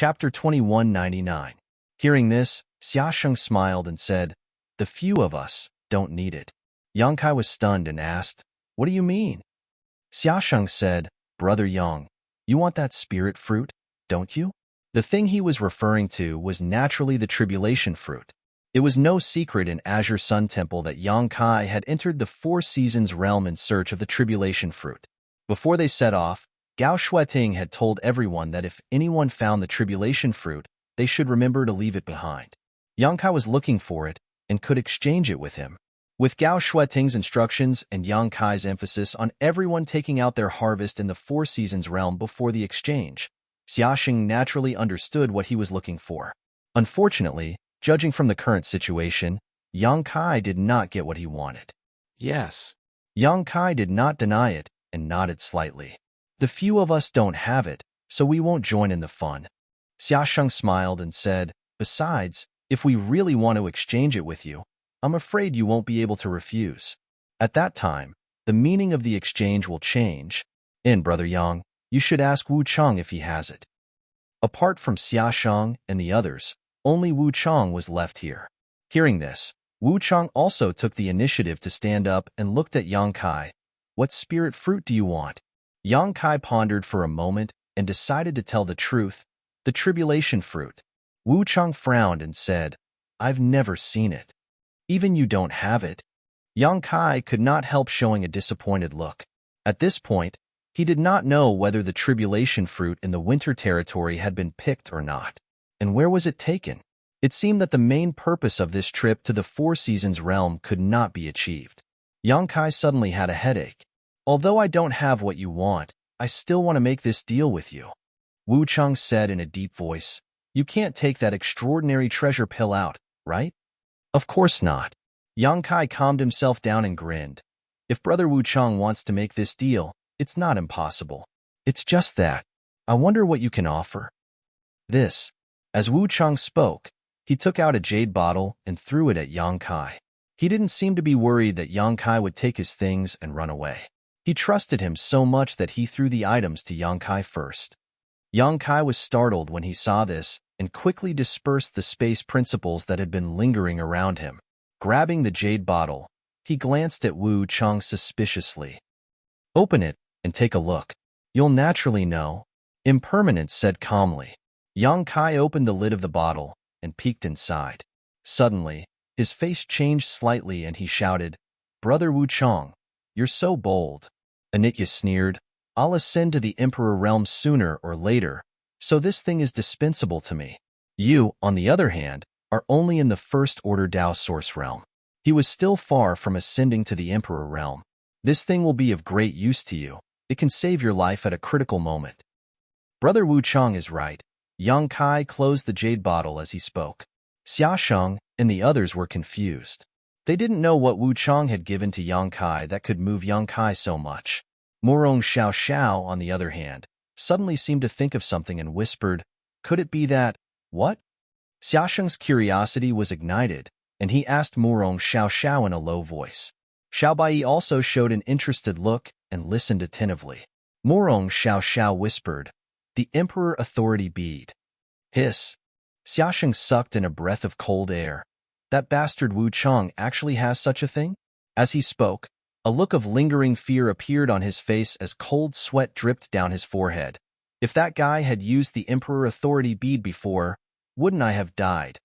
Chapter 2199. Hearing this, Xiaosheng smiled and said, "The few of us don't need it." Yang Kai was stunned and asked, "What do you mean?" Xiaosheng said, "Brother Yang, you want that spirit fruit, don't you?" The thing he was referring to was naturally the tribulation fruit. It was no secret in Azure Sun Temple that Yang Kai had entered the Four Seasons realm in search of the tribulation fruit. Before they set off, Gao Shueting had told everyone that if anyone found the tribulation fruit, they should remember to leave it behind. Yang Kai was looking for it and could exchange it with him. With Gao Shueting's instructions and Yang Kai's emphasis on everyone taking out their harvest in the Four Seasons realm before the exchange, Xiaosheng naturally understood what he was looking for. Unfortunately, judging from the current situation, Yang Kai did not get what he wanted. Yes. Yang Kai did not deny it and nodded slightly. "The few of us don't have it, so we won't join in the fun." Xiaosheng smiled and said, "Besides, if we really want to exchange it with you, I'm afraid you won't be able to refuse. At that time, the meaning of the exchange will change. And, Brother Yang, you should ask Wu Chang if he has it." Apart from Xiaosheng and the others, only Wu Chang was left here. Hearing this, Wu Chang also took the initiative to stand up and looked at Yang Kai. "What spirit fruit do you want?" Yang Kai pondered for a moment and decided to tell the truth, "The tribulation fruit." Wu Chang frowned and said, "I've never seen it." "Even you don't have it?" Yang Kai could not help showing a disappointed look. At this point, he did not know whether the tribulation fruit in the winter territory had been picked or not. And where was it taken? It seemed that the main purpose of this trip to the Four Seasons realm could not be achieved. Yang Kai suddenly had a headache. "Although I don't have what you want, I still want to make this deal with you," Wu Chang said in a deep voice. "You can't take that extraordinary treasure pill out, right?" "Of course not." Yang Kai calmed himself down and grinned. "If Brother Wu Chang wants to make this deal, it's not impossible. It's just that. I wonder what you can offer." This. As Wu Chang spoke, he took out a jade bottle and threw it at Yang Kai. He didn't seem to be worried that Yang Kai would take his things and run away. He trusted him so much that he threw the items to Yang Kai first. Yang Kai was startled when he saw this and quickly dispersed the space principles that had been lingering around him. Grabbing the jade bottle, he glanced at Wu Chang suspiciously. "Open it and take a look. You'll naturally know," Impermanence said calmly. Yang Kai opened the lid of the bottle and peeked inside. Suddenly, his face changed slightly and he shouted, "Brother Wu Chang, you're so bold." Anitya sneered, "I'll ascend to the Emperor realm sooner or later, so this thing is dispensable to me. You, on the other hand, are only in the First Order Dao Source realm." He was still far from ascending to the Emperor realm. "This thing will be of great use to you. It can save your life at a critical moment." Brother Wu Chang is right. Yang Kai closed the jade bottle as he spoke. Xiaosheng and the others were confused. They didn't know what Wu Chang had given to Yang Kai that could move Yang Kai so much. Morong Xiao Xiao, on the other hand, suddenly seemed to think of something and whispered, "Could it be that—" "What?" Xiaosheng's curiosity was ignited, and he asked Morong Xiao Xiao in a low voice. Xiaobai also showed an interested look and listened attentively. Morong Xiao Xiao whispered, "The Emperor Authority Bead." Hiss. Xiaosheng sucked in a breath of cold air. That bastard Wu Chang actually has such a thing? As he spoke, a look of lingering fear appeared on his face as cold sweat dripped down his forehead. If that guy had used the Emperor Authority Bead before, wouldn't I have died?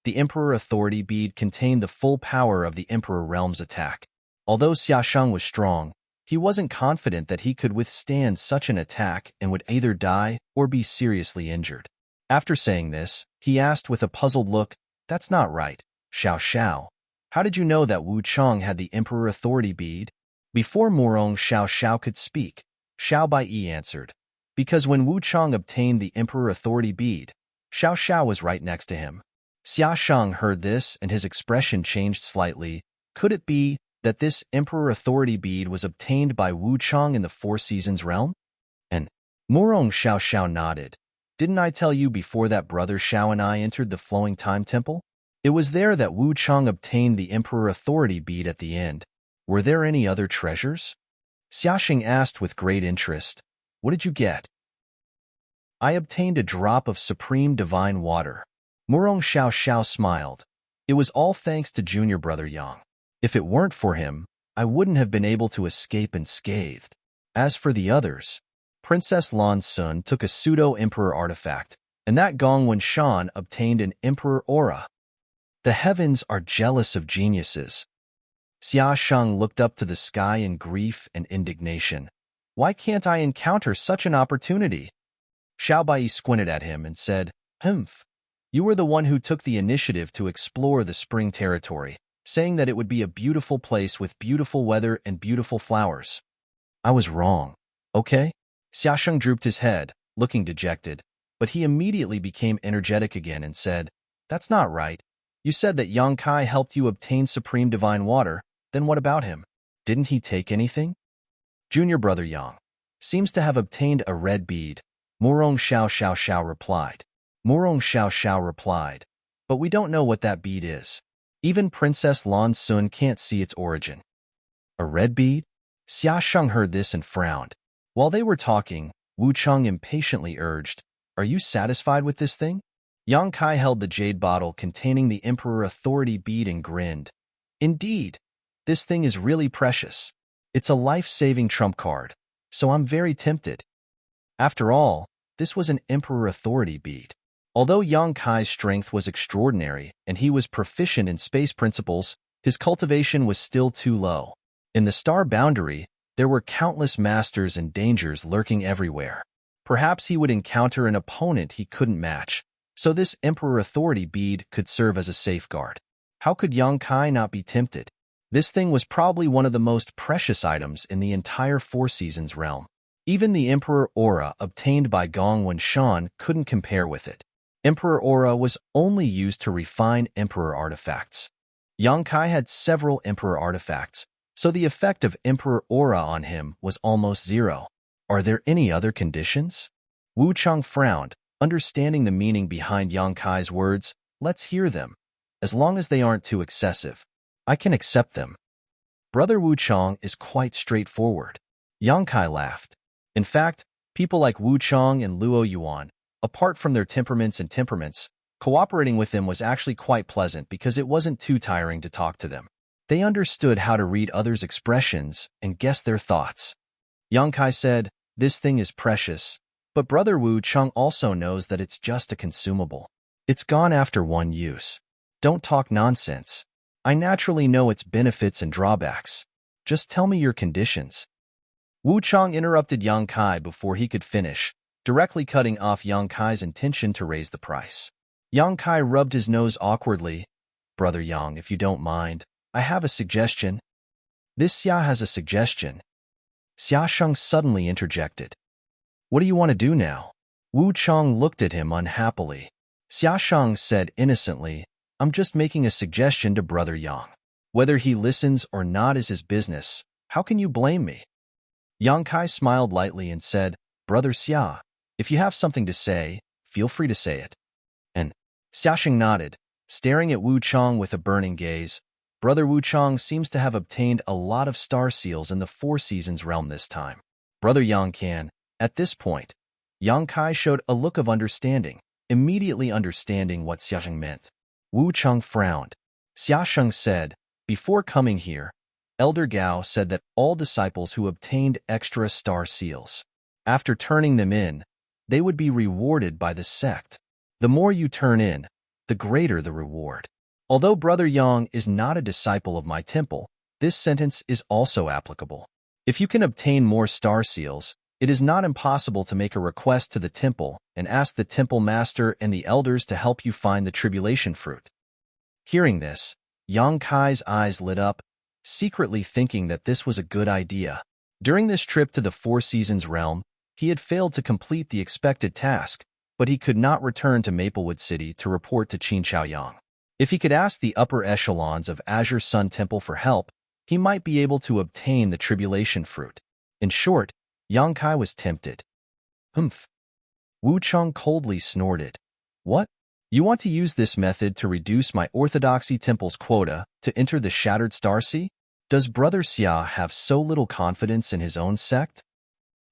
The Emperor Authority Bead contained the full power of the Emperor Realm's attack. Although Xiaosheng was strong, he wasn't confident that he could withstand such an attack and would either die or be seriously injured. After saying this, he asked with a puzzled look, "That's not right, Xiao Xiao. How did you know that Wu Chang had the Emperor Authority Bead?" Before Morong Xiao Xiao could speak, Xiao Bai answered, "Because when Wu Chang obtained the Emperor Authority Bead, Xiao Xiao was right next to him." Xiaosheng heard this and his expression changed slightly. Could it be that this Emperor Authority Bead was obtained by Wu Chang in the Four Seasons realm? And Morong Xiao Xiao nodded. "Didn't I tell you before that Brother Xiao and I entered the Flowing Time Temple? It was there that Wu Chang obtained the Emperor Authority Bead at the end. Were there any other treasures?" Xiaosheng asked with great interest. "What did you get?" I obtained a drop of supreme divine water. Murong Xiao Xiao smiled. It was all thanks to junior brother Yang. If it weren't for him, I wouldn't have been able to escape unscathed. As for the others, Princess Lan Sun took a pseudo-emperor artifact, and that Gong Shan obtained an emperor aura. The heavens are jealous of geniuses. Xia Sheng looked up to the sky in grief and indignation. Why can't I encounter such an opportunity? Xiao Bai squinted at him and said, Humph. You were the one who took the initiative to explore the spring territory, saying that it would be a beautiful place with beautiful weather and beautiful flowers. I was wrong. Okay? Xia Sheng drooped his head, looking dejected, but he immediately became energetic again and said, That's not right. You said that Yang Kai helped you obtain supreme divine water, then what about him? Didn't he take anything? Junior brother Yang seems to have obtained a red bead. Murong Xiao Xiao Xiao replied. Murong Xiao Xiao replied, but we don't know what that bead is. Even Princess Lan Sun can't see its origin. A red bead? Xia Sheng heard this and frowned. While they were talking, Wu Cheng impatiently urged, Are you satisfied with this thing? Yang Kai held the jade bottle containing the Emperor Authority bead and grinned. Indeed, this thing is really precious. It's a life-saving trump card, so I'm very tempted. After all, this was an Emperor Authority bead. Although Yang Kai's strength was extraordinary and he was proficient in space principles, his cultivation was still too low. In the star boundary, there were countless masters and dangers lurking everywhere. Perhaps he would encounter an opponent he couldn't match, so this Emperor Authority bead could serve as a safeguard. How could Yang Kai not be tempted? This thing was probably one of the most precious items in the entire Four Seasons realm. Even the Emperor Aura obtained by Gong Shan couldn't compare with it. Emperor Aura was only used to refine Emperor artifacts. Yang Kai had several Emperor artifacts, so the effect of Emperor Aura on him was almost zero. Are there any other conditions? Wu Cheng frowned, understanding the meaning behind Yang Kai's words. Let's hear them. As long as they aren't too excessive, I can accept them. Brother Wu Cheng is quite straightforward. Yang Kai laughed. In fact, people like Wu Cheng and Luo Yuan, apart from their temperaments, cooperating with them was actually quite pleasant because it wasn't too tiring to talk to them. They understood how to read others' expressions and guess their thoughts. Yang Kai said, This thing is precious, but Brother Wu Cheng also knows that it's just a consumable. It's gone after one use. Don't talk nonsense. I naturally know its benefits and drawbacks. Just tell me your conditions. Wu Cheng interrupted Yang Kai before he could finish, directly cutting off Yang Kai's intention to raise the price. Yang Kai rubbed his nose awkwardly. Brother Yang, if you don't mind, I have a suggestion. This Xia has a suggestion. Xia Sheng suddenly interjected. What do you want to do now? Wu Cheng looked at him unhappily. Xia Sheng said innocently, I'm just making a suggestion to Brother Yang. Whether he listens or not is his business. How can you blame me? Yang Kai smiled lightly and said, Brother Xia, if you have something to say, feel free to say it. And Xia Sheng nodded, staring at Wu Cheng with a burning gaze. Brother Wu Cheng seems to have obtained a lot of star seals in the Four Seasons realm this time. Brother Yang can. At this point, Yang Kai showed a look of understanding, immediately understanding what Xia Sheng meant. Wu Cheng frowned. Xia Sheng said, Before coming here, Elder Gao said that all disciples who obtained extra star seals, after turning them in, they would be rewarded by the sect. The more you turn in, the greater the reward. Although Brother Yang is not a disciple of my temple, this sentence is also applicable. If you can obtain more star seals, it is not impossible to make a request to the temple and ask the temple master and the elders to help you find the tribulation fruit. Hearing this, Yang Kai's eyes lit up, secretly thinking that this was a good idea. During this trip to the Four Seasons realm, he had failed to complete the expected task, but he could not return to Maplewood City to report to Qin Chaoyang. If he could ask the upper echelons of Azure Sun Temple for help, he might be able to obtain the tribulation fruit. In short, Yang Kai was tempted. Humph. Wu Cheng coldly snorted. What? You want to use this method to reduce my Orthodoxy Temple's quota to enter the Shattered Star Sea? Does Brother Xia have so little confidence in his own sect?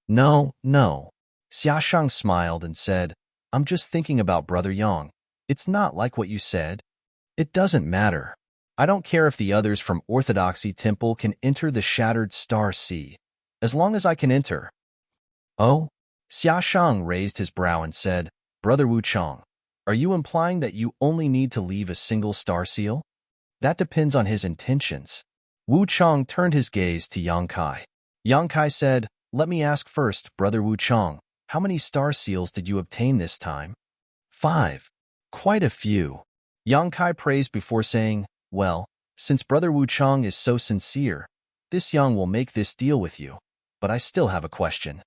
No. Xiaoshang smiled and said, I'm just thinking about Brother Yang. It's not like what you said. It doesn't matter. I don't care if the others from Orthodoxy Temple can enter the Shattered Star Sea, as long as I can enter. Oh? Xiaoshang raised his brow and said, Brother Wuchang, are you implying that you only need to leave a single star seal? That depends on his intentions. Wuchang turned his gaze to Yang Kai. Yang Kai said, Let me ask first, Brother Wuchang, how many star seals did you obtain this time? 5. Quite a few. Yang Kai praised before saying, Well, since Brother Wuchang is so sincere, this Yang will make this deal with you. But I still have a question.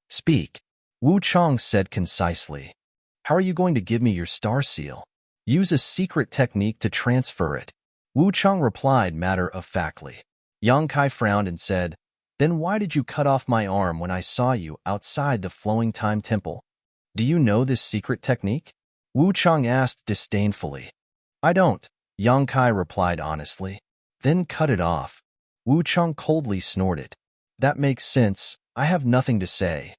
Speak. Wuchang said concisely. How are you going to give me your star seal? Use a secret technique to transfer it. Wuchang replied matter-of-factly. Yang Kai frowned and said, Then why did you cut off my arm when I saw you outside the Flowing Time Temple? Do you know this secret technique? Wuchang asked disdainfully. I don't, Yang Kai replied honestly. Then cut it off. Wuchang coldly snorted. That makes sense. I have nothing to say.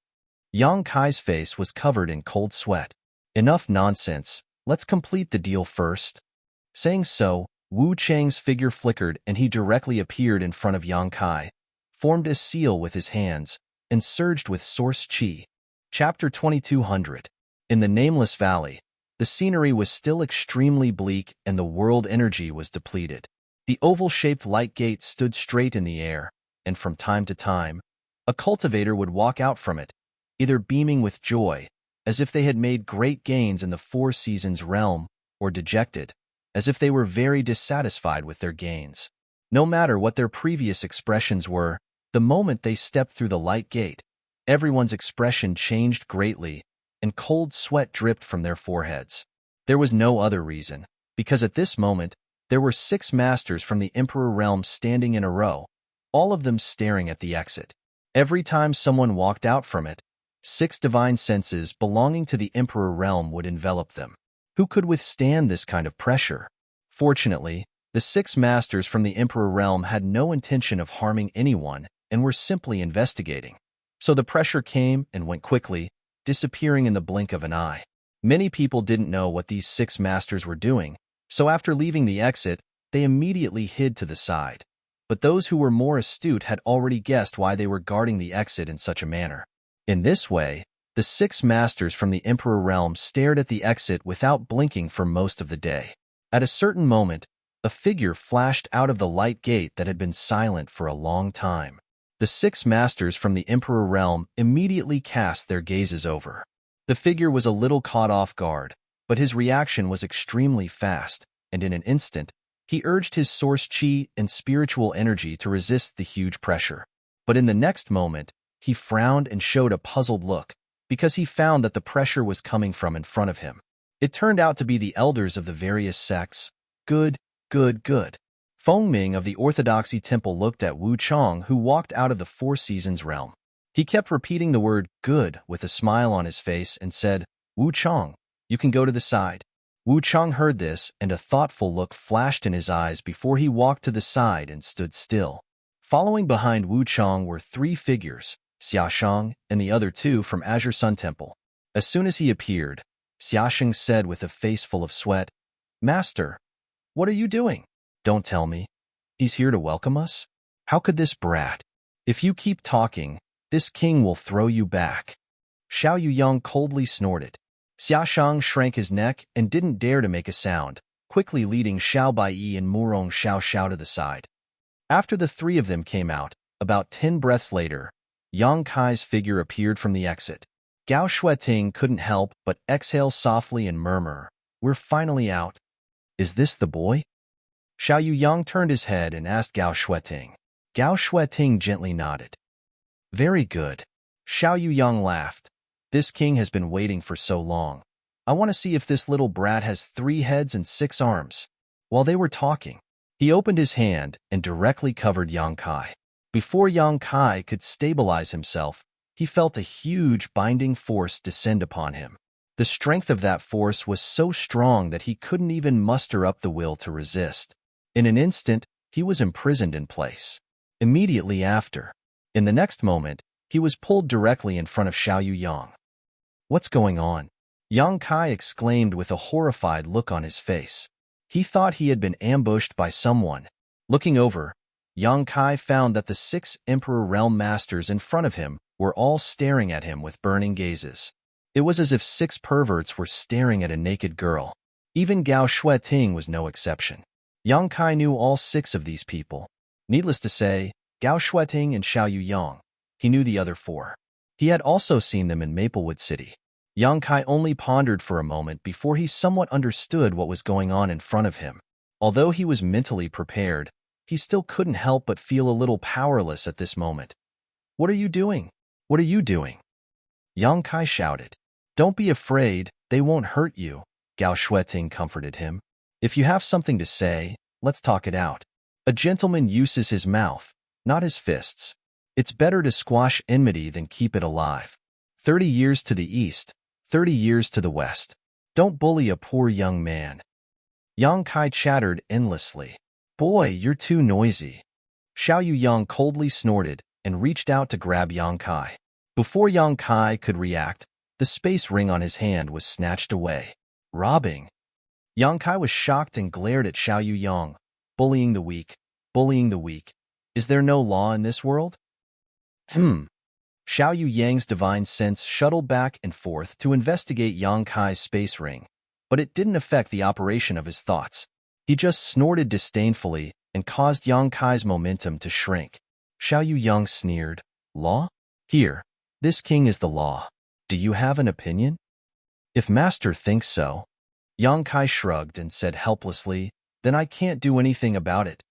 Yang Kai's face was covered in cold sweat. Enough nonsense. Let's complete the deal first. Saying so, Wu Chang's figure flickered and he directly appeared in front of Yang Kai, formed a seal with his hands, and surged with source qi. Chapter 2200. In the Nameless Valley, the scenery was still extremely bleak and the world energy was depleted. The oval-shaped light gate stood straight in the air, and from time to time, a cultivator would walk out from it, either beaming with joy, as if they had made great gains in the Four Seasons realm, or dejected, as if they were very dissatisfied with their gains. No matter what their previous expressions were, the moment they stepped through the light gate, everyone's expression changed greatly, and cold sweat dripped from their foreheads. There was no other reason, because at this moment, there were 6 masters from the Emperor realm standing in a row, all of them staring at the exit. Every time someone walked out from it, 6 divine senses belonging to the Emperor realm would envelop them. Who could withstand this kind of pressure? Fortunately, the 6 masters from the Emperor realm had no intention of harming anyone and were simply investigating. So the pressure came and went quickly, disappearing in the blink of an eye. Many people didn't know what these 6 masters were doing, so after leaving the exit, they immediately hid to the side. But those who were more astute had already guessed why they were guarding the exit in such a manner. In this way, the 6 masters from the Emperor realm stared at the exit without blinking for most of the day. At a certain moment, a figure flashed out of the light gate that had been silent for a long time. The 6 masters from the Emperor realm immediately cast their gazes over. The figure was a little caught off guard, but his reaction was extremely fast, and in an instant, he urged his source qi and spiritual energy to resist the huge pressure. But in the next moment, he frowned and showed a puzzled look, because he found that the pressure was coming from in front of him. It turned out to be the elders of the various sects. Good, good, good. Feng Ming of the Orthodoxy Temple looked at Wu Chang, who walked out of the Four Seasons realm. He kept repeating the word good with a smile on his face and said, Wu Chang, you can go to the side. Wu Chang heard this, and a thoughtful look flashed in his eyes before he walked to the side and stood still. Following behind Wu Chang were 3 figures, Xiaoshang and the other 2 from Azure Sun Temple. As soon as he appeared, Xiaoshang said with a face full of sweat, Master, what are you doing? Don't tell me. He's here to welcome us? How could this brat? If you keep talking, this king will throw you back. Xiao Yuyang coldly snorted. Xiaoshang shrank his neck and didn't dare to make a sound, quickly leading Xiao Baiyi and Murong Xiao to the side. After the 3 of them came out, about 10 breaths later, Yang Kai's figure appeared from the exit. Gao Shueting couldn't help but exhale softly and murmur, We're finally out. Is this the boy? Xiao Yuyang turned his head and asked Gao Shueting. Gao Shueting gently nodded. Very good. Xiao Yuyang laughed. This king has been waiting for so long. I want to see if this little brat has 3 heads and 6 arms. While they were talking, he opened his hand and directly covered Yang Kai. Before Yang Kai could stabilize himself, he felt a huge binding force descend upon him. The strength of that force was so strong that he couldn't even muster up the will to resist. In an instant, he was imprisoned in place. Immediately after, in the next moment, he was pulled directly in front of Xiao Yuyang. What's going on? Yang Kai exclaimed with a horrified look on his face. He thought he had been ambushed by someone. Looking over, Yang Kai found that the 6 Emperor Realm Masters in front of him were all staring at him with burning gazes. It was as if 6 perverts were staring at a naked girl. Even Gao Shueting was no exception. Yang Kai knew all 6 of these people. Needless to say, Gao Shueting and Xiao Yuyang. He knew the other 4. He had also seen them in Maplewood City. Yang Kai only pondered for a moment before he somewhat understood what was going on in front of him. Although he was mentally prepared, he still couldn't help but feel a little powerless at this moment. What are you doing? What are you doing? Yang Kai shouted. Don't be afraid, they won't hurt you, Gao Shueting comforted him. If you have something to say, let's talk it out. A gentleman uses his mouth, not his fists. It's better to squash enmity than keep it alive. 30 years to the east, 30 years to the west. Don't bully a poor young man. Yang Kai chattered endlessly. Boy, you're too noisy. Xiao Yuyang coldly snorted and reached out to grab Yang Kai. Before Yang Kai could react, the space ring on his hand was snatched away. Robbing. Yang Kai was shocked and glared at Xiao Yuyang. Bullying the weak. Bullying the weak. Is there no law in this world? Xiao Yuyang's divine sense shuttled back and forth to investigate Yang Kai's space ring, but it didn't affect the operation of his thoughts. He just snorted disdainfully and caused Yang Kai's momentum to shrink. Xiao Yuyang sneered. Law? Here, this king is the law. Do you have an opinion? If master thinks so. Yang Kai shrugged and said helplessly, then I can't do anything about it.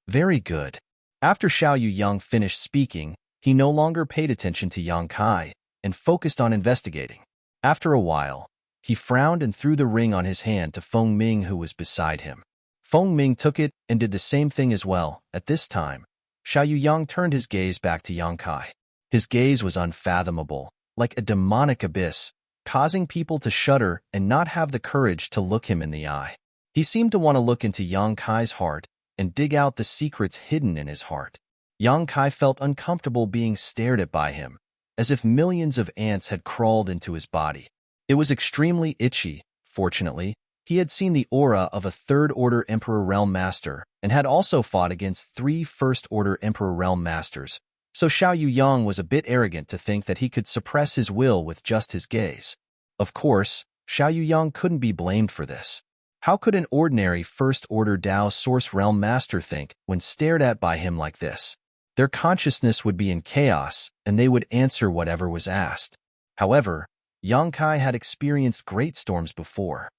Very good. After Xiao Yuyang finished speaking, he no longer paid attention to Yang Kai and focused on investigating. After a while, he frowned and threw the ring on his hand to Feng Ming, who was beside him. Feng Ming took it and did the same thing as well. At this time, Xiao Yuyang turned his gaze back to Yang Kai. His gaze was unfathomable, like a demonic abyss, causing people to shudder and not have the courage to look him in the eye. He seemed to want to look into Yang Kai's heart and dig out the secrets hidden in his heart. Yang Kai felt uncomfortable being stared at by him, as if millions of ants had crawled into his body. It was extremely itchy. Fortunately, he had seen the aura of a 3rd Order Emperor Realm Master and had also fought against 3 First Order Emperor Realm Masters, so Xiao Yuyang was a bit arrogant to think that he could suppress his will with just his gaze. Of course, Xiao Yuyang couldn't be blamed for this. How could an ordinary First Order Dao Source Realm Master think when stared at by him like this? Their consciousness would be in chaos, and they would answer whatever was asked. However, Yang Kai had experienced great storms before.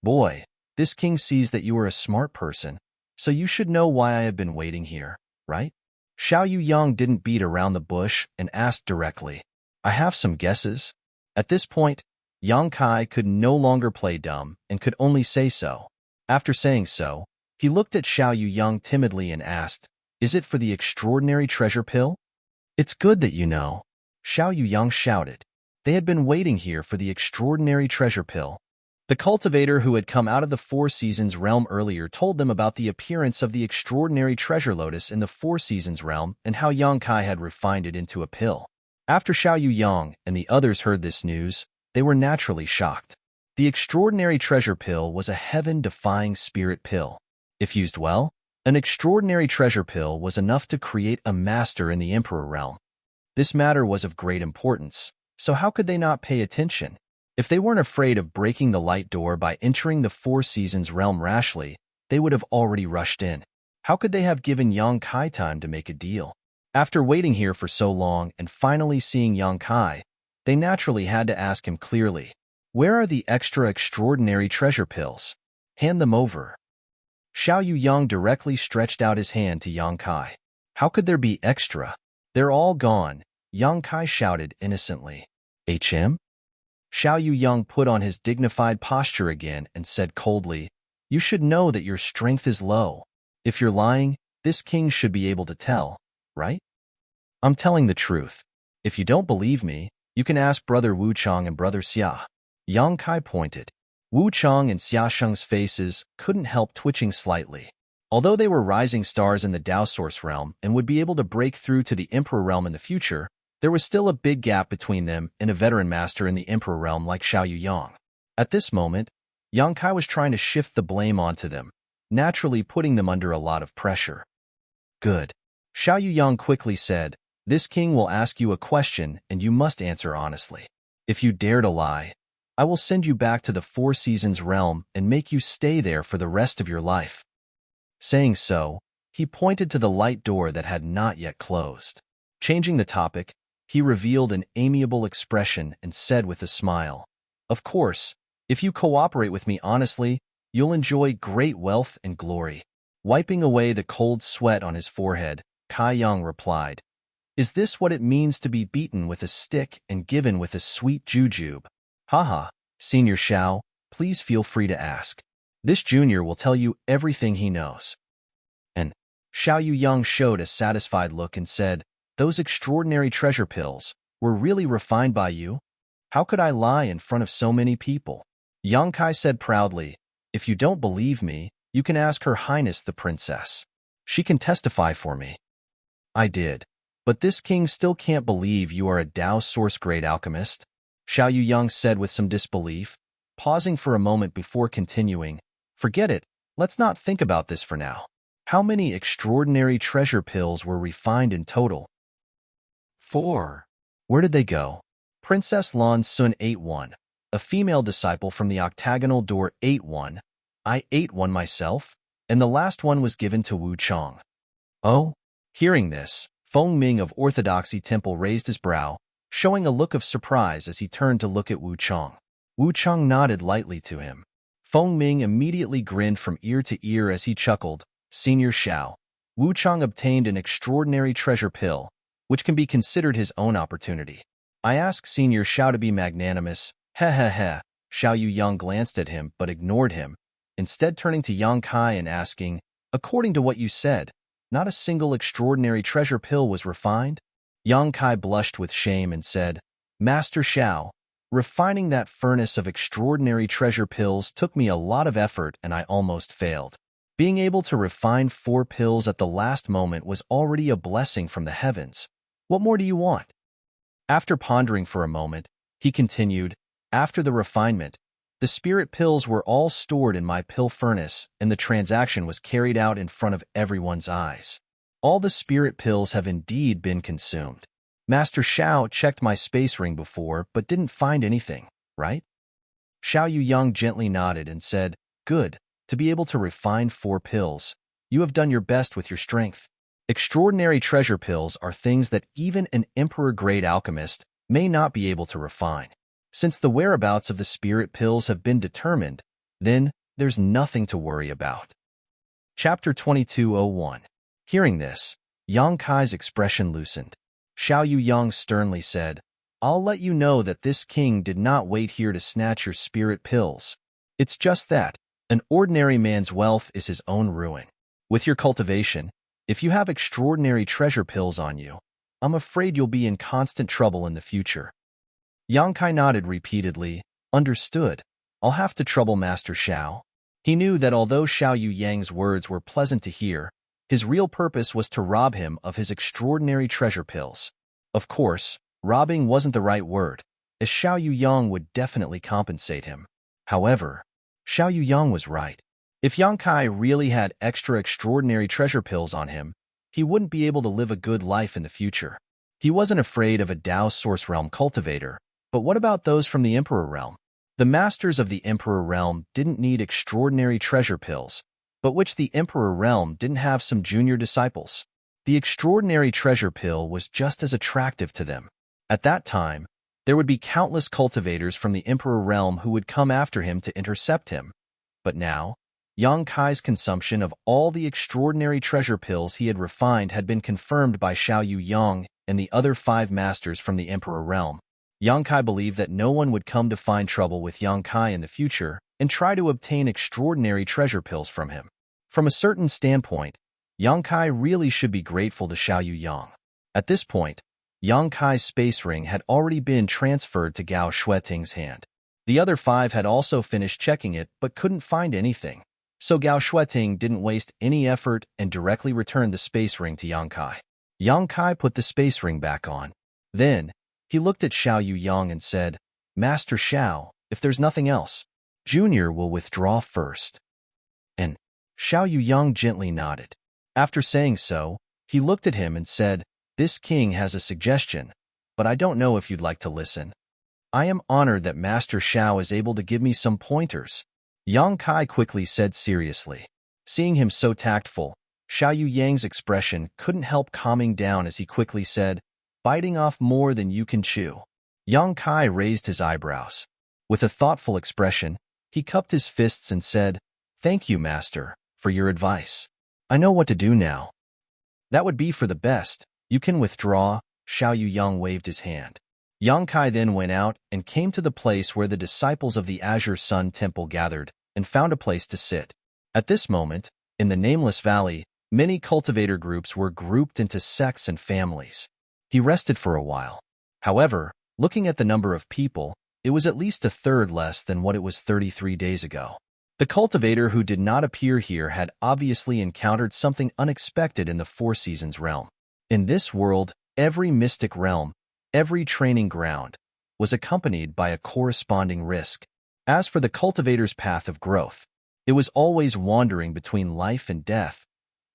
Boy, this king sees that you are a smart person, so you should know why I have been waiting here, right? Xiao Yuyang didn't beat around the bush and asked directly. I have some guesses. At this point, Yang Kai could no longer play dumb and could only say so. After saying so, he looked at Xiao Yuyang timidly and asked, Is it for the extraordinary treasure pill? It's good that you know, Xiao Yuyang shouted. They had been waiting here for the extraordinary treasure pill. The cultivator who had come out of the Four Seasons realm earlier told them about the appearance of the extraordinary treasure lotus in the Four Seasons realm and how Yang Kai had refined it into a pill. After Xiao Yuyang and the others heard this news, they were naturally shocked. The extraordinary treasure pill was a heaven-defying spirit pill. If used well, an extraordinary treasure pill was enough to create a master in the Emperor realm. This matter was of great importance, so how could they not pay attention? If they weren't afraid of breaking the light door by entering the Four Seasons realm rashly, they would have already rushed in. How could they have given Yang Kai time to make a deal? After waiting here for so long and finally seeing Yang Kai, they naturally had to ask him clearly, where are the extraordinary treasure pills? Hand them over. Xiao Yuyang directly stretched out his hand to Yang Kai. How could there be extra? They're all gone, Yang Kai shouted innocently. HM? Xiao Yuyang put on his dignified posture again and said coldly, You should know that your strength is low. If you're lying, this king should be able to tell, right? I'm telling the truth. If you don't believe me, you can ask Brother Wu Chang and Brother Xia. Yang Kai pointed. Wu Chang and Xia Sheng's faces couldn't help twitching slightly. Although they were rising stars in the Dao Source realm and would be able to break through to the Emperor realm in the future, There was still a big gap between them and a veteran master in the Emperor realm like Xiao Yang. At this moment, Yang Kai was trying to shift the blame onto them, naturally putting them under a lot of pressure. Good. Xiao Yang quickly said, "This king will ask you a question and you must answer honestly. If you dare to lie, I will send you back to the Four Seasons realm and make you stay there for the rest of your life." Saying so, he pointed to the light door that had not yet closed. Changing the topic, he revealed an amiable expression and said with a smile, "Of course, if you cooperate with me honestly, you'll enjoy great wealth and glory." Wiping away the cold sweat on his forehead, Kai Yang replied, "Is this what it means to be beaten with a stick and given with a sweet jujube?" "Haha, Senior Xiao, please feel free to ask. This junior will tell you everything he knows." And Xiao Yang showed a satisfied look and said, "Those extraordinary treasure pills were really refined by you? How could I lie in front of so many people?" Yang Kai said proudly, "If you don't believe me, you can ask Her Highness the Princess. She can testify for me." "I did. But this king still can't believe you are a Dao source-grade alchemist," Xiao Yang said with some disbelief, pausing for a moment before continuing, "Forget it, let's not think about this for now. How many extraordinary treasure pills were refined in total?" 4. Where did they go? Princess Lan Sun ate one. A female disciple from the octagonal door ate one. I ate one myself, and the last one was given to Wu Chong. Oh? Hearing this, Feng Ming of Orthodoxy Temple raised his brow, showing a look of surprise as he turned to look at Wu Chong. Wu Chong nodded lightly to him. Feng Ming immediately grinned from ear to ear as he chuckled, "Senior Xiao, Wu Chong obtained an extraordinary treasure pill, which can be considered his own opportunity. I ask Senior Xiao to be magnanimous." "Heh heh heh." Xiao Yang glanced at him but ignored him, instead turning to Yang Kai and asking, "According to what you said, not a single extraordinary treasure pill was refined?" Yang Kai blushed with shame and said, "Master Xiao, refining that furnace of extraordinary treasure pills took me a lot of effort and I almost failed. Being able to refine 4 pills at the last moment was already a blessing from the heavens. What more do you want?" After pondering for a moment, he continued, "After the refinement, the spirit pills were all stored in my pill furnace and the transaction was carried out in front of everyone's eyes. All the spirit pills have indeed been consumed. Master Xiao checked my space ring before but didn't find anything, right?" Xiao Yang gently nodded and said, "Good, to be able to refine 4 pills. You have done your best with your strength. Extraordinary treasure pills are things that even an emperor-grade alchemist may not be able to refine. Since the whereabouts of the spirit pills have been determined, then there's nothing to worry about." Chapter 2201. Hearing this, Yang Kai's expression loosened. Xiao Yang sternly said, "I'll let you know that this king did not wait here to snatch your spirit pills. It's just that an ordinary man's wealth is his own ruin. With your cultivation, if you have extraordinary treasure pills on you, I'm afraid you'll be in constant trouble in the future." Yang Kai nodded repeatedly, "Understood. I'll have to trouble Master Xiao." He knew that although Xiao Yang's words were pleasant to hear, his real purpose was to rob him of his extraordinary treasure pills. Of course, robbing wasn't the right word, as Xiao Yang would definitely compensate him. However, Xiao Yang was right. If Yang Kai really had extra extraordinary treasure pills on him, he wouldn't be able to live a good life in the future. He wasn't afraid of a Dao Source Realm cultivator, but what about those from the Emperor Realm? The masters of the Emperor Realm didn't need extraordinary treasure pills, but which the Emperor Realm didn't have some junior disciples. The extraordinary treasure pill was just as attractive to them. At that time, there would be countless cultivators from the Emperor Realm who would come after him to intercept him. But now, Yang Kai's consumption of all the extraordinary treasure pills he had refined had been confirmed by Xiao Yang and the other 5 masters from the Emperor Realm. Yang Kai believed that no one would come to find trouble with Yang Kai in the future and try to obtain extraordinary treasure pills from him. From a certain standpoint, Yang Kai really should be grateful to Xiao Yang. At this point, Yang Kai's space ring had already been transferred to Gao Shueting's hand. The other 5 had also finished checking it but couldn't find anything, so Gao Shueting didn't waste any effort and directly returned the space ring to Yang Kai. Yang Kai put the space ring back on. Then, he looked at Xiao Yuyang and said, Master Xiao, if there's nothing else, Junior will withdraw first. And Xiao Yuyang gently nodded. After saying so, he looked at him and said, This king has a suggestion, but I don't know if you'd like to listen. I am honored that Master Xiao is able to give me some pointers, Yang Kai quickly said seriously. Seeing him so tactful, Xiao Yuyang's expression couldn't help calming down as he quickly said, biting off more than you can chew. Yang Kai raised his eyebrows. With a thoughtful expression, he cupped his fists and said, Thank you, Master, for your advice. I know what to do now. That would be for the best. You can withdraw. Xiao Yuyang waved his hand. Yang Kai then went out and came to the place where the disciples of the Azure Sun Temple gathered and found a place to sit. At this moment, in the Nameless Valley, many cultivator groups were grouped into sects and families. He rested for a while. However, looking at the number of people, it was at least a third less than what it was 33 days ago. The cultivator who did not appear here had obviously encountered something unexpected in the Four Seasons realm. In this world, every mystic realm, every training ground, was accompanied by a corresponding risk. As for the cultivator's path of growth, it was always wandering between life and death.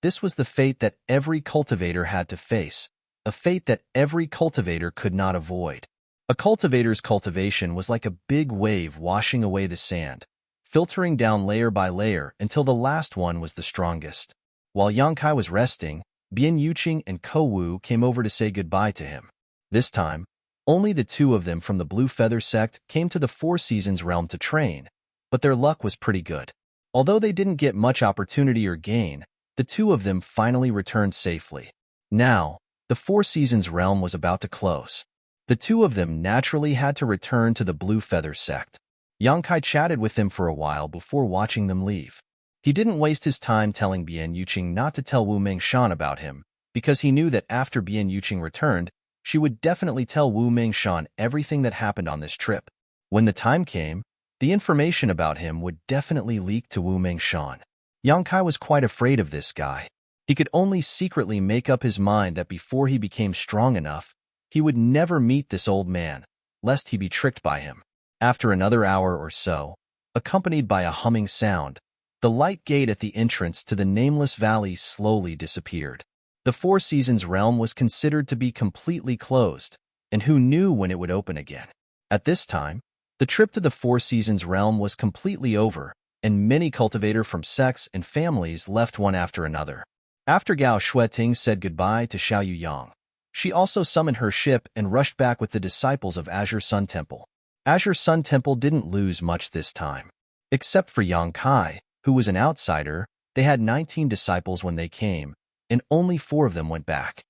This was the fate that every cultivator had to face, a fate that every cultivator could not avoid. A cultivator's cultivation was like a big wave washing away the sand, filtering down layer by layer until the last one was the strongest. While Yang Kai was resting, Bian Yuqing and Ko Wu came over to say goodbye to him. This time, only the two of them from the Blue Feather sect came to the Four Seasons realm to train, but their luck was pretty good. Although they didn't get much opportunity or gain, the two of them finally returned safely. Now, the Four Seasons realm was about to close. The two of them naturally had to return to the Blue Feather sect. Yang Kai chatted with them for a while before watching them leave. He didn't waste his time telling Bian Yuqing not to tell Wu Mengshan about him, because he knew that after Bian Yuqing returned, she would definitely tell Wu Mengshan everything that happened on this trip. When the time came, the information about him would definitely leak to Wu Mengshan. Yang Kai was quite afraid of this guy. He could only secretly make up his mind that before he became strong enough, he would never meet this old man, lest he be tricked by him. After another hour or so, accompanied by a humming sound, the light gate at the entrance to the Nameless Valley slowly disappeared. The Four Seasons realm was considered to be completely closed, and who knew when it would open again. At this time, the trip to the Four Seasons realm was completely over, and many cultivators from sects and families left one after another. After Gao Shueting said goodbye to Xiao Yuyang, she also summoned her ship and rushed back with the disciples of Azure Sun Temple. Azure Sun Temple didn't lose much this time. Except for Yang Kai, who was an outsider, they had 19 disciples when they came, and only 4 of them went back.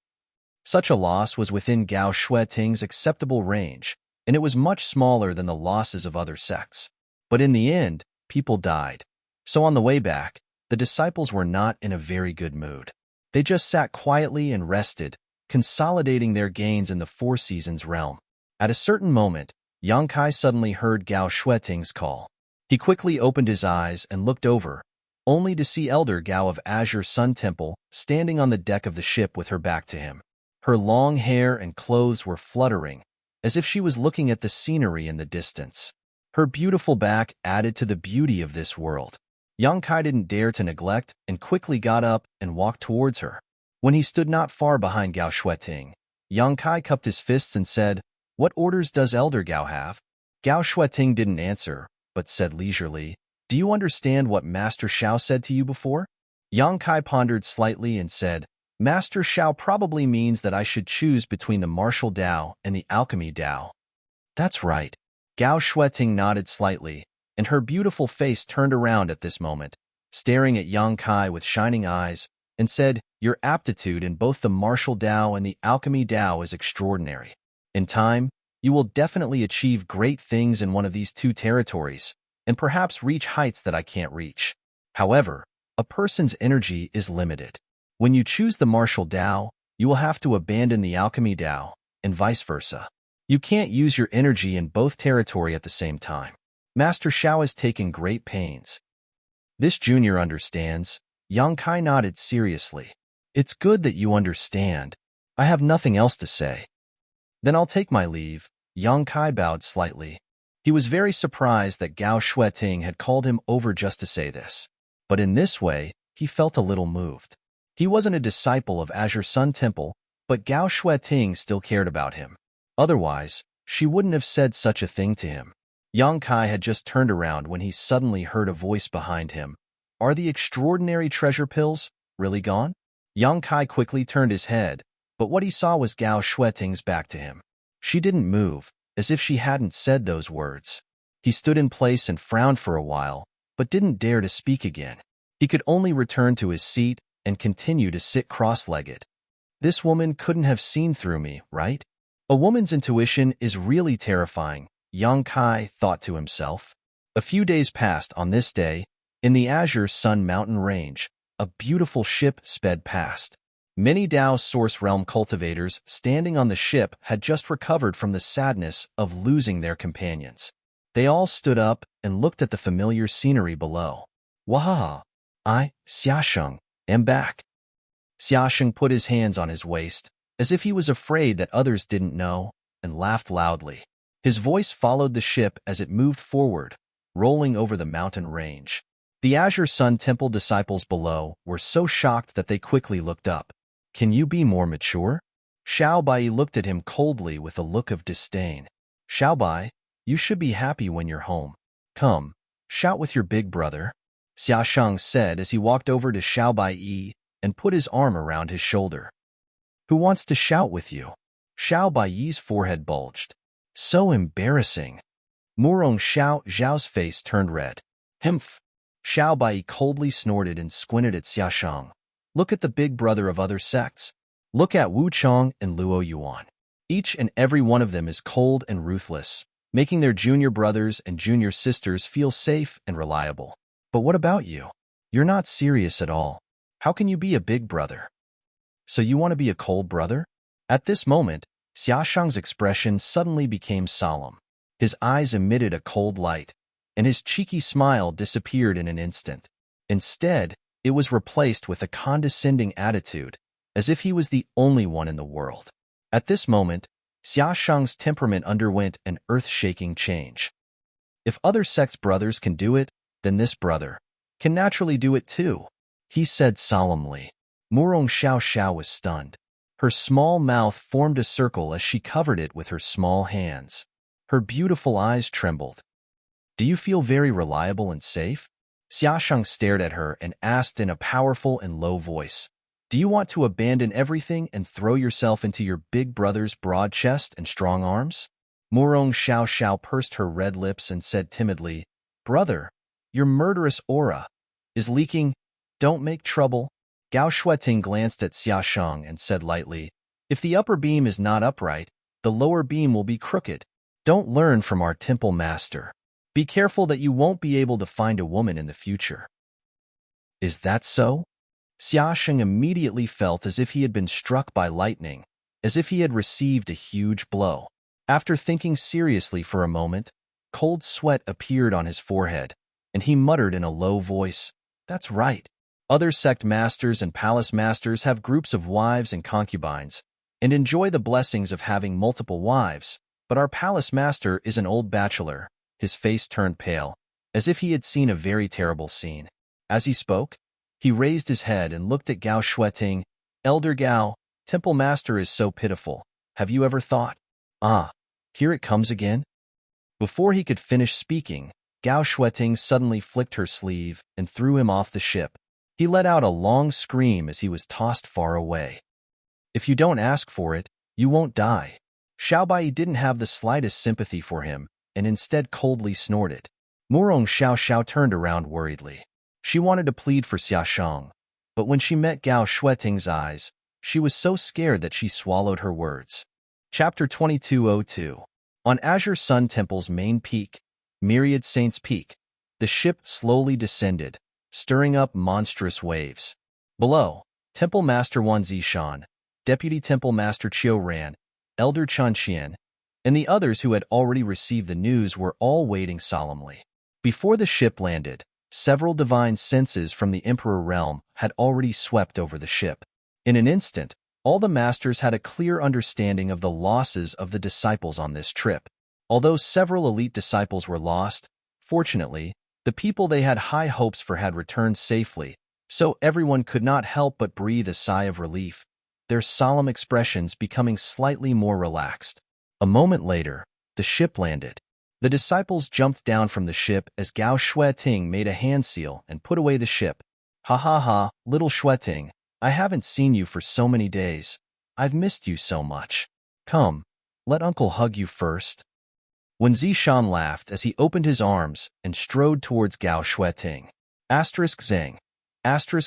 Such a loss was within Gao Shueting's acceptable range, and it was much smaller than the losses of other sects. But in the end, people died. So on the way back, the disciples were not in a very good mood. They just sat quietly and rested, consolidating their gains in the Four Seasons realm. At a certain moment, Yang Kai suddenly heard Gao Shueting's call. He quickly opened his eyes and looked over, only to see Elder Gao of Azure Sun Temple standing on the deck of the ship with her back to him. Her long hair and clothes were fluttering, as if she was looking at the scenery in the distance. Her beautiful back added to the beauty of this world. Yang Kai didn't dare to neglect and quickly got up and walked towards her. When he stood not far behind Gao Shueting, Yang Kai cupped his fists and said, "What orders does Elder Gao have?" Gao Shueting didn't answer, but said leisurely, "Do you understand what Master Xiao said to you before?" Yang Kai pondered slightly and said, "Master Xiao probably means that I should choose between the martial Dao and the alchemy Dao." "That's right." Gao Shueting nodded slightly, and her beautiful face turned around at this moment, staring at Yang Kai with shining eyes, and said, "Your aptitude in both the martial Dao and the alchemy Dao is extraordinary. In time, you will definitely achieve great things in one of these two territories, and perhaps reach heights that I can't reach. However, a person's energy is limited. When you choose the martial Dao, you will have to abandon the alchemy Dao, and vice versa. You can't use your energy in both territory at the same time. Master Xiao has taken great pains." "This junior understands." Yang Kai nodded seriously. "It's good that you understand. I have nothing else to say." Then I'll take my leave. Yang Kai bowed slightly. He was very surprised that Gao Shueting had called him over just to say this. But in this way, he felt a little moved. He wasn't a disciple of Azure Sun Temple, but Gao Shueting still cared about him. Otherwise, she wouldn't have said such a thing to him. Yang Kai had just turned around when he suddenly heard a voice behind him. Are the extraordinary treasure pills really gone? Yang Kai quickly turned his head, but what he saw was Gao Shueting's back to him. She didn't move, as if she hadn't said those words. He stood in place and frowned for a while, but didn't dare to speak again. He could only return to his seat and continue to sit cross-legged. This woman couldn't have seen through me, right? A woman's intuition is really terrifying, Yang Kai thought to himself. A few days passed on this day. In the Azure Sun Mountain Range, a beautiful ship sped past. Many Dao Source Realm cultivators standing on the ship had just recovered from the sadness of losing their companions. They all stood up and looked at the familiar scenery below. Wahaha! Xiaosheng, am back. Xiaosheng put his hands on his waist, as if he was afraid that others didn't know, and laughed loudly. His voice followed the ship as it moved forward, rolling over the mountain range. The Azure Sun Temple disciples below were so shocked that they quickly looked up. Can you be more mature? Xiao Bai looked at him coldly with a look of disdain. Xiao Bai, you should be happy when you're home. Come, shout with your big brother, Xiaosheng said as he walked over to Xiao Bai and put his arm around his shoulder. Who wants to shout with you? Xiao Bai's forehead bulged. So embarrassing. Murong Xiao Zhao's face turned red. Humph. Xiao Bai coldly snorted and squinted at Xiaosheng. Look at the big brother of other sects. Look at Wu Chong and Luo Yuan. Each and every one of them is cold and ruthless, making their junior brothers and junior sisters feel safe and reliable. But what about you? You're not serious at all. How can you be a big brother? So you want to be a cold brother? At this moment, Xiaosheng's expression suddenly became solemn. His eyes emitted a cold light, and his cheeky smile disappeared in an instant. Instead, it was replaced with a condescending attitude, as if he was the only one in the world. At this moment, Xiaosheng's temperament underwent an earth-shaking change. If other sects' brothers can do it, then this brother can naturally do it too, he said solemnly. Murong Xiao was stunned. Her small mouth formed a circle as she covered it with her small hands. Her beautiful eyes trembled. Do you feel very reliable and safe? Xiaosheng stared at her and asked in a powerful and low voice. Do you want to abandon everything and throw yourself into your big brother's broad chest and strong arms? Murong Xiao pursed her red lips and said timidly, Brother, your murderous aura is leaking. Don't make trouble. Gao Shueting glanced at Xiaosheng and said lightly, If the upper beam is not upright, the lower beam will be crooked. Don't learn from our temple master. Be careful that you won't be able to find a woman in the future. Is that so? Xiaosheng immediately felt as if he had been struck by lightning, as if he had received a huge blow. After thinking seriously for a moment, cold sweat appeared on his forehead, and he muttered in a low voice, That's right. Other sect masters and palace masters have groups of wives and concubines, and enjoy the blessings of having multiple wives, but our palace master is an old bachelor. His face turned pale, as if he had seen a very terrible scene. As he spoke, he raised his head and looked at Gao Shueting. Elder Gao, temple master is so pitiful. Have you ever thought? Ah, here it comes again? Before he could finish speaking, Gao Shueting suddenly flicked her sleeve and threw him off the ship. He let out a long scream as he was tossed far away. If you don't ask for it, you won't die. Xiao Bai didn't have the slightest sympathy for him, and instead coldly snorted. Murong Xiao turned around worriedly. She wanted to plead for Xiaosheng, but when she met Gao Shueting's eyes, she was so scared that she swallowed her words. Chapter 2202. On Azure Sun Temple's main peak, Myriad Saints Peak, the ship slowly descended, stirring up monstrous waves. Below, Temple Master Wan Zishan, Deputy Temple Master Qiu Ran, Elder Chun Qian, and the others who had already received the news were all waiting solemnly. Before the ship landed, several divine senses from the Emperor realm had already swept over the ship. In an instant, All the masters had a clear understanding of the losses of the disciples on this trip. Although several elite disciples were lost, fortunately, the people they had high hopes for had returned safely, so everyone could not help but breathe a sigh of relief, their solemn expressions becoming slightly more relaxed. A moment later, the ship landed. The disciples jumped down from the ship as Gao Shueting made a hand seal and put away the ship. "Ha ha ha, little Shueting, I haven't seen you for so many days. I've missed you so much. Come, let Uncle hug you first." Wen Zishan laughed as he opened his arms and strode towards Gao Shueting. Zeng.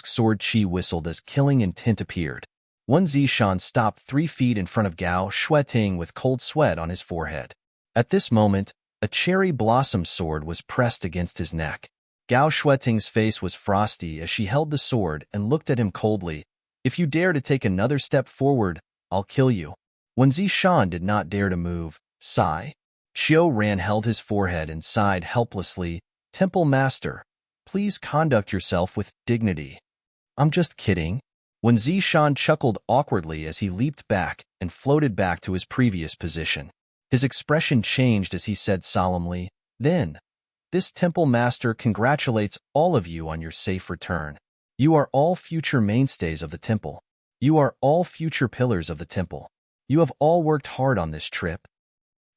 Sword Chi whistled as killing intent appeared. Wen Zishan stopped 3 feet in front of Gao Shueting with cold sweat on his forehead. At this moment, a cherry blossom sword was pressed against his neck. Gao Shueting's face was frosty as she held the sword and looked at him coldly. "If you dare to take another step forward, I'll kill you." Wen Zishan did not dare to move. Sigh. Qiu Ran held his forehead and sighed helplessly. "Temple Master, please conduct yourself with dignity." "I'm just kidding." Wen Zishan chuckled awkwardly as he leaped back and floated back to his previous position. His expression changed as he said solemnly, "Then, this Temple Master congratulates all of you on your safe return. You are all future mainstays of the temple. You are all future pillars of the temple. You have all worked hard on this trip."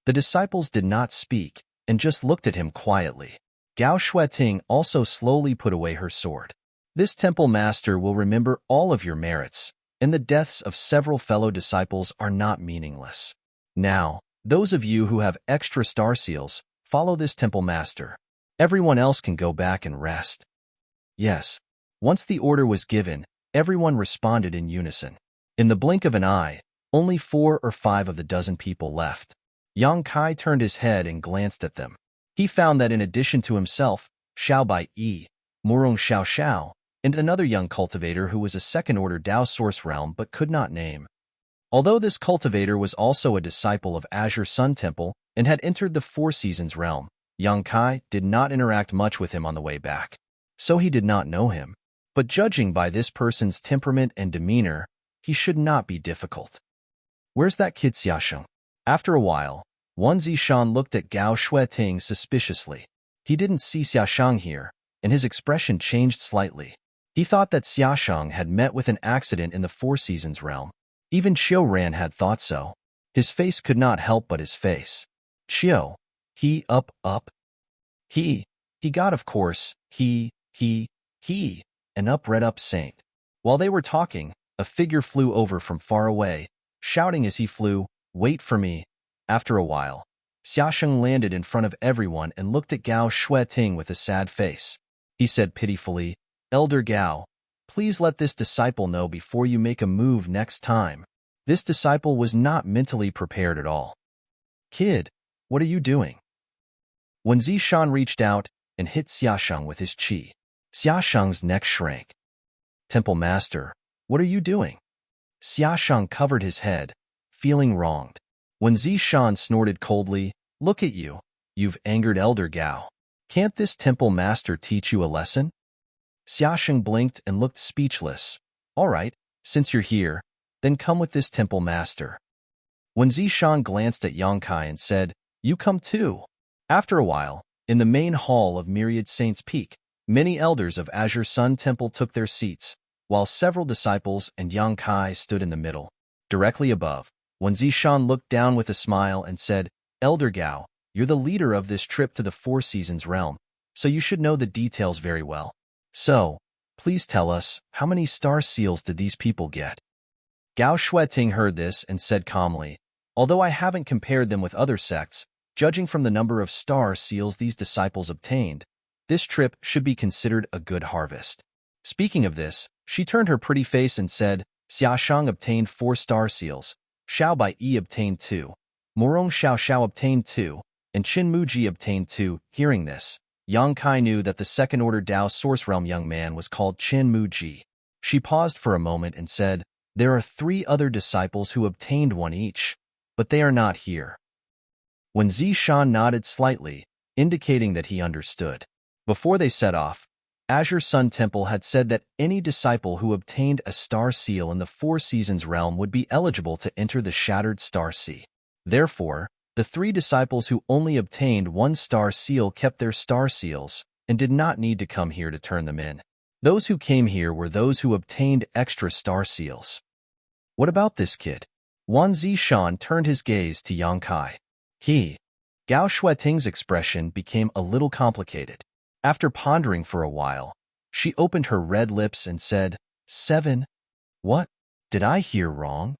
The disciples did not speak and just looked at him quietly. Gao Shueting also slowly put away her sword. "This temple master will remember all of your merits, and the deaths of several fellow disciples are not meaningless. Now, those of you who have extra star seals, follow this temple master. Everyone else can go back and rest." Yes. Once the order was given, everyone responded in unison. In the blink of an eye, only 4 or 5 of the dozen people left. Yang Kai turned his head and glanced at them. He found that in addition to himself, Xiao Bai Yi, Murong Xiao Xiao, and another young cultivator who was a second-order Dao source realm but could not name. Although this cultivator was also a disciple of Azure Sun Temple and had entered the Four Seasons realm, Yang Kai did not interact much with him on the way back, so he did not know him. But judging by this person's temperament and demeanor, he should not be difficult. "Where's that kid Xiaosheng?" After a while, Wen Zishan looked at Gao Shueting suspiciously. He didn't see Xiaosheng here, and his expression changed slightly. He thought that Xiaosheng had met with an accident in the Four Seasons realm. Even Qiu Ran had thought so. His face could not help but his face. Qiu. He up. He got, of course, an up saint. While they were talking, a figure flew over from far away, shouting as he flew, "Wait for me." After a while, Xiaosheng landed in front of everyone and looked at Gao Shueting with a sad face. He said pitifully, "Elder Gao, please let this disciple know before you make a move next time." This disciple was not mentally prepared at all. "Kid, what are you doing?" Wen Zishan reached out and hit Xiaosheng with his qi. Xiaosheng's neck shrank. "Temple Master, what are you doing?" Xiaosheng covered his head, feeling wronged. Wen Zishan snorted coldly, "Look at you. You've angered Elder Gao. Can't this Temple Master teach you a lesson?" Xiaosheng blinked and looked speechless. "All right, since you're here, then come with this Temple Master." Wen Zishan glanced at Yang Kai and said, "You come too." After a while, in the main hall of Myriad Saints Peak, many elders of Azure Sun Temple took their seats, while several disciples and Yang Kai stood in the middle. Directly above, Wen Zishan looked down with a smile and said, "Elder Gao, you're the leader of this trip to the Four Seasons realm, so you should know the details very well. So, please tell us, how many star seals did these people get?" Gao Shueting heard this and said calmly, "Although I haven't compared them with other sects, judging from the number of star seals these disciples obtained, this trip should be considered a good harvest." Speaking of this, she turned her pretty face and said, "Xiaosheng obtained 4 star seals, Xiao Bai Yi obtained 2, Murong Xiao Xiao obtained 2, and Qin Muji obtained 2. Hearing this, Yang Kai knew that the second-order Dao Source Realm young man was called Qin Muji. She paused for a moment and said, "There are 3 other disciples who obtained 1 each, but they are not here." Wen Zishan nodded slightly, indicating that he understood. Before they set off, Azure Sun Temple had said that any disciple who obtained a star seal in the Four Seasons realm would be eligible to enter the Shattered Star Sea. Therefore, the 3 disciples who only obtained 1 star seal kept their star seals and did not need to come here to turn them in. Those who came here were those who obtained extra star seals. What about this kid? Wan Zishan turned his gaze to Yang Kai. Gao Shuiting's expression became a little complicated. After pondering for a while, she opened her red lips and said, 7? What? Did I hear wrong?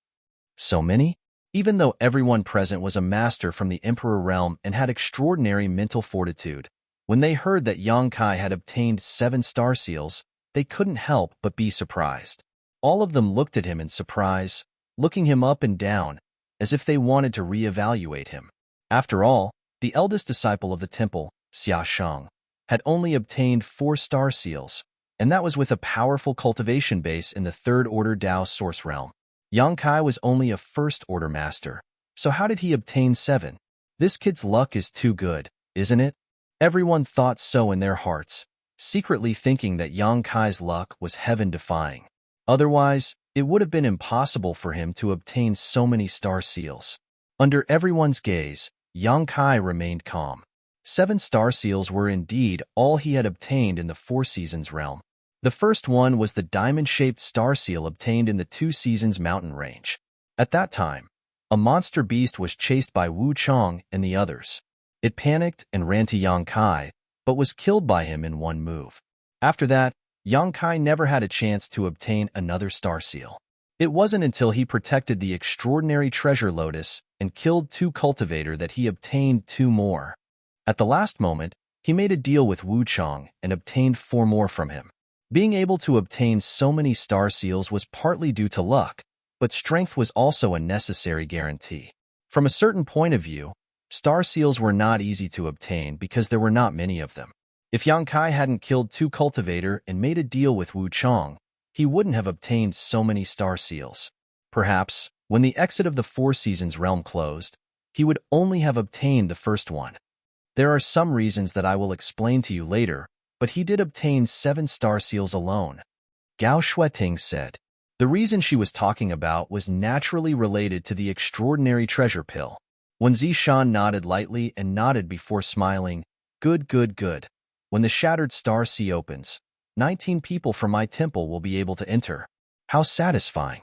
So many? Even though everyone present was a master from the Emperor realm and had extraordinary mental fortitude, when they heard that Yang Kai had obtained 7 star seals, they couldn't help but be surprised. All of them looked at him in surprise, looking him up and down, as if they wanted to reevaluate him. After all, the eldest disciple of the temple, Xia Sheng, had only obtained 4 star seals, and that was with a powerful cultivation base in the 3rd Order Dao Source Realm. Yang Kai was only a 1st Order Master, so how did he obtain 7? This kid's luck is too good, isn't it? Everyone thought so in their hearts, secretly thinking that Yang Kai's luck was heaven-defying. Otherwise, it would have been impossible for him to obtain so many star seals. Under everyone's gaze, Yang Kai remained calm. 7 star seals were indeed all he had obtained in the Four Seasons realm. The first one was the diamond-shaped star seal obtained in the Two Seasons mountain range. At that time, a monster beast was chased by Wu Chong and the others. It panicked and ran to Yang Kai, but was killed by him in one move. After that, Yang Kai never had a chance to obtain another star seal. It wasn't until he protected the extraordinary treasure lotus and killed 2 cultivator that he obtained 2 more. At the last moment, he made a deal with Wu Chong and obtained 4 more from him. Being able to obtain so many star seals was partly due to luck, but strength was also a necessary guarantee. From a certain point of view, star seals were not easy to obtain because there were not many of them. If Yang Kai hadn't killed 2 cultivator and made a deal with Wu Chong, he wouldn't have obtained so many star seals. Perhaps, when the exit of the Four Seasons realm closed, he would only have obtained the first one. There are some reasons that I will explain to you later, but he did obtain 7 star seals alone. Gao Shuiting said. The reason she was talking about was naturally related to the extraordinary treasure pill. When Zishan nodded lightly and nodded before smiling, good. When the Shattered Star Sea opens, 19 people from my temple will be able to enter. How satisfying.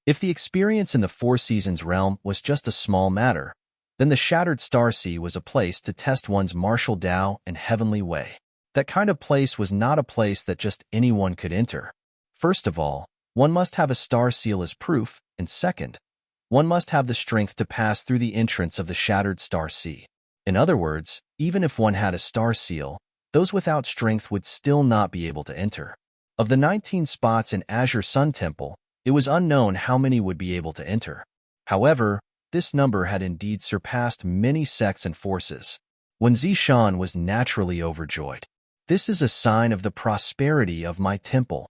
If the experience in the Four Seasons realm was just a small matter, then the Shattered Star Sea was a place to test one's martial Tao and heavenly way. That kind of place was not a place that just anyone could enter. First of all, one must have a star seal as proof, and second, one must have the strength to pass through the entrance of the Shattered Star Sea. In other words, even if one had a star seal, those without strength would still not be able to enter. Of the 19 spots in Azure Sun Temple, it was unknown how many would be able to enter. However, this number had indeed surpassed many sects and forces. When Zishan was naturally overjoyed. This is a sign of the prosperity of my temple.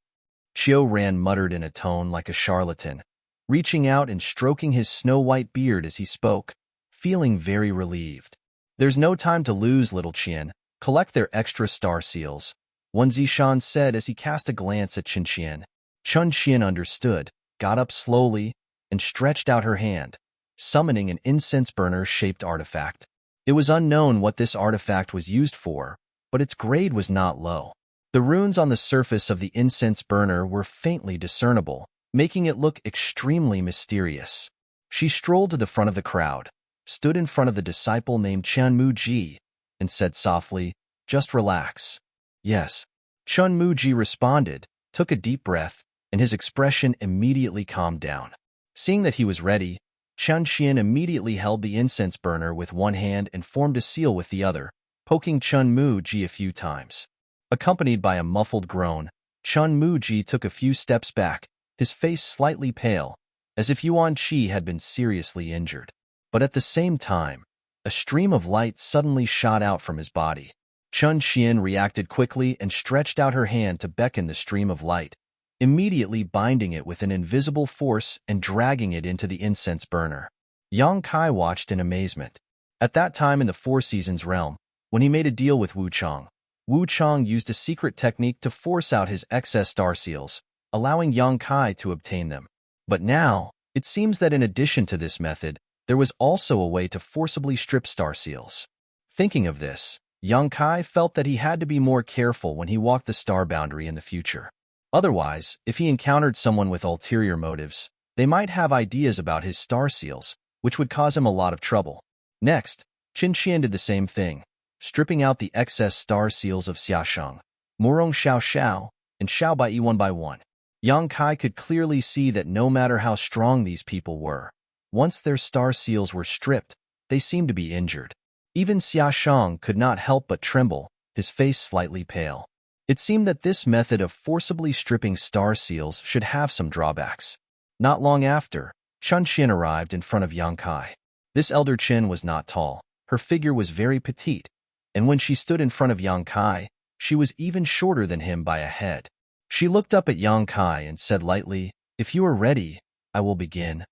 Qiu Ran muttered in a tone like a charlatan, reaching out and stroking his snow-white beard as he spoke, feeling very relieved. There's no time to lose, little Qian. Collect their extra star seals, Wan Zishan said as he cast a glance at Chen Qian. Chen Qian understood, got up slowly, and stretched out her hand, summoning an incense burner-shaped artifact. It was unknown what this artifact was used for, but its grade was not low. The runes on the surface of the incense burner were faintly discernible, making it look extremely mysterious. She strolled to the front of the crowd, stood in front of the disciple named Chen Muji, and said softly, "Just relax." "Yes." Chen Muji responded, took a deep breath, and his expression immediately calmed down. Seeing that he was ready, Chen Qian immediately held the incense burner with one hand and formed a seal with the other, poking Chen Muji a few times. Accompanied by a muffled groan, Chen Muji took a few steps back, his face slightly pale, as if Yuan Qi had been seriously injured. But at the same time, a stream of light suddenly shot out from his body. Chen Qian reacted quickly and stretched out her hand to beckon the stream of light, immediately binding it with an invisible force and dragging it into the incense burner. Yang Kai watched in amazement. At that time in the Four Seasons realm, when he made a deal with Wu Chong, Wu Chang used a secret technique to force out his excess star seals, allowing Yang Kai to obtain them. But now, it seems that in addition to this method, there was also a way to forcibly strip star seals. Thinking of this, Yang Kai felt that he had to be more careful when he walked the star boundary in the future. Otherwise, if he encountered someone with ulterior motives, they might have ideas about his star seals, which would cause him a lot of trouble. Next, Qin Qian did the same thing, stripping out the excess star seals of Xiaosheng, Murong Xiao Xiao, and Xiao Bai one by one. Yang Kai could clearly see that no matter how strong these people were, once their star seals were stripped, they seemed to be injured. Even Xiaosheng could not help but tremble, his face slightly pale. It seemed that this method of forcibly stripping star seals should have some drawbacks. Not long after, Chun Xin arrived in front of Yang Kai. This elder Qin was not tall. Her figure was very petite, and when she stood in front of Yang Kai, she was even shorter than him by a head. She looked up at Yang Kai and said lightly, "If you are ready, I will begin."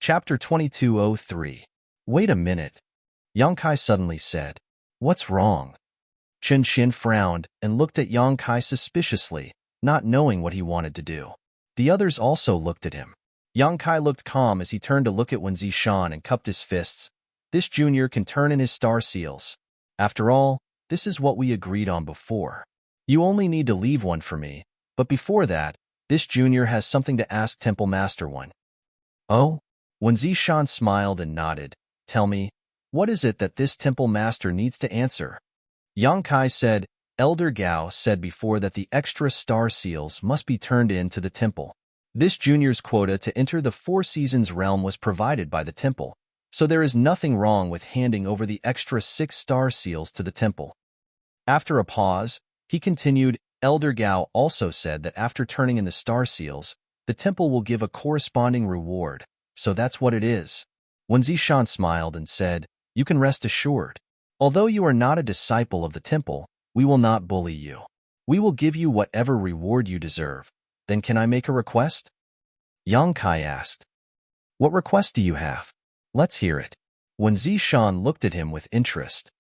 Chapter 2203. Wait a minute. Yang Kai suddenly said, "What's wrong?" Qin Xin frowned and looked at Yang Kai suspiciously, not knowing what he wanted to do. The others also looked at him. Yang Kai looked calm as he turned to look at Wen Zishan and cupped his fists. This junior can turn in his star seals. After all, this is what we agreed on before. You only need to leave one for me, but before that, this junior has something to ask Temple Master One. Oh? Wen Zishan smiled and nodded. Tell me, what is it that this Temple Master needs to answer? Yang Kai said, Elder Gao said before that the extra star seals must be turned in to the temple. This junior's quota to enter the Four Seasons realm was provided by the temple, so there is nothing wrong with handing over the extra 6 star seals to the temple. After a pause, he continued, Elder Gao also said that after turning in the star seals, the temple will give a corresponding reward, so that's what it is. Wen Zishan smiled and said, You can rest assured. Although you are not a disciple of the temple, we will not bully you. We will give you whatever reward you deserve. Then can I make a request? Yang Kai asked. What request do you have? Let's hear it. Wen Zishan looked at him with interest.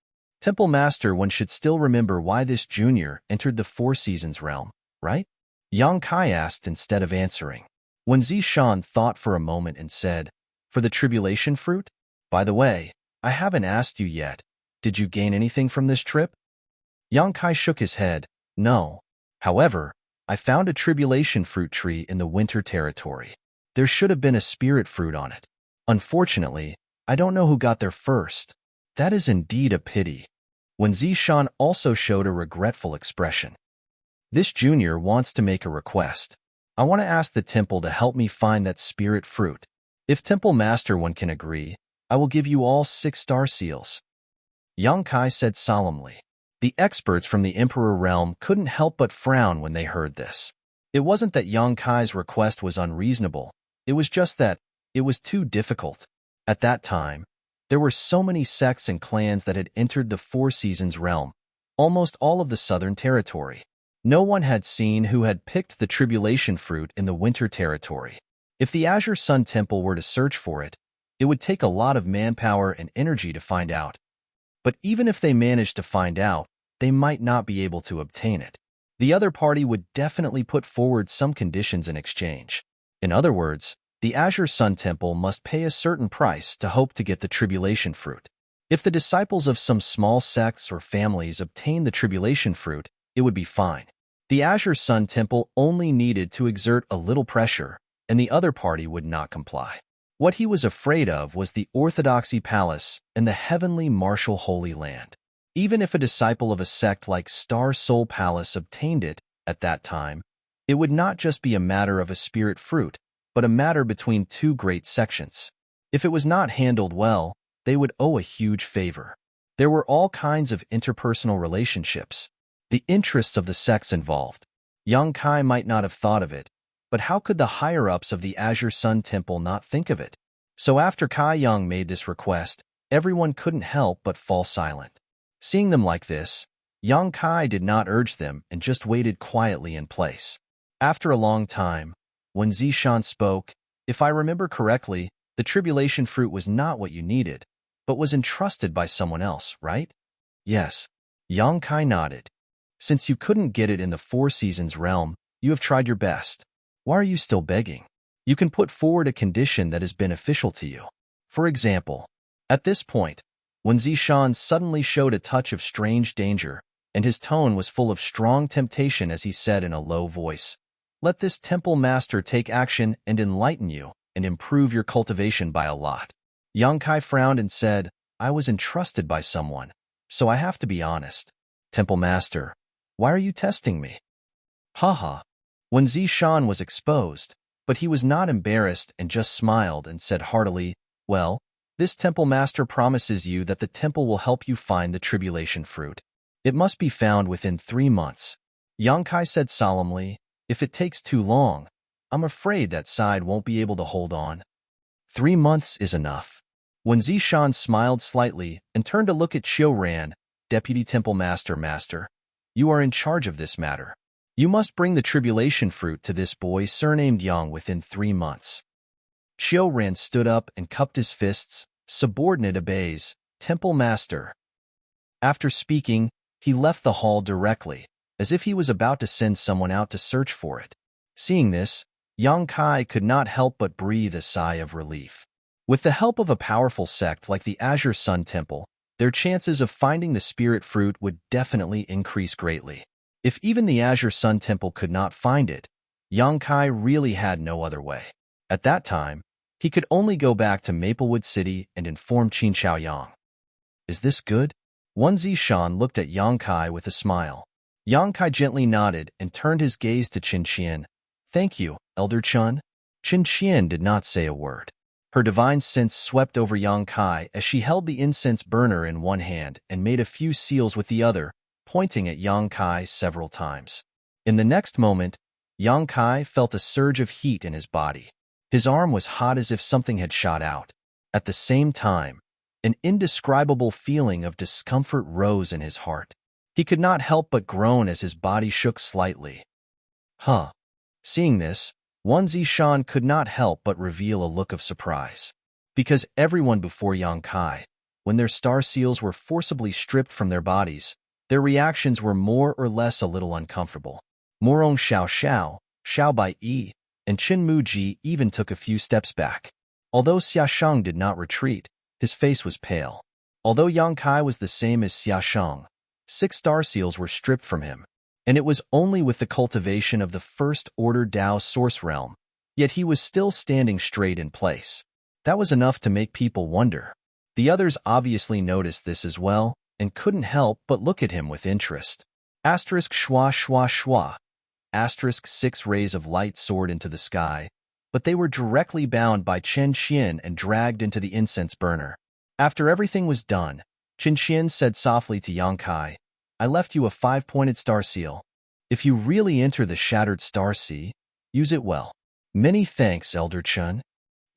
Temple Master One should still remember why this junior entered the Four Seasons realm, right? Yang Kai asked instead of answering. Wen Zishan thought for a moment and said, For the tribulation fruit? By the way, I haven't asked you yet. Did you gain anything from this trip? Yang Kai shook his head. No. However, I found a tribulation fruit tree in the winter territory. There should have been a spirit fruit on it. Unfortunately, I don't know who got there first. That is indeed a pity. Wen Zishan also showed a regretful expression. This junior wants to make a request. I want to ask the temple to help me find that spirit fruit. If Temple Master One can agree, I will give you all 6 star seals. Yang Kai said solemnly. The experts from the Emperor realm couldn't help but frown when they heard this. It wasn't that Yang Kai's request was unreasonable, it was just that it was too difficult. At that time, there were so many sects and clans that had entered the Four Seasons realm, almost all of the southern territory. No one had seen who had picked the tribulation fruit in the winter territory. If the Azure Sun Temple were to search for it, it would take a lot of manpower and energy to find out. But even if they managed to find out, they might not be able to obtain it. The other party would definitely put forward some conditions in exchange. In other words, the Azure Sun Temple must pay a certain price to hope to get the tribulation fruit. If the disciples of some small sects or families obtained the tribulation fruit, it would be fine. The Azure Sun Temple only needed to exert a little pressure, and the other party would not comply. What he was afraid of was the Orthodoxy Palace and the heavenly martial Holy Land. Even if a disciple of a sect like Star Soul Palace obtained it at that time, it would not just be a matter of a spirit fruit, but a matter between 2 great sections. If it was not handled well, they would owe a huge favor. There were all kinds of interpersonal relationships. The interests of the sects involved. Yang Kai might not have thought of it, but how could the higher-ups of the Azure Sun Temple not think of it? So after Kai Yang made this request, everyone couldn't help but fall silent. Seeing them like this, Yang Kai did not urge them and just waited quietly in place. After a long time, when Zishan spoke, if I remember correctly, the tribulation fruit was not what you needed, but was entrusted by someone else, right? Yes. Yang Kai nodded. Since you couldn't get it in the Four Seasons realm, you have tried your best. Why are you still begging? You can put forward a condition that is beneficial to you. For example, at this point, when Zishan suddenly showed a touch of strange danger, and his tone was full of strong temptation as he said in a low voice, "Let this temple master take action and enlighten you, and improve your cultivation by a lot." Yang Kai frowned and said, "I was entrusted by someone, so I have to be honest. Temple master, why are you testing me?" Haha. When Zishan was exposed, but he was not embarrassed and just smiled and said heartily, "Well, this temple master promises you that the temple will help you find the tribulation fruit. It must be found within 3 months. Yang Kai said solemnly, "If it takes too long, I'm afraid that side won't be able to hold on. 3 months is enough." When Zishan smiled slightly and turned to look at Ran, Deputy Temple Master, "You are in charge of this matter. You must bring the tribulation fruit to this boy surnamed Yang within 3 months." Ran stood up and cupped his fists. "Subordinate obeys, Temple Master." After speaking, he left the hall directly, as if he was about to send someone out to search for it. Seeing this, Yang Kai could not help but breathe a sigh of relief. With the help of a powerful sect like the Azure Sun Temple, their chances of finding the spirit fruit would definitely increase greatly. If even the Azure Sun Temple could not find it, Yang Kai really had no other way. At that time, he could only go back to Maplewood City and inform Qin Xiaoyang. "Is this good?" Wan Zishan looked at Yang Kai with a smile. Yang Kai gently nodded and turned his gaze to Qin Qian. "Thank you, Elder Chun." Qin Qian did not say a word. Her divine sense swept over Yang Kai as she held the incense burner in one hand and made a few seals with the other, pointing at Yang Kai several times. In the next moment, Yang Kai felt a surge of heat in his body. His arm was hot as if something had shot out. At the same time, an indescribable feeling of discomfort rose in his heart. He could not help but groan as his body shook slightly. Huh. Seeing this, Wan Zishan could not help but reveal a look of surprise. Because everyone before Yang Kai, when their star seals were forcibly stripped from their bodies, their reactions were more or less a little uncomfortable. Morong Xiao, Xiao Bai Yi, and Qin Muji even took a few steps back. Although Xiaosheng did not retreat, his face was pale. Although Yang Kai was the same as Xiaosheng, 6 star seals were stripped from him, and it was only with the cultivation of the First Order Dao Source Realm, yet he was still standing straight in place. That was enough to make people wonder. The others obviously noticed this as well, and couldn't help but look at him with interest. Asterisk schwa schwa schwa. Asterisk 6 rays of light soared into the sky, but they were directly bound by Chen Qian and dragged into the incense burner. After everything was done, Chen Qian said softly to Yang Kai, "I left you a 5-pointed star seal. If you really enter the Shattered Star Sea, use it well." "Many thanks, Elder Chun."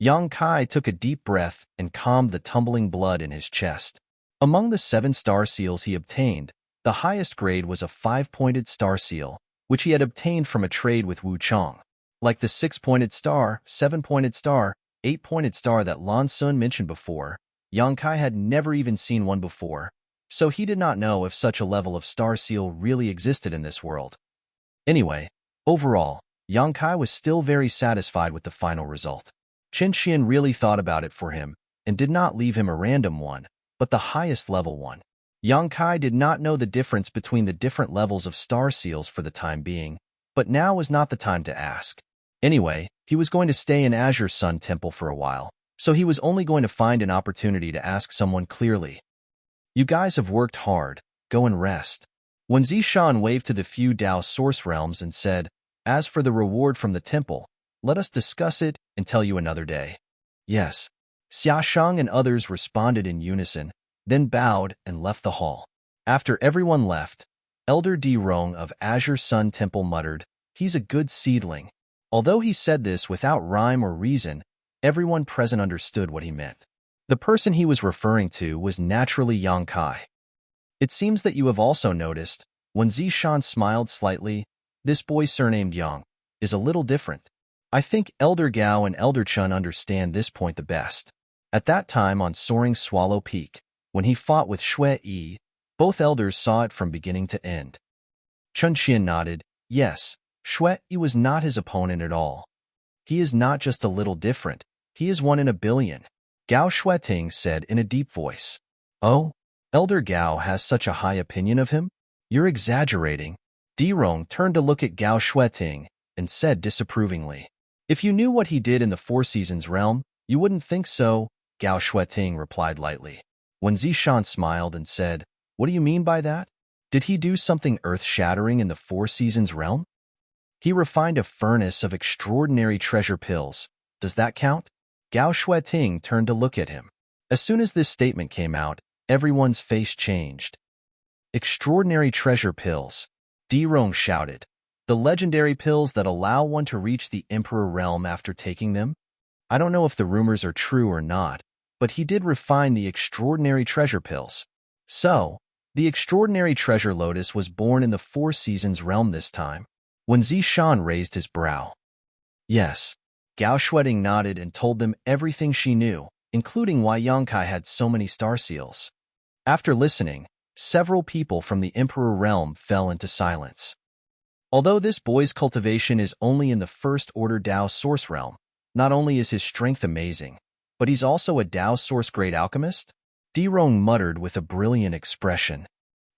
Yang Kai took a deep breath and calmed the tumbling blood in his chest. Among the 7 star seals he obtained, the highest grade was a 5-pointed star seal, which he had obtained from a trade with Wu Chong. Like the 6-pointed star, 7-pointed star, 8-pointed star that Lan Sun mentioned before, Yang Kai had never even seen one before, so he did not know if such a level of star seal really existed in this world. Anyway, overall, Yang Kai was still very satisfied with the final result. Chen Qian really thought about it for him and did not leave him a random one, but the highest level one. Yang Kai did not know the difference between the different levels of star seals for the time being, but now was not the time to ask. Anyway, he was going to stay in Azure Sun Temple for a while, so he was only going to find an opportunity to ask someone clearly. "You guys have worked hard, go and rest." When Zishan waved to the few Dao source realms and said, "As for the reward from the temple, let us discuss it and tell you another day." "Yes." Xiaosheng and others responded in unison, then bowed and left the hall. After everyone left, Elder D. Rong of Azure Sun Temple muttered, "He's a good seedling." Although he said this without rhyme or reason, everyone present understood what he meant. The person he was referring to was naturally Yang Kai. "It seems that you have also noticed," when Zishan smiled slightly, "this boy surnamed Yang is a little different. I think Elder Gao and Elder Chun understand this point the best." At that time on Soaring Swallow Peak, when he fought with Xue Yi, both elders saw it from beginning to end. Chun Qian nodded. Yes, Shui was not his opponent at all. He is not just a little different. He is 1 in 1 billion. Gao Shueting said in a deep voice. Oh, Elder Gao has such a high opinion of him? You're exaggerating. Dirong turned to look at Gao Shueting and said disapprovingly. If you knew what he did in the Four Seasons realm, you wouldn't think so, Gao Shueting replied lightly. When Zishan smiled and said, What do you mean by that? Did he do something earth-shattering in the Four Seasons realm? He refined a furnace of extraordinary treasure pills. Does that count? Gao Shueting turned to look at him. As soon as this statement came out, everyone's face changed. Extraordinary treasure pills. Dirong shouted. The legendary pills that allow one to reach the Emperor realm after taking them? I don't know if the rumors are true or not, but he did refine the extraordinary treasure pills. So, the extraordinary treasure lotus was born in the Four Seasons realm this time. When Zishan raised his brow. Yes. Gao Shueting nodded and told them everything she knew, including why Yangkai had so many star seals. After listening, several people from the Emperor realm fell into silence. Although this boy's cultivation is only in the First Order Dao Source realm, not only is his strength amazing, but he's also a Dao Source grade alchemist? Dirong muttered with a brilliant expression.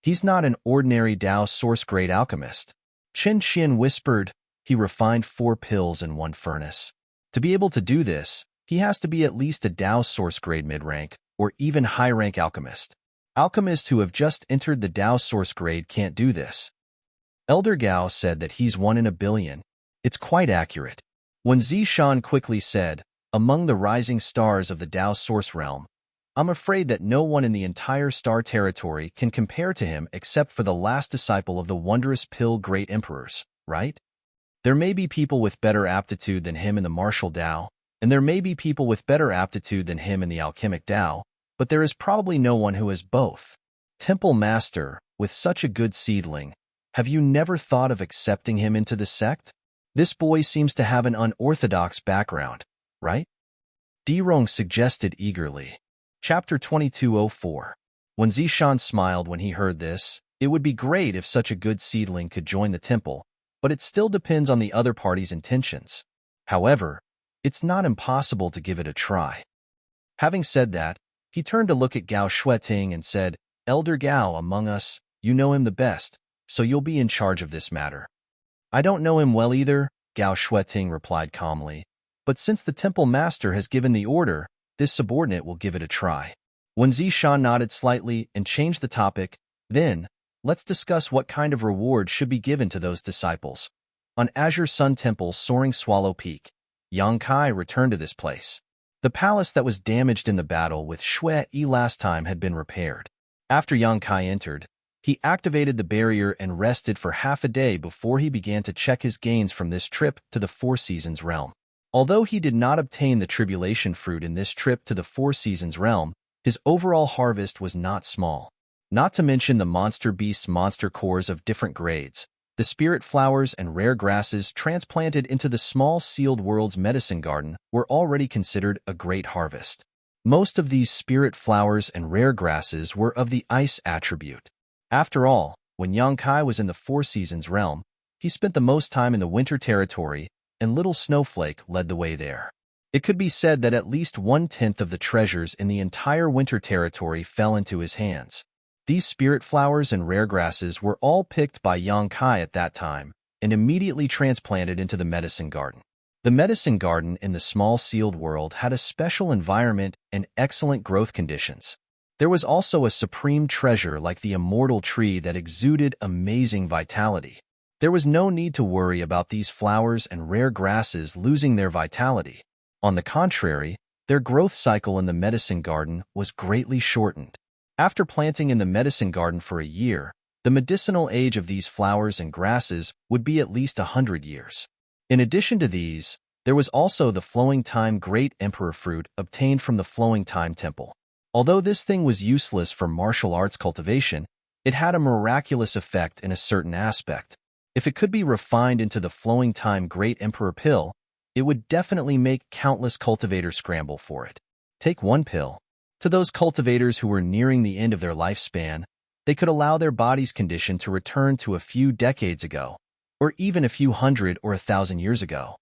He's not an ordinary Dao Source grade alchemist. Qin Qian whispered, he refined 4 pills in 1 furnace. To be able to do this, he has to be at least a Dao Source grade mid-rank, or even high-rank alchemist. Alchemists who have just entered the Dao Source grade can't do this. Elder Gao said that he's 1 in 1 billion. It's quite accurate. When Zishan quickly said, among the rising stars of the Dao Source realm, I'm afraid that no one in the entire star territory can compare to him except for the last disciple of the wondrous pill great emperors, right? There may be people with better aptitude than him in the martial Dao, and there may be people with better aptitude than him in the alchemic Dao, but there is probably no one who has both. Temple Master, with such a good seedling, have you never thought of accepting him into the sect? This boy seems to have an unorthodox background, right? Dirong suggested eagerly. Chapter 2204. When Zishan smiled when he heard this, it would be great if such a good seedling could join the temple, but it still depends on the other party's intentions. However, it's not impossible to give it a try. Having said that, he turned to look at Gao Shueting and said, Elder Gao among us, you know him the best, so you'll be in charge of this matter. I don't know him well either, Gao Shueting replied calmly, but since the temple master has given the order, this subordinate will give it a try. When Zishan nodded slightly and changed the topic, then, let's discuss what kind of reward should be given to those disciples. On Azure Sun Temple's soaring Swallow Peak, Yang Kai returned to this place. The palace that was damaged in the battle with Shui last time had been repaired. After Yang Kai entered, he activated the barrier and rested for half a day before he began to check his gains from this trip to the Four Seasons realm. Although he did not obtain the Tribulation Fruit in this trip to the Four Seasons realm, his overall harvest was not small. Not to mention the monster beasts monster cores of different grades, the spirit flowers and rare grasses transplanted into the small sealed world's medicine garden were already considered a great harvest. Most of these spirit flowers and rare grasses were of the ice attribute. After all, when Yang Kai was in the Four Seasons realm, he spent the most time in the winter territory, and Little Snowflake led the way there. It could be said that at least 1/10 of the treasures in the entire winter territory fell into his hands. These spirit flowers and rare grasses were all picked by Yang Kai at that time and immediately transplanted into the medicine garden. The medicine garden in the small sealed world had a special environment and excellent growth conditions. There was also a supreme treasure like the immortal tree that exuded amazing vitality. There was no need to worry about these flowers and rare grasses losing their vitality. On the contrary, their growth cycle in the medicine garden was greatly shortened. After planting in the medicine garden for a year, the medicinal age of these flowers and grasses would be at least 100 years. In addition to these, there was also the Flowing Time Great Emperor Fruit obtained from the Flowing Time Temple. Although this thing was useless for martial arts cultivation, it had a miraculous effect in a certain aspect. If it could be refined into the Flowing Time Great Emperor Pill, it would definitely make countless cultivators scramble for it. Take one pill. To those cultivators who were nearing the end of their lifespan, they could allow their body's condition to return to a few decades ago, or even a few hundred or 1,000 years ago.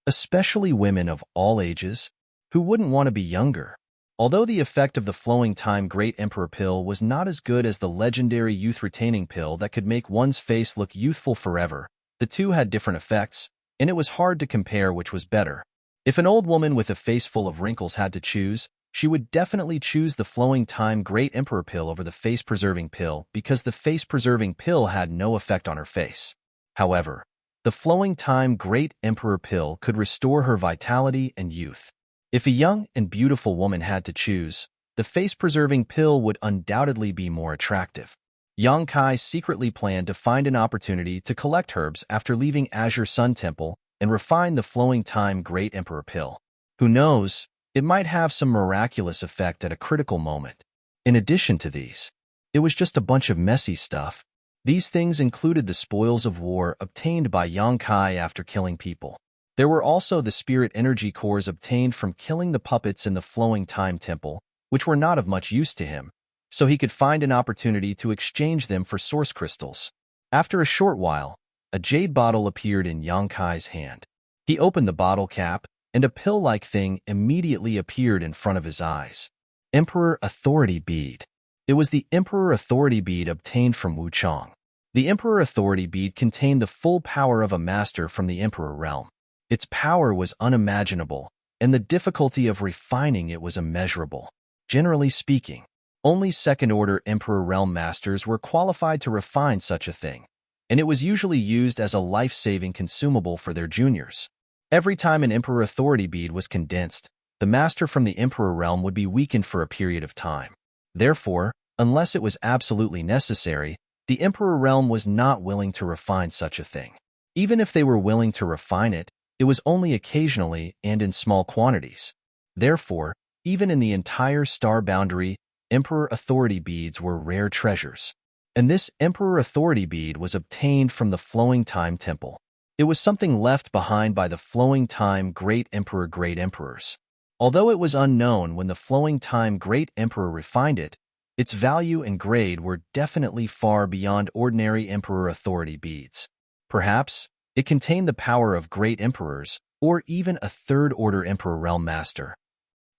Especially women of all ages, who wouldn't want to be younger. Although the effect of the flowing time Great Emperor pill was not as good as the legendary youth-retaining pill that could make one's face look youthful forever, the two had different effects, and it was hard to compare which was better. If an old woman with a face full of wrinkles had to choose, she would definitely choose the flowing time Great Emperor pill over the face-preserving pill because the face-preserving pill had no effect on her face. However, the flowing time Great Emperor pill could restore her vitality and youth. If a young and beautiful woman had to choose, the face-preserving pill would undoubtedly be more attractive. Yang Kai secretly planned to find an opportunity to collect herbs after leaving Azure Sun Temple and refine the flowing time Great Emperor pill. Who knows, it might have some miraculous effect at a critical moment. In addition to these, it was just a bunch of messy stuff. These things included the spoils of war obtained by Yang Kai after killing people. There were also the spirit energy cores obtained from killing the puppets in the Flowing Time Temple, which were not of much use to him, so he could find an opportunity to exchange them for source crystals. After a short while, a jade bottle appeared in Yang Kai's hand. He opened the bottle cap, and a pill-like thing immediately appeared in front of his eyes. Emperor Authority Bead. It was the Emperor Authority Bead obtained from Wuchang. The Emperor Authority Bead contained the full power of a master from the Emperor realm. Its power was unimaginable, and the difficulty of refining it was immeasurable. Generally speaking, only second-order Emperor Realm Masters were qualified to refine such a thing, and it was usually used as a life-saving consumable for their juniors. Every time an Emperor Authority Bead was condensed, the Master from the Emperor Realm would be weakened for a period of time. Therefore, unless it was absolutely necessary, the Emperor Realm was not willing to refine such a thing. Even if they were willing to refine it, it was only occasionally and in small quantities. Therefore, even in the entire star boundary, Emperor Authority Beads were rare treasures. And this Emperor Authority Bead was obtained from the Flowing Time Temple. It was something left behind by the Flowing Time Great Emperors. Although it was unknown when the Flowing Time Great Emperor refined it, its value and grade were definitely far beyond ordinary Emperor Authority Beads. Perhaps, it contained the power of great emperors, or even a third-order Emperor Realm Master.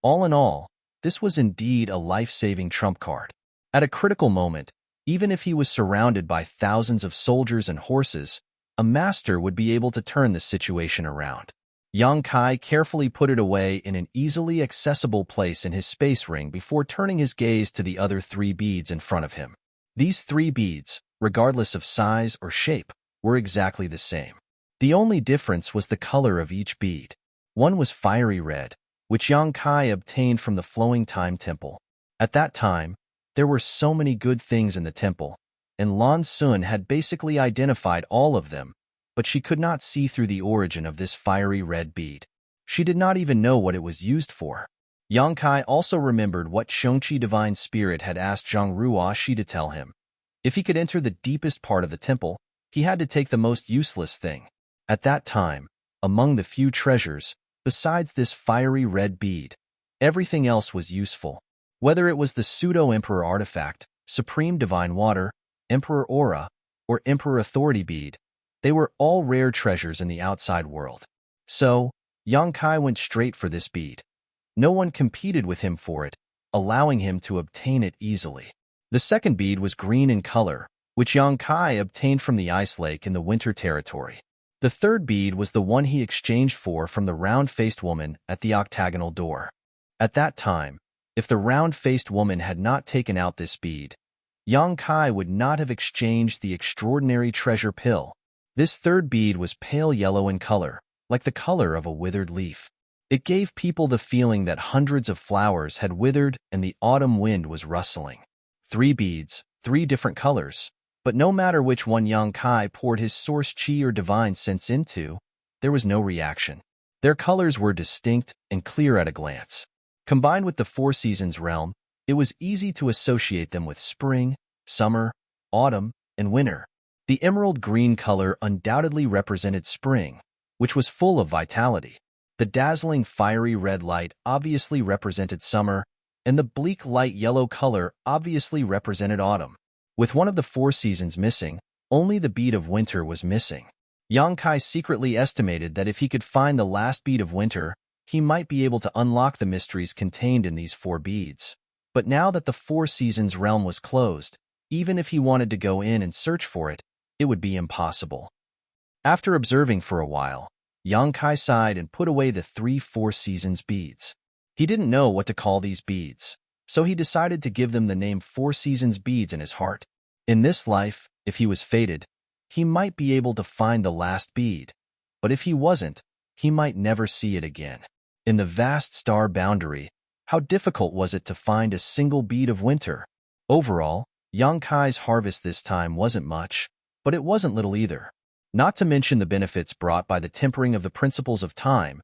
All in all, this was indeed a life-saving trump card. At a critical moment, even if he was surrounded by thousands of soldiers and horses, a master would be able to turn the situation around. Yang Kai carefully put it away in an easily accessible place in his space ring before turning his gaze to the other 3 beads in front of him. These 3 beads, regardless of size or shape, were exactly the same. The only difference was the color of each bead. One was fiery red, which Yang Kai obtained from the Flowing Time Temple. At that time, there were so many good things in the temple, and Lan Sun had basically identified all of them, but she could not see through the origin of this fiery red bead. She did not even know what it was used for. Yang Kai also remembered what Shangqi Divine Spirit had asked Zhang Ruoxi to tell him. If he could enter the deepest part of the temple, he had to take the most useless thing. At that time, among the few treasures, besides this fiery red bead, everything else was useful. Whether it was the Pseudo-Emperor Artifact, Supreme Divine Water, Emperor Aura, or Emperor Authority Bead, they were all rare treasures in the outside world. So, Yang Kai went straight for this bead. No one competed with him for it, allowing him to obtain it easily. The second bead was green in color, which Yang Kai obtained from the ice lake in the winter territory. The third bead was the one he exchanged from the round-faced woman at the octagonal door. At that time, if the round-faced woman had not taken out this bead, Yang Kai would not have exchanged the extraordinary treasure pill. This third bead was pale yellow in color, like the color of a withered leaf. It gave people the feeling that hundreds of flowers had withered and the autumn wind was rustling. 3 beads, 3 different colors. But no matter which one Yang Kai poured his source chi or divine sense into, there was no reaction. Their colors were distinct and clear at a glance. Combined with the 4 seasons realm, it was easy to associate them with spring, summer, autumn, and winter. The emerald green color undoubtedly represented spring, which was full of vitality. The dazzling fiery red light obviously represented summer, and the bleak light yellow color obviously represented autumn. With one of the four seasons missing, only the bead of winter was missing. Yang Kai secretly estimated that if he could find the last bead of winter, he might be able to unlock the mysteries contained in these four beads. But now that the four seasons realm was closed, even if he wanted to go in and search for it, it would be impossible. After observing for a while, Yang Kai sighed and put away the three four seasons beads. He didn't know what to call these beads, so he decided to give them the name four seasons beads in his heart. In this life, if he was fated, he might be able to find the last bead, but if he wasn't, he might never see it again. In the vast star boundary, how difficult was it to find a single bead of winter? Overall, Yang Kai's harvest this time wasn't much, but it wasn't little either. Not to mention the benefits brought by the tempering of the principles of time,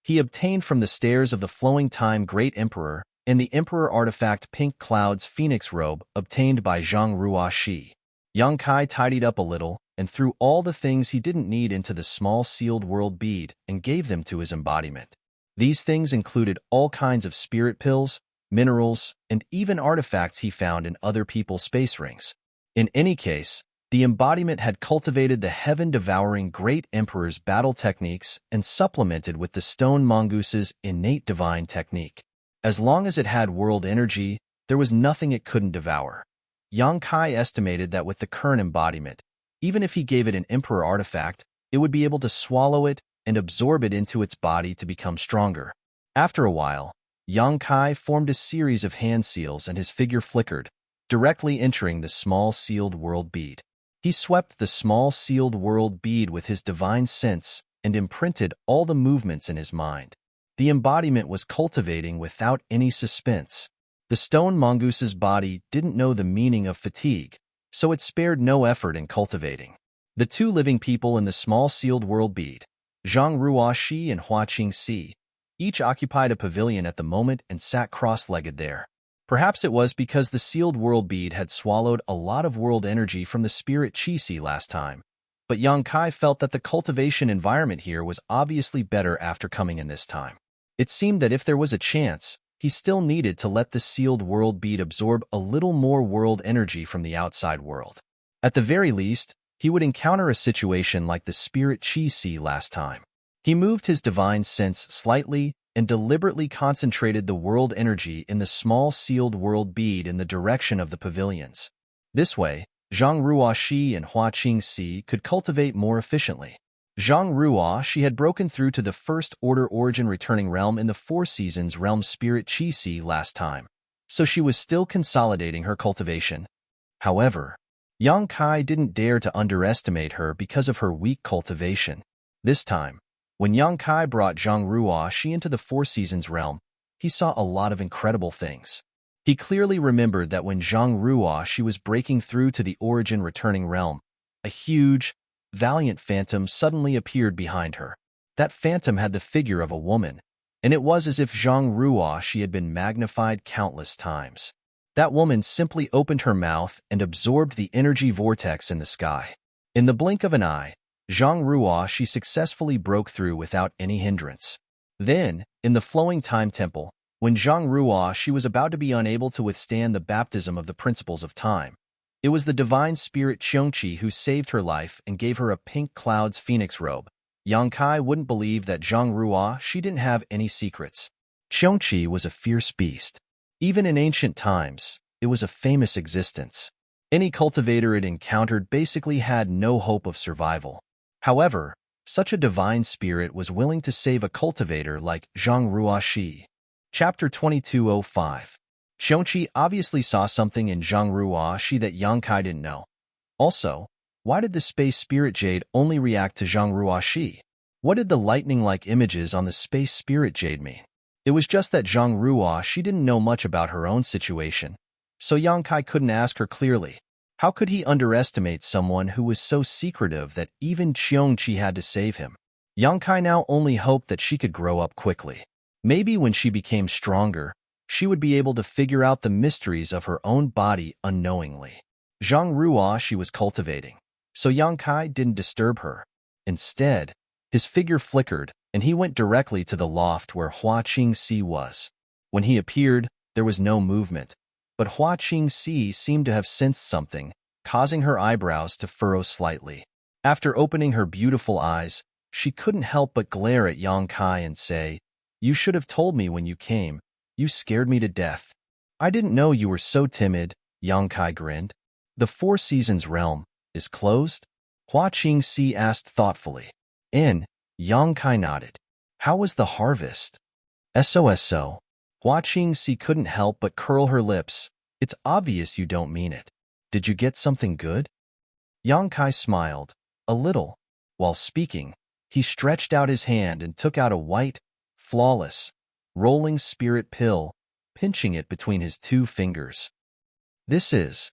he obtained from the stairs of the flowing time Great Emperor and the Emperor artifact Pink Cloud's Phoenix Robe obtained by Zhang Ruoxi. Yang Kai tidied up a little and threw all the things he didn't need into the small sealed world bead and gave them to his embodiment. These things included all kinds of spirit pills, minerals, and even artifacts he found in other people's space rings. In any case, the embodiment had cultivated the heaven-devouring Great Emperor's battle techniques and supplemented with the stone mongoose's innate divine technique. As long as it had world energy, there was nothing it couldn't devour. Yang Kai estimated that with the current embodiment, even if he gave it an Emperor artifact, it would be able to swallow it and absorb it into its body to become stronger. After a while, Yang Kai formed a series of hand seals and his figure flickered, directly entering the small sealed world bead. He swept the small sealed world bead with his divine sense and imprinted all the movements in his mind. The embodiment was cultivating without any suspense. The stone mongoose's body didn't know the meaning of fatigue, so it spared no effort in cultivating. The two living people in the small sealed world bead, Zhang Ruoxi and Hua Qingxi, each occupied a pavilion at the moment and sat cross-legged there. Perhaps it was because the sealed world bead had swallowed a lot of world energy from the spirit Qixi last time, but Yang Kai felt that the cultivation environment here was obviously better after coming in this time. It seemed that if there was a chance, he still needed to let the sealed world bead absorb a little more world energy from the outside world. At the very least, he would encounter a situation like the spirit Qixi last time. He moved his divine sense slightly and deliberately concentrated the world energy in the small sealed world bead in the direction of the pavilions. This way, Zhang Ruoxi and Hua Qingxi could cultivate more efficiently. Zhang Ruoxi had broken through to the First Order Origin Returning Realm in the Four Seasons Realm Spirit Qixi last time, so she was still consolidating her cultivation. However, Yang Kai didn't dare to underestimate her because of her weak cultivation. This time, when Yang Kai brought Zhang Ruoxi into the Four Seasons realm, he saw a lot of incredible things. He clearly remembered that when Zhang Ruoxi was breaking through to the Origin Returning Realm, a huge, valiant phantom suddenly appeared behind her. That phantom had the figure of a woman, and it was as if Zhang Ruoxi had been magnified countless times. That woman simply opened her mouth and absorbed the energy vortex in the sky. In the blink of an eye, Zhang Ruoxi successfully broke through without any hindrance. Then, in the flowing time temple, when Zhang Ruoxi was about to be unable to withstand the baptism of the principles of time, it was the divine spirit Qiongqi who saved her life and gave her a Pink Cloud's Phoenix Robe. Yang Kai wouldn't believe that Zhang Ruoxi didn't have any secrets. Qiongqi was a fierce beast. Even in ancient times, it was a famous existence. Any cultivator it encountered basically had no hope of survival. However, such a divine spirit was willing to save a cultivator like Zhang Ruoxi. Chapter 2205. Qiongqi obviously saw something in Zhang Ruoxi that Yang Kai didn't know. Also, why did the space spirit jade only react to Zhang Ruoxi? What did the lightning-like images on the space spirit jade mean? It was just that Zhang Ruoxi didn't know much about her own situation, so Yang Kai couldn't ask her clearly. How could he underestimate someone who was so secretive that even Qiongqi had to save him? Yang Kai now only hoped that she could grow up quickly. Maybe when she became stronger, she would be able to figure out the mysteries of her own body unknowingly. Zhang Ruoxi was cultivating, so Yang Kai didn't disturb her. Instead, his figure flickered, and he went directly to the loft where Hua Qingxi was. When he appeared, there was no movement, but Hua Qingxi seemed to have sensed something, causing her eyebrows to furrow slightly. After opening her beautiful eyes, she couldn't help but glare at Yang Kai and say, "You should have told me when you came. You scared me to death." "I didn't know you were so timid," Yang Kai grinned. "The Four Seasons realm is closed?" Hua Qingxi asked thoughtfully. Yang Kai nodded. "How was the harvest?" "SOSO. Hua Qingxi couldn't help but curl her lips. "It's obvious you don't mean it. Did you get something good?" Yang Kai smiled, a little. While speaking, he stretched out his hand and took out a white, flawless, rolling spirit pill, pinching it between his two fingers. "This is..."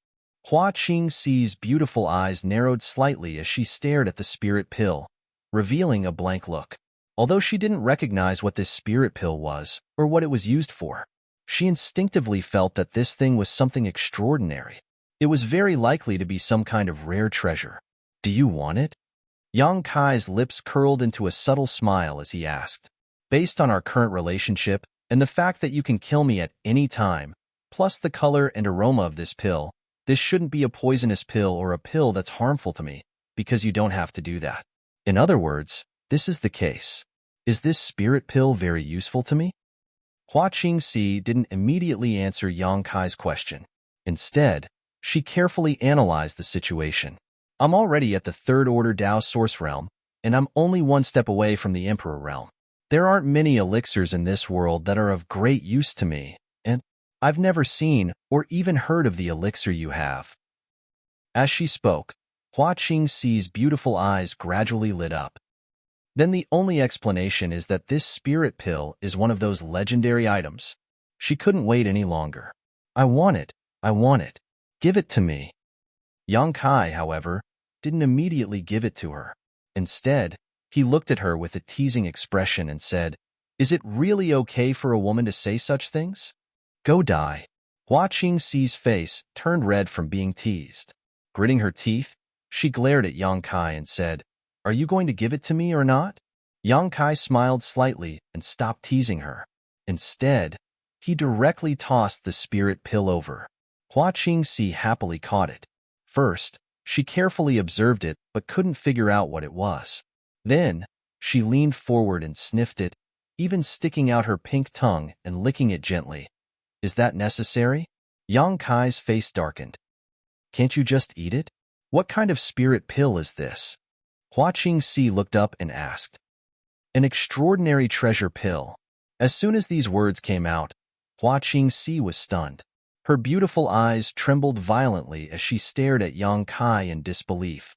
Hua Qingxi's beautiful eyes narrowed slightly as she stared at the spirit pill, revealing a blank look. Although she didn't recognize what this spirit pill was, or what it was used for, she instinctively felt that this thing was something extraordinary. It was very likely to be some kind of rare treasure. "Do you want it?" Yang Kai's lips curled into a subtle smile as he asked. "Based on our current relationship, and the fact that you can kill me at any time, plus the color and aroma of this pill, this shouldn't be a poisonous pill or a pill that's harmful to me, because you don't have to do that. In other words, this is the case. Is this spirit pill very useful to me?" Hua Qingxi didn't immediately answer Yang Kai's question. Instead, she carefully analyzed the situation. "I'm already at the third-order Dao Source realm, and I'm only one step away from the Emperor realm. There aren't many elixirs in this world that are of great use to me, and I've never seen or even heard of the elixir you have." As she spoke, Hua Qingxi's beautiful eyes gradually lit up. "Then the only explanation is that this spirit pill is one of those legendary items." She couldn't wait any longer. "I want it. I want it. Give it to me." Yang Kai, however, didn't immediately give it to her. Instead, he looked at her with a teasing expression and said, "Is it really okay for a woman to say such things? Go die." Hua Qingxi's face turned red from being teased. Gritting her teeth, she glared at Yang Kai and said, "Are you going to give it to me or not?" Yang Kai smiled slightly and stopped teasing her. Instead, he directly tossed the spirit pill over. Hua Qingxi happily caught it. First, she carefully observed it but couldn't figure out what it was. Then, she leaned forward and sniffed it, even sticking out her pink tongue and licking it gently. "Is that necessary?" Yang Kai's face darkened. "Can't you just eat it? What kind of spirit pill is this?" Hua Qingxi looked up and asked. "An extraordinary treasure pill." As soon as these words came out, Hua Qingxi was stunned. Her beautiful eyes trembled violently as she stared at Yang Kai in disbelief.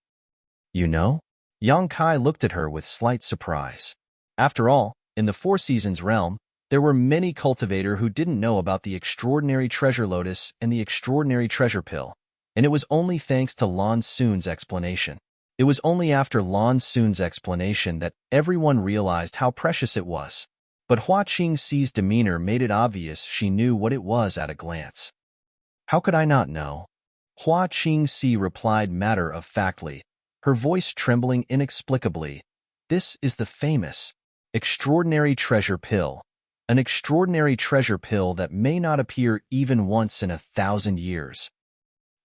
"You know?" Yang Kai looked at her with slight surprise. After all, in the Four Seasons realm, there were many cultivators who didn't know about the extraordinary treasure lotus and the extraordinary treasure pill, and it was only thanks to Lan Sun's explanation. It was only after Lan Sun's explanation that everyone realized how precious it was. But Hua Qingxi's demeanor made it obvious she knew what it was at a glance. "How could I not know?" Hua Qingxi replied matter-of-factly, her voice trembling inexplicably. "This is the famous, extraordinary treasure pill. An extraordinary treasure pill that may not appear even once in 1,000 years."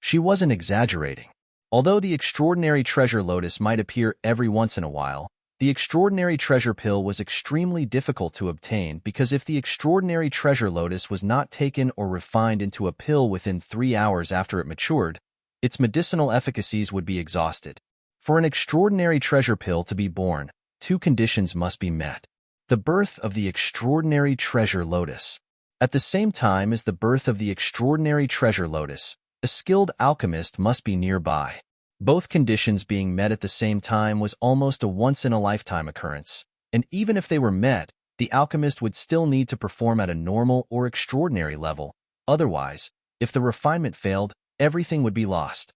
She wasn't exaggerating. Although the extraordinary treasure lotus might appear every once in a while, the extraordinary treasure pill was extremely difficult to obtain because if the extraordinary treasure lotus was not taken or refined into a pill within 3 hours after it matured, its medicinal efficacies would be exhausted. For an extraordinary treasure pill to be born, 2 conditions must be met. The birth of the extraordinary treasure lotus. At the same time as the birth of the extraordinary treasure lotus, a skilled alchemist must be nearby. Both conditions being met at the same time was almost a once-in-a-lifetime occurrence, and even if they were met, the alchemist would still need to perform at a normal or extraordinary level. Otherwise, if the refinement failed, everything would be lost.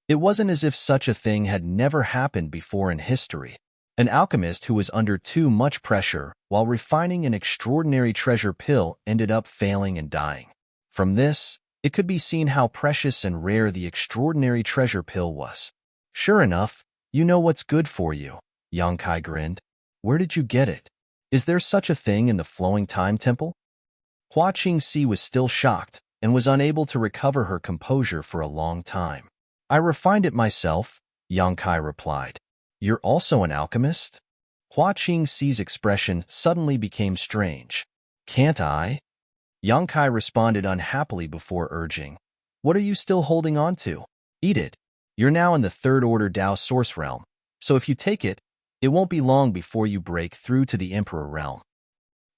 It wasn't as if such a thing had never happened before in history. An alchemist who was under too much pressure while refining an extraordinary treasure pill ended up failing and dying. From this, it could be seen how precious and rare the extraordinary treasure pill was. "Sure enough, you know what's good for you," Yang Kai grinned. "Where did you get it? Is there such a thing in the Flowing Time Temple?" Hua Qingxi was still shocked, and was unable to recover her composure for a long time. I refined it myself, Yang Kai replied. You're also an alchemist? Hua Qingxi's expression suddenly became strange. Can't I? Yang Kai responded unhappily before urging. What are you still holding on to? Eat it. You're now in the third order Dao source realm, so if you take it, it won't be long before you break through to the Emperor realm.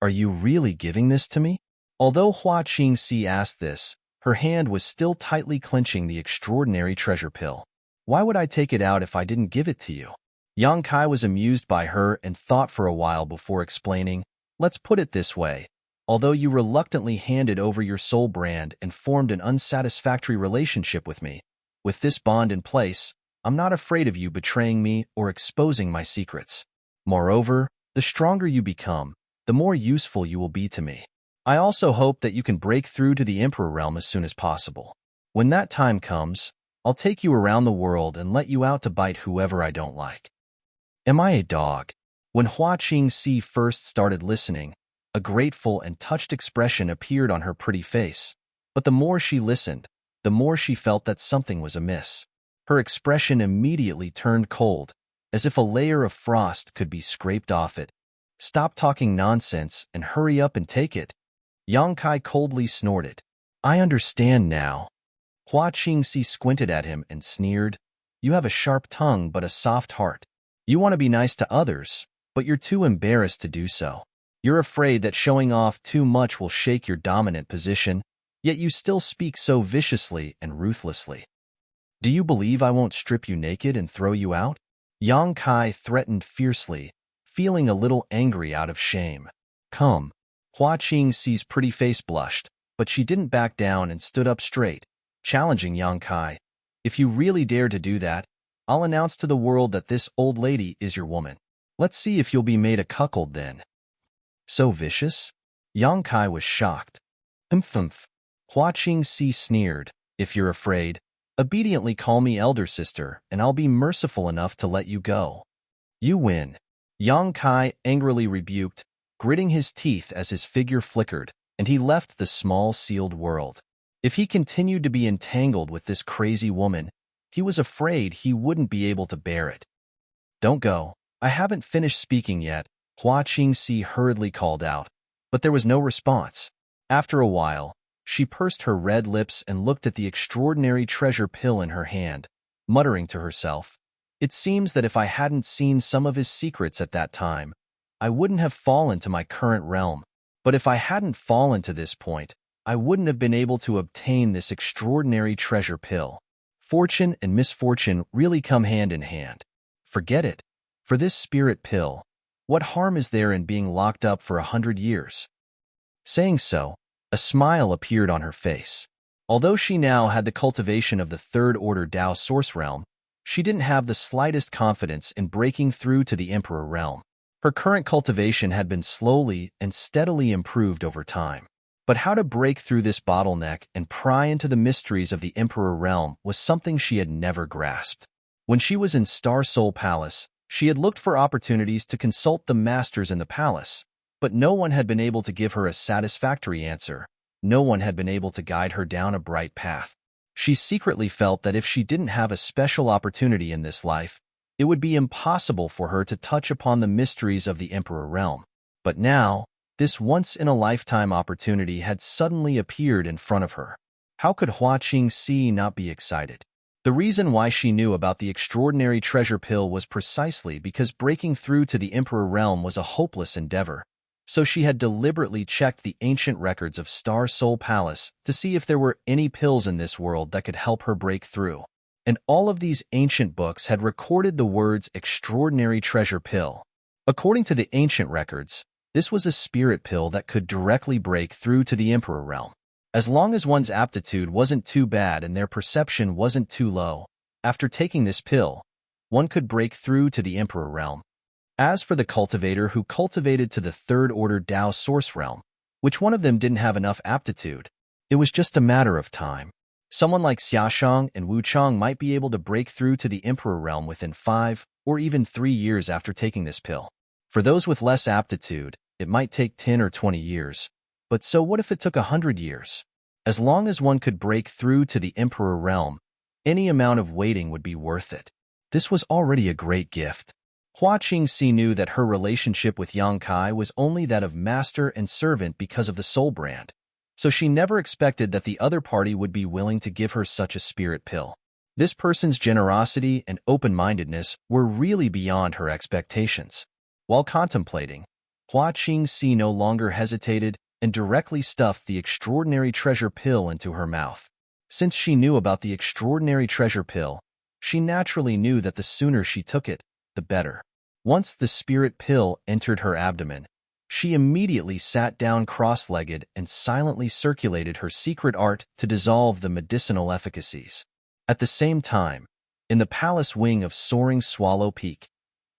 Are you really giving this to me? Although Hua Qingxi asked this, her hand was still tightly clenching the extraordinary treasure pill. Why would I take it out if I didn't give it to you? Yang Kai was amused by her and thought for a while before explaining, let's put it this way. Although you reluctantly handed over your soul brand and formed an unsatisfactory relationship with me, with this bond in place, I'm not afraid of you betraying me or exposing my secrets. Moreover, the stronger you become, the more useful you will be to me. I also hope that you can break through to the Emperor realm as soon as possible. When that time comes, I'll take you around the world and let you out to bite whoever I don't like. Am I a dog? When Hua Qingxi first started listening, a grateful and touched expression appeared on her pretty face. But the more she listened, the more she felt that something was amiss. Her expression immediately turned cold, as if a layer of frost could be scraped off it. Stop talking nonsense and hurry up and take it. Yang Kai coldly snorted. I understand now. Hua Qingxi squinted at him and sneered. You have a sharp tongue but a soft heart. You want to be nice to others, but you're too embarrassed to do so. You're afraid that showing off too much will shake your dominant position, yet you still speak so viciously and ruthlessly. Do you believe I won't strip you naked and throw you out? Yang Kai threatened fiercely, feeling a little angry out of shame. Come. Hua Qingxi's pretty face blushed, but she didn't back down and stood up straight, challenging Yang Kai. If you really dare to do that, I'll announce to the world that this old lady is your woman. Let's see if you'll be made a cuckold then. So vicious? Yang Kai was shocked. Humph. Hua Qingxi sneered. If you're afraid, obediently call me elder sister, and I'll be merciful enough to let you go. You win. Yang Kai angrily rebuked, gritting his teeth as his figure flickered, and he left the small sealed world. If he continued to be entangled with this crazy woman, he was afraid he wouldn't be able to bear it. Don't go. I haven't finished speaking yet, Hua Qingxi hurriedly called out, but there was no response. After a while, she pursed her red lips and looked at the extraordinary treasure pill in her hand, muttering to herself, it seems that if I hadn't seen some of his secrets at that time, I wouldn't have fallen to my current realm. But if I hadn't fallen to this point, I wouldn't have been able to obtain this extraordinary treasure pill. Fortune and misfortune really come hand in hand. Forget it. For this spirit pill, what harm is there in being locked up for 100 years? Saying so, a smile appeared on her face. Although she now had the cultivation of the third order Dao source realm, she didn't have the slightest confidence in breaking through to the Emperor realm. Her current cultivation had been slowly and steadily improved over time. But how to break through this bottleneck and pry into the mysteries of the Emperor realm was something she had never grasped. When she was in Star Soul Palace, she had looked for opportunities to consult the masters in the palace, but no one had been able to give her a satisfactory answer. No one had been able to guide her down a bright path. She secretly felt that if she didn't have a special opportunity in this life, it would be impossible for her to touch upon the mysteries of the Emperor realm. But now, this once-in-a-lifetime opportunity had suddenly appeared in front of her. How could Hua Qingxi not be excited? The reason why she knew about the extraordinary treasure pill was precisely because breaking through to the Emperor realm was a hopeless endeavor. So she had deliberately checked the ancient records of Star Soul Palace to see if there were any pills in this world that could help her break through. And all of these ancient books had recorded the words extraordinary treasure pill. According to the ancient records, this was a spirit pill that could directly break through to the Emperor realm. As long as one's aptitude wasn't too bad and their perception wasn't too low, after taking this pill, one could break through to the Emperor realm. As for the cultivator who cultivated to the third order Dao source realm, which one of them didn't have enough aptitude, it was just a matter of time. Someone like Xiaoshang and Wu Chang might be able to break through to the Emperor realm within 5 or even 3 years after taking this pill. For those with less aptitude, it might take 10 or 20 years. But so what if it took 100 years? As long as one could break through to the Emperor realm, any amount of waiting would be worth it. This was already a great gift. Hua Qingxi knew that her relationship with Yang Kai was only that of master and servant because of the soul brand, so she never expected that the other party would be willing to give her such a spirit pill. This person's generosity and open-mindedness were really beyond her expectations. While contemplating, Hua Qingxi no longer hesitated and directly stuffed the extraordinary treasure pill into her mouth. Since she knew about the extraordinary treasure pill, she naturally knew that the sooner she took it, the better. Once the spirit pill entered her abdomen, she immediately sat down cross-legged and silently circulated her secret art to dissolve the medicinal efficacies. At the same time, in the palace wing of soaring Swallow Peak,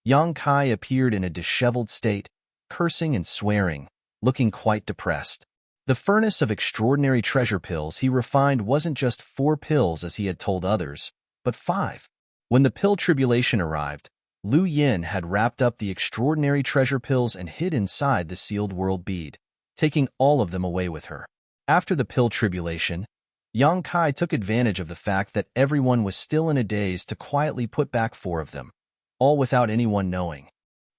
Yang Kai appeared in a disheveled state, cursing and swearing, looking quite depressed. The furnace of extraordinary treasure pills he refined wasn't just 4 pills as he had told others, but 5. When the pill tribulation arrived, Lu Yin had wrapped up the extraordinary treasure pills and hid inside the sealed world bead, taking all of them away with her. After the pill tribulation, Yang Kai took advantage of the fact that everyone was still in a daze to quietly put back 4 of them, all without anyone knowing.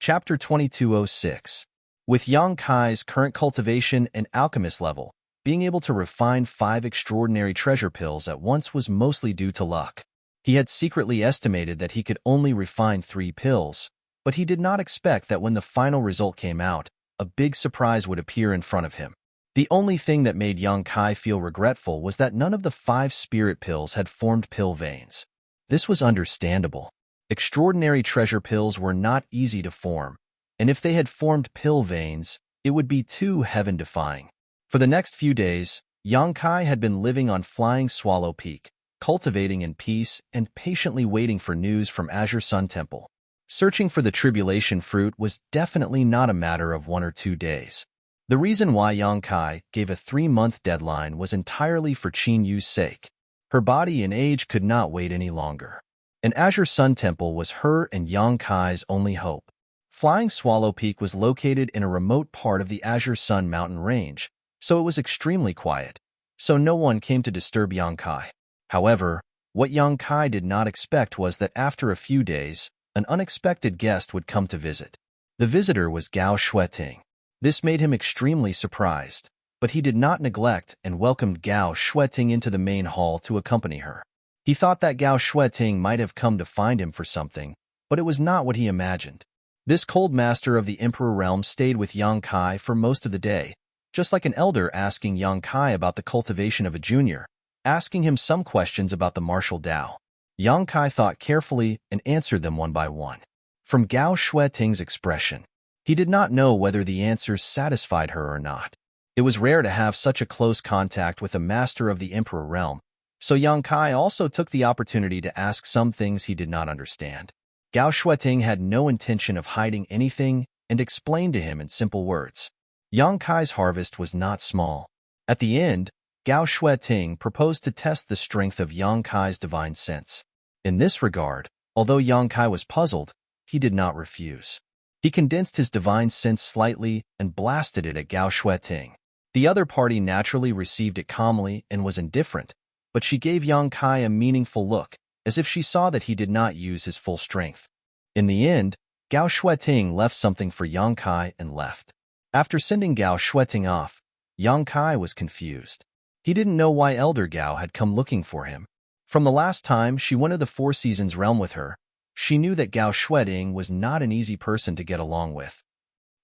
Chapter 2206. With Yang Kai's current cultivation and alchemist level, being able to refine 5 extraordinary treasure pills at once was mostly due to luck. He had secretly estimated that he could only refine 3 pills, but he did not expect that when the final result came out, a big surprise would appear in front of him. The only thing that made Yang Kai feel regretful was that none of the 5 spirit pills had formed pill veins. This was understandable. Extraordinary treasure pills were not easy to form, and if they had formed pill veins, it would be too heaven-defying. For the next few days, Yang Kai had been living on Flying Swallow Peak, cultivating in peace and patiently waiting for news from Azure Sun Temple. Searching for the tribulation fruit was definitely not a matter of 1 or 2 days. The reason why Yang Kai gave a 3-month deadline was entirely for Qin Yu's sake. Her body and age could not wait any longer. An Azure Sun Temple was her and Yang Kai's only hope. Flying Swallow Peak was located in a remote part of the Azure Sun mountain range, so it was extremely quiet, so no one came to disturb Yang Kai. However, what Yang Kai did not expect was that after a few days, an unexpected guest would come to visit. The visitor was Gao Shueting. This made him extremely surprised, but he did not neglect and welcomed Gao Shueting into the main hall to accompany her. He thought that Gao Shueting might have come to find him for something, but it was not what he imagined. This cold master of the Emperor realm stayed with Yang Kai for most of the day, just like an elder asking Yang Kai about the cultivation of a junior, asking him some questions about the martial Tao. Yang Kai thought carefully and answered them one by one. From Gao Shueting's expression, he did not know whether the answers satisfied her or not. It was rare to have such a close contact with a master of the Emperor realm, so Yang Kai also took the opportunity to ask some things he did not understand. Gao Shueting had no intention of hiding anything and explained to him in simple words. Yang Kai's harvest was not small. At the end, Gao Shueting proposed to test the strength of Yang Kai's divine sense. In this regard, although Yang Kai was puzzled, he did not refuse. He condensed his divine sense slightly and blasted it at Gao Shueting. The other party naturally received it calmly and was indifferent, but she gave Yang Kai a meaningful look, as if she saw that he did not use his full strength. In the end, Gao Shueting left something for Yang Kai and left. After sending Gao Shueting off, Yang Kai was confused. He didn't know why Elder Gao had come looking for him. From the last time she went to the Four Seasons realm with her, she knew that Gao Shueting was not an easy person to get along with.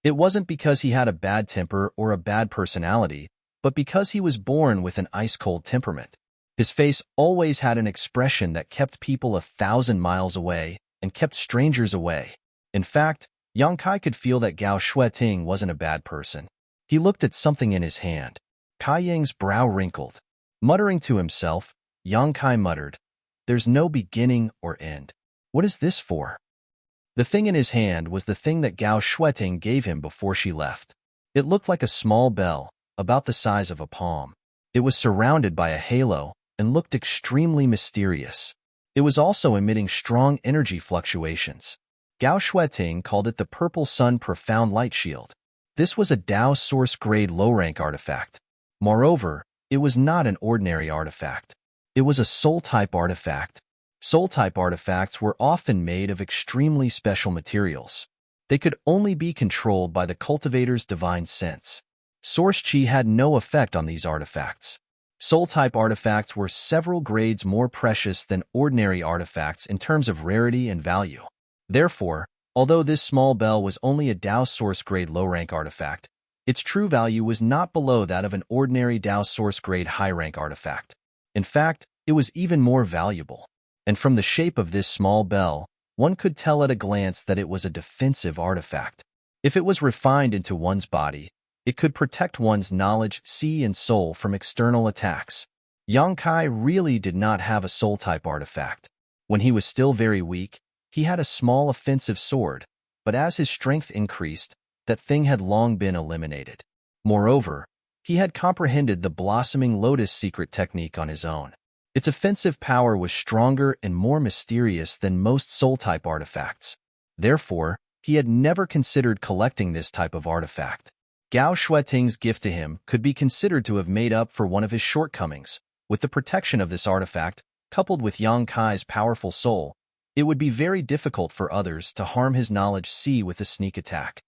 It wasn't because he had a bad temper or a bad personality, but because he was born with an ice-cold temperament. His face always had an expression that kept people 1,000 miles away and kept strangers away. In fact, Yang Kai could feel that Gao Shueting wasn't a bad person. He looked at something in his hand. Kai Yang's brow wrinkled. Muttering to himself, Yang Kai muttered, "There's no beginning or end. What is this for?" The thing in his hand was the thing that Gao Shueting gave him before she left. It looked like a small bell, about the size of a palm. It was surrounded by a halo and looked extremely mysterious. It was also emitting strong energy fluctuations. Gao Shueting called it the Purple Sun Profound Light Shield. This was a Tao Source Grade low-rank artifact. Moreover, It was not an ordinary artifact. It was a soul-type artifact. Soul-type artifacts were often made of extremely special materials. They could only be controlled by the cultivator's divine sense. Source Chi had no effect on these artifacts. Soul-type artifacts were several grades more precious than ordinary artifacts in terms of rarity and value. Therefore, although this small bell was only a Dao Source grade low-rank artifact, its true value was not below that of an ordinary Dao Source grade high-rank artifact. In fact, it was even more valuable. And from the shape of this small bell, one could tell at a glance that it was a defensive artifact. If it was refined into one's body, it could protect one's knowledge, Qi, and soul from external attacks. Yang Kai really did not have a soul-type artifact. When he was still very weak, he had a small offensive sword, but as his strength increased, that thing had long been eliminated. Moreover, he had comprehended the blossoming lotus secret technique on his own. Its offensive power was stronger and more mysterious than most soul-type artifacts. Therefore, he had never considered collecting this type of artifact. Gao Shueting's gift to him could be considered to have made up for one of his shortcomings. With the protection of this artifact, coupled with Yang Kai's powerful soul, it would be very difficult for others to harm his knowledge Qi with a sneak attack.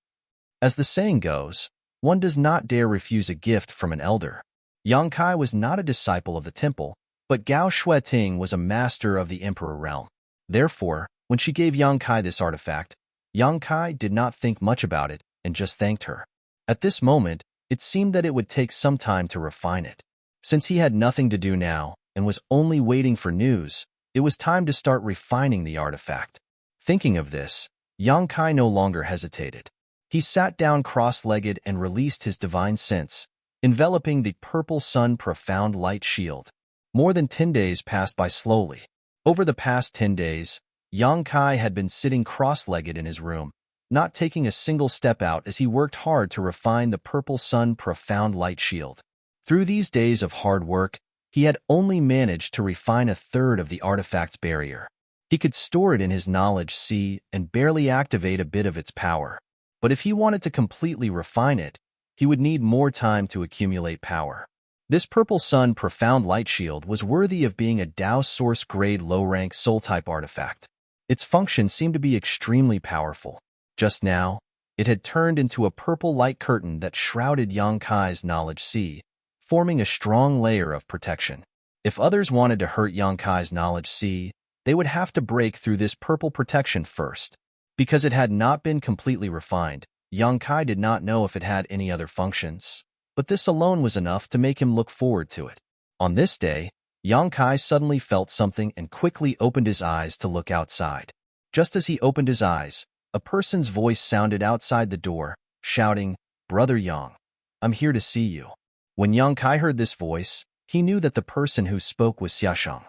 As the saying goes, one does not dare refuse a gift from an elder. Yang Kai was not a disciple of the temple, but Gao Shueting was a master of the Emperor realm. Therefore, when she gave Yang Kai this artifact, Yang Kai did not think much about it and just thanked her. At this moment, it seemed that it would take some time to refine it. Since he had nothing to do now and was only waiting for news, it was time to start refining the artifact. Thinking of this, Yang Kai no longer hesitated. He sat down cross-legged and released his divine sense, enveloping the purple sun profound light shield. More than 10 days passed by slowly. Over the past 10 days, Yang Kai had been sitting cross-legged in his room, not taking a single step out as he worked hard to refine the purple sun profound light shield. Through these days of hard work, he had only managed to refine a third of the artifact's barrier. He could store it in his knowledge Qi and barely activate a bit of its power. But if he wanted to completely refine it, he would need more time to accumulate power. This purple sun profound light shield was worthy of being a Dao Source grade low-rank soul-type artifact. Its function seemed to be extremely powerful. Just now, it had turned into a purple light curtain that shrouded Yang Kai's knowledge Qi, forming a strong layer of protection. If others wanted to hurt Yang Kai's knowledge Qi, they would have to break through this purple protection first. Because it had not been completely refined, Yang Kai did not know if it had any other functions, but this alone was enough to make him look forward to it. On this day, Yang Kai suddenly felt something and quickly opened his eyes to look outside. Just as he opened his eyes, a person's voice sounded outside the door, shouting, "Brother Yang, I'm here to see you." When Yang Kai heard this voice, he knew that the person who spoke was Xiaosheng.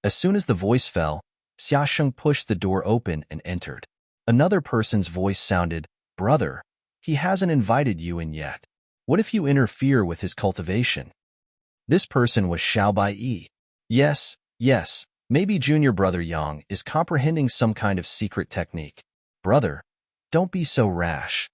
As soon as the voice fell, Xiaosheng pushed the door open and entered. Another person's voice sounded, "Brother, he hasn't invited you in yet. What if you interfere with his cultivation?" This person was Xiao Baiyi. Yes, maybe junior brother Yang is comprehending some kind of secret technique. Brother, don't be so rash.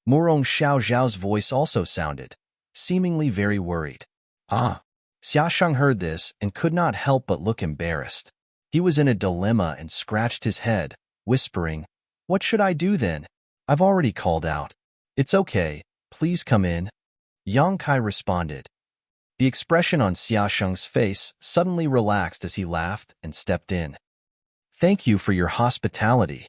Murong Xiao Zhao's voice also sounded, seemingly very worried. Xiaosheng heard this and could not help but look embarrassed. He was in a dilemma and scratched his head, whispering, "What should I do then? I've already called out." "It's okay, please come in," Yang Kai responded. The expression on Xiaosheng's face suddenly relaxed as he laughed and stepped in. "Thank you for your hospitality,"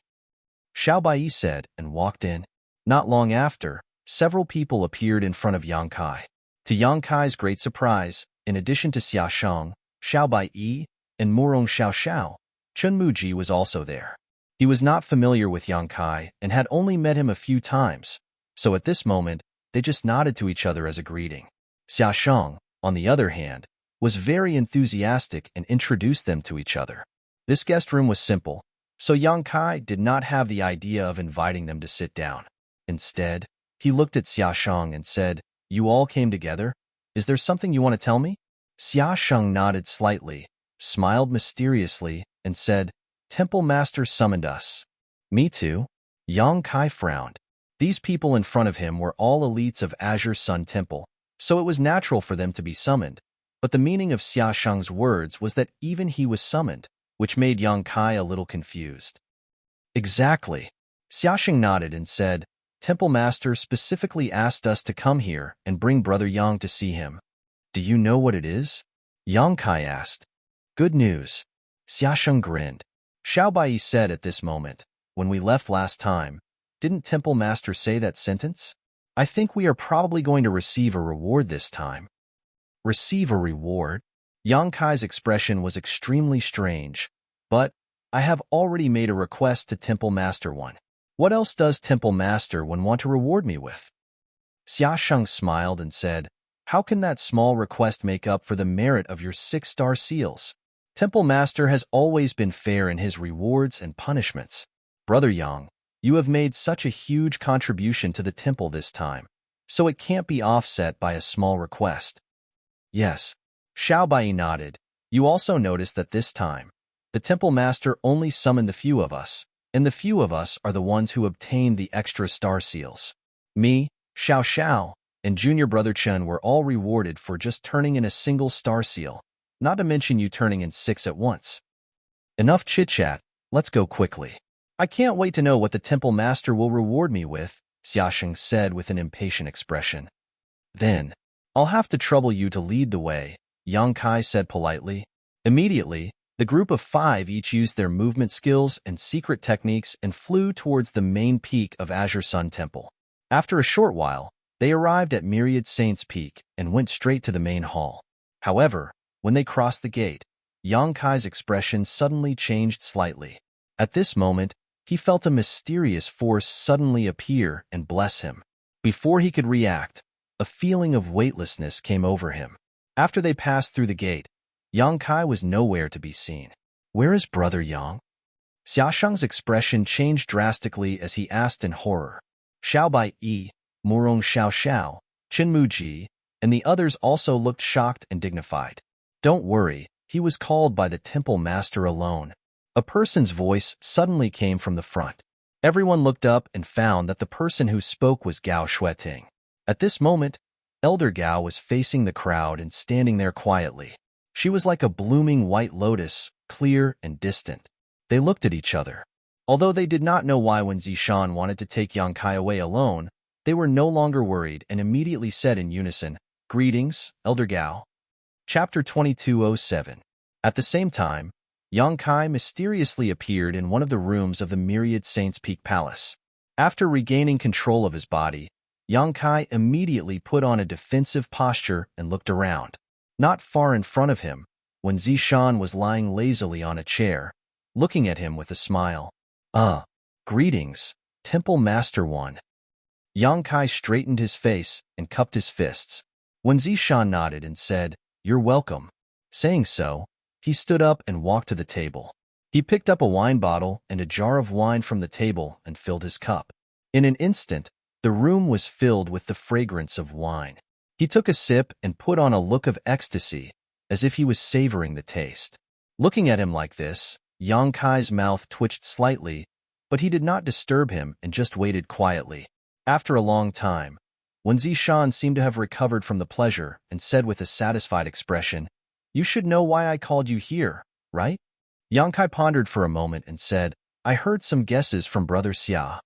Xiao Baiyi said and walked in. Not long after, several people appeared in front of Yang Kai. To Yang Kai's great surprise, in addition to Xiaosheng, Xiao Baiyi, and Murong Xiao, Chun Muji was also there. He was not familiar with Yang Kai and had only met him a few times, so at this moment, they just nodded to each other as a greeting. Xiaosheng, on the other hand, was very enthusiastic and introduced them to each other. This guest room was simple, so Yang Kai did not have the idea of inviting them to sit down. Instead, he looked at Xiaosheng and said, "You all came together? Is there something you want to tell me?" Xiaosheng nodded slightly, smiled mysteriously, and said, "Temple Master summoned us." "Me too." Yang Kai frowned. These people in front of him were all elites of Azure Sun Temple, so it was natural for them to be summoned, But the meaning of Xia Sheng's words was that even he was summoned, which made Yang Kai a little confused. Exactly. Xia Sheng nodded and said, Temple Master specifically asked us to come here and bring Brother Yang to see him. Do you know what it is? Yang Kai asked. Good news. Xia Sheng grinned. Xiao Bai said at this moment, when we left last time, didn't Temple Master say that sentence? I think we are probably going to receive a reward this time. Receive a reward? Yang Kai's expression was extremely strange, but I have already made a request to Temple Master One. What else does Temple Master One want to reward me with? Xia Sheng smiled and said, how can that small request make up for the merit of your 6-star seals? Temple Master has always been fair in his rewards and punishments. Brother Yang, you have made such a huge contribution to the temple this time, so it can't be offset by a small request. Yes. Xiao Bai nodded. You also noticed that this time, the temple master only summoned the few of us, and the few of us are the ones who obtained the extra star seals. Me, Xiao Xiao, and junior brother Chen were all rewarded for just turning in a single star seal, not to mention you turning in 6 at once. Enough chit-chat, let's go quickly. I can't wait to know what the temple master will reward me with, Xia Sheng said with an impatient expression. Then, I'll have to trouble you to lead the way, Yang Kai said politely. Immediately, the group of 5 each used their movement skills and secret techniques and flew towards the main peak of Azure Sun Temple. After a short while, they arrived at Myriad Saints Peak and went straight to the main hall. However, when they crossed the gate, Yang Kai's expression suddenly changed slightly. At this moment, he felt a mysterious force suddenly appear and bless him. Before he could react, a feeling of weightlessness came over him. After they passed through the gate, Yang Kai was nowhere to be seen. Where is Brother Yang? Xia Sheng's expression changed drastically as he asked in horror. Xiao Bai Yi, Murong Xiao Xiao, Qin Mu Ji, and the others also looked shocked and dignified. Don't worry, he was called by the temple master alone. A person's voice suddenly came from the front. Everyone looked up and found that the person who spoke was Gao Xueting. At this moment, Elder Gao was facing the crowd and standing there quietly. She was like a blooming white lotus, clear and distant. They looked at each other. Although they did not know why when Zishan wanted to take Yang Kai away alone, they were no longer worried and immediately said in unison, Greetings, Elder Gao. Chapter 2207. At the same time, Yang Kai mysteriously appeared in one of the rooms of the Myriad Saints Peak Palace. After regaining control of his body, Yang Kai immediately put on a defensive posture and looked around. Not far in front of him, when Zishan was lying lazily on a chair, looking at him with a smile. Greetings, Temple Master One. Yang Kai straightened his face and cupped his fists. When Zishan nodded and said, You're welcome. Saying so, he stood up and walked to the table. He picked up a wine bottle and a jar of wine from the table and filled his cup. In an instant, the room was filled with the fragrance of wine. He took a sip and put on a look of ecstasy, as if he was savoring the taste. Looking at him like this, Yang Kai's mouth twitched slightly, but he did not disturb him and just waited quietly. After a long time, when Zishan seemed to have recovered from the pleasure and said with a satisfied expression, You should know why I called you here, right? Yang Kai pondered for a moment and said, I heard some guesses from Brother Xia.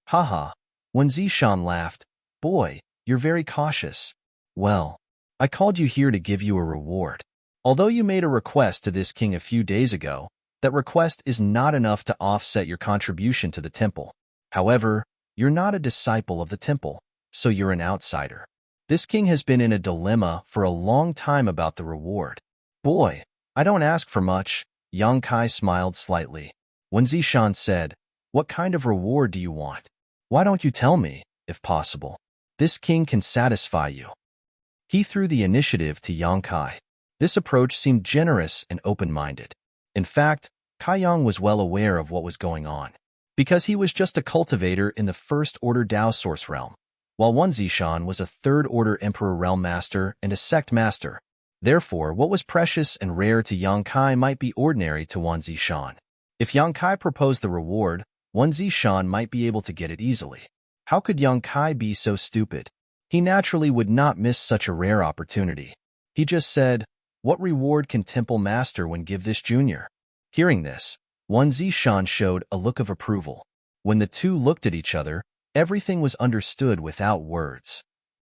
Haha. When Zishan laughed, Boy, you're very cautious. Well, I called you here to give you a reward. Although you made a request to this king a few days ago, that request is not enough to offset your contribution to the temple. However, you're not a disciple of the temple, so you're an outsider. This king has been in a dilemma for a long time about the reward. Boy, I don't ask for much, Yang Kai smiled slightly. When Zishan said, What kind of reward do you want? Why don't you tell me, if possible? This king can satisfy you. He threw the initiative to Yang Kai. This approach seemed generous and open-minded. In fact, Kai Yang was well aware of what was going on, because he was just a cultivator in the First-Order Dao Source Realm, while one Zishan was a Third-Order Emperor Realm Master and a Sect Master. Therefore, what was precious and rare to Yang Kai might be ordinary to one Zishan. If Yang Kai proposed the reward, one Zishan might be able to get it easily. How could Yang Kai be so stupid? He naturally would not miss such a rare opportunity. He just said, "What reward can Temple Master when give this junior?" Hearing this, Wen Zishan showed a look of approval. When the two looked at each other, everything was understood without words.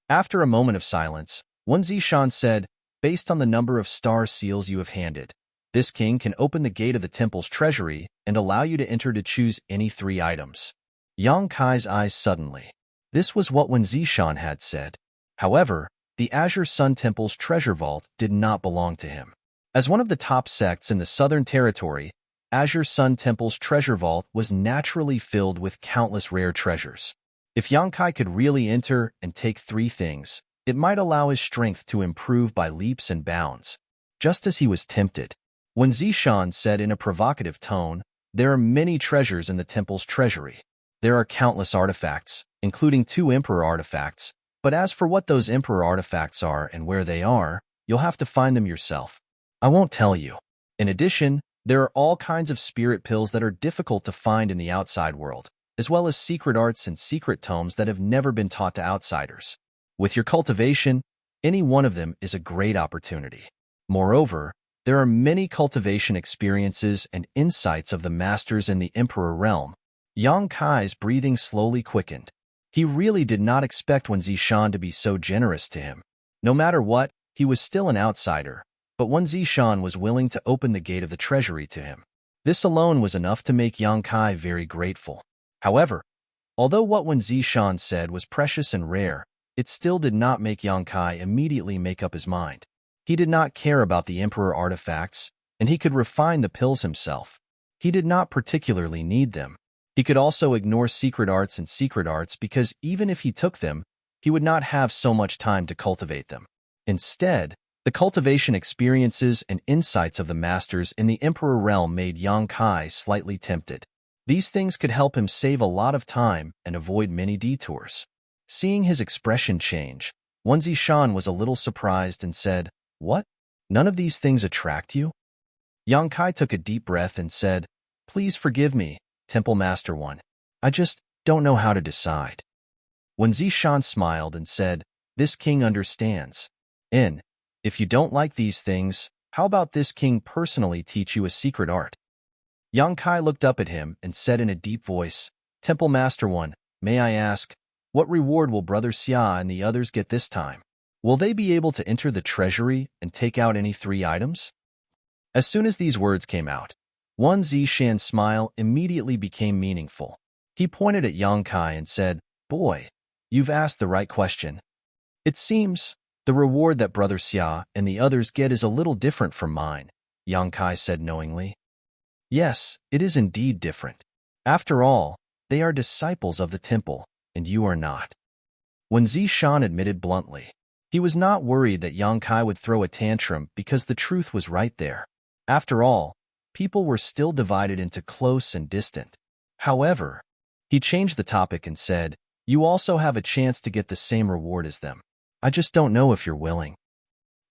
After a moment of silence, Wen Zishan said, "Based on the number of star seals you have handed, this king can open the gate of the temple's treasury and allow you to enter to choose any 3 items." Yang Kai's eyes suddenly. This was what Wen Zishan had said. However, the Azure Sun Temple's treasure vault did not belong to him. As one of the top sects in the Southern Territory, Azure Sun Temple's treasure vault was naturally filled with countless rare treasures. If Yang Kai could really enter and take 3 things, it might allow his strength to improve by leaps and bounds. Just as he was tempted, Wen Zishan said in a provocative tone, "There are many treasures in the temple's treasury. There are countless artifacts, including 2 emperor artifacts, but as for what those emperor artifacts are and where they are, you'll have to find them yourself. I won't tell you. In addition, there are all kinds of spirit pills that are difficult to find in the outside world, as well as secret arts and secret tomes that have never been taught to outsiders. With your cultivation, any one of them is a great opportunity. Moreover, there are many cultivation experiences and insights of the masters in the Emperor realm." Yang Kai's breathing slowly quickened. He really did not expect Wen Zishan to be so generous to him. No matter what, he was still an outsider, but Wen Zishan was willing to open the gate of the treasury to him. This alone was enough to make Yang Kai very grateful. However, although what Wen Zishan said was precious and rare, it still did not make Yang Kai immediately make up his mind. He did not care about the Emperor artifacts, and he could refine the pills himself. He did not particularly need them. He could also ignore secret arts and secret arts because even if he took them, he would not have so much time to cultivate them. Instead, the cultivation experiences and insights of the masters in the Emperor realm made Yang Kai slightly tempted. These things could help him save a lot of time and avoid many detours. Seeing his expression change, Wen Zishan was a little surprised and said, "What? None of these things attract you?" Yang Kai took a deep breath and said, "Please forgive me, Temple Master One. I just don't know how to decide." Wen Zishan smiled and said, "This king understands. If you don't like these things, how about this king personally teach you a secret art?" Yang Kai looked up at him and said in a deep voice, "Temple Master One, may I ask, what reward will Brother Xia and the others get this time? Will they be able to enter the treasury and take out any 3 items?" As soon as these words came out, Wen Zishan's smile immediately became meaningful. He pointed at Yang Kai and said, "Boy, you've asked the right question. It seems the reward that Brother Xia and the others get is a little different from mine," Yang Kai said knowingly. "Yes, it is indeed different. After all, they are disciples of the temple, and you are not." Wen Zishan admitted bluntly. He was not worried that Yang Kai would throw a tantrum because the truth was right there. After all, people were still divided into close and distant. However, he changed the topic and said, "You also have a chance to get the same reward as them. I just don't know if you're willing."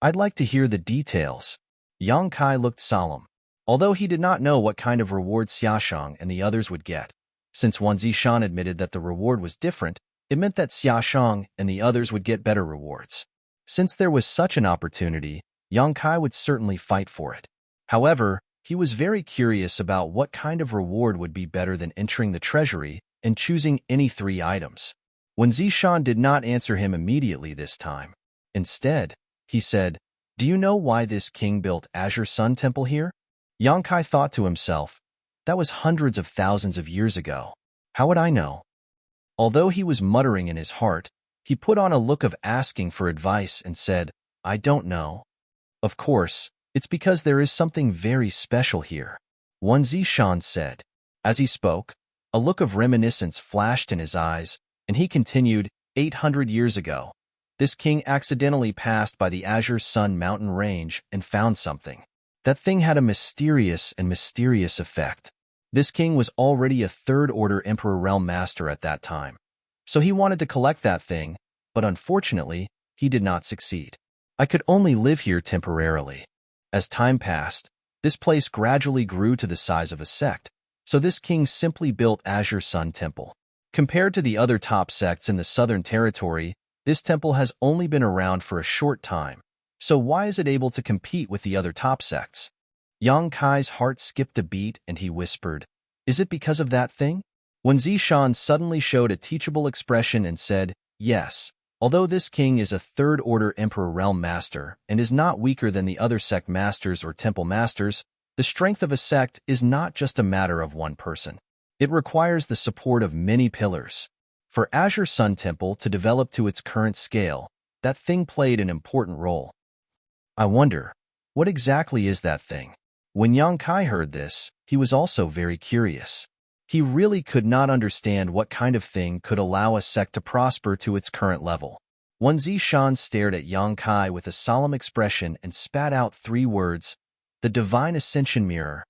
"I'd like to hear the details." Yang Kai looked solemn. Although he did not know what kind of reward Xiaoshang and the others would get, since Wen Zishan admitted that the reward was different, it meant that Xiaoshang and the others would get better rewards. Since there was such an opportunity, Yang Kai would certainly fight for it. However, he was very curious about what kind of reward would be better than entering the treasury and choosing any 3 items. Wen Zishan did not answer him immediately this time. Instead, he said, "Do you know why this king built Azure Sun Temple here?" Yang Kai thought to himself, "That was hundreds of thousands of years ago. How would I know?" Although he was muttering in his heart, he put on a look of asking for advice and said, "I don't know. Of course, it's because there is something very special here," Wen Zishan said. As he spoke, a look of reminiscence flashed in his eyes, and he continued, 800 years ago, this king accidentally passed by the Azure Sun mountain range and found something. That thing had a mysterious effect. This king was already a 3rd Order Emperor Realm Master at that time, so he wanted to collect that thing, but unfortunately, he did not succeed. I could only live here temporarily. As time passed, this place gradually grew to the size of a sect, so this king simply built Azure Sun Temple. Compared to the other top sects in the Southern Territory, this temple has only been around for a short time, So why is it able to compete with the other top sects? Yang Kai's heart skipped a beat and he whispered, "Is it because of that thing?" When Zishan suddenly showed a teachable expression and said, "Yes, although this king is a third-order emperor realm master and is not weaker than the other sect masters or temple masters, the strength of a sect is not just a matter of one person. It requires the support of many pillars. For Azure Sun Temple to develop to its current scale, that thing played an important role." I wonder, what exactly is that thing? When Yang Kai heard this, he was also very curious. He really could not understand what kind of thing could allow a sect to prosper to its current level. Wen Zishan stared at Yang Kai with a solemn expression and spat out 3 words, "The Divine Ascension Mirror."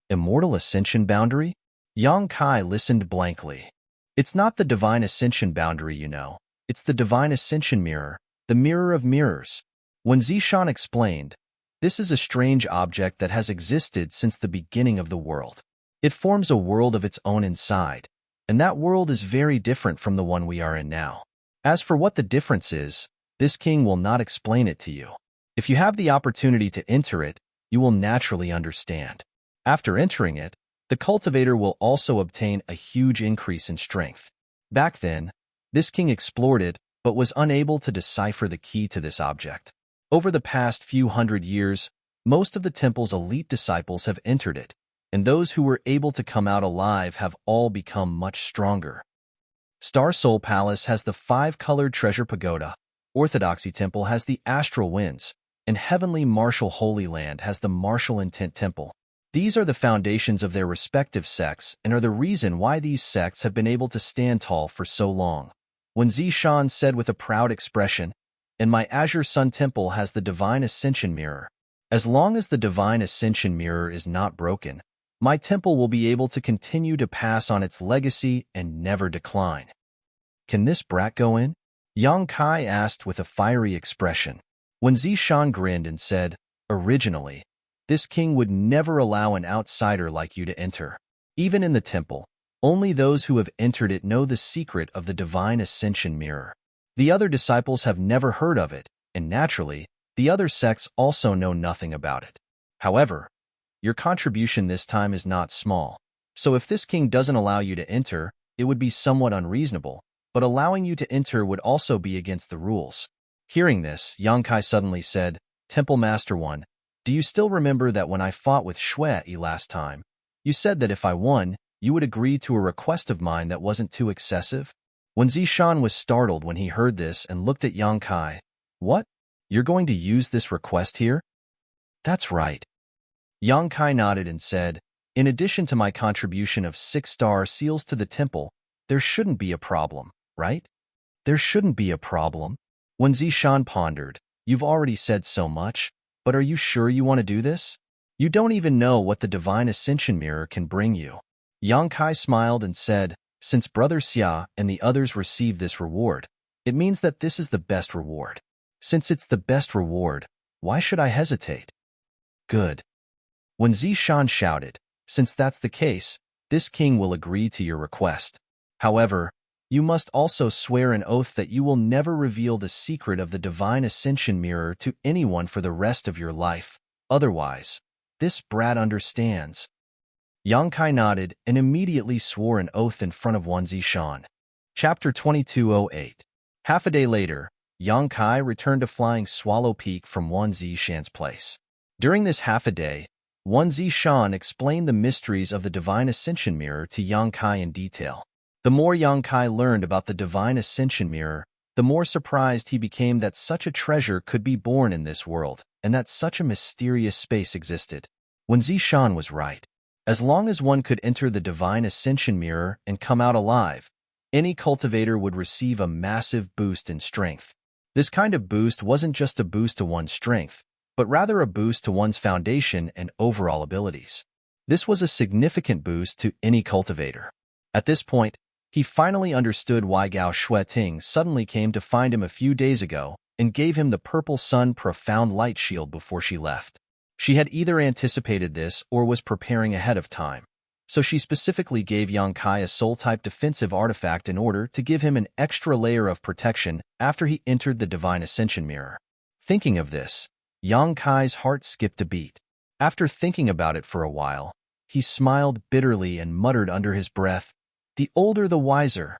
Immortal Ascension Boundary? Yang Kai listened blankly. "It's not the Divine Ascension Boundary, you know. It's the Divine Ascension Mirror, the Mirror of Mirrors." When Zishan explained, "This is a strange object that has existed since the beginning of the world. It forms a world of its own inside, and that world is very different from the one we are in now. As for what the difference is, this king will not explain it to you. If you have the opportunity to enter it, you will naturally understand. After entering it, the cultivator will also obtain a huge increase in strength." Back then, this king explored it but was unable to decipher the key to this object. Over the past few hundred years, most of the temple's elite disciples have entered it, and those who were able to come out alive have all become much stronger. Star Soul Palace has the 5-colored treasure pagoda, Orthodoxy Temple has the astral winds, and Heavenly Martial Holy Land has the martial intent temple. These are the foundations of their respective sects and are the reason why these sects have been able to stand tall for so long. When Zishan said with a proud expression, "And my Azure Sun Temple has the Divine Ascension Mirror. As long as the Divine Ascension Mirror is not broken, my temple will be able to continue to pass on its legacy and never decline." "Can this brat go in?" Yang Kai asked with a fiery expression. When Zishan grinned and said, "Originally, this king would never allow an outsider like you to enter. Even in the temple, only those who have entered it know the secret of the Divine Ascension Mirror. The other disciples have never heard of it, and naturally, the other sects also know nothing about it. However, your contribution this time is not small, so if this king doesn't allow you to enter, it would be somewhat unreasonable, but allowing you to enter would also be against the rules." Hearing this, Yang Kai suddenly said, "Temple Master 1, do you still remember that when I fought with Shui last time, you said that if I won, you would agree to a request of mine that wasn't too excessive?" When Zishan was startled when he heard this and looked at Yang Kai. "What? You're going to use this request here?" "That's right." Yang Kai nodded and said, "In addition to my contribution of 6-star seals to the temple, there shouldn't be a problem, right?" "There shouldn't be a problem." When Zishan pondered, "You've already said so much, but are you sure you want to do this? You don't even know what the Divine Ascension Mirror can bring you." Yang Kai smiled and said, "Since Brother Xia and the others received this reward, it means that this is the best reward. Since it's the best reward, why should I hesitate?" "Good." When Zishan shouted, "Since that's the case, this king will agree to your request. However, you must also swear an oath that you will never reveal the secret of the Divine Ascension Mirror to anyone for the rest of your life. Otherwise, this brat understands." Yang Kai nodded and immediately swore an oath in front of Wen Zishan. Chapter 2208. Half a day later, Yang Kai returned to Flying Swallow Peak from Wen Zishan's place. During this half a day, Wen Zishan explained the mysteries of the Divine Ascension Mirror to Yang Kai in detail. The more Yang Kai learned about the Divine Ascension Mirror, the more surprised he became that such a treasure could be born in this world, and that such a mysterious space existed. Wen Zishan was right. As long as one could enter the Divine Ascension Mirror and come out alive, any cultivator would receive a massive boost in strength. This kind of boost wasn't just a boost to one's strength, but rather a boost to one's foundation and overall abilities. This was a significant boost to any cultivator. At this point, he finally understood why Gao Shueting suddenly came to find him a few days ago and gave him the Purple Sun Profound Light Shield before she left. She had either anticipated this or was preparing ahead of time, so she specifically gave Yang Kai a soul-type defensive artifact in order to give him an extra layer of protection after he entered the Divine Ascension Mirror. Thinking of this, Yang Kai's heart skipped a beat. After thinking about it for a while, he smiled bitterly and muttered under his breath, "The older the wiser."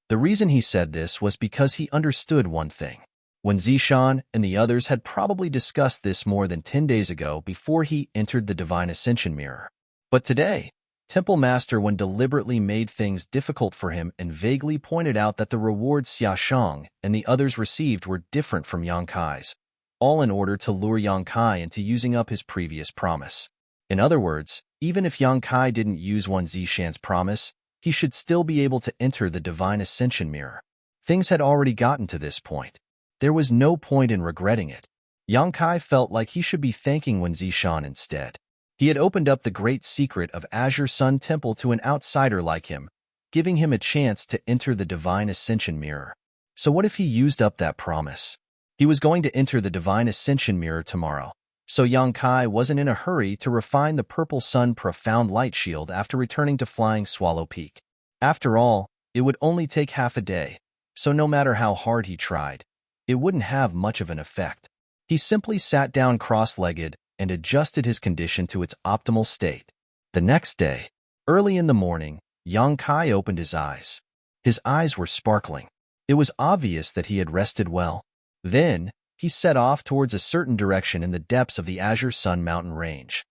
The reason he said this was because he understood one thing. When Zishan and the others had probably discussed this more than 10 days ago before he entered the Divine Ascension Mirror. But today, Temple Master Wen deliberately made things difficult for him and vaguely pointed out that the rewards Xia Shang and the others received were different from Yang Kai's, all in order to lure Yang Kai into using up his previous promise. In other words, even if Yang Kai didn't use Wen Zishan's promise, he should still be able to enter the Divine Ascension Mirror. Things had already gotten to this point. There was no point in regretting it. Yang Kai felt like he should be thanking Wen Zishan instead. He had opened up the great secret of Azure Sun Temple to an outsider like him, giving him a chance to enter the Divine Ascension Mirror. So what if he used up that promise? He was going to enter the Divine Ascension Mirror tomorrow, so Yang Kai wasn't in a hurry to refine the Purple Sun Profound Light Shield after returning to Flying Swallow Peak. After all, it would only take half a day, so no matter how hard he tried, it wouldn't have much of an effect. He simply sat down cross-legged and adjusted his condition to its optimal state. The next day, early in the morning, Yang Kai opened his eyes. His eyes were sparkling. It was obvious that he had rested well. Then, he set off towards a certain direction in the depths of the Azure Sun mountain range.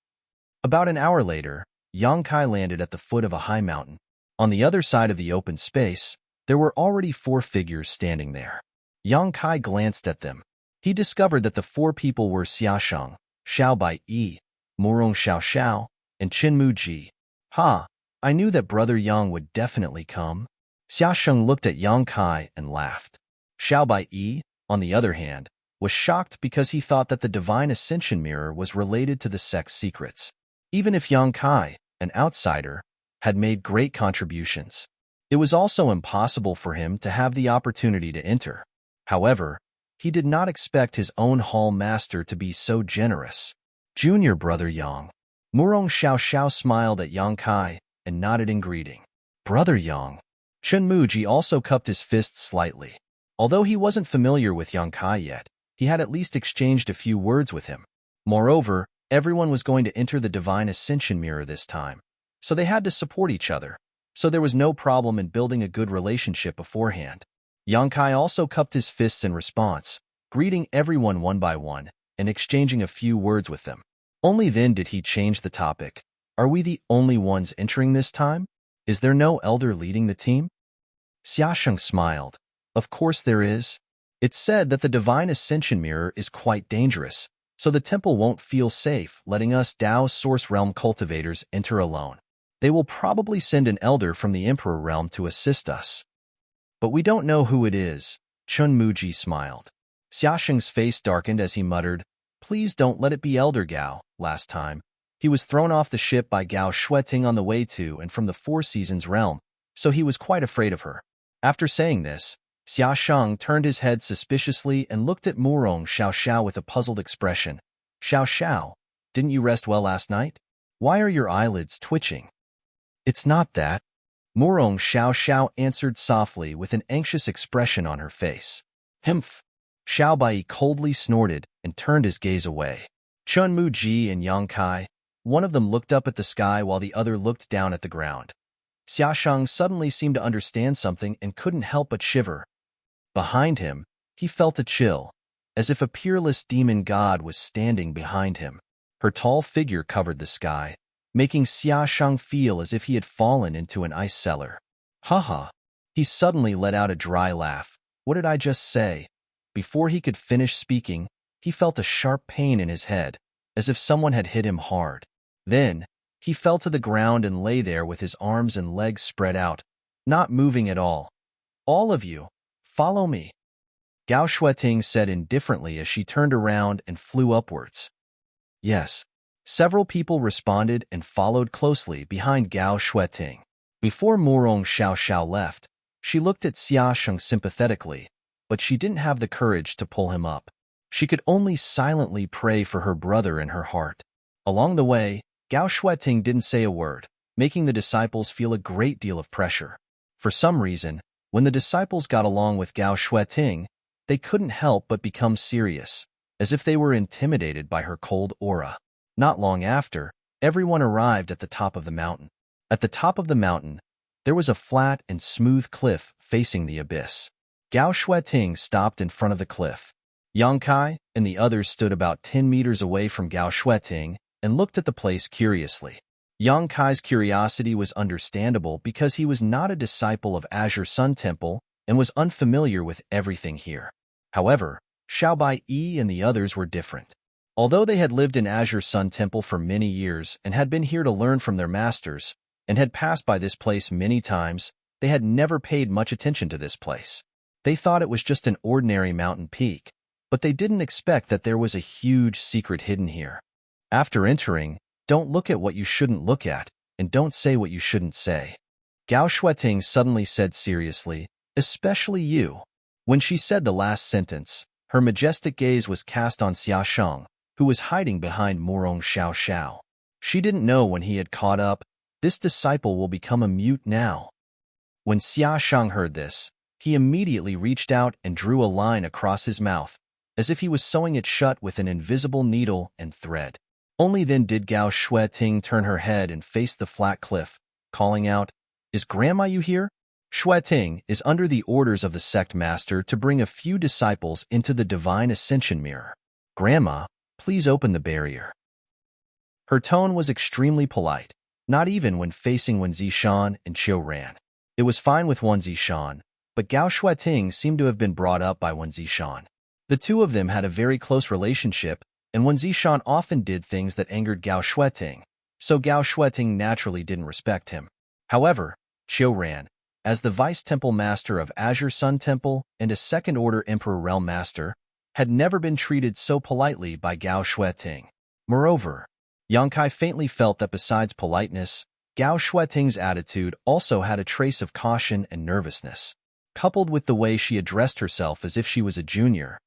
About an hour later, Yang Kai landed at the foot of a high mountain. On the other side of the open space, there were already 4 figures standing there. Yang Kai glanced at them. He discovered that the 4 people were Xiaosheng, Xiao Bai-yi, Murong Xiao, and Qinmu Ji. "Ha, I knew that Brother Yang would definitely come." Xiaosheng looked at Yang Kai and laughed. Xiao Bai-yi, on the other hand, was shocked because he thought that the Divine Ascension Mirror was related to the sect's secrets. Even if Yang Kai, an outsider, had made great contributions, it was also impossible for him to have the opportunity to enter. However, he did not expect his own hall master to be so generous. "Junior Brother Yang." Murong Xiao smiled at Yang Kai and nodded in greeting. "Brother Yang." Qinmu Ji also cupped his fists slightly. Although he wasn't familiar with Yang Kai yet, he had at least exchanged a few words with him. Moreover, everyone was going to enter the Divine Ascension Mirror this time, so they had to support each other, so there was no problem in building a good relationship beforehand. Yang Kai also cupped his fists in response, greeting everyone one by one and exchanging a few words with them. Only then did he change the topic. "Are we the only ones entering this time? Is there no elder leading the team?" Xiaosheng smiled. "Of course there is. It's said that the Divine Ascension Mirror is quite dangerous, so the temple won't feel safe letting us Dao Source Realm cultivators enter alone. They will probably send an elder from the Emperor Realm to assist us. But we don't know who it is." Qinmu Ji smiled. Xiaosheng's face darkened as he muttered, "Please don't let it be Elder Gao." Last time, he was thrown off the ship by Gao Shueting on the way to and from the Four Seasons realm, so he was quite afraid of her. After saying this, Xiaosheng turned his head suspiciously and looked at Murong Xiao with a puzzled expression. Xiao, didn't you rest well last night? Why are your eyelids twitching?" "It's not that." Murong Xiao answered softly with an anxious expression on her face. "Humph." Xiao Bai coldly snorted and turned his gaze away. Qinmu Ji and Yang Kai, one of them looked up at the sky while the other looked down at the ground. Xiaosheng suddenly seemed to understand something and couldn't help but shiver. Behind him, he felt a chill, as if a peerless demon god was standing behind him. Her tall figure covered the sky, making Xiaosheng feel as if he had fallen into an ice cellar. "Ha!" He suddenly let out a dry laugh. "What did I just say?" Before he could finish speaking, he felt a sharp pain in his head, as if someone had hit him hard. Then, he fell to the ground and lay there with his arms and legs spread out, not moving at all. "All of you, follow me," Gao Shueting said indifferently as she turned around and flew upwards. Yes. Several people responded and followed closely behind Gao Shueting. Before Murong Xiao left, she looked at Xiaosheng sympathetically, but she didn't have the courage to pull him up. She could only silently pray for her brother in her heart. Along the way, Gao Shueting didn't say a word, making the disciples feel a great deal of pressure. For some reason, when the disciples got along with Gao Shueting, they couldn't help but become serious. as if they were intimidated by her cold aura. Not long after, everyone arrived at the top of the mountain. At the top of the mountain, there was a flat and smooth cliff facing the abyss. Gao Shueting stopped in front of the cliff. Yang Kai and the others stood about 10 meters away from Gao Shueting and looked at the place curiously. Yang Kai's curiosity was understandable because he was not a disciple of Azure Sun Temple and was unfamiliar with everything here. However, Xiaobai Yi and the others were different. Although they had lived in Azure Sun Temple for many years and had been here to learn from their masters, and had passed by this place many times, they had never paid much attention to this place. They thought it was just an ordinary mountain peak, but they didn't expect that there was a huge secret hidden here. After entering, don't look at what you shouldn't look at, and don't say what you shouldn't say. Gao Shueting suddenly said seriously, especially you. When she said the last sentence, her majestic gaze was cast on Xia Sheng, who was hiding behind Morong Xiao Xiao. She didn't know when he had caught up, this disciple will become a mute now. When Xia Sheng heard this, he immediately reached out and drew a line across his mouth, as if he was sewing it shut with an invisible needle and thread. Only then did Gao Shueting turn her head and face the flat cliff, calling out, "Is Grandma you here?" Shueting is under the orders of the sect master to bring a few disciples into the divine ascension mirror. "Grandma, please open the barrier." Her tone was extremely polite, not even when facing Wen Zishan and Qiu Ran. It was fine with Wen Zishan, but Gao Shueting seemed to have been brought up by Wen Zishan. The two of them had a very close relationship, and Wen Zishan often did things that angered Gao Shueting, so Gao Shueting naturally didn't respect him. However, Qiu Ran, as the Vice-Temple Master of Azure Sun Temple and a Second-Order Emperor Realm Master, had never been treated so politely by Gao Shueting. Moreover, Yang Kai faintly felt that besides politeness, Gao Shueting's attitude also had a trace of caution and nervousness. Coupled with the way she addressed herself as if she was a junior,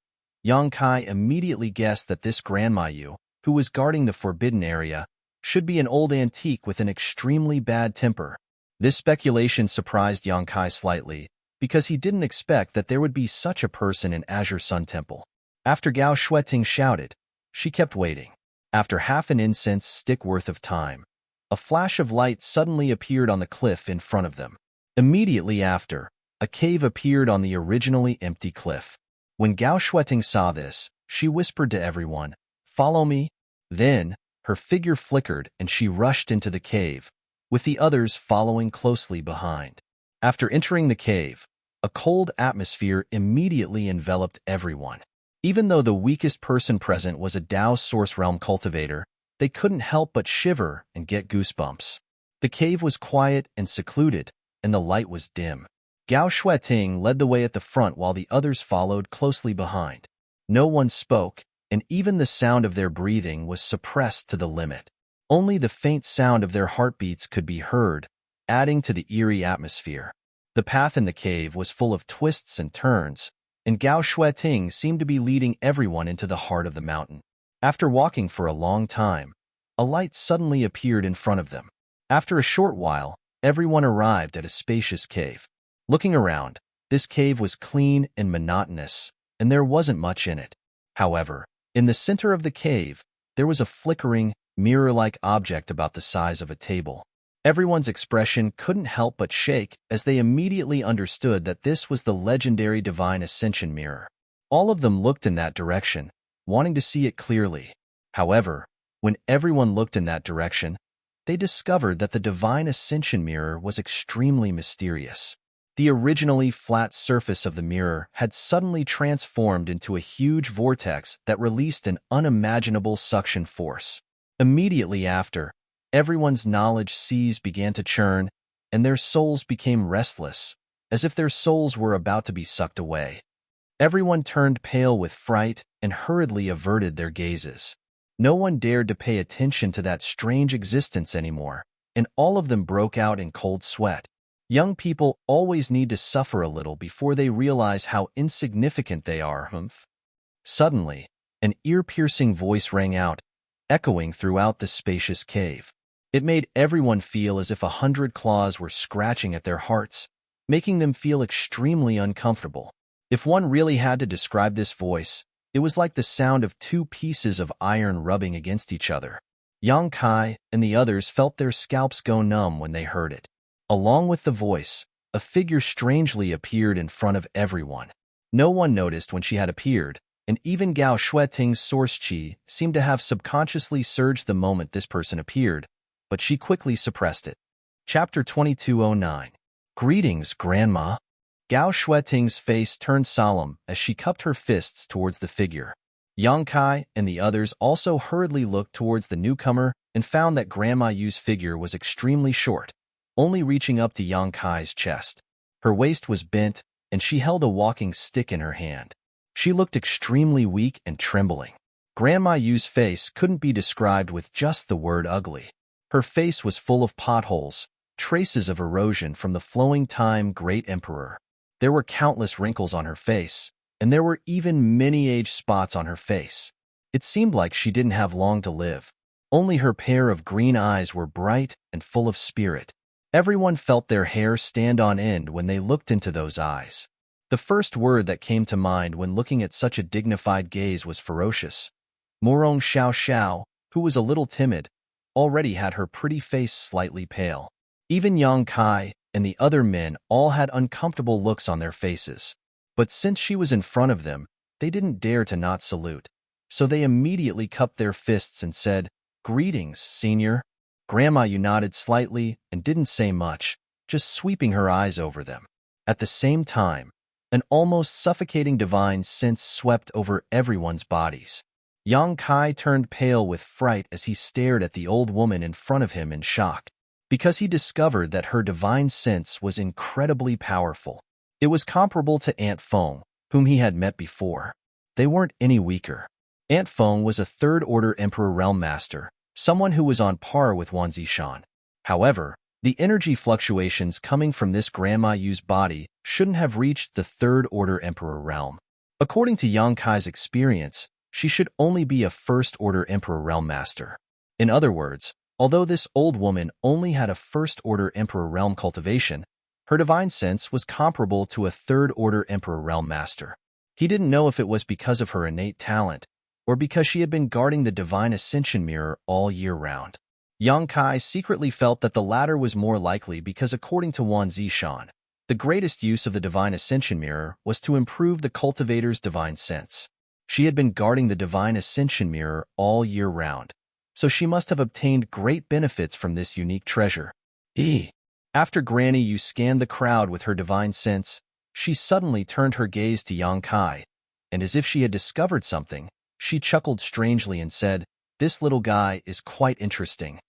Yang Kai immediately guessed that this Grandma Yu, who was guarding the forbidden area, should be an old antique with an extremely bad temper. This speculation surprised Yang Kai slightly, because he didn't expect that there would be such a person in Azure Sun Temple. After Gao Shueting shouted, she kept waiting. After half an incense stick worth of time, a flash of light suddenly appeared on the cliff in front of them. Immediately after, a cave appeared on the originally empty cliff. When Gao Shueting saw this, she whispered to everyone, "Follow me." Then, her figure flickered and she rushed into the cave, with the others following closely behind. After entering the cave, a cold atmosphere immediately enveloped everyone. Even though the weakest person present was a Dao Source Realm cultivator, they couldn't help but shiver and get goosebumps. The cave was quiet and secluded, and the light was dim. Gao Shueting led the way at the front while the others followed closely behind. No one spoke, and even the sound of their breathing was suppressed to the limit. Only the faint sound of their heartbeats could be heard, adding to the eerie atmosphere. The path in the cave was full of twists and turns, and Gao Shueting seemed to be leading everyone into the heart of the mountain. After walking for a long time, a light suddenly appeared in front of them. After a short while, everyone arrived at a spacious cave. Looking around, this cave was clean and monotonous, and there wasn't much in it. However, in the center of the cave, there was a flickering, mirror-like object about the size of a table. Everyone's expression couldn't help but shake as they immediately understood that this was the legendary Divine Ascension Mirror. All of them looked in that direction, wanting to see it clearly. However, when everyone looked in that direction, they discovered that the Divine Ascension Mirror was extremely mysterious. The originally flat surface of the mirror had suddenly transformed into a huge vortex that released an unimaginable suction force. Immediately after, everyone's knowledge seas began to churn, and their souls became restless, as if their souls were about to be sucked away. Everyone turned pale with fright and hurriedly averted their gazes. No one dared to pay attention to that strange existence anymore, and all of them broke out in cold sweat. Young people always need to suffer a little before they realize how insignificant they are. Suddenly, an ear-piercing voice rang out, echoing throughout the spacious cave. It made everyone feel as if 100 claws were scratching at their hearts, making them feel extremely uncomfortable. If one really had to describe this voice, It was like the sound of two pieces of iron rubbing against each other. Yang Kai and the others felt their scalps go numb when they heard it. Along with the voice, a figure strangely appeared in front of everyone. No one noticed when she had appeared, and even Gao Shueting's source qi seemed to have subconsciously surged the moment this person appeared, but she quickly suppressed it. Chapter 2209. Greetings, Grandma. Gao Shueting's face turned solemn as she cupped her fists towards the figure. Yang Kai and the others also hurriedly looked towards the newcomer and found that Grandma Yu's figure was extremely short, only reaching up to Yang Kai's chest. Her waist was bent, and she held a walking stick in her hand. She looked extremely weak and trembling. Grandma Yu's face couldn't be described with just the word ugly. Her face was full of potholes, traces of erosion from the flowing time great emperor. There were countless wrinkles on her face, and there were even many age spots on her face. It seemed like she didn't have long to live. Only her pair of green eyes were bright and full of spirit. Everyone felt their hair stand on end when they looked into those eyes. The first word that came to mind when looking at such a dignified gaze was ferocious. Morong Xiao Xiao, who was a little timid, already had her pretty face slightly pale. Even Yang Kai and the other men all had uncomfortable looks on their faces. But since she was in front of them, they didn't dare to not salute. So they immediately cupped their fists and said, "Greetings, Senior." Grandma Yu nodded slightly and didn't say much, just sweeping her eyes over them. At the same time, an almost suffocating divine sense swept over everyone's bodies. Yang Kai turned pale with fright as he stared at the old woman in front of him in shock, because he discovered that her divine sense was incredibly powerful. It was comparable to Aunt Feng, whom he had met before. They weren't any weaker. Aunt Feng was a third-order Emperor Realm Master, someone who was on par with Wan Zishan. However, the energy fluctuations coming from this Grandma Yu's body shouldn't have reached the third-order Emperor Realm. According to Yang Kai's experience, she should only be a first-order Emperor Realm Master. In other words, although this old woman only had a first-order Emperor Realm cultivation, her divine sense was comparable to a third-order Emperor Realm Master. He didn't know if it was because of her innate talent, or because she had been guarding the Divine Ascension Mirror all year round. Yang Kai secretly felt that the latter was more likely because according to Wan Zishan, the greatest use of the Divine Ascension Mirror was to improve the cultivator's divine sense. She had been guarding the Divine Ascension Mirror all year round, so she must have obtained great benefits from this unique treasure. After Granny Yu scanned the crowd with her divine sense, she suddenly turned her gaze to Yang Kai, and as if she had discovered something, she chuckled strangely and said, "This little guy is quite interesting."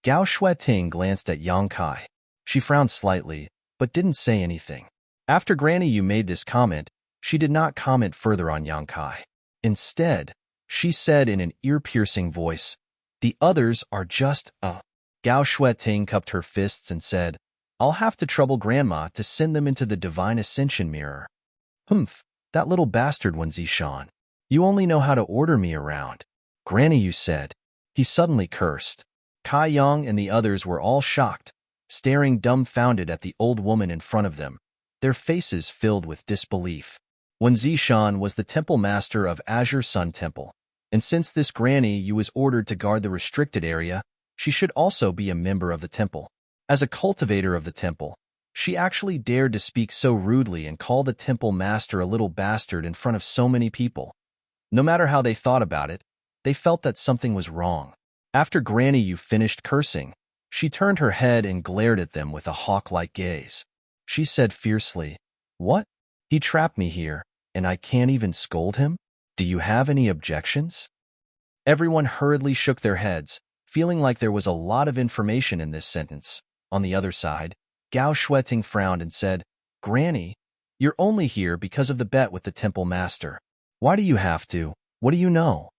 Gao Shueting glanced at Yang Kai. She frowned slightly, but didn't say anything. After Granny Yu made this comment, she did not comment further on Yang Kai. Instead, she said in an ear-piercing voice, "The others are just, Gao Shueting cupped her fists and said, "I'll have to trouble Grandma to send them into the Divine Ascension Mirror." "Humph, that little bastard Wan Zishan. You only know how to order me around," Granny Yu said. He suddenly cursed. Kai Yang and the others were all shocked, staring dumbfounded at the old woman in front of them, their faces filled with disbelief. Wan Zishan was the temple master of Azure Sun Temple, and since this Granny Yu was ordered to guard the restricted area, she should also be a member of the temple. As a cultivator of the temple, she actually dared to speak so rudely and call the temple master a little bastard in front of so many people. No matter how they thought about it, they felt that something was wrong. After Granny Yu finished cursing, she turned her head and glared at them with a hawk-like gaze. She said fiercely, "What? He trapped me here, and I can't even scold him? Do you have any objections?" Everyone hurriedly shook their heads, feeling like there was a lot of information in this sentence. On the other side, Gao Shueting frowned and said, "Granny, you're only here because of the bet with the temple master. Why do you have to? What do you know?"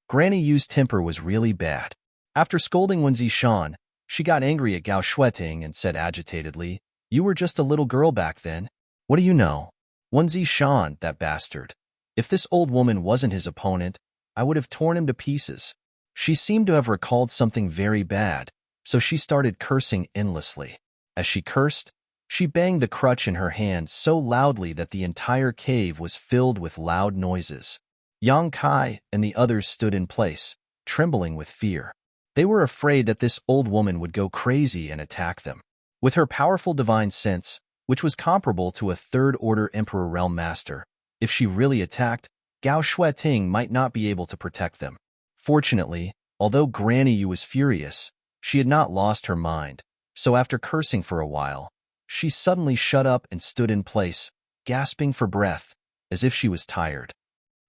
Granny Yu's temper was really bad. After scolding Wan Zishan, she got angry at Gao Shueting and said agitatedly, "You were just a little girl back then. What do you know? Wan Zishan, that bastard. If this old woman wasn't his opponent, I would have torn him to pieces." She seemed to have recalled something very bad, so she started cursing endlessly. As she cursed, she banged the crutch in her hand so loudly that the entire cave was filled with loud noises. Yang Kai and the others stood in place, trembling with fear. They were afraid that this old woman would go crazy and attack them. With her powerful divine sense, which was comparable to a third-order Emperor Realm Master, if she really attacked, Gao Shueting might not be able to protect them. Fortunately, although Granny Yu was furious, she had not lost her mind, so after cursing for a while, she suddenly shut up and stood in place, gasping for breath, as if she was tired.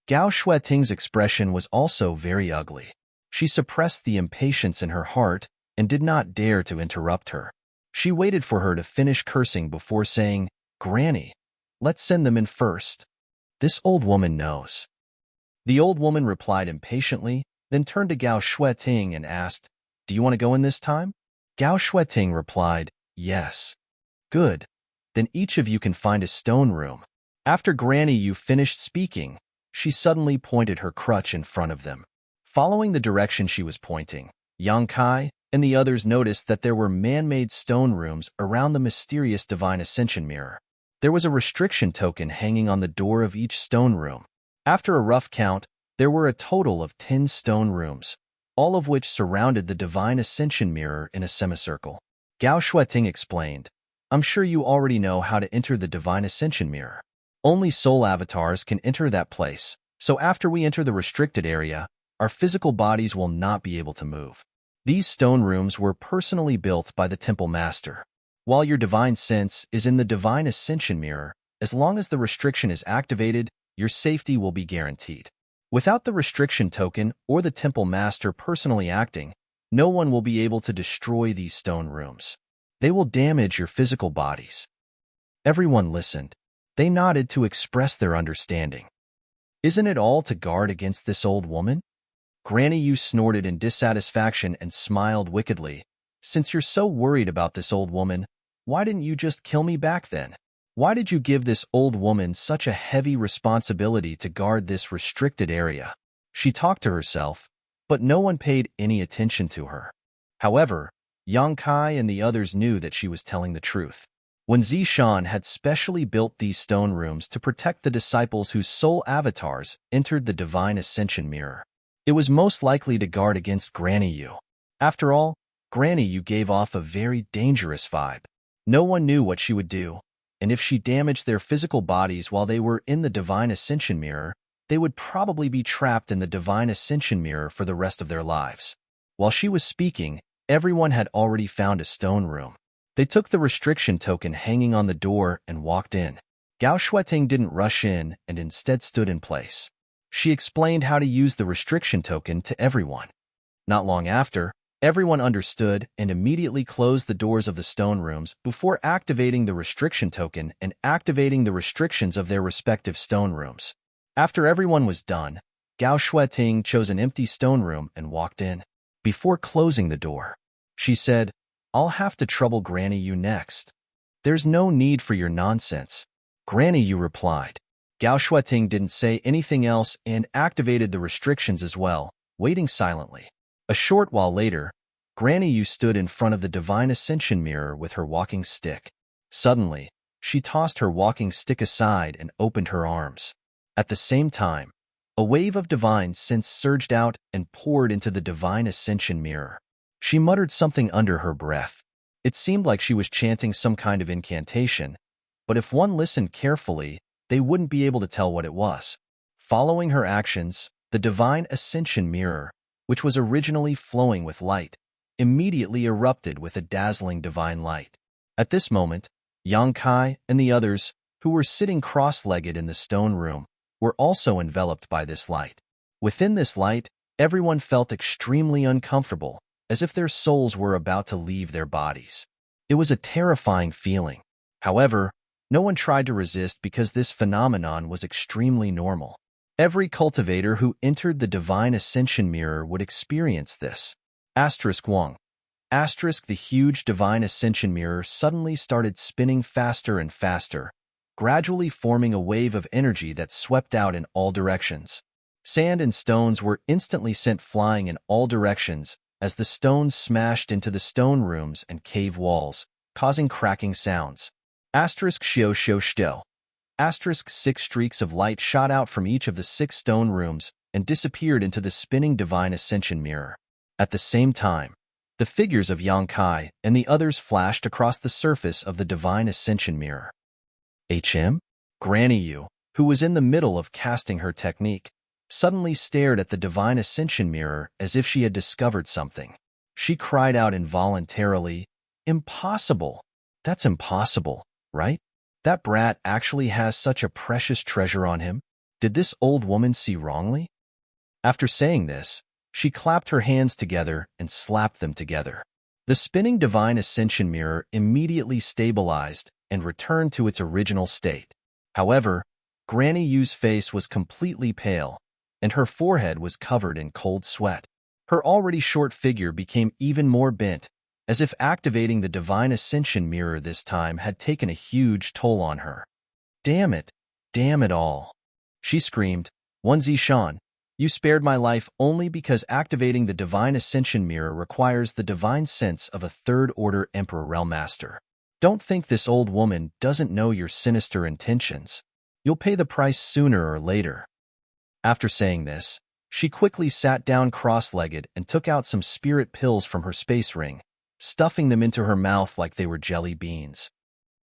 Gao Shueting's expression was also very ugly. She suppressed the impatience in her heart and did not dare to interrupt her. She waited for her to finish cursing before saying, "Granny, let's send them in first. This old woman knows." The old woman replied impatiently, then turned to Gao Shueting and asked, "Do you want to go in this time?" Gao Shueting replied, "Yes." "Good. Then each of you can find a stone room." After Granny Yu finished speaking, she suddenly pointed her crutch in front of them. Following the direction she was pointing, Yang Kai and the others noticed that there were man-made stone rooms around the mysterious Divine Ascension mirror. There was a restriction token hanging on the door of each stone room. After a rough count, there were a total of 10 stone rooms, all of which surrounded the Divine Ascension mirror in a semicircle. Gao Shueting explained, "I'm sure you already know how to enter the Divine Ascension mirror. Only soul avatars can enter that place, so after we enter the restricted area, our physical bodies will not be able to move." These stone rooms were personally built by the Temple Master. While your divine sense is in the Divine Ascension mirror, as long as the restriction is activated, your safety will be guaranteed. Without the restriction token or the Temple Master personally acting, no one will be able to destroy these stone rooms. They will damage your physical bodies. Everyone listened. They nodded to express their understanding. "Isn't it all to guard against this old woman?" Granny Yu snorted in dissatisfaction and smiled wickedly. "Since you're so worried about this old woman, why didn't you just kill me back then? Why did you give this old woman such a heavy responsibility to guard this restricted area?" She talked to herself, but no one paid any attention to her. However, Yang Kai and the others knew that she was telling the truth. When Zishan had specially built these stone rooms to protect the disciples whose soul avatars entered the Divine Ascension mirror, it was most likely to guard against Granny Yu. After all, Granny Yu gave off a very dangerous vibe. No one knew what she would do, and if she damaged their physical bodies while they were in the Divine Ascension mirror, they would probably be trapped in the Divine Ascension mirror for the rest of their lives. While she was speaking, everyone had already found a stone room. They took the restriction token hanging on the door and walked in. Gao Shueting didn't rush in and instead stood in place. She explained how to use the restriction token to everyone. Not long after, everyone understood and immediately closed the doors of the stone rooms before activating the restriction token and activating the restrictions of their respective stone rooms. After everyone was done, Gao Shueting chose an empty stone room and walked in. Before closing the door, she said, "I'll have to trouble Granny Yu next." "There's no need for your nonsense," Granny Yu replied. Gao Shueting didn't say anything else and activated the restrictions as well, waiting silently. A short while later, Granny Yu stood in front of the Divine Ascension mirror with her walking stick. Suddenly, she tossed her walking stick aside and opened her arms. At the same time, a wave of divine sense surged out and poured into the Divine Ascension mirror. She muttered something under her breath. It seemed like she was chanting some kind of incantation, but if one listened carefully, they wouldn't be able to tell what it was. Following her actions, the Divine Ascension mirror, which was originally flowing with light, immediately erupted with a dazzling divine light. At this moment, Yang Kai and the others, who were sitting cross-legged in the stone room, were also enveloped by this light. Within this light, everyone felt extremely uncomfortable, as if their souls were about to leave their bodies. It was a terrifying feeling. However, no one tried to resist because this phenomenon was extremely normal. Every cultivator who entered the Divine Ascension mirror would experience this. *1. The huge Divine Ascension mirror suddenly started spinning faster and faster, gradually forming a wave of energy that swept out in all directions. Sand and stones were instantly sent flying in all directions as the stones smashed into the stone rooms and cave walls, causing cracking sounds. *Shio. Asterisk 6 streaks of light shot out from each of the 6 stone rooms and disappeared into the spinning divine ascension mirror. At the same time, the figures of Yang Kai and the others flashed across the surface of the divine ascension mirror. Granny Yu, who was in the middle of casting her technique, suddenly stared at the divine ascension mirror as if she had discovered something. She cried out involuntarily, "Impossible! That's impossible, right? That brat actually has such a precious treasure on him. Did this old woman see wrongly?" After saying this, she clapped her hands together and slapped them together. The spinning divine ascension mirror immediately stabilized and returned to its original state. However, Granny Yu's face was completely pale, and her forehead was covered in cold sweat. Her already short figure became even more bent, as if activating the divine ascension mirror this time had taken a huge toll on her. Damn it all," she screamed. "Wen Zishan, you spared my life only because activating the divine ascension mirror requires the divine sense of a third-order Emperor Realmaster. Don't think this old woman doesn't know your sinister intentions. You'll pay the price sooner or later." After saying this, she quickly sat down cross-legged and took out some spirit pills from her space ring, stuffing them into her mouth like they were jelly beans.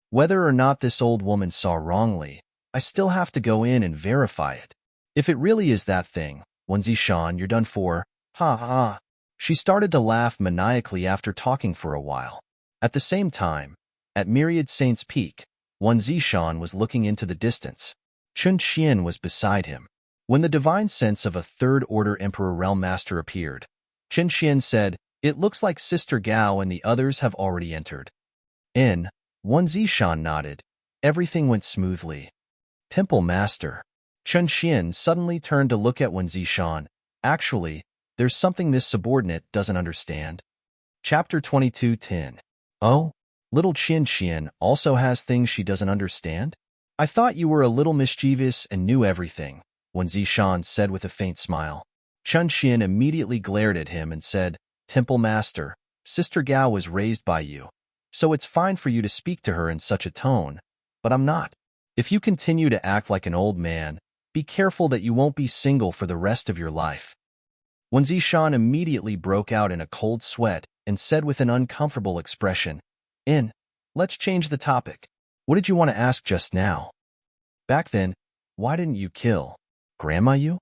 Whether or not this old woman saw wrongly, I still have to go in and verify it. If it really is that thing, Wen Zishan, you're done for. Ha ha. She started to laugh maniacally after talking for a while. At the same time, at Myriad Saint's Peak, Wen Zishan was looking into the distance. Chun Qian was beside him. When the divine sense of a third-order Emperor Realmaster appeared, Chun Qian said, "It looks like Sister Gao and the others have already entered." Wen Zishan nodded. Everything went smoothly. "Temple Master." Chun Qian suddenly turned to look at Wen Zishan. "Actually, there's something this subordinate doesn't understand." Chapter 22:10. "Oh? Little Chin Qian also has things she doesn't understand? I thought you were a little mischievous and knew everything," Wen Zishan said with a faint smile. Chun Qian immediately glared at him and said, "Temple Master, Sister Gao was raised by you, so it's fine for you to speak to her in such a tone, but I'm not. If you continue to act like an old man, be careful that you won't be single for the rest of your life." Wen Zishan immediately broke out in a cold sweat and said with an uncomfortable expression, Let's change the topic. What did you want to ask just now? Back then, why didn't you kill Grandma Yu?"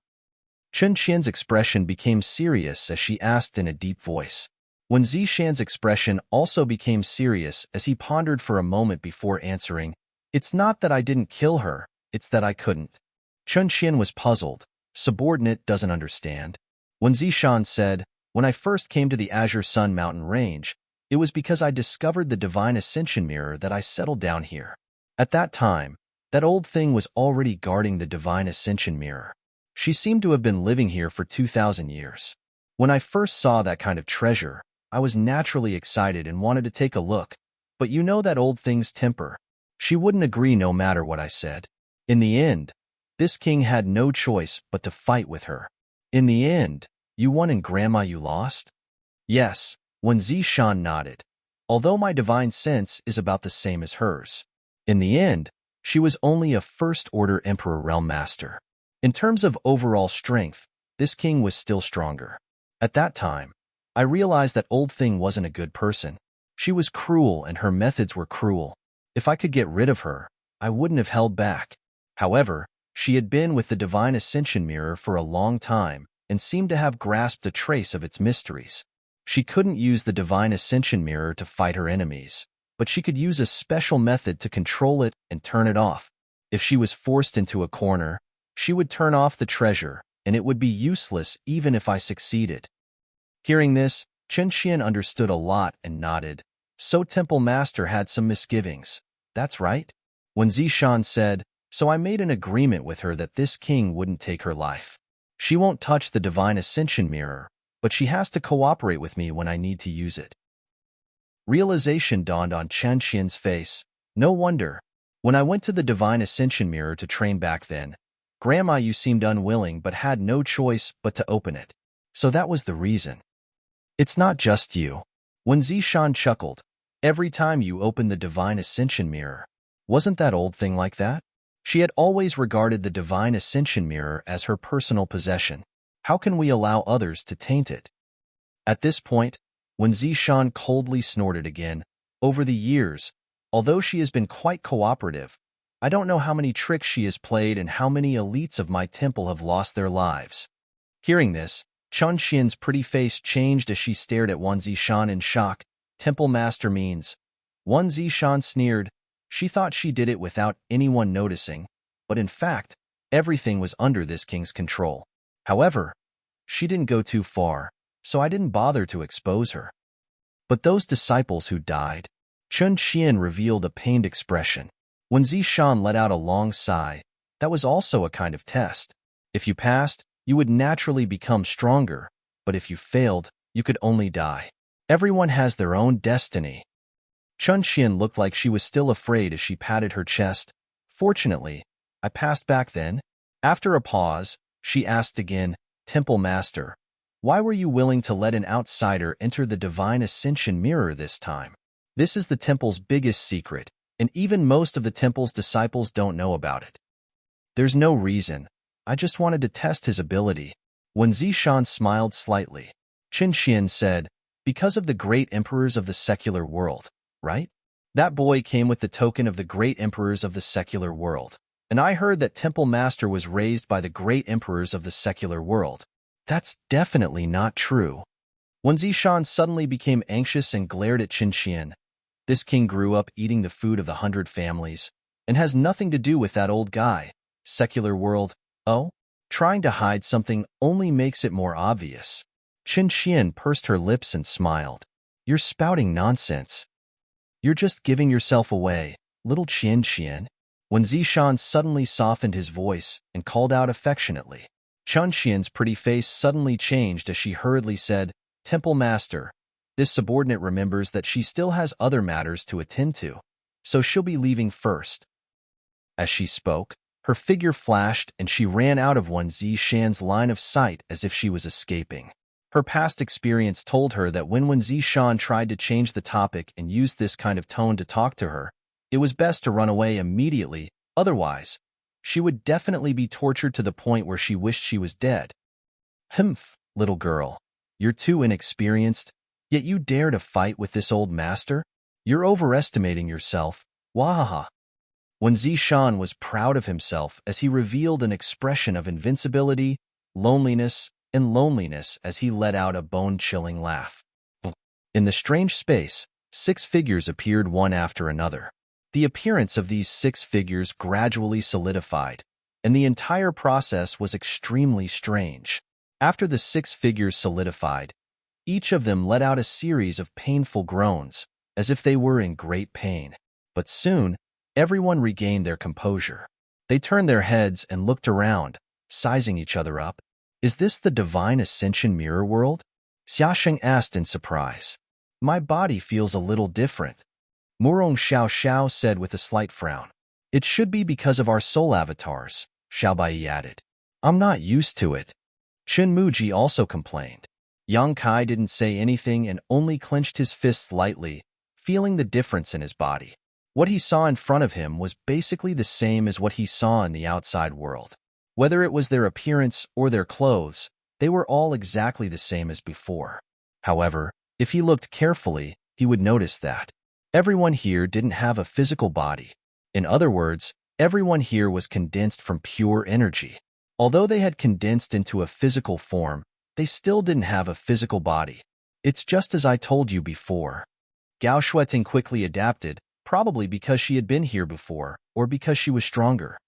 Chun Qian's expression became serious as she asked in a deep voice. Wen Zishan's expression also became serious as he pondered for a moment before answering, "It's not that I didn't kill her, it's that I couldn't." Chun Qian was puzzled. Subordinate doesn't understand. Wen Zishan said, "When I first came to the Azure Sun Mountain Range, it was because I discovered the Divine Ascension Mirror that I settled down here. At that time, that old thing was already guarding the Divine Ascension Mirror. She seemed to have been living here for 2,000 years. When I first saw that kind of treasure, I was naturally excited and wanted to take a look, but you know that old thing's temper. She wouldn't agree no matter what I said. In the end, this king had no choice but to fight with her. In the end, you won and Grandma you lost?" "Yes," Wen Zishan nodded, "although my divine sense is about the same as hers. In the end, she was only a first-order Emperor Realmaster. In terms of overall strength, this king was still stronger. At that time, I realized that old thing wasn't a good person. She was cruel and her methods were cruel. If I could get rid of her, I wouldn't have held back. However, she had been with the Divine Ascension Mirror for a long time and seemed to have grasped a trace of its mysteries. She couldn't use the Divine Ascension Mirror to fight her enemies, but she could use a special method to control it and turn it off. If she was forced into a corner, she would turn off the treasure, and it would be useless even if I succeeded." Hearing this, Chun Qian understood a lot and nodded. "So Temple Master had some misgivings. That's right." Wen Zishan said, "So I made an agreement with her that this king wouldn't take her life. She won't touch the Divine Ascension Mirror, but she has to cooperate with me when I need to use it." Realization dawned on Chun Qian's face. No wonder. When I went to the Divine Ascension Mirror to train back then, Grandma you seemed unwilling but had no choice but to open it. So that was the reason. "It's not just you." Wen Zishan chuckled. "Every time you open the Divine Ascension Mirror, wasn't that old thing like that? She had always regarded the divine ascension mirror as her personal possession. How can we allow others to taint it? At this point, when Zishan coldly snorted again, over the years, although she has been quite cooperative, I don't know how many tricks she has played and how many elites of my temple have lost their lives. Hearing this, Chun Xian's pretty face changed as she stared at Wan Zishan in shock. Temple Master means. Wan Zishan sneered. She thought she did it without anyone noticing, but in fact, everything was under this king's control. However, she didn't go too far, so I didn't bother to expose her. But those disciples who died, Chun Xian revealed a pained expression. When Zishan let out a long sigh, that was also a kind of test. If you passed, you would naturally become stronger, but if you failed, you could only die. Everyone has their own destiny. Chun Xian looked like she was still afraid as she patted her chest. Fortunately, I passed back then. After a pause, she asked again, Temple Master, why were you willing to let an outsider enter the divine ascension mirror this time? This is the temple's biggest secret, and even most of the temple's disciples don't know about it. There's no reason. I just wanted to test his ability. When Zishan smiled slightly, Qin Xian said, because of the great emperors of the secular world, right? That boy came with the token of the great emperors of the secular world. And I heard that Temple Master was raised by the great emperors of the secular world. That's definitely not true. When Zishan suddenly became anxious and glared at Qin Xian, this king grew up eating the food of the 100 families, and has nothing to do with that old guy. Secular world, oh? Trying to hide something only makes it more obvious. Qin Xian pursed her lips and smiled. You're spouting nonsense. You're just giving yourself away, little Qin Xian. When Zishan suddenly softened his voice and called out affectionately, Chun Xian's pretty face suddenly changed as she hurriedly said, Temple Master, this subordinate remembers that she still has other matters to attend to, so she'll be leaving first. As she spoke, her figure flashed and she ran out of Wan Zishan's line of sight as if she was escaping. Her past experience told her that when Wan Zishan tried to change the topic and used this kind of tone to talk to her, it was best to run away immediately, otherwise, she would definitely be tortured to the point where she wished she was dead. Humph, little girl, you're too inexperienced, yet you dare to fight with this old master? You're overestimating yourself, wahaha. When Zishan was proud of himself as he revealed an expression of invincibility, loneliness as he let out a bone-chilling laugh. In the strange space, 6 figures appeared one after another. The appearance of these 6 figures gradually solidified, and the entire process was extremely strange. After the 6 figures solidified, each of them let out a series of painful groans, as if they were in great pain. But soon, everyone regained their composure. They turned their heads and looked around, sizing each other up. Is this the divine ascension mirror world? Xiaosheng asked in surprise. My body feels a little different. Murong Xiao said with a slight frown. It should be because of our soul avatars, Xiaobai added. I'm not used to it. Qin Muji also complained. Yang Kai didn't say anything and only clenched his fists lightly, feeling the difference in his body. What he saw in front of him was basically the same as what he saw in the outside world. Whether it was their appearance or their clothes, they were all exactly the same as before. However, if he looked carefully, he would notice that everyone here didn't have a physical body. In other words, everyone here was condensed from pure energy. Although they had condensed into a physical form, they still didn't have a physical body. It's just as I told you before. Gao Shueting quickly adapted, probably because she had been here before, or because she was stronger.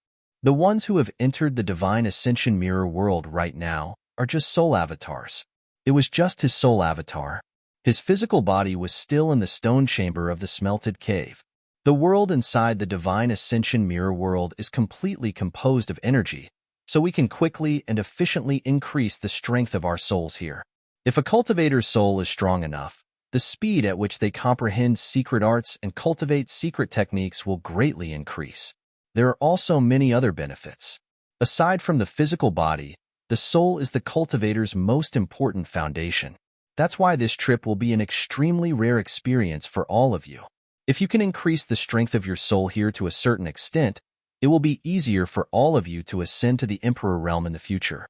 The ones who have entered the divine ascension mirror world right now are just soul avatars. It was just his soul avatar. His physical body was still in the stone chamber of the smelted cave. The world inside the divine ascension mirror world is completely composed of energy, so we can quickly and efficiently increase the strength of our souls here. If a cultivator's soul is strong enough, the speed at which they comprehend secret arts and cultivate secret techniques will greatly increase. There are also many other benefits. Aside from the physical body, the soul is the cultivator's most important foundation. That's why this trip will be an extremely rare experience for all of you. If you can increase the strength of your soul here to a certain extent, It will be easier for all of you to ascend to the Emperor realm in the future.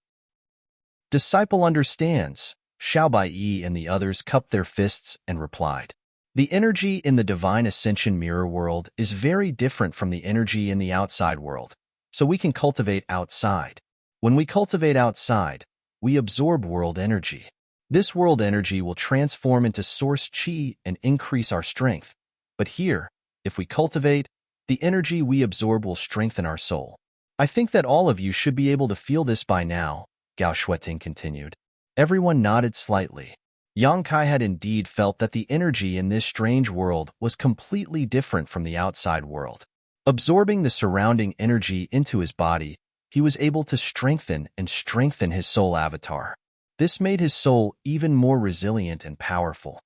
Disciple understands. Xiao Baiyi and the others cupped their fists and replied. The energy in the Divine Ascension mirror world is very different from the energy in the outside world, so we can cultivate outside. When we cultivate outside, we absorb world energy. This world energy will transform into source qi and increase our strength. But here, if we cultivate, the energy we absorb will strengthen our soul. I think that all of you should be able to feel this by now, Gao Shueting continued. Everyone nodded slightly. Yang Kai had indeed felt that the energy in this strange world was completely different from the outside world. Absorbing the surrounding energy into his body, he was able to strengthen his soul avatar. This made his soul even more resilient and powerful.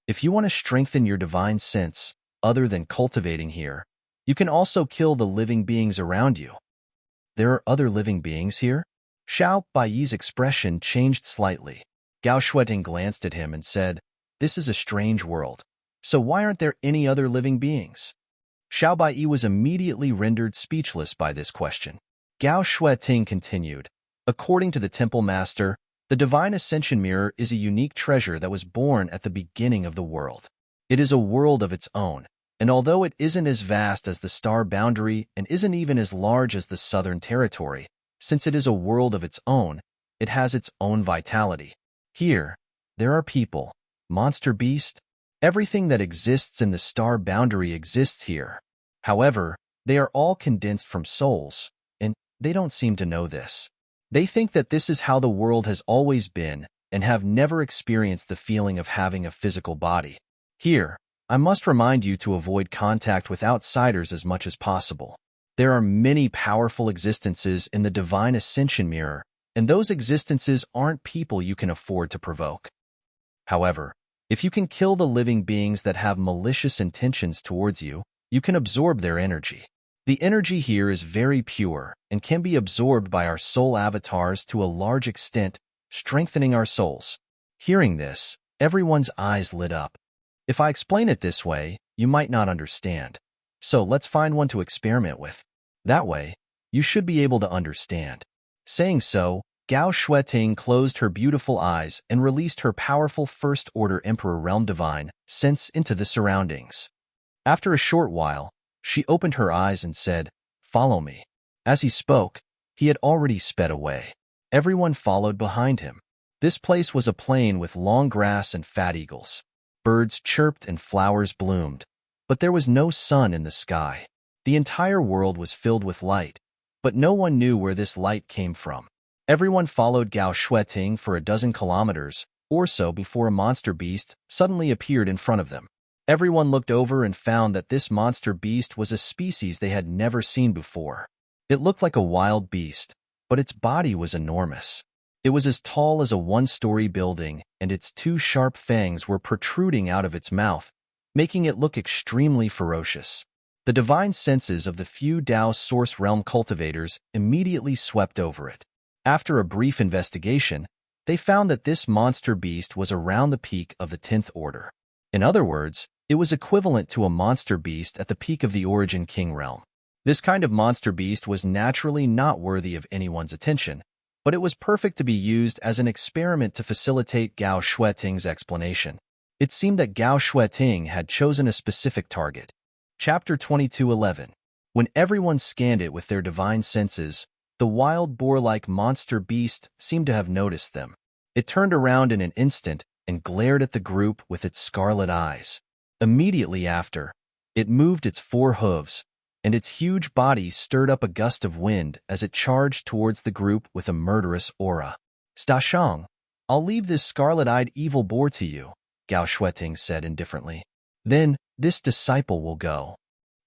If you want to strengthen your divine sense, other than cultivating here, you can also kill the living beings around you. There are other living beings here? Xiao Baiyi's expression changed slightly. Gao Shueting glanced at him and said, "This is a strange world. So why aren't there any other living beings?" Xiao Baiyi was immediately rendered speechless by this question. Gao Shueting continued, "According to the Temple Master, the Divine Ascension Mirror is a unique treasure that was born at the beginning of the world. It is a world of its own, and although it isn't as vast as the star boundary and isn't even as large as the Southern Territory, since it is a world of its own, it has its own vitality. Here, there are people, monster beast, everything that exists in the star boundary exists here. However, they are all condensed from souls, and they don't seem to know this. They think that this is how the world has always been and have never experienced the feeling of having a physical body. Here, I must remind you to avoid contact with outsiders as much as possible. There are many powerful existences in the Divine Ascension Mirror, and those existences aren't people you can afford to provoke. However, if you can kill the living beings that have malicious intentions towards you, you can absorb their energy. The energy here is very pure and can be absorbed by our soul avatars to a large extent, strengthening our souls." Hearing this, everyone's eyes lit up. If I explain it this way, you might not understand. So let's find one to experiment with. That way, you should be able to understand. Saying so, Gao Shueting closed her beautiful eyes and released her powerful First-Order Emperor Realm Divine sense into the surroundings. After a short while, she opened her eyes and said, "Follow me." As he spoke, he had already sped away. Everyone followed behind him. This place was a plain with long grass and fat eagles. Birds chirped and flowers bloomed, but there was no sun in the sky. The entire world was filled with light, but no one knew where this light came from. Everyone followed Gao Shueting for a dozen kilometers or so before a monster beast suddenly appeared in front of them. Everyone looked over and found that this monster beast was a species they had never seen before. It looked like a wild beast, but its body was enormous. It was as tall as a one-story building, and its two sharp fangs were protruding out of its mouth, making it look extremely ferocious. The divine senses of the few Dao Source Realm cultivators immediately swept over it. After a brief investigation, they found that this monster beast was around the peak of the 10th Order. In other words, it was equivalent to a monster beast at the peak of the Origin King realm. This kind of monster beast was naturally not worthy of anyone's attention, but it was perfect to be used as an experiment to facilitate Gao Shueting's explanation. It seemed that Gao Shueting had chosen a specific target. Chapter 22:11. When everyone scanned it with their divine senses, the wild boar-like monster beast seemed to have noticed them. It turned around in an instant and glared at the group with its scarlet eyes. Immediately after, it moved its four hooves, and its huge body stirred up a gust of wind as it charged towards the group with a murderous aura. "Stashang, I'll leave this scarlet-eyed evil boar to you," Gao Shueting said indifferently. "Then this disciple will go."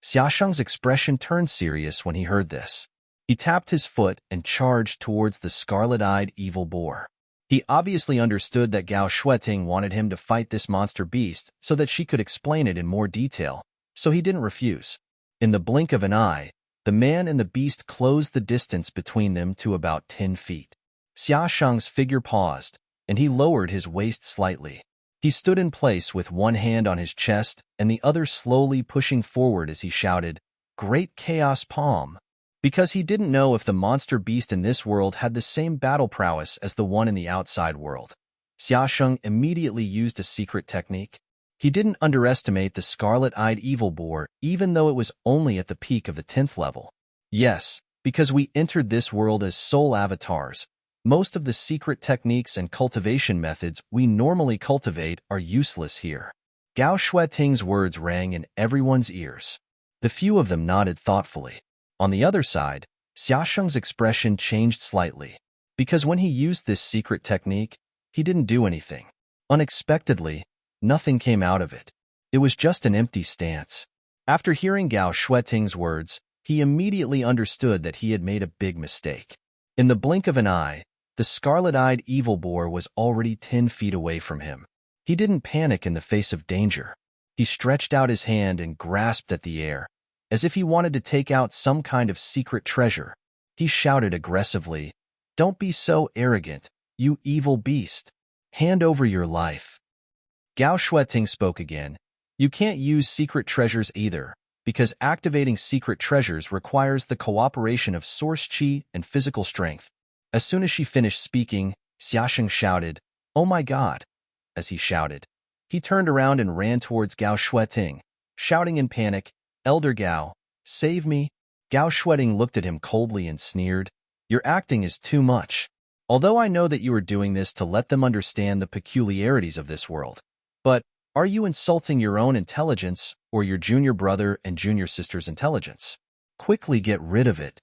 Xiasheng's expression turned serious when he heard this. He tapped his foot and charged towards the scarlet-eyed evil boar. He obviously understood that Gao Shueting wanted him to fight this monster beast so that she could explain it in more detail, so he didn't refuse. In the blink of an eye, the man and the beast closed the distance between them to about 10 feet. Xiasheng's figure paused, and he lowered his waist slightly. He stood in place with one hand on his chest and the other slowly pushing forward as he shouted, "Great Chaos Palm, because he didn't know if the monster beast in this world had the same battle prowess as the one in the outside world. Xiaosheng immediately used a secret technique. He didn't underestimate the scarlet-eyed evil boar, even though it was only at the peak of the 10th level. Yes, because we entered this world as soul avatars. Most of the secret techniques and cultivation methods we normally cultivate are useless here. Gao Shueting's words rang in everyone's ears. The few of them nodded thoughtfully. On the other side, Xiaosheng's expression changed slightly, because when he used this secret technique, he didn't do anything. Unexpectedly, nothing came out of it. It was just an empty stance. After hearing Gao Shueting's words, he immediately understood that he had made a big mistake. In the blink of an eye, the scarlet-eyed evil boar was already 10 feet away from him. He didn't panic in the face of danger. He stretched out his hand and grasped at the air, as if he wanted to take out some kind of secret treasure. He shouted aggressively, "Don't be so arrogant, you evil beast. Hand over your life." Gao Shueting spoke again. "You can't use secret treasures either, because activating secret treasures requires the cooperation of source qi and physical strength." As soon as she finished speaking, Xiaosheng shouted, "Oh my God!" As he shouted, he turned around and ran towards Gao Shueting, shouting in panic, "Elder Gao, save me!" Gao Shueting looked at him coldly and sneered, "Your acting is too much. Although I know that you are doing this to let them understand the peculiarities of this world. But are you insulting your own intelligence or your junior brother and junior sister's intelligence? Quickly get rid of it."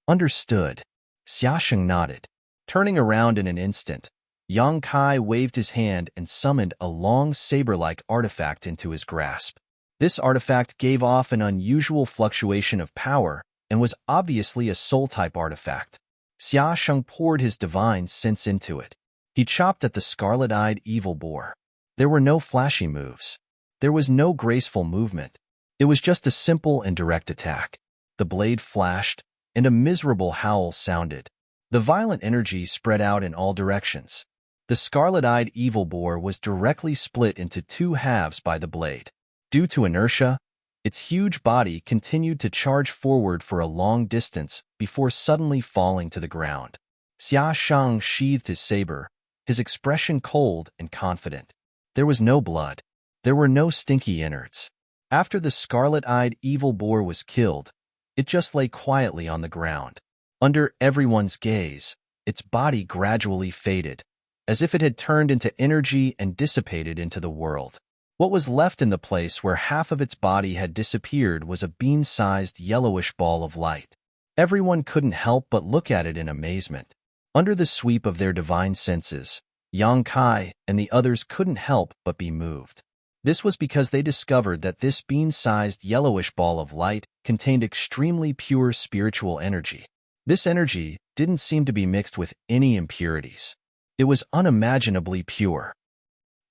"Understood." Xiaosheng nodded. Turning around in an instant, Yang Kai waved his hand and summoned a long saber-like artifact into his grasp. This artifact gave off an unusual fluctuation of power and was obviously a soul-type artifact. Xiaosheng poured his divine sense into it. He chopped at the scarlet-eyed evil boar. There were no flashy moves. There was no graceful movement. It was just a simple and direct attack. The blade flashed, and a miserable howl sounded. The violent energy spread out in all directions. The scarlet-eyed evil boar was directly split into 2 halves by the blade. Due to inertia, its huge body continued to charge forward for a long distance before suddenly falling to the ground. Xiaosheng sheathed his saber, his expression cold and confident. There was no blood. There were no stinky innards. After the scarlet-eyed evil boar was killed, it just lay quietly on the ground. Under everyone's gaze, its body gradually faded, as if it had turned into energy and dissipated into the world. What was left in the place where half of its body had disappeared was a bean-sized yellowish ball of light. Everyone couldn't help but look at it in amazement. Under the sweep of their divine senses, Yang Kai and the others couldn't help but be moved. This was because they discovered that this bean-sized yellowish ball of light contained extremely pure spiritual energy. This energy didn't seem to be mixed with any impurities. It was unimaginably pure.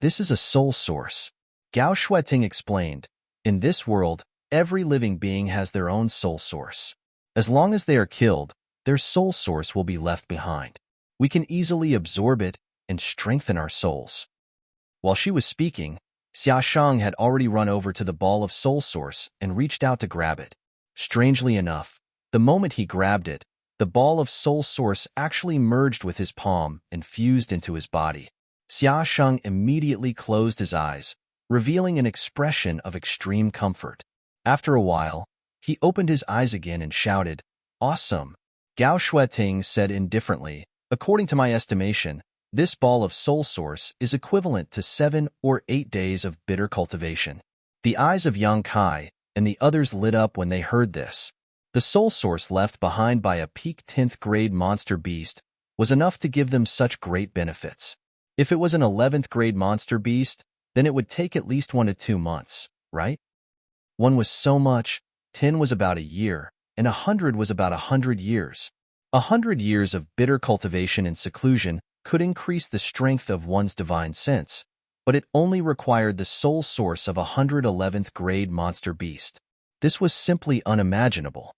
"This is a soul source," Gao Shueting explained. "In this world, every living being has their own soul source. As long as they are killed, their soul source will be left behind. We can easily absorb it and strengthen our souls." While she was speaking, Xiaosheng had already run over to the ball of soul source and reached out to grab it. Strangely enough, the moment he grabbed it, the ball of soul source actually merged with his palm and fused into his body. Xiaosheng immediately closed his eyes, revealing an expression of extreme comfort. After a while, he opened his eyes again and shouted, "Awesome!" Gao Shueting said indifferently, "According to my estimation, this ball of soul source is equivalent to 7 or 8 days of bitter cultivation." The eyes of Yang Kai and the others lit up when they heard this. The soul source left behind by a peak 10th grade monster beast was enough to give them such great benefits. If it was an 11th grade monster beast, then it would take at least 1 to 2 months, right? 1 was so much, 10 was about a year, and 100 was about 100 years. 100 years of bitter cultivation and seclusion could increase the strength of one's divine sense, but it only required the soul source of a 111th grade monster beast. This was simply unimaginable.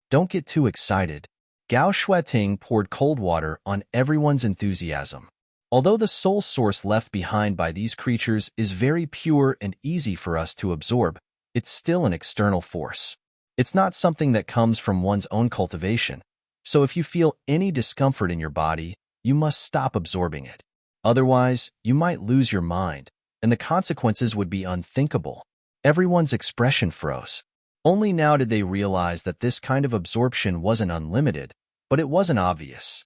Don't get too excited. Gao Shueting poured cold water on everyone's enthusiasm. Although the soul source left behind by these creatures is very pure and easy for us to absorb, it's still an external force. It's not something that comes from one's own cultivation. So if you feel any discomfort in your body, you must stop absorbing it. Otherwise, you might lose your mind, and the consequences would be unthinkable. Everyone's expression froze. Only now did they realize that this kind of absorption wasn't unlimited, but it wasn't obvious.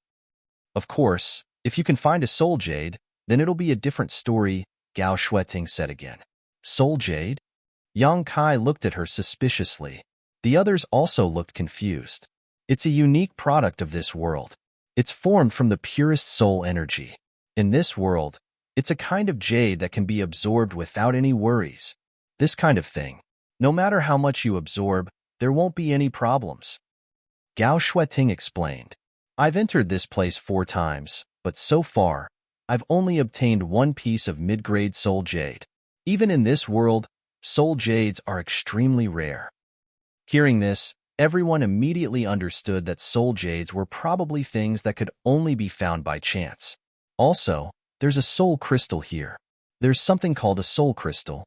Of course, if you can find a soul jade, then it'll be a different story, Gao Shueting said again. Soul jade? Yang Kai looked at her suspiciously. The others also looked confused. It's a unique product of this world. It's formed from the purest soul energy. In this world, it's a kind of jade that can be absorbed without any worries. This kind of thing, no matter how much you absorb, there won't be any problems. Gao Shueting explained. I've entered this place 4 times, but so far, I've only obtained 1 piece of mid-grade soul jade. Even in this world, soul jades are extremely rare. Hearing this, everyone immediately understood that soul jades were probably things that could only be found by chance. Also, there's a soul crystal here. There's something called a soul crystal.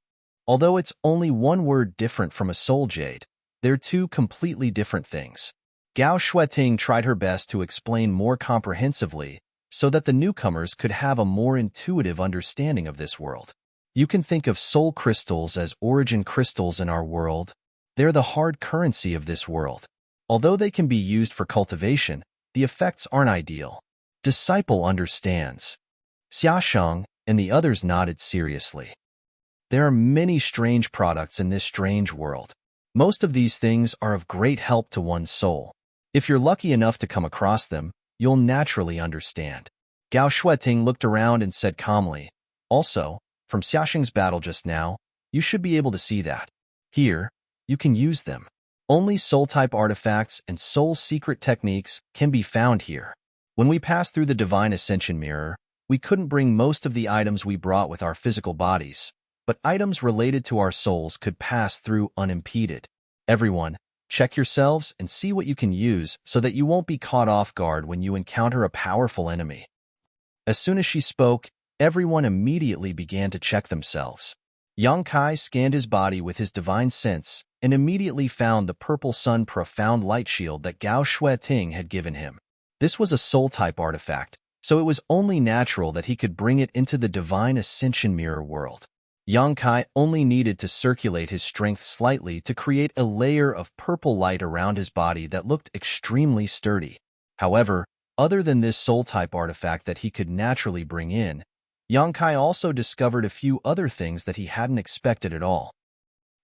Although it's only 1 word different from a soul jade, they're 2 completely different things. Gao Shueting tried her best to explain more comprehensively so that the newcomers could have a more intuitive understanding of this world. You can think of soul crystals as origin crystals in our world. They're the hard currency of this world. Although they can be used for cultivation, the effects aren't ideal. Disciple understands. Xiaosheng and the others nodded seriously. There are many strange products in this strange world. Most of these things are of great help to one's soul. If you're lucky enough to come across them, you'll naturally understand. Gao Shueting looked around and said calmly, also, from Xiaosheng's battle just now, you should be able to see that. Here, you can use them. Only soul-type artifacts and soul secret techniques can be found here. When we passed through the Divine Ascension Mirror, we couldn't bring most of the items we brought with our physical bodies, but items related to our souls could pass through unimpeded. Everyone, check yourselves and see what you can use so that you won't be caught off guard when you encounter a powerful enemy. As soon as she spoke, everyone immediately began to check themselves. Yang Kai scanned his body with his divine sense and immediately found the purple sun profound light shield that Gao Shueting had given him. This was a soul-type artifact, so it was only natural that he could bring it into the Divine Ascension Mirror world. Yang Kai only needed to circulate his strength slightly to create a layer of purple light around his body that looked extremely sturdy. However, other than this soul-type artifact that he could naturally bring in, Yang Kai also discovered a few other things that he hadn't expected at all.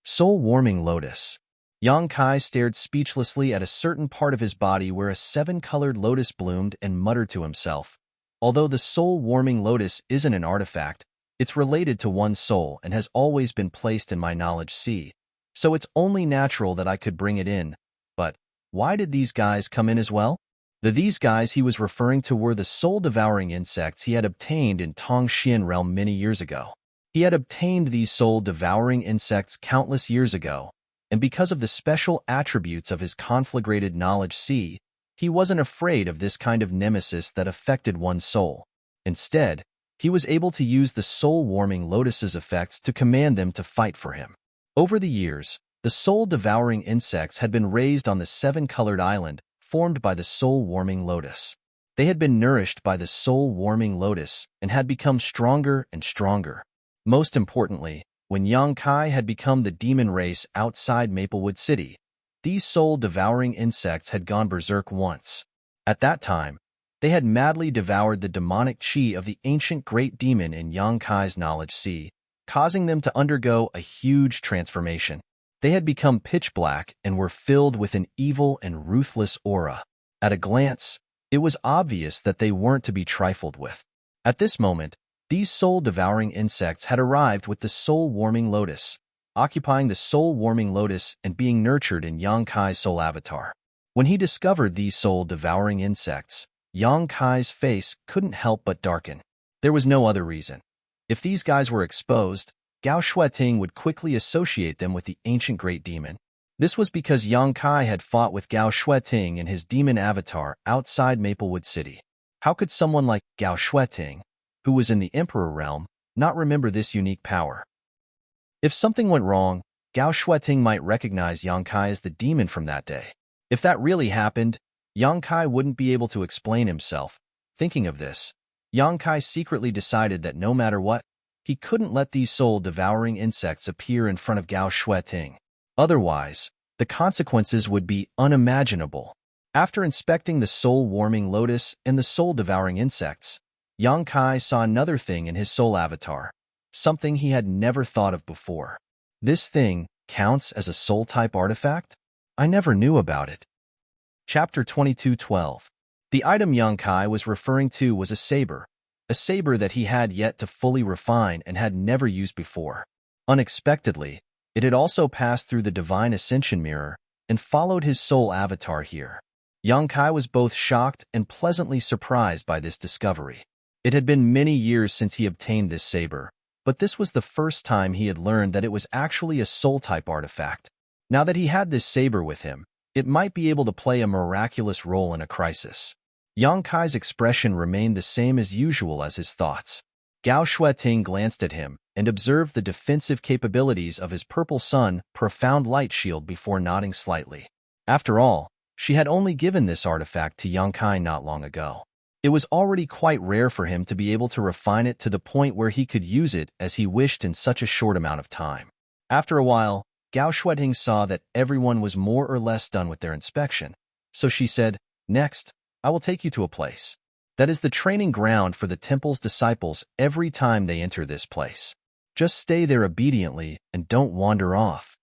Soul-warming lotus. Yang Kai stared speechlessly at a certain part of his body where a 7-colored lotus bloomed and muttered to himself. Although the soul-warming lotus isn't an artifact, it's related to one's soul and has always been placed in my knowledge sea, so it's only natural that I could bring it in. But why did these guys come in as well? These guys he was referring to were the soul-devouring insects he had obtained in Tongxian realm many years ago. He had obtained these soul-devouring insects countless years ago, and because of the special attributes of his conflagrated knowledge sea, he wasn't afraid of this kind of nemesis that affected one's soul. Instead, he was able to use the soul-warming lotus's effects to command them to fight for him. Over the years, the soul-devouring insects had been raised on the 7-colored island formed by the soul-warming lotus. They had been nourished by the soul-warming lotus and had become stronger and stronger. Most importantly, when Yang Kai had become the demon race outside Maplewood City, these soul-devouring insects had gone berserk once. At that time, they had madly devoured the demonic chi of the ancient great demon in Yang Kai's knowledge sea, causing them to undergo a huge transformation. They had become pitch black and were filled with an evil and ruthless aura. At a glance, it was obvious that they weren't to be trifled with. At this moment, these soul-devouring insects had arrived with the soul-warming lotus, occupying the soul-warming lotus and being nurtured in Yang Kai's soul avatar. When he discovered these soul-devouring insects, Yang Kai's face couldn't help but darken. There was no other reason. If these guys were exposed, Gao Shueting would quickly associate them with the ancient great demon. This was because Yang Kai had fought with Gao Shueting and his demon avatar outside Maplewood City. How could someone like Gao Shueting, who was in the Emperor realm, not remember this unique power? If something went wrong, Gao Shueting might recognize Yang Kai as the demon from that day. If that really happened, Yang Kai wouldn't be able to explain himself. Thinking of this, Yang Kai secretly decided that no matter what, he couldn't let these soul-devouring insects appear in front of Gao Shueting. Otherwise, the consequences would be unimaginable. After inspecting the soul-warming lotus and the soul-devouring insects, Yang Kai saw another thing in his soul avatar, something he had never thought of before. This thing counts as a soul-type artifact? I never knew about it. Chapter 22:12. The item Yang Kai was referring to was a saber that he had yet to fully refine and had never used before. Unexpectedly, it had also passed through the Divine Ascension Mirror and followed his soul avatar here. Yang Kai was both shocked and pleasantly surprised by this discovery. It had been many years since he obtained this saber, but this was the first time he had learned that it was actually a soul-type artifact. Now that he had this saber with him, it might be able to play a miraculous role in a crisis. Yang Kai's expression remained the same as usual as his thoughts. Gao Shueting glanced at him and observed the defensive capabilities of his purple sun profound light shield before nodding slightly. After all, she had only given this artifact to Yang Kai not long ago. It was already quite rare for him to be able to refine it to the point where he could use it as he wished in such a short amount of time. After a while, Gao Shueting saw that everyone was more or less done with their inspection, so she said, "Next, I will take you to a place that is the training ground for the temple's disciples every time they enter this place. Just stay there obediently and don't wander off."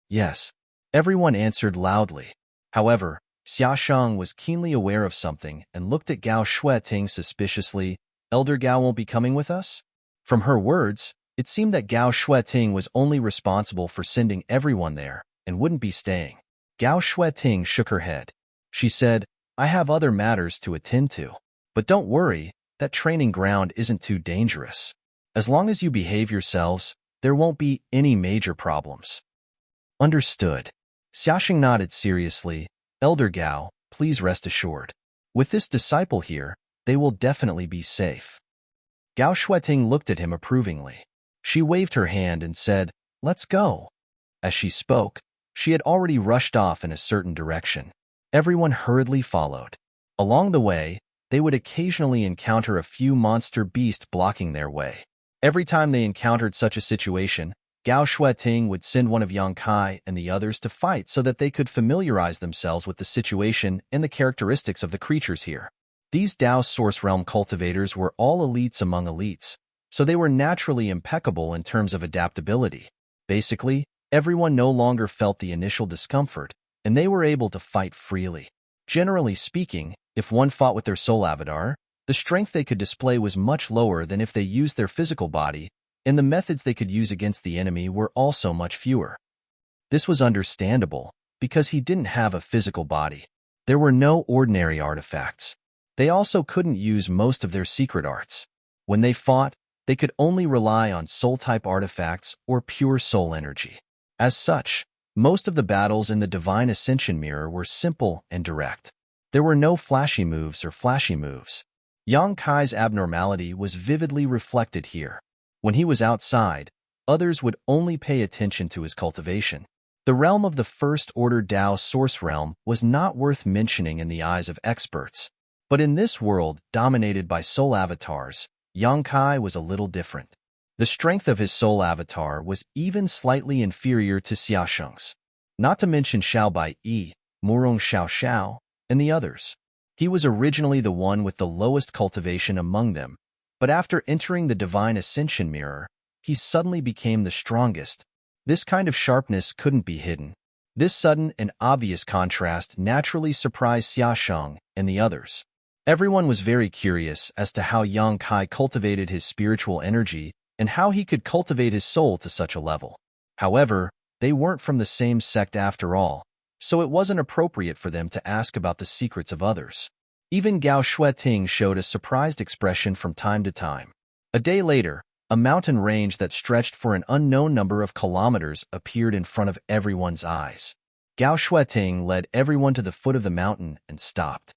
"Yes," everyone answered loudly. However, Xiaosheng was keenly aware of something and looked at Gao Shueting suspiciously. "Elder Gao won't be coming with us?" From her words, it seemed that Gao Shueting was only responsible for sending everyone there and wouldn't be staying. Gao Shueting shook her head. She said, "I have other matters to attend to. But don't worry, that training ground isn't too dangerous. As long as you behave yourselves, there won't be any major problems." "Understood." Xiaosheng nodded seriously. "Elder Gao, please rest assured. With this disciple here, they will definitely be safe." Gao Shueting looked at him approvingly. She waved her hand and said, "Let's go." As she spoke, she had already rushed off in a certain direction. Everyone hurriedly followed. Along the way, they would occasionally encounter a few monster beasts blocking their way. Every time they encountered such a situation, Gao Shueting would send one of Yang Kai and the others to fight so that they could familiarize themselves with the situation and the characteristics of the creatures here. These Dao Source Realm cultivators were all elites among elites, so they were naturally impeccable in terms of adaptability. Basically, everyone no longer felt the initial discomfort, and they were able to fight freely. Generally speaking, if one fought with their soul avatar, the strength they could display was much lower than if they used their physical body, and the methods they could use against the enemy were also much fewer. This was understandable, because he didn't have a physical body. There were no ordinary artifacts. They also couldn't use most of their secret arts. When they fought, they could only rely on soul-type artifacts or pure soul energy. As such, most of the battles in the Divine Ascension Mirror were simple and direct. There were no flashy moves or flashy moves. Yang Kai's abnormality was vividly reflected here. When he was outside, others would only pay attention to his cultivation. The realm of the First Order Dao Source Realm was not worth mentioning in the eyes of experts. But in this world dominated by soul avatars, Yang Kai was a little different. The strength of his soul avatar was even slightly inferior to Xiaosheng's. Not to mention Xiaobai Yi, Murong Xiao, and the others. He was originally the one with the lowest cultivation among them, but after entering the Divine Ascension Mirror, he suddenly became the strongest. This kind of sharpness couldn't be hidden. This sudden and obvious contrast naturally surprised Xiaosheng and the others. Everyone was very curious as to how Yang Kai cultivated his spiritual energy and how he could cultivate his soul to such a level. However, they weren't from the same sect after all, so it wasn't appropriate for them to ask about the secrets of others. Even Gao Shueting showed a surprised expression from time to time. A day later, a mountain range that stretched for an unknown number of kilometers appeared in front of everyone's eyes. Gao Shueting led everyone to the foot of the mountain and stopped.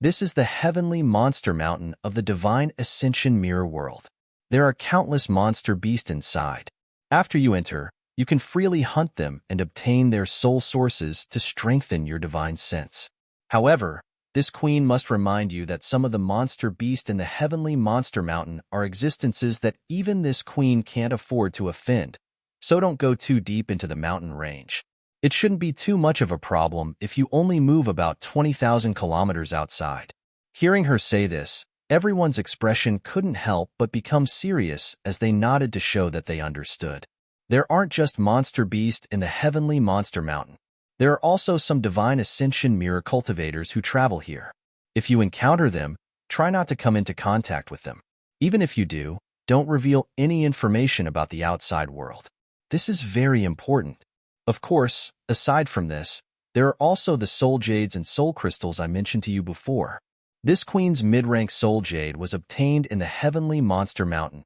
This is the heavenly monster mountain of the Divine Ascension Mirror world. There are countless monster beasts inside. After you enter, You can freely hunt them and obtain their soul sources to strengthen your divine sense. However, this queen must remind you that some of the monster beasts in the heavenly monster mountain are existences that even this queen can't afford to offend, so don't go too deep into the mountain range. It shouldn't be too much of a problem if you only move about 20,000 kilometers outside. Hearing her say this, everyone's expression couldn't help but become serious as they nodded to show that they understood. There aren't just monster beasts in the heavenly monster mountain. There are also some divine ascension mirror cultivators who travel here. If you encounter them, try not to come into contact with them. Even if you do, don't reveal any information about the outside world. This is very important. Of course, aside from this, there are also the soul jades and soul crystals I mentioned to you before. This queen's mid-rank soul jade was obtained in the heavenly monster mountain.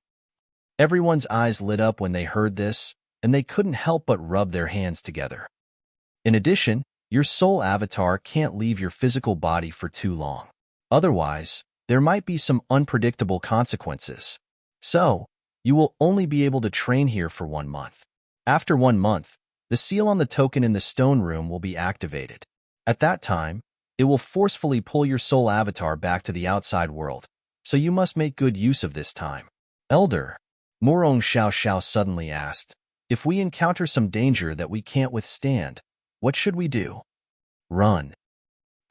Everyone's eyes lit up when they heard this, and they couldn't help but rub their hands together. In addition, your soul avatar can't leave your physical body for too long. Otherwise, there might be some unpredictable consequences. So, you will only be able to train here for 1 month. After 1 month, the seal on the token in the stone room will be activated. At that time, it will forcefully pull your soul avatar back to the outside world, so you must make good use of this time. Elder, Morong Xiao Xiao suddenly asked, if we encounter some danger that we can't withstand, what should we do? Run.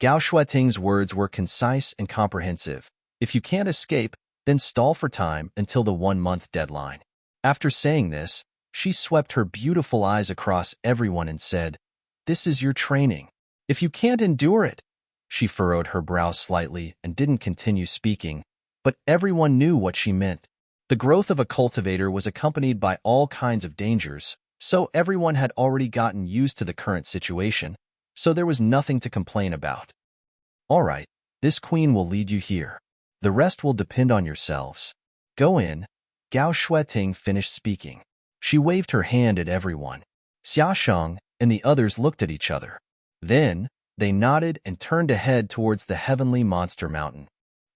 Gao Shueting's words were concise and comprehensive. If you can't escape, then stall for time until the 1-month deadline. After saying this, she swept her beautiful eyes across everyone and said, this is your training. If you can't endure it, she furrowed her brow slightly and didn't continue speaking, but everyone knew what she meant. The growth of a cultivator was accompanied by all kinds of dangers, so everyone had already gotten used to the current situation, so there was nothing to complain about. All right, this queen will lead you here. The rest will depend on yourselves. Go in. Gao Shueting finished speaking. She waved her hand at everyone. Xiaosheng and the others looked at each other. Then, they nodded and turned to head towards the heavenly monster mountain.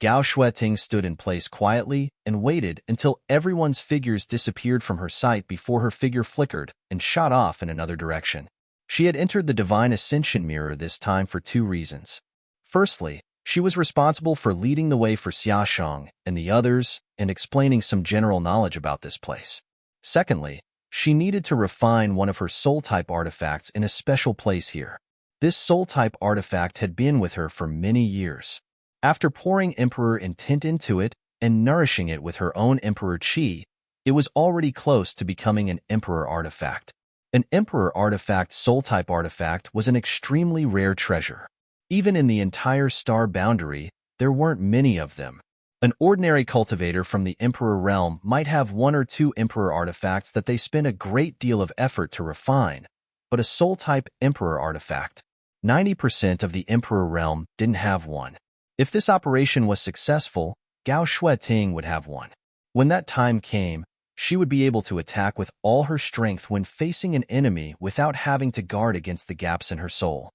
Gao Shueting stood in place quietly and waited until everyone's figures disappeared from her sight before her figure flickered and shot off in another direction. She had entered the divine ascension mirror this time for 2 reasons. Firstly, she was responsible for leading the way for Xiaosheng and the others and explaining some general knowledge about this place. Secondly, she needed to refine one of her soul-type artifacts in a special place here. This soul-type artifact had been with her for many years. After pouring Emperor intent into it and nourishing it with her own Emperor Qi, it was already close to becoming an Emperor artifact. An Emperor artifact soul-type artifact was an extremely rare treasure. Even in the entire star boundary, there weren't many of them. An ordinary cultivator from the Emperor realm might have 1 or 2 Emperor artifacts that they spend a great deal of effort to refine, but a soul-type Emperor artifact, 90% of the Emperor realm didn't have one. If this operation was successful, Gao Shueting would have one. When that time came, she would be able to attack with all her strength when facing an enemy without having to guard against the gaps in her soul.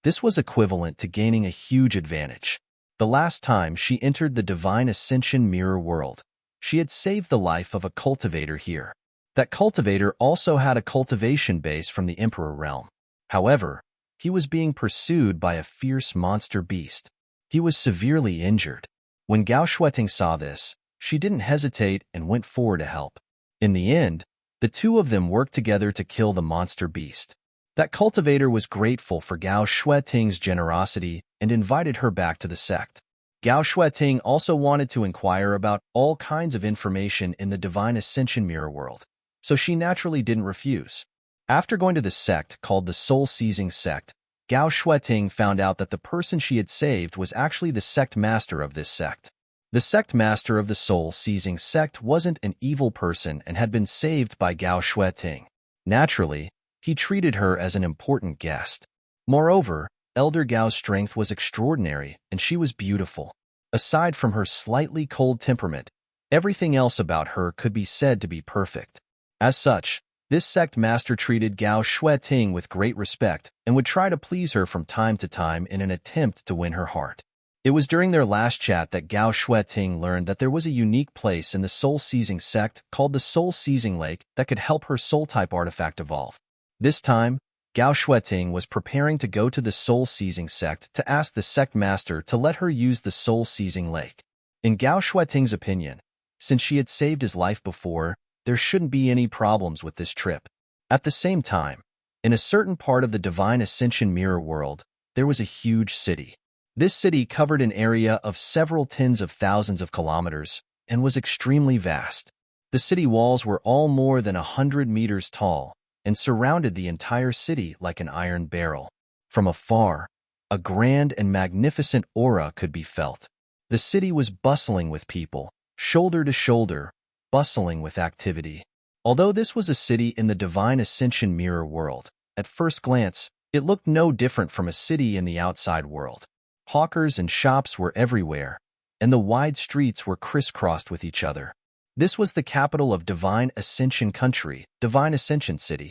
This was equivalent to gaining a huge advantage. The last time she entered the divine ascension mirror world, she had saved the life of a cultivator here. That cultivator also had a cultivation base from the Emperor realm. However, he was being pursued by a fierce monster beast. He was severely injured. When Gao Shueting saw this, she didn't hesitate and went forward to help. In the end, the 2 of them worked together to kill the monster beast. That cultivator was grateful for Gao Shueting's generosity and invited her back to the sect. Gao Shueting also wanted to inquire about all kinds of information in the divine ascension mirror world, so she naturally didn't refuse. After going to the sect called the soul-seizing sect, Gao Shueting found out that the person she had saved was actually the sect master of this sect. The sect master of the soul-seizing sect wasn't an evil person and had been saved by Gao Shueting. Naturally, he treated her as an important guest. Moreover, Elder Gao's strength was extraordinary and she was beautiful. Aside from her slightly cold temperament, everything else about her could be said to be perfect. As such, this sect master treated Gao Shueting with great respect and would try to please her from time to time in an attempt to win her heart. It was during their last chat that Gao Shueting learned that there was a unique place in the soul-seizing sect called the soul-seizing lake that could help her soul-type artifact evolve. This time, Gao Shueting was preparing to go to the soul-seizing sect to ask the sect master to let her use the soul-seizing lake. In Gao Shueting's opinion, since she had saved his life before, there shouldn't be any problems with this trip. At the same time, in a certain part of the Divine Ascension Mirror world, there was a huge city. This city covered an area of several tens of thousands of kilometers and was extremely vast. The city walls were all more than 100 meters tall and surrounded the entire city like an iron barrel. From afar, a grand and magnificent aura could be felt. The city was bustling with people, shoulder to shoulder, bustling with activity. Although this was a city in the Divine Ascension Mirror world, at first glance, it looked no different from a city in the outside world. Hawkers and shops were everywhere, and the wide streets were crisscrossed with each other. This was the capital of Divine Ascension Country, Divine Ascension City.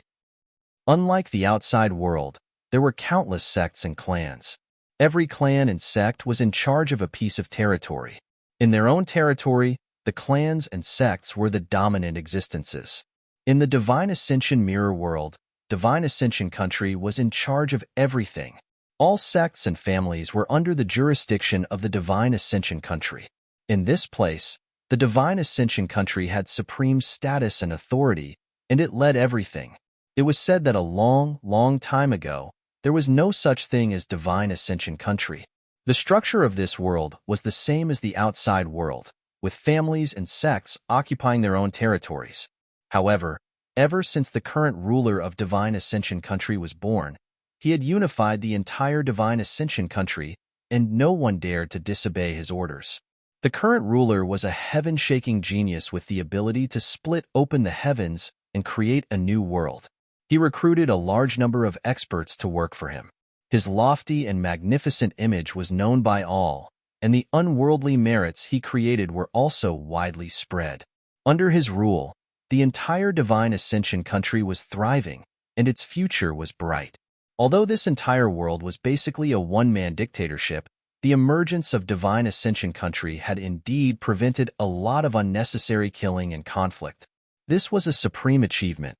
Unlike the outside world, there were countless sects and clans. Every clan and sect was in charge of a piece of territory. In their own territory, the clans and sects were the dominant existences. In the Divine Ascension Mirror world, Divine Ascension Country was in charge of everything. All sects and families were under the jurisdiction of the Divine Ascension Country. In this place, the Divine Ascension Country had supreme status and authority, and it led everything. It was said that a long, long time ago, there was no such thing as Divine Ascension Country. The structure of this world was the same as the outside world, with families and sects occupying their own territories. However, ever since the current ruler of Divine Ascension Country was born, he had unified the entire Divine Ascension Country, and no one dared to disobey his orders. The current ruler was a heaven-shaking genius with the ability to split open the heavens and create a new world. He recruited a large number of experts to work for him. His lofty and magnificent image was known by all, and the unworldly merits he created were also widely spread. Under his rule, the entire Divine Ascension Country was thriving, and its future was bright. Although this entire world was basically a one-man dictatorship, the emergence of Divine Ascension Country had indeed prevented a lot of unnecessary killing and conflict. This was a supreme achievement.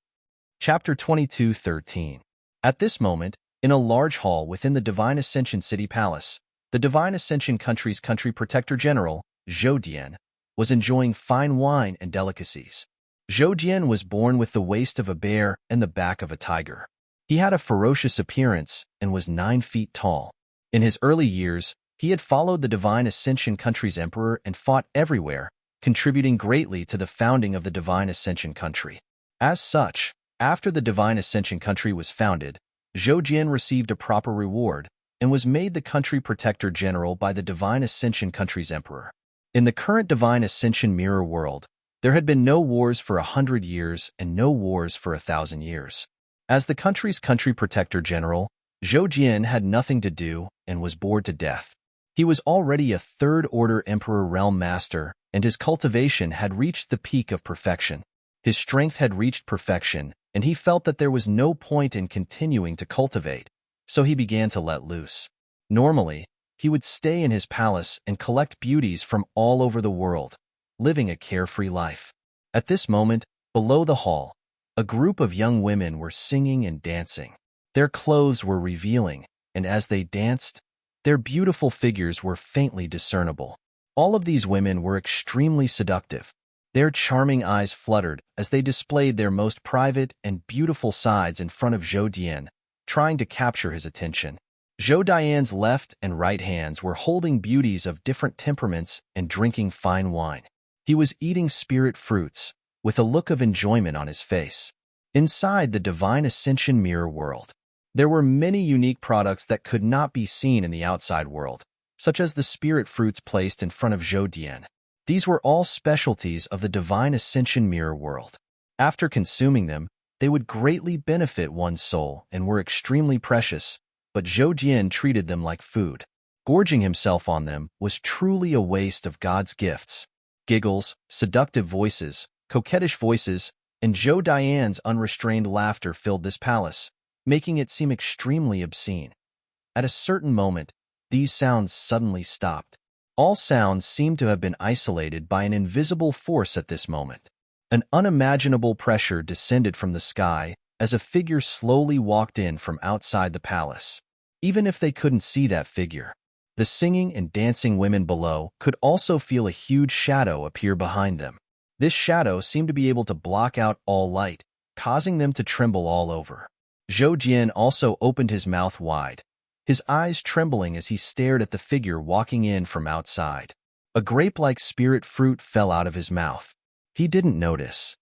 Chapter 22:13. At this moment, in a large hall within the Divine Ascension City Palace, the Divine Ascension Country's Country Protector General, Zhou Dian, was enjoying fine wine and delicacies. Zhou Dian was born with the waist of a bear and the back of a tiger. He had a ferocious appearance and was 9 feet tall. In his early years, he had followed the Divine Ascension Country's emperor and fought everywhere, contributing greatly to the founding of the Divine Ascension Country. As such, after the Divine Ascension Country was founded, Zhou Jian received a proper reward and was made the Country Protector General by the Divine Ascension Country's emperor. In the current Divine Ascension Mirror world, there had been no wars for 100 years and no wars for 1,000 years. As the country's Country Protector General, Zhou Jian had nothing to do and was bored to death. He was already a third-order Emperor Realm Master, and his cultivation had reached the peak of perfection. His strength had reached perfection, and he felt that there was no point in continuing to cultivate, so he began to let loose. Normally, he would stay in his palace and collect beauties from all over the world, living a carefree life. At this moment, below the hall, a group of young women were singing and dancing. Their clothes were revealing, and as they danced, their beautiful figures were faintly discernible. All of these women were extremely seductive. Their charming eyes fluttered as they displayed their most private and beautiful sides in front of Zhou Dian, trying to capture his attention. Zhou Dian's left and right hands were holding beauties of different temperaments and drinking fine wine. He was eating spirit fruits, with a look of enjoyment on his face. Inside the Divine Ascension Mirror world, there were many unique products that could not be seen in the outside world, such as the spirit fruits placed in front of Zhou Dian. These were all specialties of the Divine Ascension Mirror world. After consuming them, they would greatly benefit one's soul and were extremely precious, but Zhou Dian treated them like food. Gorging himself on them was truly a waste of God's gifts. Giggles, seductive voices, coquettish voices, and Zhou Dian's unrestrained laughter filled this palace, making it seem extremely obscene. At a certain moment, these sounds suddenly stopped. All sounds seemed to have been isolated by an invisible force at this moment. An unimaginable pressure descended from the sky as a figure slowly walked in from outside the palace. Even if they couldn't see that figure, the singing and dancing women below could also feel a huge shadow appear behind them. This shadow seemed to be able to block out all light, causing them to tremble all over. Zhou Jian also opened his mouth wide, his eyes trembling as he stared at the figure walking in from outside. A grape-like spirit fruit fell out of his mouth. He didn't notice.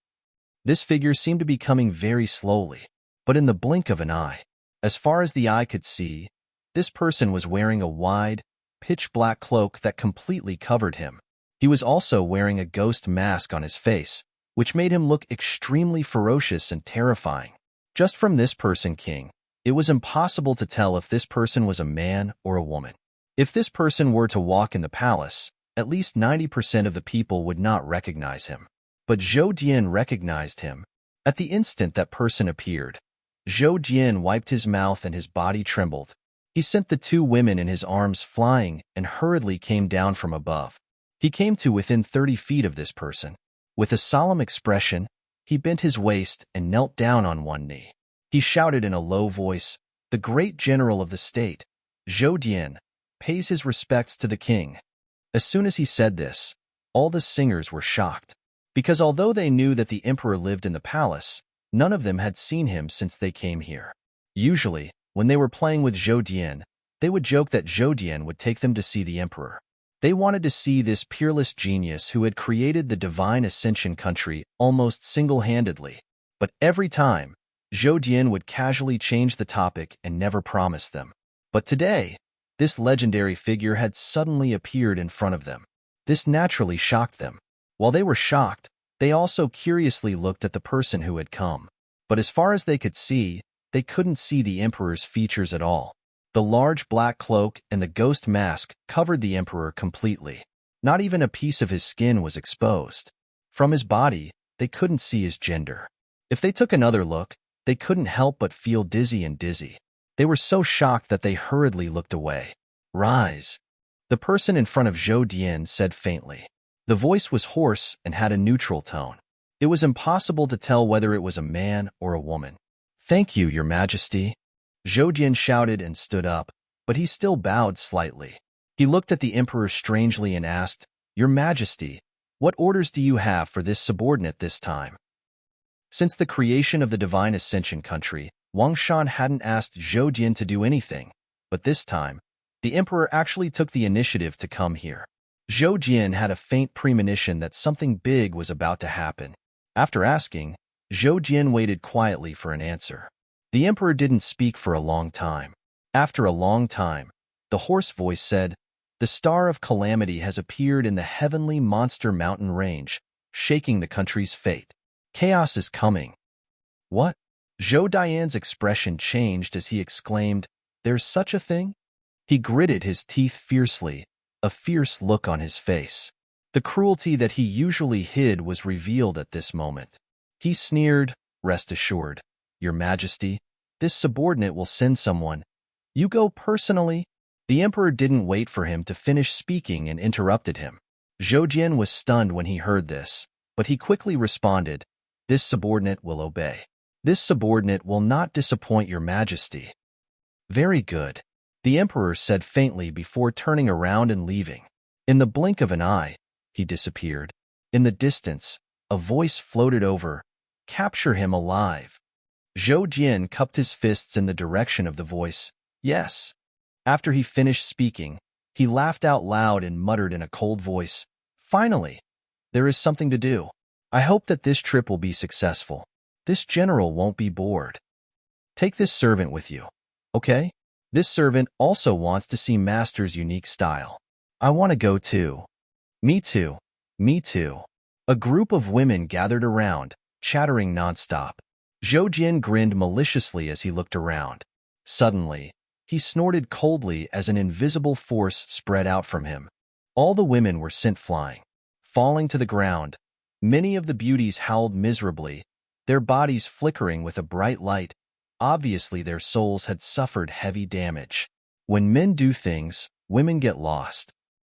This figure seemed to be coming very slowly, but in the blink of an eye. As far as the eye could see, this person was wearing a wide, pitch-black cloak that completely covered him. He was also wearing a ghost mask on his face, which made him look extremely ferocious and terrifying. Just from this person, King, it was impossible to tell if this person was a man or a woman. If this person were to walk in the palace, at least 90% of the people would not recognize him. But Zhou Jian recognized him. At the instant that person appeared, Zhou Jian wiped his mouth and his body trembled. He sent the two women in his arms flying and hurriedly came down from above. He came to within 30 feet of this person. With a solemn expression, he bent his waist and knelt down on one knee. He shouted in a low voice, "The great general of the state, Zhou Jian, pays his respects to the king." As soon as he said this, all the singers were shocked, because although they knew that the emperor lived in the palace, none of them had seen him since they came here. Usually, when they were playing with Zhou Jian, they would joke that Zhou Jian would take them to see the emperor. They wanted to see this peerless genius who had created the divine ascension country almost single-handedly. But every time, Zhou Jian would casually change the topic and never promise them. But today, this legendary figure had suddenly appeared in front of them. This naturally shocked them. While they were shocked, they also curiously looked at the person who had come. But as far as they could see, they couldn't see the emperor's features at all. The large black cloak and the ghost mask covered the emperor completely. Not even a piece of his skin was exposed. From his body, they couldn't see his gender. If they took another look, they couldn't help but feel dizzy and dizzy. They were so shocked that they hurriedly looked away. "Rise," the person in front of Zhou Jian said faintly. The voice was hoarse and had a neutral tone. It was impossible to tell whether it was a man or a woman. "Thank you, Your Majesty," Zhou Jian shouted and stood up, but he still bowed slightly. He looked at the emperor strangely and asked, "Your Majesty, what orders do you have for this subordinate this time?" Since the creation of the Divine Ascension country, Wang Shan hadn't asked Zhou Jian to do anything, but this time, the emperor actually took the initiative to come here. Zhou Jian had a faint premonition that something big was about to happen. After asking, Zhou Jian waited quietly for an answer. The emperor didn't speak for a long time. After a long time, the hoarse voice said, "The star of calamity has appeared in the heavenly monster mountain range, shaking the country's fate. Chaos is coming." "What?" Zhou Dian's expression changed as he exclaimed, "There's such a thing?" He gritted his teeth fiercely, a fierce look on his face. The cruelty that he usually hid was revealed at this moment. He sneered, "Rest assured, Your Majesty, this subordinate will send someone. You go personally." The emperor didn't wait for him to finish speaking and interrupted him. Zhou Jian was stunned when he heard this, but he quickly responded, "This subordinate will obey. This subordinate will not disappoint Your Majesty." "Very good," the emperor said faintly before turning around and leaving. In the blink of an eye, he disappeared. In the distance, a voice floated over, "Capture him alive." Zhou Jian cupped his fists in the direction of the voice, "Yes." After he finished speaking, he laughed out loud and muttered in a cold voice, "Finally, there is something to do. I hope that this trip will be successful. This general won't be bored. Take this servant with you, okay? This servant also wants to see Master's unique style. I want to go too." "Me too. Me too." A group of women gathered around, chattering nonstop. Zhou Jian grinned maliciously as he looked around. Suddenly, he snorted coldly as an invisible force spread out from him. All the women were sent flying. Falling to the ground, many of the beauties howled miserably, their bodies flickering with a bright light. Obviously, their souls had suffered heavy damage. When men do things, women get lost.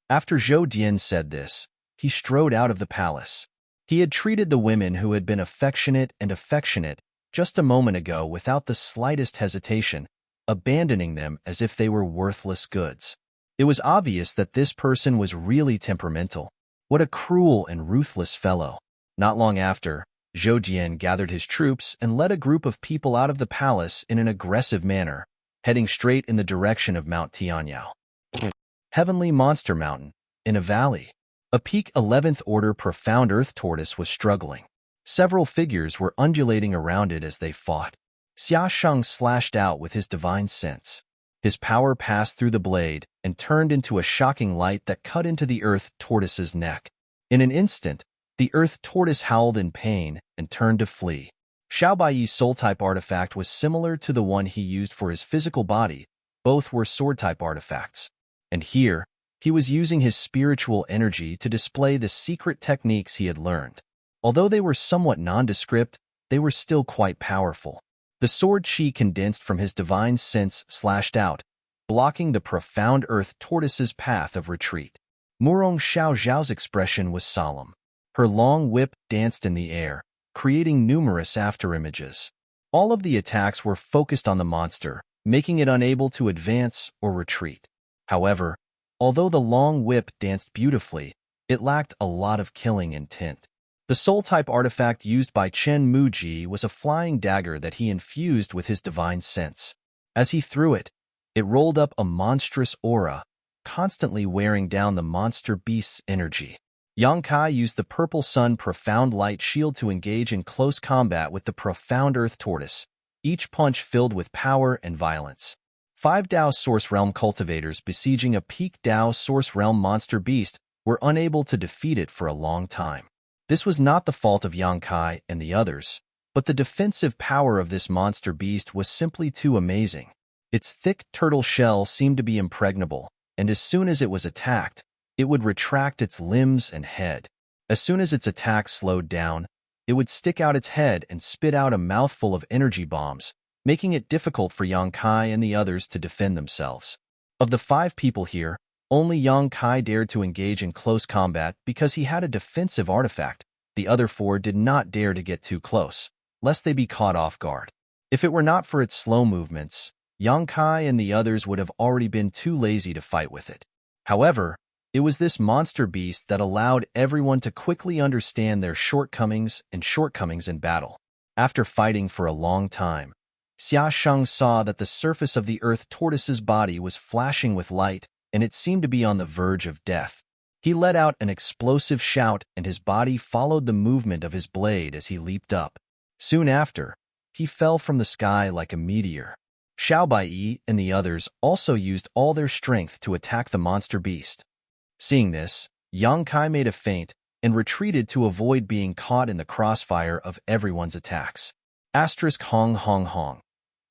After Zhou Dian said this, he strode out of the palace. He had treated the women who had been affectionate just a moment ago without the slightest hesitation, abandoning them as if they were worthless goods. It was obvious that this person was really temperamental. What a cruel and ruthless fellow. Not long after, Zhou Dian gathered his troops and led a group of people out of the palace in an aggressive manner, heading straight in the direction of Mount Tianyao. Heavenly Monster Mountain, in a valley. A peak 11th Order profound earth tortoise was struggling. Several figures were undulating around it as they fought. Xia Sheng slashed out with his divine sense. His power passed through the blade and turned into a shocking light that cut into the earth tortoise's neck. In an instant, the earth tortoise howled in pain and turned to flee. Xiao Baiyi's soul-type artifact was similar to the one he used for his physical body. Both were sword-type artifacts. And here, he was using his spiritual energy to display the secret techniques he had learned. Although they were somewhat nondescript, they were still quite powerful. The sword chi condensed from his divine sense slashed out, blocking the profound earth tortoise's path of retreat. Murong Xiao Zhao's expression was solemn. Her long whip danced in the air, creating numerous afterimages. All of the attacks were focused on the monster, making it unable to advance or retreat. However, although the long whip danced beautifully, it lacked a lot of killing intent. The soul-type artifact used by Chen Muji was a flying dagger that he infused with his divine sense. As he threw it, it rolled up a monstrous aura, constantly wearing down the monster beast's energy. Yang Kai used the Purple Sun Profound Light Shield to engage in close combat with the Profound Earth Tortoise, each punch filled with power and violence. 5 Dao Source Realm cultivators besieging a peak Dao Source Realm monster beast were unable to defeat it for a long time. This was not the fault of Yang Kai and the others, but the defensive power of this monster beast was simply too amazing. Its thick turtle shell seemed to be impregnable, and as soon as it was attacked, it would retract its limbs and head. As soon as its attack slowed down, it would stick out its head and spit out a mouthful of energy bombs, making it difficult for Yang Kai and the others to defend themselves. Of the 5 people here, only Yang Kai dared to engage in close combat because he had a defensive artifact. The other 4 did not dare to get too close, lest they be caught off guard. If it were not for its slow movements, Yang Kai and the others would have already been too lazy to fight with it. However, it was this monster beast that allowed everyone to quickly understand their shortcomings in battle. After fighting for a long time, Xia Sheng saw that the surface of the earth tortoise's body was flashing with light, and it seemed to be on the verge of death. He let out an explosive shout, and his body followed the movement of his blade as he leaped up. Soon after, he fell from the sky like a meteor. Xiao Baiyi and the others also used all their strength to attack the monster beast. Seeing this, Yang Kai made a feint and retreated to avoid being caught in the crossfire of everyone's attacks. Asterisk Hong Hong Hong.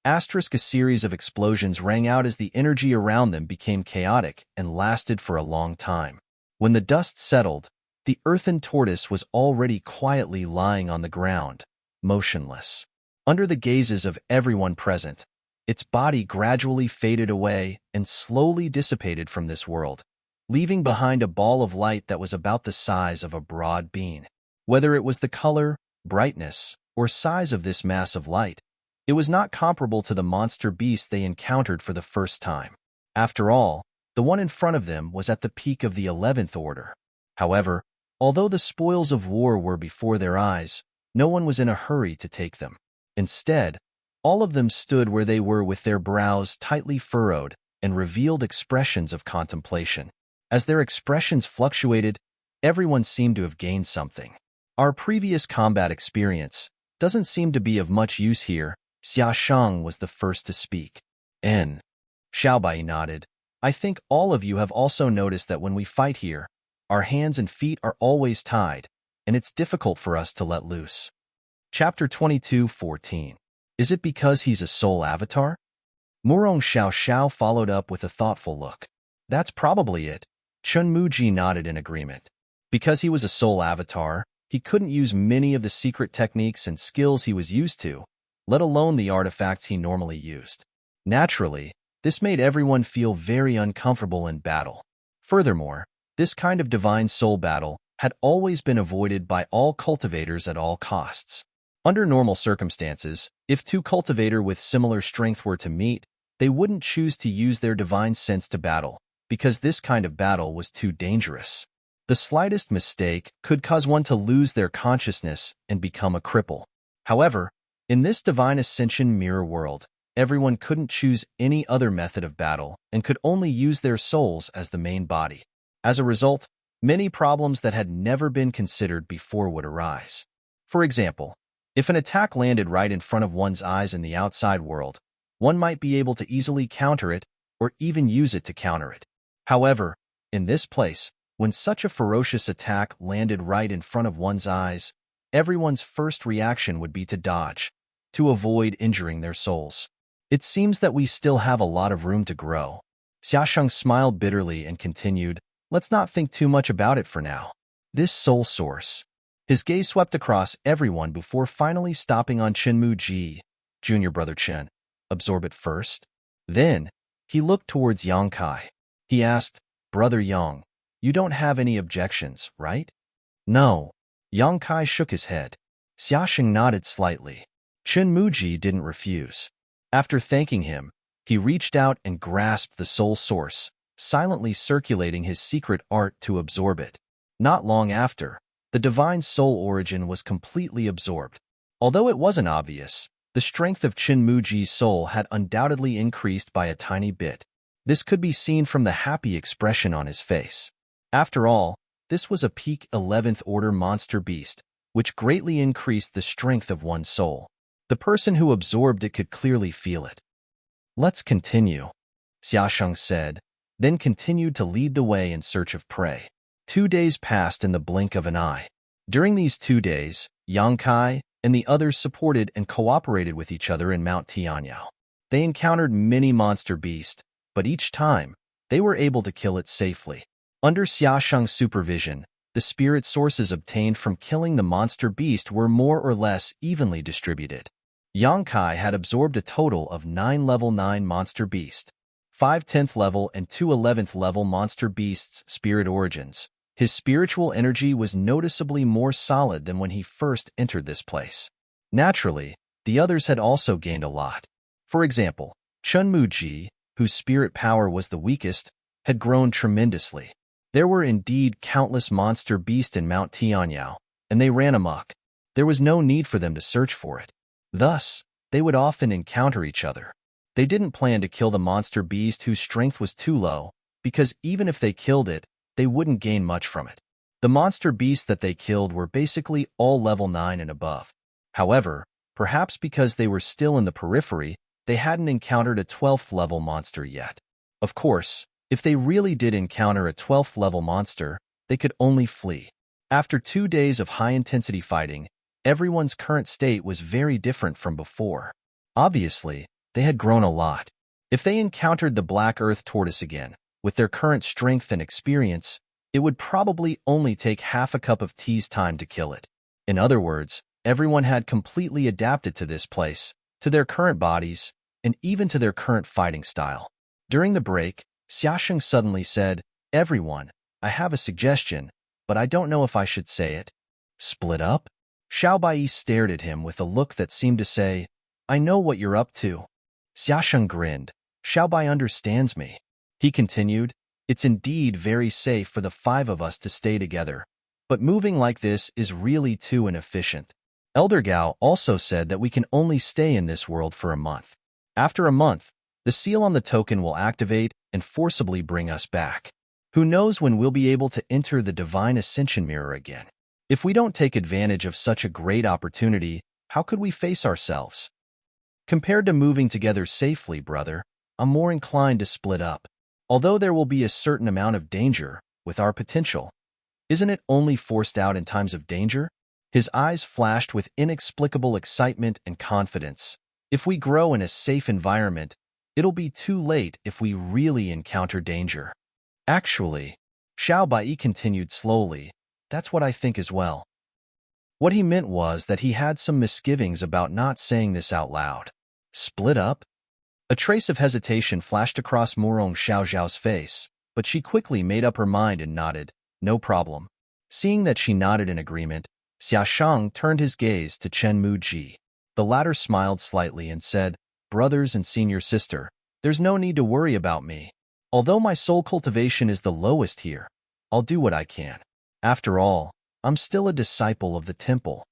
Asterisk A series of explosions rang out as the energy around them became chaotic and lasted for a long time. When the dust settled, the earthen tortoise was already quietly lying on the ground, motionless. Under the gazes of everyone present, its body gradually faded away and slowly dissipated from this world, leaving behind a ball of light that was about the size of a broad bean. Whether it was the color, brightness, or size of this mass of light, it was not comparable to the monster beast they encountered for the first time. After all, the one in front of them was at the peak of the 11th Order. However, although the spoils of war were before their eyes, no one was in a hurry to take them. Instead, all of them stood where they were with their brows tightly furrowed and revealed expressions of contemplation. As their expressions fluctuated, everyone seemed to have gained something. Our previous combat experience doesn't seem to be of much use here. Xia Sheng was the first to speak. Xiao Baiyi nodded. I think all of you have also noticed that when we fight here, our hands and feet are always tied, and it's difficult for us to let loose. Chapter 22:14. Is it because he's a soul avatar? Murong Xiao followed up with a thoughtful look. That's probably it. Chen Muji nodded in agreement. Because he was a soul avatar, he couldn't use many of the secret techniques and skills he was used to, let alone the artifacts he normally used. Naturally, This made everyone feel very uncomfortable in battle. Furthermore, this kind of divine soul battle had always been avoided by all cultivators at all costs. Under normal circumstances, if two cultivators with similar strength were to meet, they wouldn't choose to use their divine sense to battle, because this kind of battle was too dangerous. The slightest mistake could cause one to lose their consciousness and become a cripple. However, in this divine ascension mirror world, everyone couldn't choose any other method of battle and could only use their souls as the main body. As a result, many problems that had never been considered before would arise. For example, if an attack landed right in front of one's eyes in the outside world, one might be able to easily counter it or even use it to counter it. However, in this place, when such a ferocious attack landed right in front of one's eyes, everyone's first reaction would be to dodge, to avoid injuring their souls. It seems that we still have a lot of room to grow. Xiaosheng smiled bitterly and continued, let's not think too much about it for now. This soul source. His gaze swept across everyone before finally stopping on Chenmu Ji, junior brother Chen. Absorb it first. Then, he looked towards Yang Kai. He asked, Brother Yang, you don't have any objections, right? No. Yang Kai shook his head. Xiaosheng nodded slightly. Chenmu Ji didn't refuse. After thanking him, he reached out and grasped the soul source, silently circulating his secret art to absorb it. Not long after, the divine soul origin was completely absorbed. Although it wasn't obvious, the strength of Chenmu Ji's soul had undoubtedly increased by a tiny bit. This could be seen from the happy expression on his face. After all, this was a peak 11th order monster beast, which greatly increased the strength of one's soul. The person who absorbed it could clearly feel it. Let's continue, Xiaosheng said, then continued to lead the way in search of prey. 2 days passed in the blink of an eye. During these 2 days, Yang Kai and the others supported and cooperated with each other in Mount Tianyao. They encountered many monster beasts, but each time, they were able to kill it safely. Under Xiaosheng's supervision, the spirit sources obtained from killing the monster beast were more or less evenly distributed. Yang Kai had absorbed a total of 9 level 9 monster beasts, 5 10th level and 2 11th level monster beasts' spirit origins. His spiritual energy was noticeably more solid than when he first entered this place. Naturally, the others had also gained a lot. For example, Chenmu Ji, whose spirit power was the weakest, had grown tremendously. There were indeed countless monster beasts in Mount Tianyao, and they ran amok. There was no need for them to search for it. Thus, they would often encounter each other. They didn't plan to kill the monster beast whose strength was too low, because even if they killed it, they wouldn't gain much from it. The monster beasts that they killed were basically all level 9 and above. However, perhaps because they were still in the periphery, they hadn't encountered a 12th level monster yet. Of course, if they really did encounter a 12th level monster, they could only flee. After 2 days of high-intensity fighting, everyone's current state was very different from before. Obviously, they had grown a lot. If they encountered the Black Earth Tortoise again, with their current strength and experience, it would probably only take half a cup of tea's time to kill it. In other words, everyone had completely adapted to this place, to their current bodies, and even to their current fighting style. During the break, Xiaosheng suddenly said, Everyone, I have a suggestion, but I don't know if I should say it. Split up? Xiaobai stared at him with a look that seemed to say, I know what you're up to. Xiaosheng grinned. Xiaobai understands me. He continued, It's indeed very safe for the 5 of us to stay together, but moving like this is really too inefficient. Elder Gao also said that we can only stay in this world for a month. After a month, the seal on the token will activate and forcibly bring us back. Who knows when we'll be able to enter the divine ascension mirror again? If we don't take advantage of such a great opportunity, how could we face ourselves? Compared to moving together safely, brother, I'm more inclined to split up. Although there will be a certain amount of danger, with our potential, isn't it only forced out in times of danger? His eyes flashed with inexplicable excitement and confidence. If we grow in a safe environment, it'll be too late if we really encounter danger. Actually, Xiaobai continued slowly, that's what I think as well. What he meant was that he had some misgivings about not saying this out loud. Split up? A trace of hesitation flashed across Murong Xiaoxiao's face, but she quickly made up her mind and nodded, no problem. Seeing that she nodded in agreement, Xiaoshang turned his gaze to Chen Muji. The latter smiled slightly and said, brothers and senior sister, there's no need to worry about me. Although my soul cultivation is the lowest here, I'll do what I can. After all, I'm still a disciple of the temple.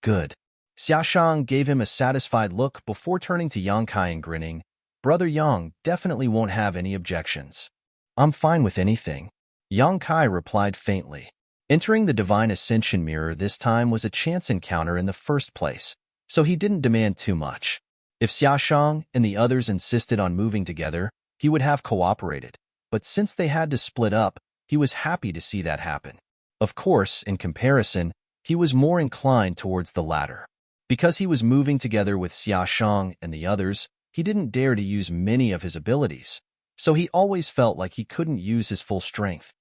Good. Xiaoshang gave him a satisfied look before turning to Yang Kai and grinning. Brother Yang definitely won't have any objections. I'm fine with anything. Yang Kai replied faintly. Entering the Divine Ascension Mirror this time was a chance encounter in the first place, so he didn't demand too much. If Xiaoshang and the others insisted on moving together, he would have cooperated, but since they had to split up, he was happy to see that happen. Of course, in comparison, he was more inclined towards the latter. Because he was moving together with Xiaoshang and the others, he didn't dare to use many of his abilities, so he always felt like he couldn't use his full strength.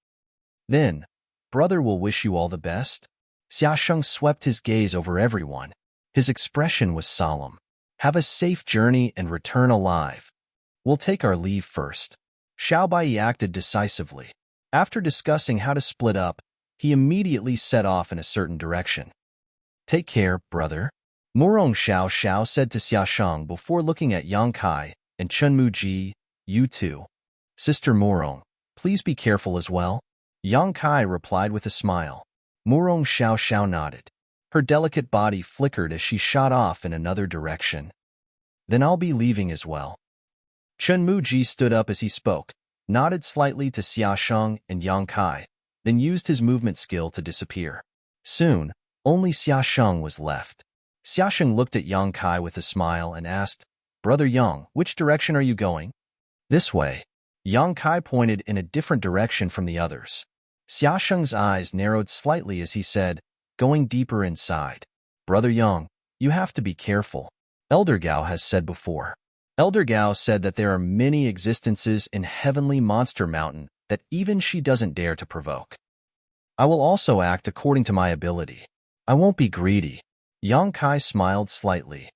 Then, brother will wish you all the best. Xiaoshang swept his gaze over everyone. His expression was solemn. Have a safe journey and return alive. We'll take our leave first. Xiaobai acted decisively. After discussing how to split up, he immediately set off in a certain direction. Take care, brother. Murong Xiaoxiao said to Xiaoshang before looking at Yang Kai and Chen Muji, you too. Sister Murong, please be careful as well. Yang Kai replied with a smile. Murong Xiaoxiao nodded. Her delicate body flickered as she shot off in another direction. Then I'll be leaving as well. Chen Muji stood up as he spoke, nodded slightly to Xiaoshang and Yang Kai, then used his movement skill to disappear. Soon, only Xiaoshang was left. Xiaoshang looked at Yang Kai with a smile and asked, Brother Yang, which direction are you going? This way. Yang Kai pointed in a different direction from the others. Xiaoshang's eyes narrowed slightly as he said, going deeper inside. Brother Yang, you have to be careful. Elder Gao has said before. Elder Gao said that there are many existences in Heavenly Monster Mountain that even she doesn't dare to provoke. I will also act according to my ability. I won't be greedy. Yang Kai smiled slightly.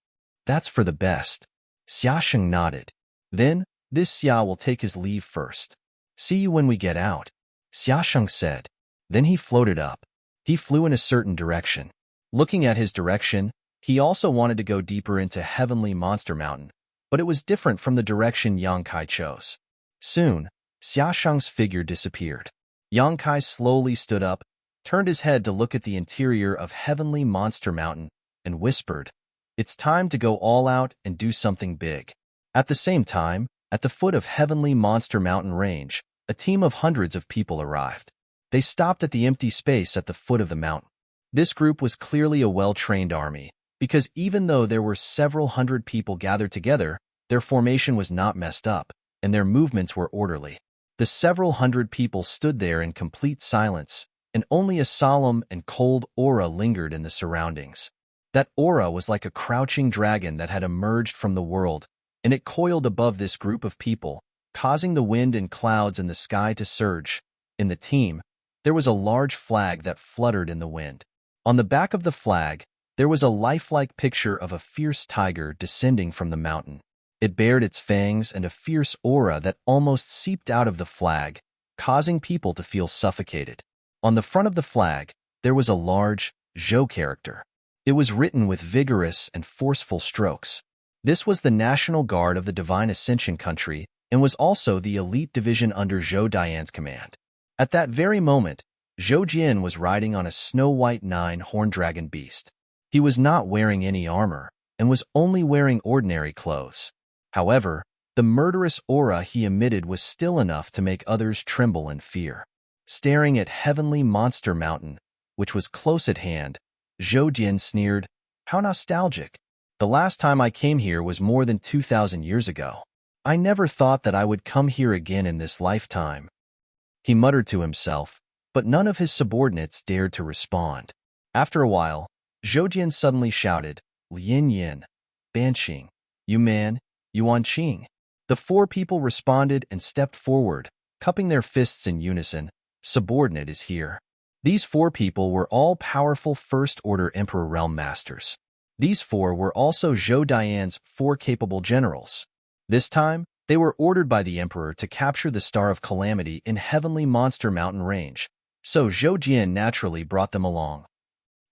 That's for the best. Xiaoshang nodded. Then, this Xia will take his leave first. See you when we get out. Xiaoshang said. Then he floated up. He flew in a certain direction. Looking at his direction, he also wanted to go deeper into Heavenly Monster Mountain, but it was different from the direction Yang Kai chose. Soon, Xiaoshang's figure disappeared. Yang Kai slowly stood up, turned his head to look at the interior of Heavenly Monster Mountain, and whispered, It's time to go all out and do something big. At the same time, at the foot of Heavenly Monster Mountain Range, a team of hundreds of people arrived. They stopped at the empty space at the foot of the mountain. This group was clearly a well-trained army, because even though there were several hundred people gathered together, their formation was not messed up, and their movements were orderly. The several hundred people stood there in complete silence, and only a solemn and cold aura lingered in the surroundings. That aura was like a crouching dragon that had emerged from the world, and it coiled above this group of people, causing the wind and clouds in the sky to surge. In the team, there was a large flag that fluttered in the wind. On the back of the flag, there was a lifelike picture of a fierce tiger descending from the mountain. It bared its fangs and a fierce aura that almost seeped out of the flag, causing people to feel suffocated. On the front of the flag, there was a large Zhou character. It was written with vigorous and forceful strokes. This was the National Guard of the Divine Ascension country and was also the elite division under Zhou Dian's command. At that very moment, Zhou Jian was riding on a snow-white 9-horned dragon beast. He was not wearing any armor and was only wearing ordinary clothes. However, the murderous aura he emitted was still enough to make others tremble in fear. Staring at Heavenly Monster Mountain, which was close at hand, Zhou Jian sneered, How nostalgic. The last time I came here was more than 2,000 years ago. I never thought that I would come here again in this lifetime. He muttered to himself, but none of his subordinates dared to respond. After a while, Zhou Jian suddenly shouted, Lian Yin, Banqing, Yuman, Yuanqing. The four people responded and stepped forward, cupping their fists in unison. Subordinate is here. These four people were all powerful First-Order Emperor Realm Masters. These four were also Zhou Dian's four capable generals. This time, they were ordered by the emperor to capture the Star of Calamity in Heavenly Monster Mountain Range, so Zhou Jian naturally brought them along.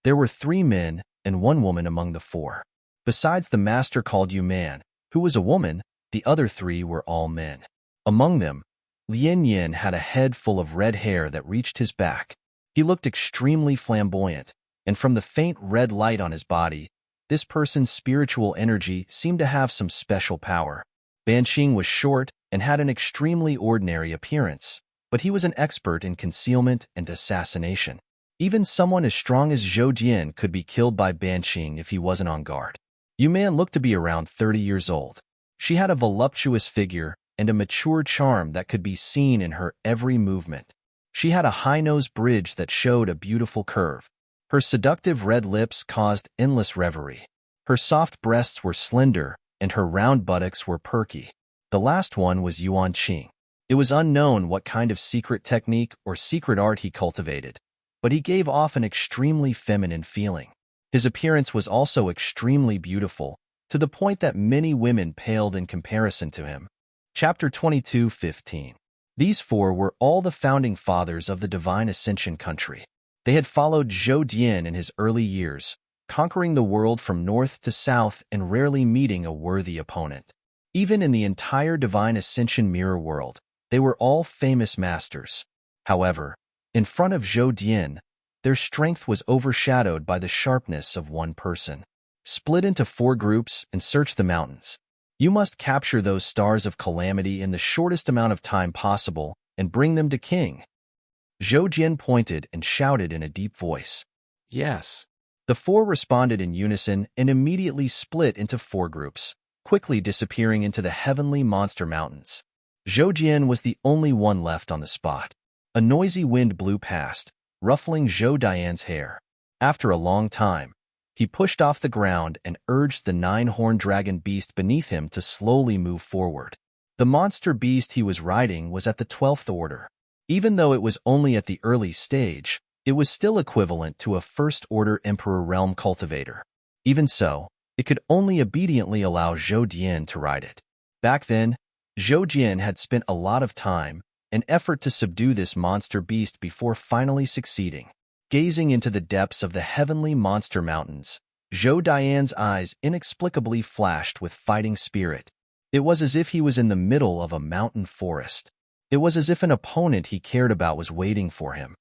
There were 3 men and 1 woman among the 4. Besides the master called Yu Man, who was a woman, the other 3 were all men. Among them, Lien Yin had a head full of red hair that reached his back. He looked extremely flamboyant, and from the faint red light on his body, this person's spiritual energy seemed to have some special power. Banqing was short and had an extremely ordinary appearance, but he was an expert in concealment and assassination. Even someone as strong as Zhou Jian could be killed by Banqing if he wasn't on guard. Yu Man looked to be around 30 years old. She had a voluptuous figure and a mature charm that could be seen in her every movement. She had a high-nose bridge that showed a beautiful curve. Her seductive red lips caused endless reverie. Her soft breasts were slender, and her round buttocks were perky. The last one was Yuan Qing. It was unknown what kind of secret technique or secret art he cultivated, but he gave off an extremely feminine feeling. His appearance was also extremely beautiful, to the point that many women paled in comparison to him. Chapter 22:15. These 4 were all the founding fathers of the Divine Ascension country. They had followed Zhou Jian in his early years, conquering the world from north to south and rarely meeting a worthy opponent. Even in the entire Divine Ascension mirror world, they were all famous masters. However, in front of Zhou Jian, their strength was overshadowed by the sharpness of one person. Split into 4 groups and search the mountains. You must capture those stars of calamity in the shortest amount of time possible and bring them to King. Zhou Jian pointed and shouted in a deep voice. Yes. The 4 responded in unison and immediately split into 4 groups, quickly disappearing into the heavenly monster mountains. Zhou Jian was the only one left on the spot. A noisy wind blew past, ruffling Zhou Dian's hair. After a long time, he pushed off the ground and urged the 9-horned dragon beast beneath him to slowly move forward. The monster beast he was riding was at the 12th order. Even though it was only at the early stage, it was still equivalent to a first-order Emperor Realm cultivator. Even so, it could only obediently allow Zhou Jian to ride it. Back then, Zhou Jian had spent a lot of time and effort to subdue this monster beast before finally succeeding. Gazing into the depths of the heavenly monster mountains, Zhou Dian's eyes inexplicably flashed with fighting spirit. It was as if he was in the middle of a mountain forest. It was as if an opponent he cared about was waiting for him.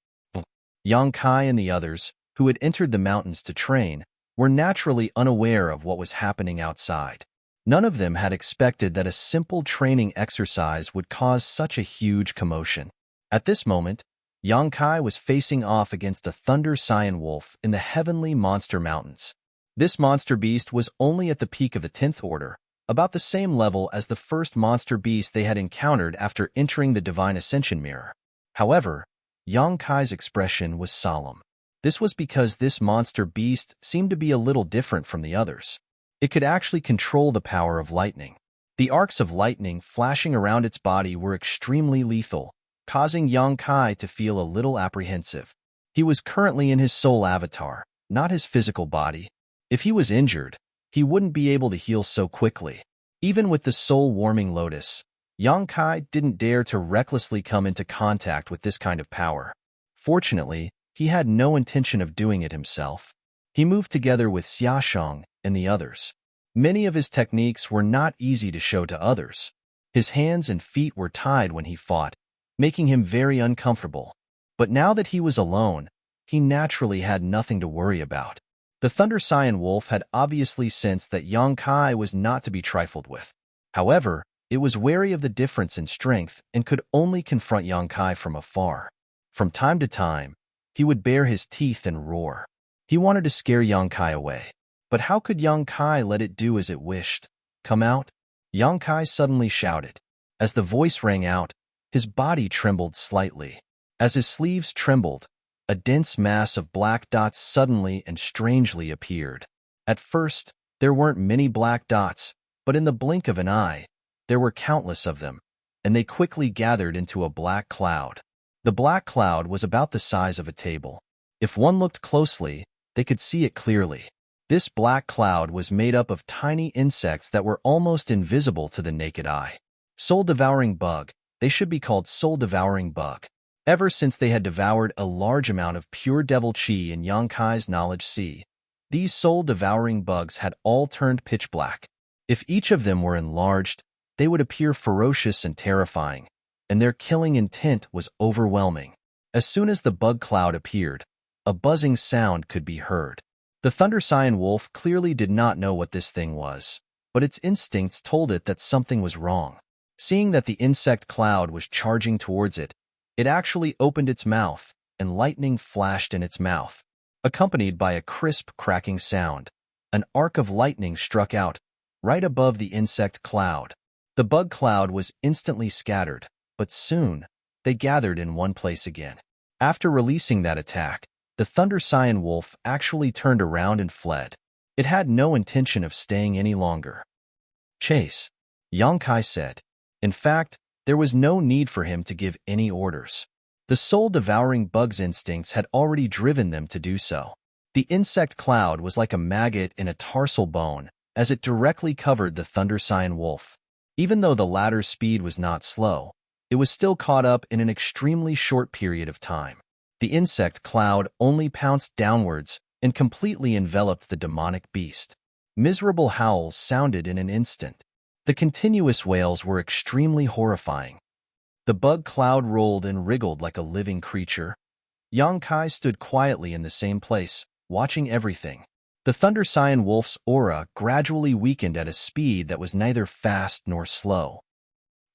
Yang Kai and the others, who had entered the mountains to train, were naturally unaware of what was happening outside. None of them had expected that a simple training exercise would cause such a huge commotion. At this moment, Yang Kai was facing off against a thunder cyan wolf in the heavenly monster mountains. This monster beast was only at the peak of the 10th order, about the same level as the first monster beast they had encountered after entering the Divine Ascension mirror. However, Yang Kai's expression was solemn. This was because this monster beast seemed to be a little different from the others. It could actually control the power of lightning. The arcs of lightning flashing around its body were extremely lethal, causing Yang Kai to feel a little apprehensive. He was currently in his soul avatar, not his physical body. If he was injured, he wouldn't be able to heal so quickly. Even with the soul-warming lotus, Yang Kai didn't dare to recklessly come into contact with this kind of power. Fortunately, he had no intention of doing it himself. He moved together with Xiaoshang and the others. Many of his techniques were not easy to show to others. His hands and feet were tied when he fought, making him very uncomfortable. But now that he was alone, he naturally had nothing to worry about. The Thunder Cyan Wolf had obviously sensed that Yang Kai was not to be trifled with. However, it was wary of the difference in strength and could only confront Yang Kai from afar. From time to time, he would bare his teeth and roar. He wanted to scare Yang Kai away. But how could Yang Kai let it do as it wished? Come out? Yang Kai suddenly shouted. As the voice rang out, his body trembled slightly. As his sleeves trembled, a dense mass of black dots suddenly and strangely appeared. At first, there weren't many black dots, but in the blink of an eye, there were countless of them, and they quickly gathered into a black cloud. The black cloud was about the size of a table. If one looked closely, they could see it clearly. This black cloud was made up of tiny insects that were almost invisible to the naked eye. Soul-devouring bug. They should be called soul-devouring bug. Ever since they had devoured a large amount of pure devil chi in Yonkai's knowledge sea, these soul-devouring bugs had all turned pitch black. If each of them were enlarged, they would appear ferocious and terrifying, and their killing intent was overwhelming. As soon as the bug cloud appeared, a buzzing sound could be heard. The Thunder Scion wolf clearly did not know what this thing was, but its instincts told it that something was wrong. Seeing that the insect cloud was charging towards it, it actually opened its mouth, and lightning flashed in its mouth. Accompanied by a crisp, cracking sound, an arc of lightning struck out, right above the insect cloud. The bug cloud was instantly scattered, but soon, they gathered in one place again. After releasing that attack, the Thunder Scion wolf actually turned around and fled. It had no intention of staying any longer. Chase, Yonkai said. In fact, there was no need for him to give any orders. The soul-devouring bug's instincts had already driven them to do so. The insect cloud was like a maggot in a tarsal bone as it directly covered the Thunder Scion wolf. Even though the latter's speed was not slow, it was still caught up in an extremely short period of time. The insect cloud only pounced downwards and completely enveloped the demonic beast. Miserable howls sounded in an instant. The continuous wails were extremely horrifying. The bug cloud rolled and wriggled like a living creature. Yonkai stood quietly in the same place, watching everything. The Thunder Scion wolf's aura gradually weakened at a speed that was neither fast nor slow.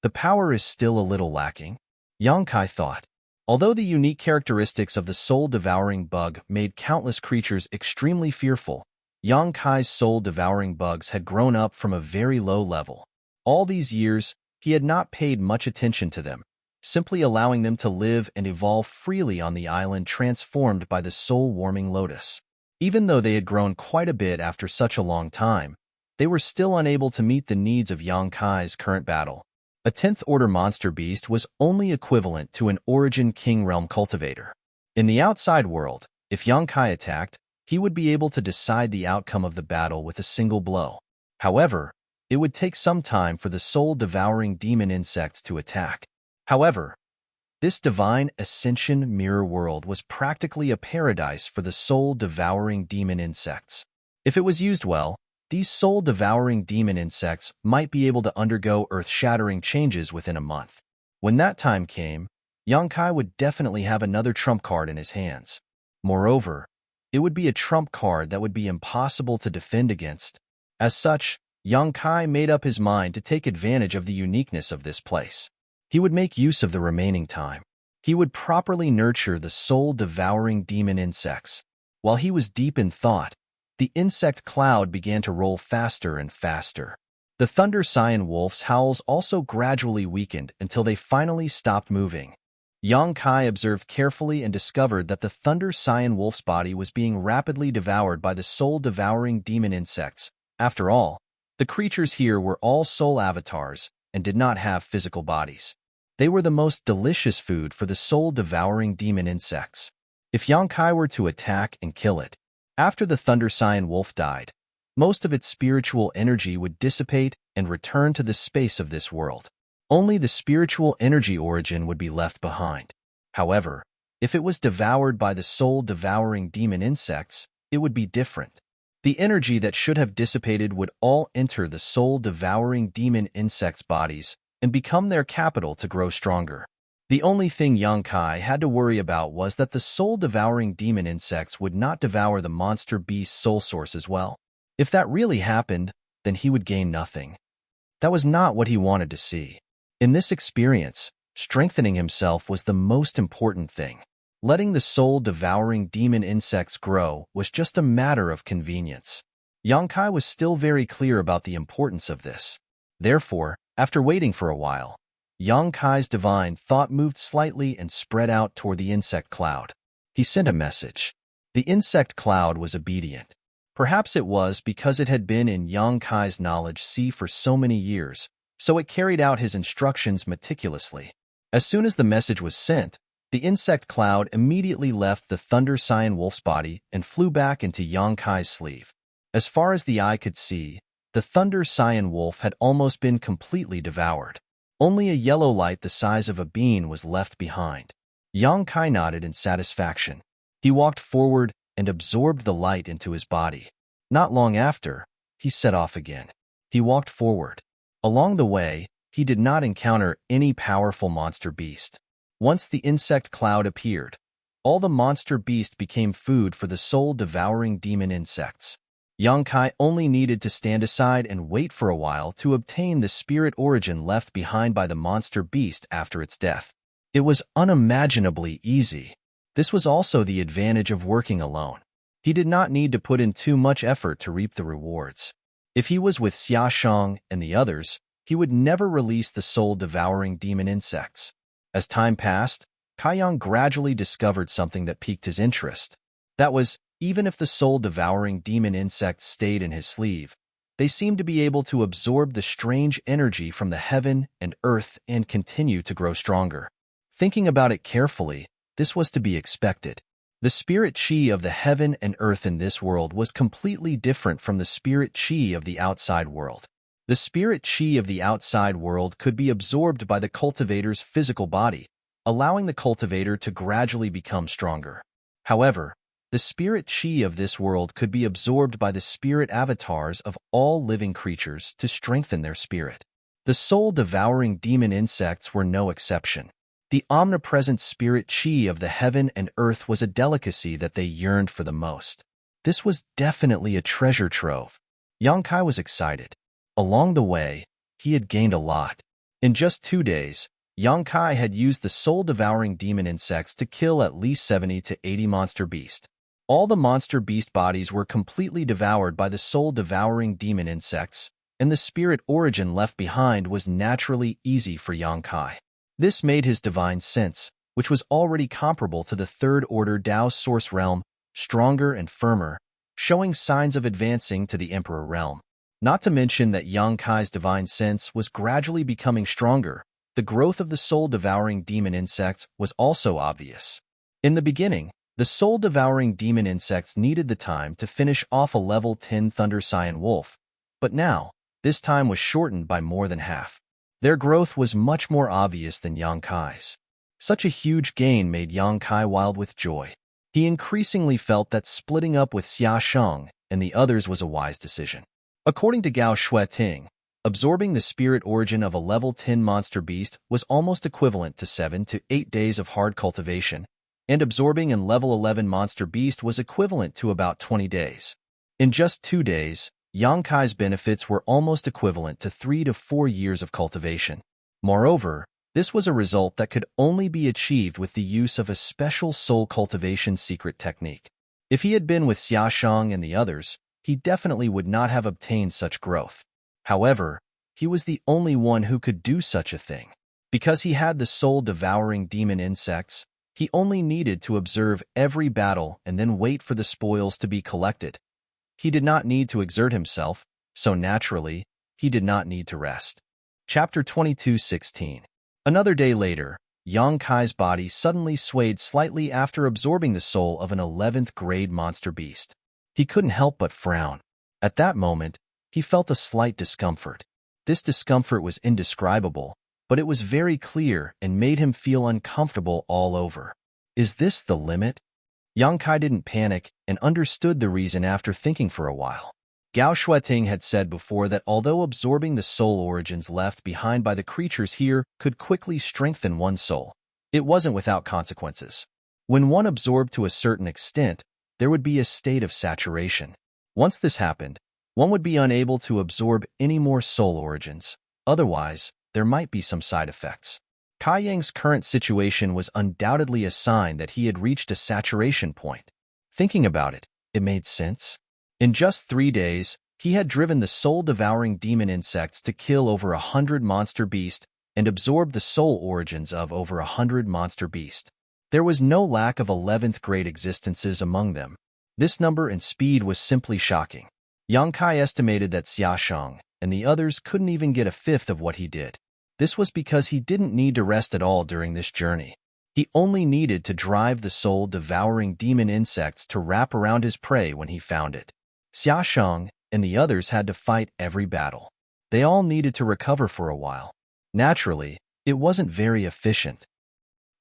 The power is still a little lacking, Yonkai thought. Although the unique characteristics of the soul-devouring bug made countless creatures extremely fearful, Yonkai's soul-devouring bugs had grown up from a very low level. All these years, he had not paid much attention to them, simply allowing them to live and evolve freely on the island transformed by the soul-warming lotus. Even though they had grown quite a bit after such a long time, they were still unable to meet the needs of Yonkai's current battle. A 10th-order monster beast was only equivalent to an Origin King Realm cultivator. In the outside world, if Yonkai attacked, he would be able to decide the outcome of the battle with a single blow. However, it would take some time for the soul-devouring demon insects to attack. However, this divine ascension mirror world was practically a paradise for the soul-devouring demon insects. If it was used well, these soul-devouring demon insects might be able to undergo earth-shattering changes within a month. When that time came, Yonkai would definitely have another trump card in his hands. Moreover, it would be a trump card that would be impossible to defend against. As such, Yonkai made up his mind to take advantage of the uniqueness of this place. He would make use of the remaining time. He would properly nurture the soul-devouring demon insects. While he was deep in thought, the insect cloud began to roll faster and faster. The Thunder Scion wolf's howls also gradually weakened until they finally stopped moving. Yonkai observed carefully and discovered that the Thunder Scion wolf's body was being rapidly devoured by the soul-devouring demon insects. After all, the creatures here were all soul avatars and did not have physical bodies. They were the most delicious food for the soul-devouring demon insects. If Yonkai were to attack and kill it, after the Thunder Scion wolf died, most of its spiritual energy would dissipate and return to the space of this world. Only the spiritual energy origin would be left behind. However, if it was devoured by the soul-devouring demon insects, it would be different. The energy that should have dissipated would all enter the soul-devouring demon insects' bodies and become their capital to grow stronger. The only thing Yonkai had to worry about was that the soul-devouring demon insects would not devour the monster beast's soul source as well. If that really happened, then he would gain nothing. That was not what he wanted to see. In this experience, strengthening himself was the most important thing. Letting the soul-devouring demon insects grow was just a matter of convenience. Yonkai was still very clear about the importance of this. Therefore, after waiting for a while, Yonkai's divine thought moved slightly and spread out toward the insect cloud. He sent a message. The insect cloud was obedient. Perhaps it was because it had been in Yonkai's knowledge sea for so many years, so it carried out his instructions meticulously. As soon as the message was sent, the insect cloud immediately left the Thunder Scion wolf's body and flew back into Yonkai's sleeve. As far as the eye could see, the thunder cyan wolf had almost been completely devoured. Only a yellow light the size of a bean was left behind. Yang Kai nodded in satisfaction. He walked forward and absorbed the light into his body. Not long after, he set off again. He walked forward. Along the way, he did not encounter any powerful monster beast. Once the insect cloud appeared, all the monster beast became food for the soul-devouring demon insects. Yang Kai only needed to stand aside and wait for a while to obtain the spirit origin left behind by the monster beast after its death. It was unimaginably easy. This was also the advantage of working alone. He did not need to put in too much effort to reap the rewards. If he was with Xiaoshang and the others, he would never release the soul-devouring demon insects. As time passed, Kaiyang gradually discovered something that piqued his interest. That was, even if the soul-devouring demon insects stayed in his sleeve, they seemed to be able to absorb the strange energy from the heaven and earth and continue to grow stronger. Thinking about it carefully, this was to be expected. The spirit chi of the heaven and earth in this world was completely different from the spirit chi of the outside world. The spirit chi of the outside world could be absorbed by the cultivator's physical body, allowing the cultivator to gradually become stronger. However, the spirit chi of this world could be absorbed by the spirit avatars of all living creatures to strengthen their spirit. The soul-devouring demon insects were no exception. The omnipresent spirit chi of the heaven and earth was a delicacy that they yearned for the most. This was definitely a treasure trove. Yang Kai was excited. Along the way, he had gained a lot. In just 2 days, Yang Kai had used the soul-devouring demon insects to kill at least 70 to 80 monster beasts. All the monster beast bodies were completely devoured by the soul-devouring demon insects, and the spirit origin left behind was naturally easy for Yang Kai. This made his divine sense, which was already comparable to the third-order Dao source realm, stronger and firmer, showing signs of advancing to the Emperor realm. Not to mention that Yang Kai's divine sense was gradually becoming stronger. The growth of the soul-devouring demon insects was also obvious. In the beginning, the soul-devouring demon insects needed the time to finish off a level 10 Thunder Cyan Wolf, but now, this time was shortened by more than half. Their growth was much more obvious than Yang Kai's. Such a huge gain made Yang Kai wild with joy. He increasingly felt that splitting up with Xia Sheng and the others was a wise decision. According to Gao Shueting, absorbing the spirit origin of a level 10 monster beast was almost equivalent to 7 to 8 days of hard cultivation, and absorbing a level 11 monster beast was equivalent to about 20 days. In just 2 days, Yang Kai's benefits were almost equivalent to 3 to 4 years of cultivation. Moreover, this was a result that could only be achieved with the use of a special soul cultivation secret technique. If he had been with Xiaoshang and the others, he definitely would not have obtained such growth. However, he was the only one who could do such a thing. Because he had the soul-devouring demon insects, he only needed to observe every battle and then wait for the spoils to be collected. He did not need to exert himself, so naturally, he did not need to rest. Chapter 22:16. Another day later, Yang Kai's body suddenly swayed slightly after absorbing the soul of an 11th grade monster beast. He couldn't help but frown. At that moment, he felt a slight discomfort. This discomfort was indescribable, but it was very clear and made him feel uncomfortable all over. Is this the limit? Yang Kai didn't panic and understood the reason after thinking for a while. Gao Shueting had said before that although absorbing the soul origins left behind by the creatures here could quickly strengthen one's soul, it wasn't without consequences. When one absorbed to a certain extent, there would be a state of saturation. Once this happened, one would be unable to absorb any more soul origins. Otherwise, there might be some side effects. Kai Yang's current situation was undoubtedly a sign that he had reached a saturation point. Thinking about it, it made sense. In just 3 days, he had driven the soul-devouring demon insects to kill over 100 monster beasts and absorb the soul origins of over 100 monster beasts. There was no lack of 11th grade existences among them. This number and speed was simply shocking. Yang Kai estimated that Xiaoshang and the others couldn't even get a fifth of what he did. This was because he didn't need to rest at all during this journey. He only needed to drive the soul-devouring demon insects to wrap around his prey when he found it. Xiaosheng and the others had to fight every battle. They all needed to recover for a while. Naturally, it wasn't very efficient.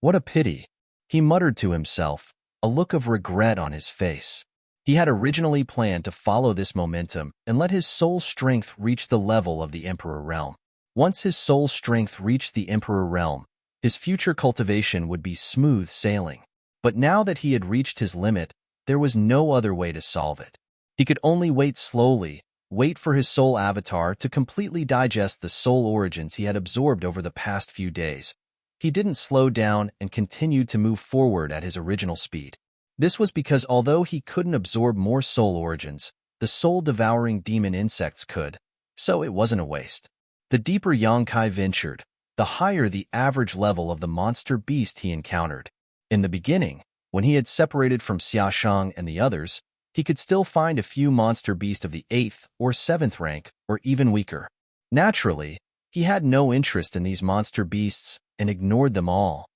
What a pity, he muttered to himself, a look of regret on his face. He had originally planned to follow this momentum and let his soul strength reach the level of the Emperor realm. Once his soul strength reached the Emperor realm, his future cultivation would be smooth sailing. But now that he had reached his limit, there was no other way to solve it. He could only wait slowly, wait for his soul avatar to completely digest the soul origins he had absorbed over the past few days. He didn't slow down and continued to move forward at his original speed. This was because although he couldn't absorb more soul origins, the soul-devouring demon insects could, so it wasn't a waste. The deeper Yangkai ventured, the higher the average level of the monster beast he encountered. In the beginning, when he had separated from Xiaosheng and the others, he could still find a few monster beasts of the 8th or 7th rank, or even weaker. Naturally, he had no interest in these monster beasts and ignored them all.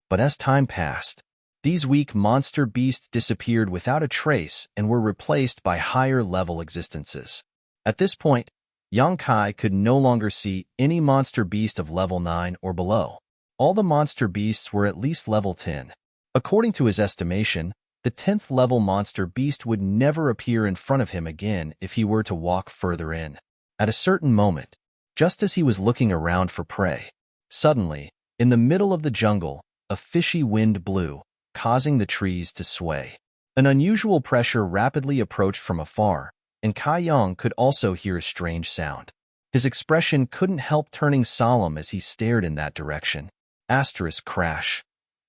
But as time passed, these weak monster beasts disappeared without a trace and were replaced by higher-level existences. At this point, Yangkai could no longer see any monster beast of level 9 or below. All the monster beasts were at least level 10. According to his estimation, the 10th level monster beast would never appear in front of him again if he were to walk further in. At a certain moment, just as he was looking around for prey, suddenly, in the middle of the jungle, a fishy wind blew, causing the trees to sway. An unusual pressure rapidly approached from afar, and Kai Yang could also hear a strange sound. His expression couldn't help turning solemn as he stared in that direction. Asterisk crash.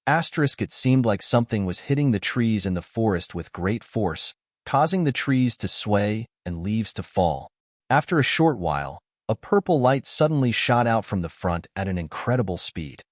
Asterisk it seemed like something was hitting the trees in the forest with great force, causing the trees to sway and leaves to fall. After a short while, a purple light suddenly shot out from the front at an incredible speed.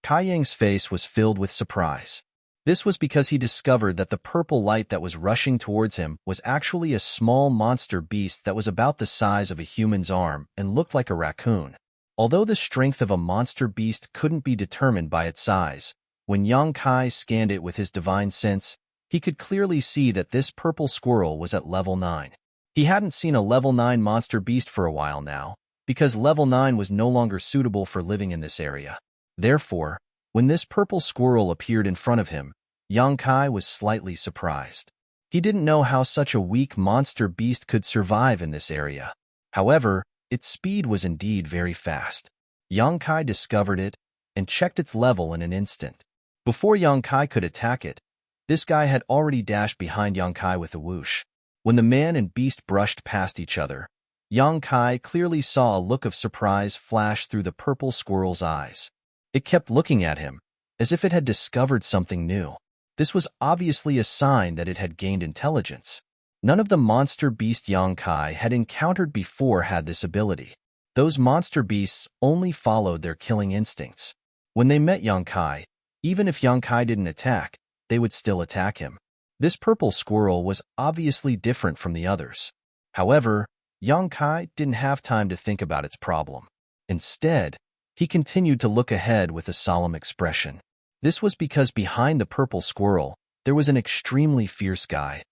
Kai Yang's face was filled with surprise. This was because he discovered that the purple light that was rushing towards him was actually a small monster beast that was about the size of a human's arm and looked like a raccoon. Although the strength of a monster beast couldn't be determined by its size, when Yang Kai scanned it with his divine sense, he could clearly see that this purple squirrel was at level 9. He hadn't seen a level 9 monster beast for a while now, because level 9 was no longer suitable for living in this area. Therefore, when this purple squirrel appeared in front of him, Yang Kai was slightly surprised. He didn't know how such a weak monster beast could survive in this area. However, its speed was indeed very fast. Yang Kai discovered it and checked its level in an instant. Before Yang Kai could attack it, this guy had already dashed behind Yang Kai with a whoosh. When the man and beast brushed past each other, Yang Kai clearly saw a look of surprise flash through the purple squirrel's eyes. It kept looking at him, as if it had discovered something new. This was obviously a sign that it had gained intelligence. None of the monster beast Yang Kai had encountered before had this ability. Those monster beasts only followed their killing instincts. When they met Yang Kai, even if Yang Kai didn't attack, they would still attack him. This purple squirrel was obviously different from the others. However, Yang Kai didn't have time to think about its problem. Instead, he continued to look ahead with a solemn expression. This was because behind the purple squirrel, there was an extremely fierce guy.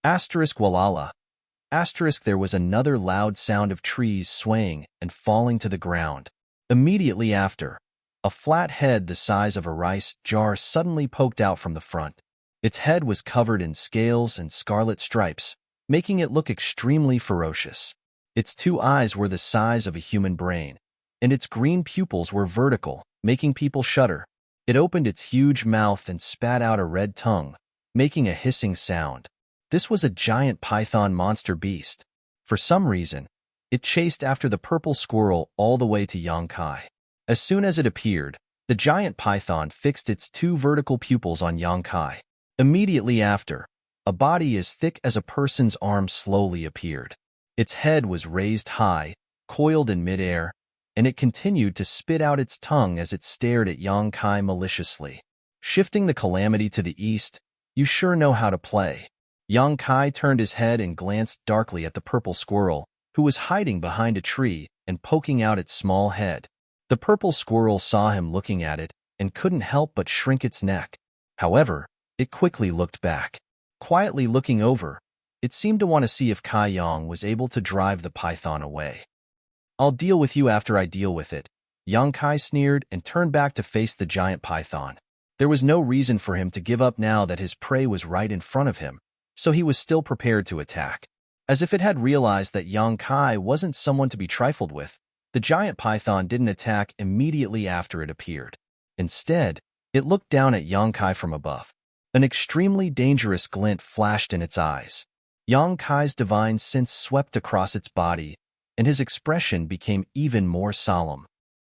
Asterisk walala. Asterisk there was another loud sound of trees swaying and falling to the ground. Immediately after, a flat head the size of a rice jar suddenly poked out from the front. Its head was covered in scales and scarlet stripes, making it look extremely ferocious. Its 2 eyes were the size of a human brain, and its green pupils were vertical, making people shudder. It opened its huge mouth and spat out a red tongue, making a hissing sound. This was a giant python monster beast. For some reason, it chased after the purple squirrel all the way to Yang Kai. As soon as it appeared, the giant python fixed its 2 vertical pupils on Yang Kai. Immediately after, a body as thick as a person's arm slowly appeared. Its head was raised high, coiled in midair, and it continued to spit out its tongue as it stared at Yang Kai maliciously. Shifting the calamity to the east, you sure know how to play. Yang Kai turned his head and glanced darkly at the purple squirrel, who was hiding behind a tree and poking out its small head. The purple squirrel saw him looking at it and couldn't help but shrink its neck. However, it quickly looked back. Quietly looking over, It seemed to want to see if Kai Yang was able to drive the python away. "I'll deal with you after I deal with it," Yang Kai sneered and turned back to face the giant python. There was no reason for him to give up now that his prey was right in front of him, so he was still prepared to attack. As if it had realized that Yang Kai wasn't someone to be trifled with, the giant python didn't attack immediately after it appeared. Instead, it looked down at Yang Kai from above. An extremely dangerous glint flashed in its eyes. Yang Kai's divine sense swept across its body, and his expression became even more solemn.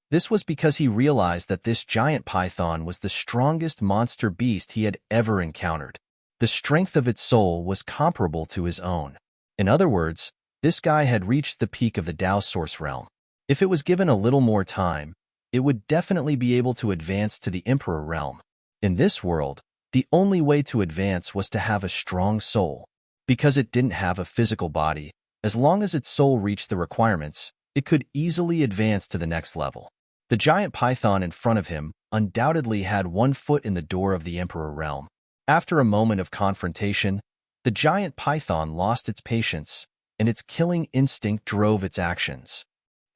This was because he realized that this giant python was the strongest monster beast he had ever encountered. The strength of its soul was comparable to his own. In other words, this guy had reached the peak of the Tao Source realm. If it was given a little more time, it would definitely be able to advance to the Emperor realm. In this world, the only way to advance was to have a strong soul. Because it didn't have a physical body, as long as its soul reached the requirements, it could easily advance to the next level. The giant python in front of him undoubtedly had one foot in the door of the Emperor realm. After a moment of confrontation, the giant python lost its patience, and its killing instinct drove its actions.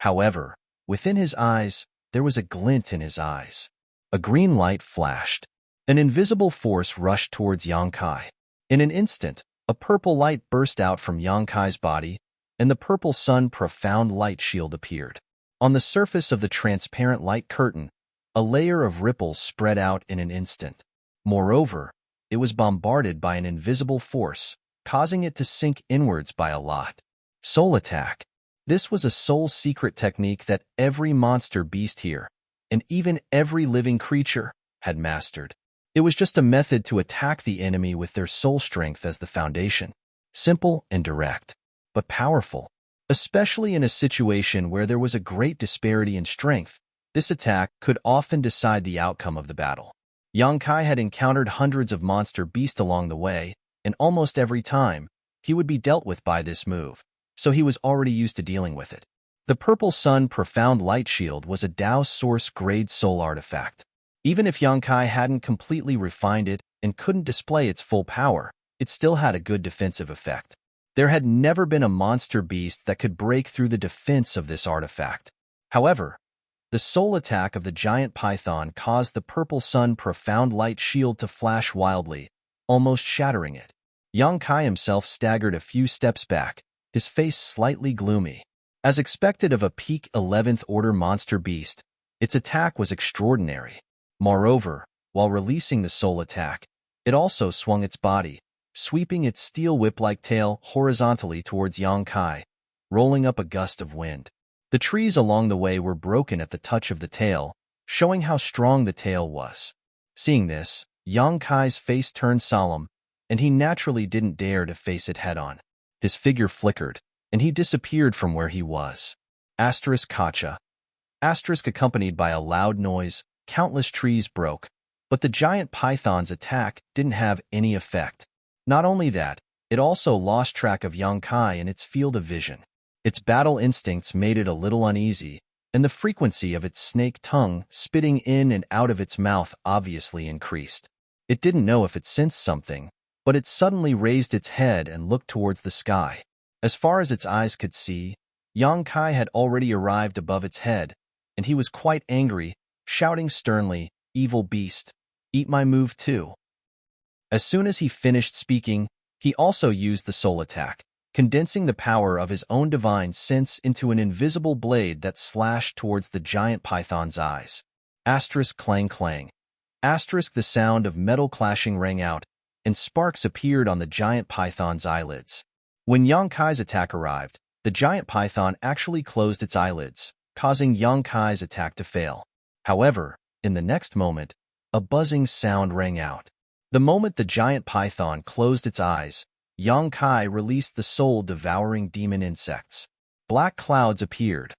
However, within his eyes, there was a glint in his eyes. A green light flashed. An invisible force rushed towards Yang Kai. In an instant, a purple light burst out from Yang Kai's body, and the purple sun profound light shield appeared. On the surface of the transparent light curtain, a layer of ripples spread out in an instant. Moreover, it was bombarded by an invisible force, causing it to sink inwards by a lot. Soul attack. This was a soul secret technique that every monster beast here, and even every living creature, had mastered. It was just a method to attack the enemy with their soul strength as the foundation. Simple and direct, but powerful. Especially in a situation where there was a great disparity in strength, this attack could often decide the outcome of the battle. Yang Kai had encountered hundreds of monster beasts along the way, and almost every time, he would be dealt with by this move, so he was already used to dealing with it. The Purple Sun Profound Light Shield was a Tao Source grade soul artifact. Even if Yang Kai hadn't completely refined it and couldn't display its full power, it still had a good defensive effect. There had never been a monster beast that could break through the defense of this artifact. However, the soul attack of the giant python caused the Purple Sun Profound Light Shield to flash wildly, almost shattering it. Yang Kai himself staggered a few steps back, his face slightly gloomy. As expected of a peak 11th order monster beast, its attack was extraordinary. Moreover, while releasing the soul attack, it also swung its body, sweeping its steel whip-like tail horizontally towards Yang Kai, rolling up a gust of wind. The trees along the way were broken at the touch of the tail, showing how strong the tail was. Seeing this, Yang Kai's face turned solemn, and he naturally didn't dare to face it head-on. His figure flickered, and he disappeared from where he was. Asterisk Kacha. Asterisk accompanied by a loud noise, countless trees broke, but the giant python's attack didn't have any effect. Not only that, it also lost track of Yang Kai in its field of vision. Its battle instincts made it a little uneasy, and the frequency of its snake tongue spitting in and out of its mouth obviously increased. It didn't know if it sensed something, but it suddenly raised its head and looked towards the sky. As far as its eyes could see, Yang Kai had already arrived above its head, and he was quite angry, shouting sternly, "Evil beast, eat my move too." As soon as he finished speaking, he also used the soul attack, condensing the power of his own divine sense into an invisible blade that slashed towards the giant python's eyes. Asterisk clang clang. Asterisk the sound of metal clashing rang out, and sparks appeared on the giant python's eyelids. When Yang Kai's attack arrived, the giant python actually closed its eyelids, causing Yang Kai's attack to fail. However, in the next moment, a buzzing sound rang out. The moment the giant python closed its eyes, Yang Kai released the soul-devouring demon insects. Black clouds appeared,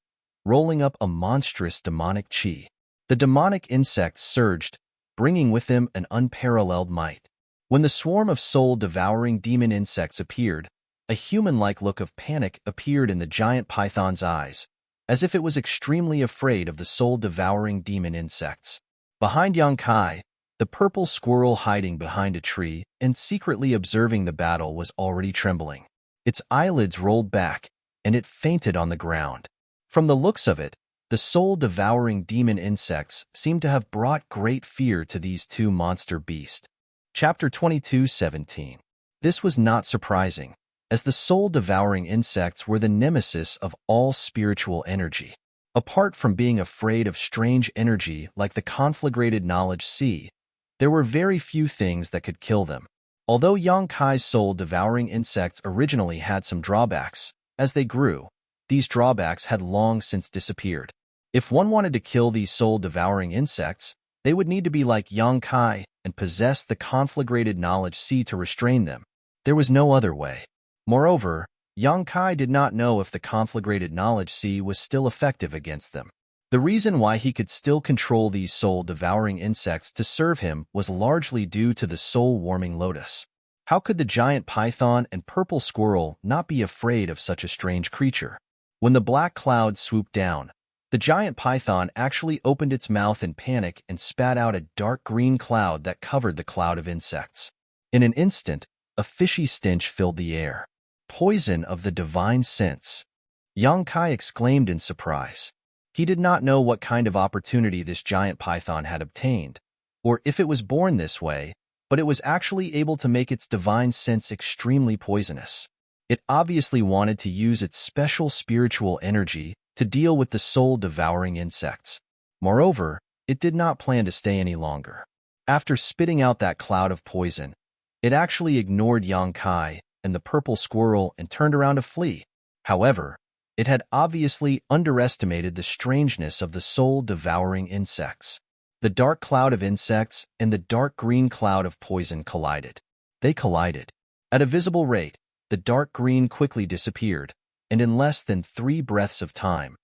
rolling up a monstrous demonic chi. The demonic insects surged, bringing with them an unparalleled might. When the swarm of soul-devouring demon insects appeared, a human-like look of panic appeared in the giant python's eyes, as if it was extremely afraid of the soul-devouring demon insects. Behind Yang Kai, the purple squirrel hiding behind a tree and secretly observing the battle was already trembling. Its eyelids rolled back, and it fainted on the ground. From the looks of it, the soul-devouring demon insects seemed to have brought great fear to these two monster beasts. Chapter 22:17. This was not surprising, as the soul-devouring insects were the nemesis of all spiritual energy. Apart from being afraid of strange energy like the conflagrated knowledge sea, there were very few things that could kill them. Although Yang Kai's soul-devouring insects originally had some drawbacks, as they grew, these drawbacks had long since disappeared. If one wanted to kill these soul-devouring insects, they would need to be like Yang Kai and possess the conflagrated knowledge sea to restrain them. There was no other way. Moreover, Yang Kai did not know if the conflagrated knowledge sea was still effective against them. The reason why he could still control these soul-devouring insects to serve him was largely due to the soul-warming lotus. How could the giant python and purple squirrel not be afraid of such a strange creature? When the black cloud swooped down, the giant python actually opened its mouth in panic and spat out a dark green cloud that covered the cloud of insects. In an instant, a fishy stench filled the air. Poison of the divine sense. Yang Kai exclaimed in surprise. He did not know what kind of opportunity this giant python had obtained, or if it was born this way, but it was actually able to make its divine sense extremely poisonous. It obviously wanted to use its special spiritual energy to deal with the soul-devouring insects. Moreover, it did not plan to stay any longer. After spitting out that cloud of poison, it actually ignored Yang Kai and the purple squirrel and turned around to flee. However, it had obviously underestimated the strangeness of the soul-devouring insects. The dark cloud of insects and the dark green cloud of poison collided. They collided. At a visible rate, the dark green quickly disappeared, and in less than 3 breaths of time,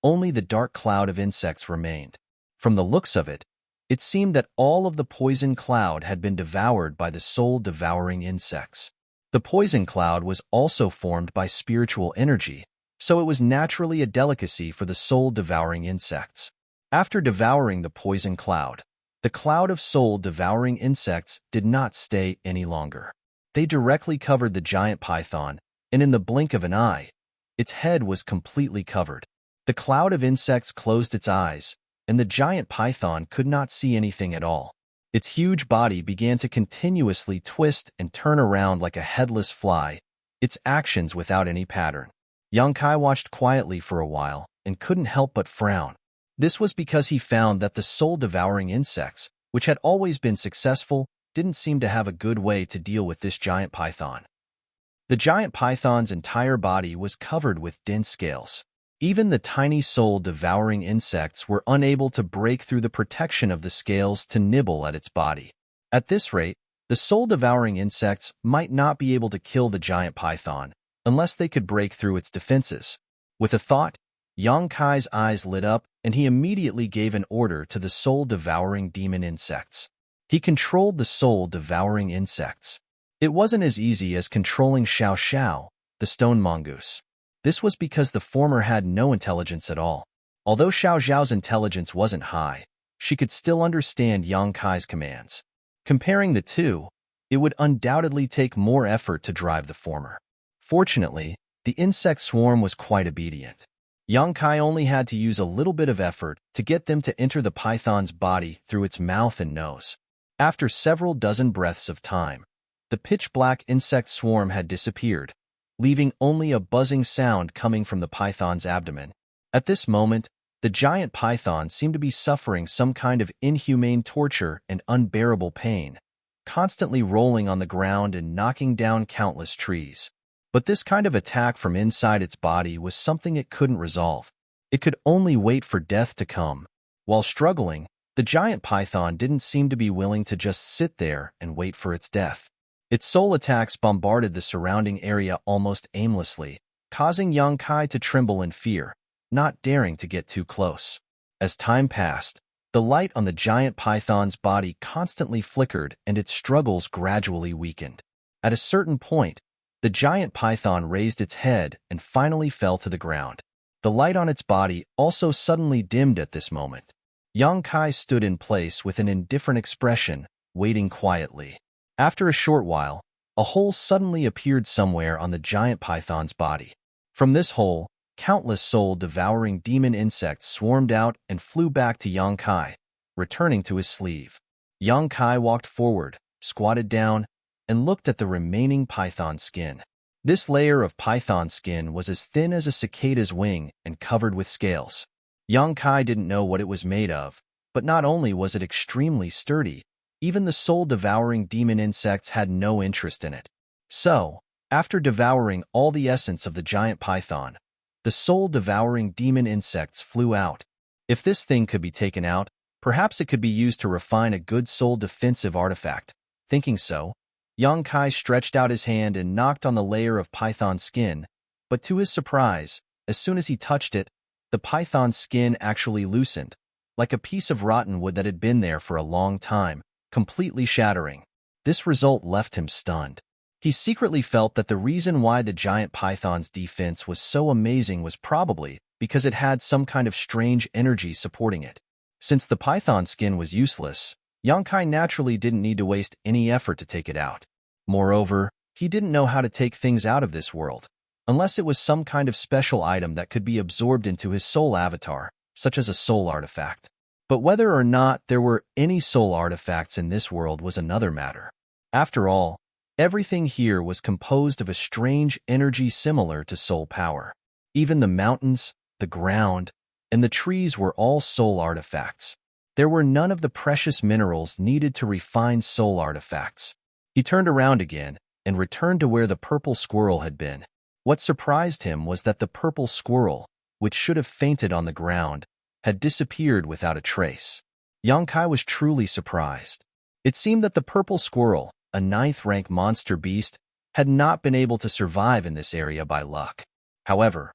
only the dark cloud of insects remained. From the looks of it, it seemed that all of the poison cloud had been devoured by the soul-devouring insects. The poison cloud was also formed by spiritual energy, so it was naturally a delicacy for the soul-devouring insects. After devouring the poison cloud, the cloud of soul-devouring insects did not stay any longer. They directly covered the giant python, and in the blink of an eye, its head was completely covered. The cloud of insects closed its eyes, and the giant python could not see anything at all. Its huge body began to continuously twist and turn around like a headless fly, its actions without any pattern. Yang Kai watched quietly for a while and couldn't help but frown. This was because he found that the soul-devouring insects, which had always been successful, didn't seem to have a good way to deal with this giant python. The giant python's entire body was covered with dense scales. Even the tiny soul-devouring insects were unable to break through the protection of the scales to nibble at its body. At this rate, the soul-devouring insects might not be able to kill the giant python unless they could break through its defenses. With a thought, Yang Kai's eyes lit up, and he immediately gave an order to the soul-devouring demon insects. He controlled the soul-devouring insects. It wasn't as easy as controlling Xiao Xiao, the stone mongoose. This was because the former had no intelligence at all. Although Xiao Xiao's intelligence wasn't high, she could still understand Yang Kai's commands. Comparing the two, it would undoubtedly take more effort to drive the former. Fortunately, the insect swarm was quite obedient. Yang Kai only had to use a little bit of effort to get them to enter the python's body through its mouth and nose. After several dozen breaths of time, the pitch-black insect swarm had disappeared, leaving only a buzzing sound coming from the python's abdomen. At this moment, the giant python seemed to be suffering some kind of inhumane torture and unbearable pain, constantly rolling on the ground and knocking down countless trees. But this kind of attack from inside its body was something it couldn't resolve. It could only wait for death to come. While struggling, the giant python didn't seem to be willing to just sit there and wait for its death. Its soul attacks bombarded the surrounding area almost aimlessly, causing Yang Kai to tremble in fear, not daring to get too close. As time passed, the light on the giant python's body constantly flickered and its struggles gradually weakened. At a certain point, the giant python raised its head and finally fell to the ground. The light on its body also suddenly dimmed at this moment. Yang Kai stood in place with an indifferent expression, waiting quietly. After a short while, A hole suddenly appeared somewhere on the giant python's body. From this hole, countless soul-devouring demon insects swarmed out and flew back to Yang Kai, returning to his sleeve. Yang Kai walked forward, squatted down, and looked at the remaining python skin. This layer of python skin was as thin as a cicada's wing and covered with scales. Yang Kai didn't know what it was made of, but not only was it extremely sturdy, even the soul-devouring demon insects had no interest in it. So, after devouring all the essence of the giant python, the soul-devouring demon insects flew out. If this thing could be taken out, perhaps it could be used to refine a good soul-defensive artifact. Thinking so, Yang Kai stretched out his hand and knocked on the layer of python skin, but to his surprise, as soon as he touched it, the python skin actually loosened, like a piece of rotten wood that had been there for a long time, completely shattering. This result left him stunned. He secretly felt that the reason why the giant python's defense was so amazing was probably because it had some kind of strange energy supporting it. Since the python skin was useless, Yang Kai naturally didn't need to waste any effort to take it out. Moreover, he didn't know how to take things out of this world, unless it was some kind of special item that could be absorbed into his soul avatar, such as a soul artifact. But whether or not there were any soul artifacts in this world was another matter. After all, everything here was composed of a strange energy similar to soul power. Even the mountains, the ground, and the trees were all soul artifacts. There were none of the precious minerals needed to refine soul artifacts. He turned around again and returned to where the purple squirrel had been. What surprised him was that the purple squirrel, which should have fainted on the ground, had disappeared without a trace. Yang Kai was truly surprised. It seemed that the purple squirrel, a 9th-rank monster beast, had not been able to survive in this area by luck. However,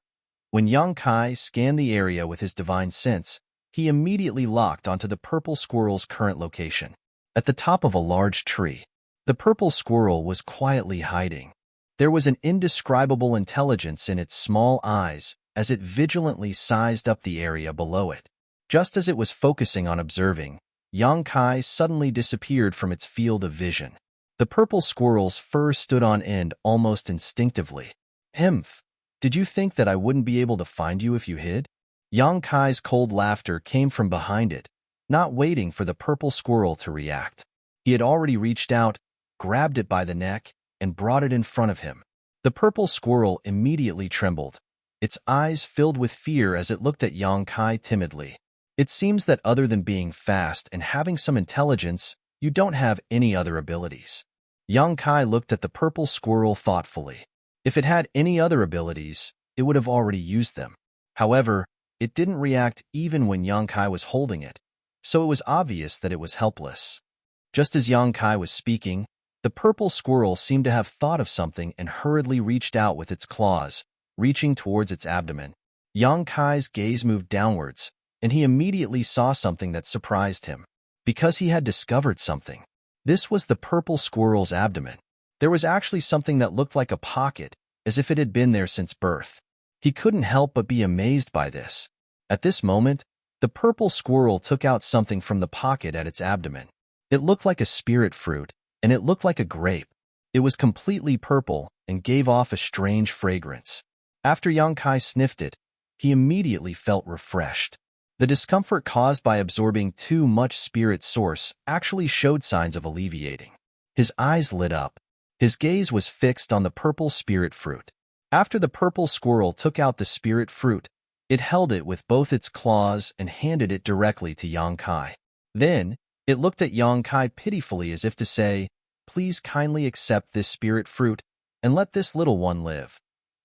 when Yang Kai scanned the area with his divine sense, he immediately locked onto the purple squirrel's current location. At the top of a large tree, the purple squirrel was quietly hiding. There was an indescribable intelligence in its small eyes as it vigilantly sized up the area below it. Just as it was focusing on observing, Yang Kai suddenly disappeared from its field of vision. The purple squirrel's fur stood on end almost instinctively. "Himph, did you think that I wouldn't be able to find you if you hid?" Yang Kai's cold laughter came from behind it, not waiting for the purple squirrel to react. He had already reached out, grabbed it by the neck, and brought it in front of him. The purple squirrel immediately trembled. Its eyes filled with fear as it looked at Yang Kai timidly. It seems that other than being fast and having some intelligence, you don't have any other abilities. Yang Kai looked at the purple squirrel thoughtfully. If it had any other abilities, it would have already used them. However, it didn't react even when Yang Kai was holding it, so it was obvious that it was helpless. Just as Yang Kai was speaking, the purple squirrel seemed to have thought of something and hurriedly reached out with its claws, reaching towards its abdomen. Yang Kai's gaze moved downwards, and he immediately saw something that surprised him. Because he had discovered something. This was the purple squirrel's abdomen. There was actually something that looked like a pocket, as if it had been there since birth. He couldn't help but be amazed by this. At this moment, the purple squirrel took out something from the pocket at its abdomen. It looked like a spirit fruit, and it looked like a grape. It was completely purple and gave off a strange fragrance. After Yang Kai sniffed it, he immediately felt refreshed. The discomfort caused by absorbing too much spirit source actually showed signs of alleviating. His eyes lit up. His gaze was fixed on the purple spirit fruit. After the purple squirrel took out the spirit fruit, it held it with both its claws and handed it directly to Yang Kai. Then, it looked at Yang Kai pitifully as if to say, "Please kindly accept this spirit fruit and let this little one live."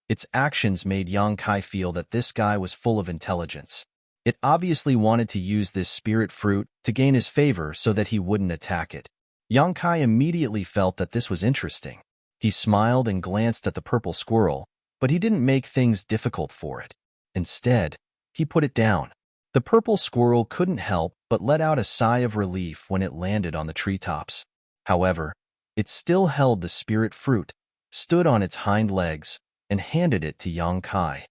Its actions made Yang Kai feel that this guy was full of intelligence. It obviously wanted to use this spirit fruit to gain his favor so that he wouldn't attack it. Yang Kai immediately felt that this was interesting. He smiled and glanced at the purple squirrel, but he didn't make things difficult for it. Instead, he put it down. The purple squirrel couldn't help but let out a sigh of relief when it landed on the treetops. However, it still held the spirit fruit, stood on its hind legs, and handed it to Yang Kai.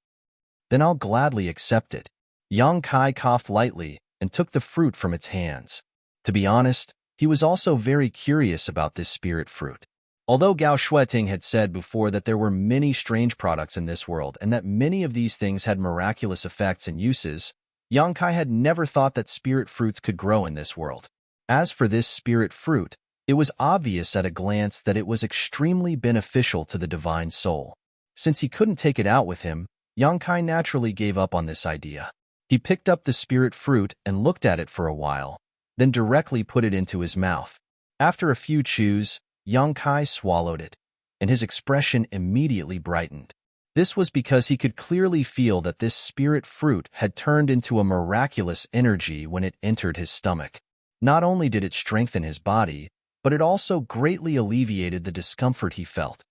"Then I'll gladly accept it." Yang Kai coughed lightly and took the fruit from its hands. To be honest, he was also very curious about this spirit fruit. Although Gao Shueting had said before that there were many strange products in this world and that many of these things had miraculous effects and uses, Yang Kai had never thought that spirit fruits could grow in this world. As for this spirit fruit, it was obvious at a glance that it was extremely beneficial to the divine soul. Since he couldn't take it out with him, Yang Kai naturally gave up on this idea. He picked up the spirit fruit and looked at it for a while, then directly put it into his mouth. After a few chews, Yang Kai swallowed it, and his expression immediately brightened. This was because he could clearly feel that this spirit fruit had turned into a miraculous energy when it entered his stomach. Not only did it strengthen his body, but it also greatly alleviated the discomfort he felt.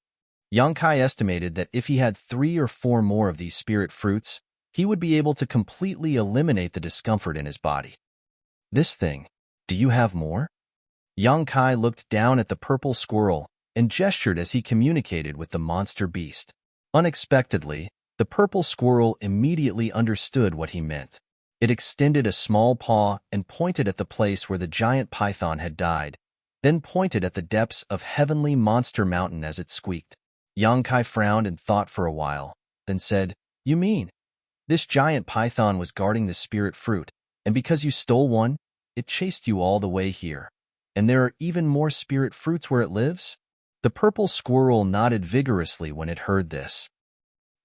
Yang Kai estimated that if he had 3 or 4 more of these spirit fruits, he would be able to completely eliminate the discomfort in his body. This thing, do you have more? Yang Kai looked down at the purple squirrel and gestured as he communicated with the monster beast. Unexpectedly, the purple squirrel immediately understood what he meant. It extended a small paw and pointed at the place where the giant python had died, then pointed at the depths of Heavenly Monster Mountain as it squeaked. Yang Kai frowned and thought for a while, then said, "You mean, this giant python was guarding the spirit fruit, and because you stole one, it chased you all the way here. And there are even more spirit fruits where it lives?" The purple squirrel nodded vigorously when it heard this.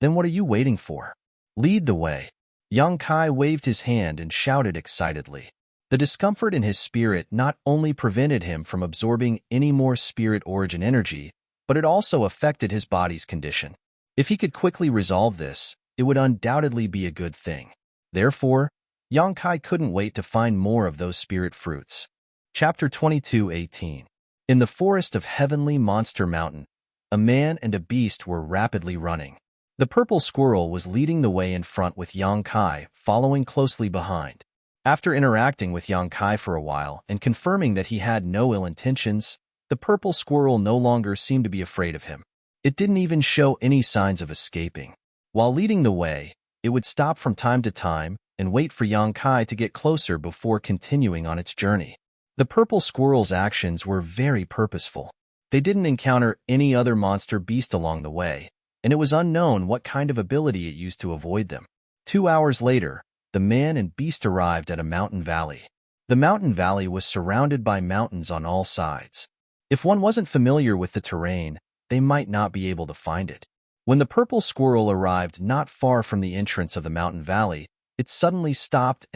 "Then what are you waiting for? Lead the way." Yang Kai waved his hand and shouted excitedly. The discomfort in his spirit not only prevented him from absorbing any more spirit origin energy, but it also affected his body's condition. If he could quickly resolve this, it would undoubtedly be a good thing. Therefore, Yang Kai couldn't wait to find more of those spirit fruits. Chapter 22:18. In the forest of Heavenly Monster Mountain, a man and a beast were rapidly running. The purple squirrel was leading the way in front with Yang Kai following closely behind. After interacting with Yang Kai for a while and confirming that he had no ill intentions, the purple squirrel no longer seemed to be afraid of him. It didn't even show any signs of escaping. While leading the way, it would stop from time to time and wait for Yang Kai to get closer before continuing on its journey. The purple squirrel's actions were very purposeful. They didn't encounter any other monster beast along the way, and it was unknown what kind of ability it used to avoid them. 2 hours later, the man and beast arrived at a mountain valley. The mountain valley was surrounded by mountains on all sides. If one wasn't familiar with the terrain, they might not be able to find it. When the purple squirrel arrived not far from the entrance of the mountain valley, it suddenly stopped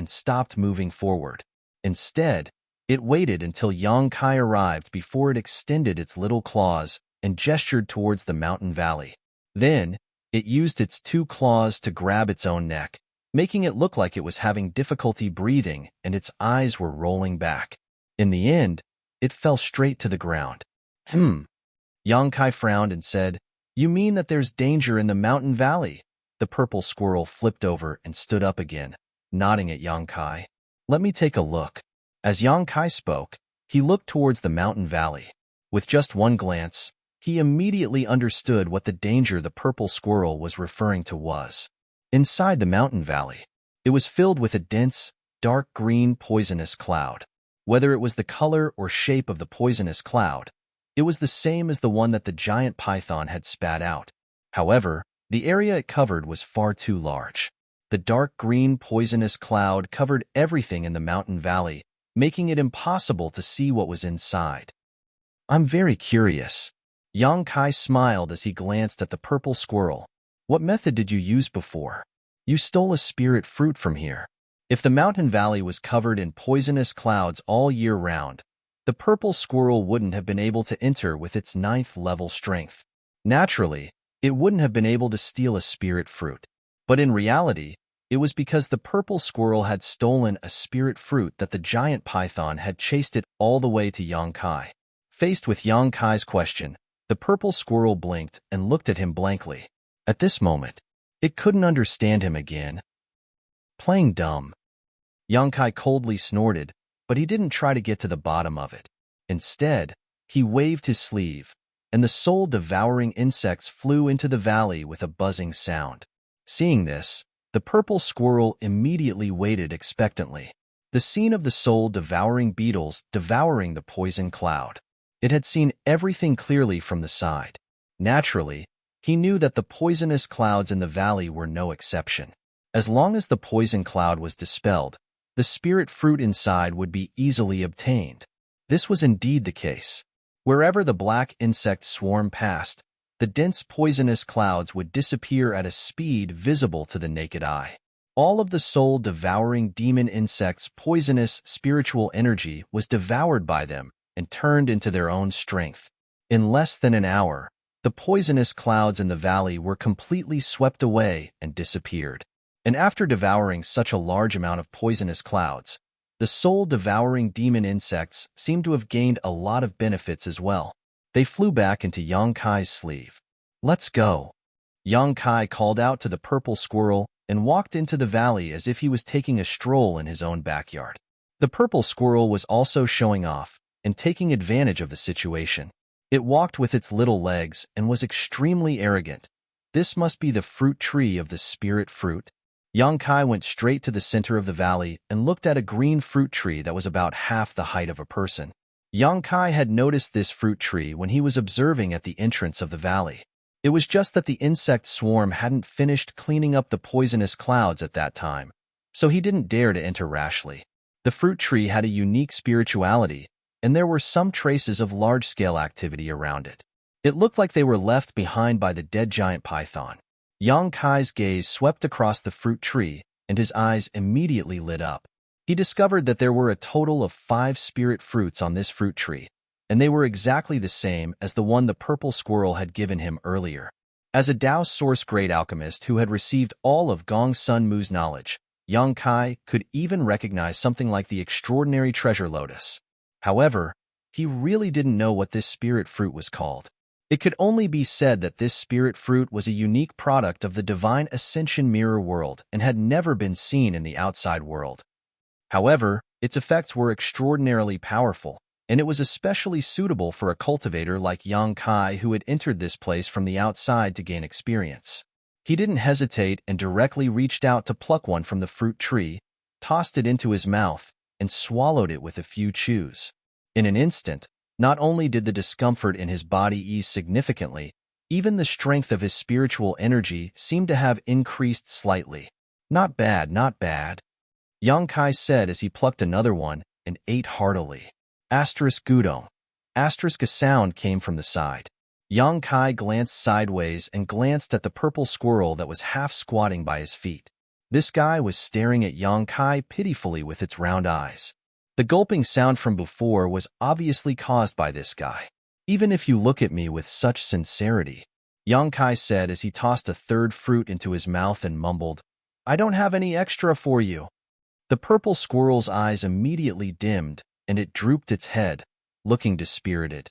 moving forward. Instead, it waited until Yang Kai arrived before it extended its little claws and gestured towards the mountain valley. Then, it used its 2 claws to grab its own neck, making it look like it was having difficulty breathing and its eyes were rolling back. In the end, it fell straight to the ground. Yang Kai frowned and said, "You mean that there's danger in the mountain valley?" The purple squirrel flipped over and stood up again, nodding at Yang Kai. "Let me take a look." As Yang Kai spoke, he looked towards the mountain valley. With just one glance, he immediately understood what the danger the purple squirrel was referring to was. Inside the mountain valley, it was filled with a dense, dark green poisonous cloud. Whether it was the color or shape of the poisonous cloud, it was the same as the one that the giant python had spat out. However, the area it covered was far too large. The dark green poisonous cloud covered everything in the mountain valley, making it impossible to see what was inside. "I'm very curious." Yang Kai smiled as he glanced at the purple squirrel. "What method did you use before? You stole a spirit fruit from here." If the mountain valley was covered in poisonous clouds all year round, the purple squirrel wouldn't have been able to enter with its 9th level strength. Naturally, it wouldn't have been able to steal a spirit fruit. But in reality, it was because the purple squirrel had stolen a spirit fruit that the giant python had chased it all the way to Yang Kai. Faced with Yang Kai's question, the purple squirrel blinked and looked at him blankly. At this moment, it couldn't understand him again. Playing dumb. Yang Kai coldly snorted, but he didn't try to get to the bottom of it. Instead, he waved his sleeve, and the soul-devouring insects flew into the valley with a buzzing sound. Seeing this, the purple squirrel immediately waited expectantly. The scene of the soul-devouring beetles devouring the poison cloud. It had seen everything clearly from the side. Naturally, he knew that the poisonous clouds in the valley were no exception. As long as the poison cloud was dispelled, the spirit fruit inside would be easily obtained. This was indeed the case. Wherever the black insect swarm passed, the dense poisonous clouds would disappear at a speed visible to the naked eye. All of the soul-devouring demon insects' poisonous spiritual energy was devoured by them and turned into their own strength. In less than an hour, the poisonous clouds in the valley were completely swept away and disappeared. And after devouring such a large amount of poisonous clouds, the soul-devouring demon insects seemed to have gained a lot of benefits as well. They flew back into Yang Kai's sleeve. "Let's go." Yang Kai called out to the purple squirrel and walked into the valley as if he was taking a stroll in his own backyard. The purple squirrel was also showing off and taking advantage of the situation. It walked with its little legs and was extremely arrogant. This must be the fruit tree of the spirit fruit. Yang Kai went straight to the center of the valley and looked at a green fruit tree that was about half the height of a person. Yang Kai had noticed this fruit tree when he was observing at the entrance of the valley. It was just that the insect swarm hadn't finished cleaning up the poisonous clouds at that time, so he didn't dare to enter rashly. The fruit tree had a unique spirituality, and there were some traces of large-scale activity around it. It looked like they were left behind by the dead giant python. Yang Kai's gaze swept across the fruit tree, and his eyes immediately lit up. He discovered that there were a total of 5 spirit fruits on this fruit tree, and they were exactly the same as the one the purple squirrel had given him earlier. As a Dao Source Great Alchemist who had received all of Gong Sun Mu's knowledge, Yang Kai could even recognize something like the extraordinary treasure lotus. However, he really didn't know what this spirit fruit was called. It could only be said that this spirit fruit was a unique product of the divine ascension mirror world and had never been seen in the outside world. However, its effects were extraordinarily powerful, and it was especially suitable for a cultivator like Yang Kai who had entered this place from the outside to gain experience. He didn't hesitate and directly reached out to pluck one from the fruit tree, tossed it into his mouth, and swallowed it with a few chews. In an instant, not only did the discomfort in his body ease significantly, even the strength of his spiritual energy seemed to have increased slightly. "Not bad, not bad," Yang Kai said as he plucked another one and ate heartily. Gudong. A sound came from the side. Yang Kai glanced sideways and glanced at the purple squirrel that was half squatting by his feet. This guy was staring at Yang Kai pitifully with its round eyes. The gulping sound from before was obviously caused by this guy. "Even if you look at me with such sincerity," Yang Kai said as he tossed a third fruit into his mouth and mumbled, "I don't have any extra for you." The purple squirrel's eyes immediately dimmed, and it drooped its head, looking dispirited.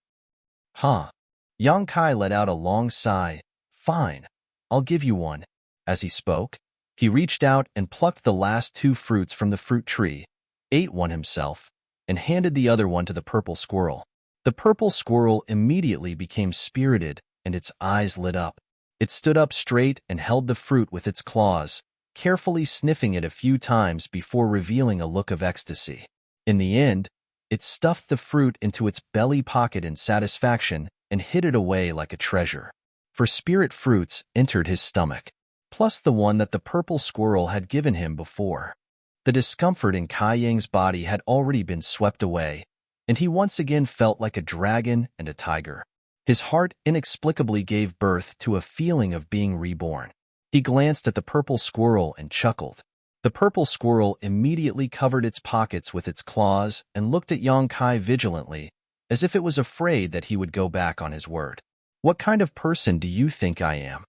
"Huh." Yang Kai let out a long sigh. "Fine, I'll give you one." As he spoke, he reached out and plucked the last 2 fruits from the fruit tree, ate one himself, and handed the other one to the purple squirrel. The purple squirrel immediately became spirited, and its eyes lit up. It stood up straight and held the fruit with its claws, carefully sniffing it a few times before revealing a look of ecstasy. In the end, it stuffed the fruit into its belly pocket in satisfaction and hid it away like a treasure. For spirit fruits entered his stomach, plus the one that the purple squirrel had given him before. The discomfort in Kai Yang's body had already been swept away, and he once again felt like a dragon and a tiger. His heart inexplicably gave birth to a feeling of being reborn. He glanced at the purple squirrel and chuckled. The purple squirrel immediately covered its pockets with its claws and looked at Yang Kai vigilantly, as if it was afraid that he would go back on his word. "What kind of person do you think I am?"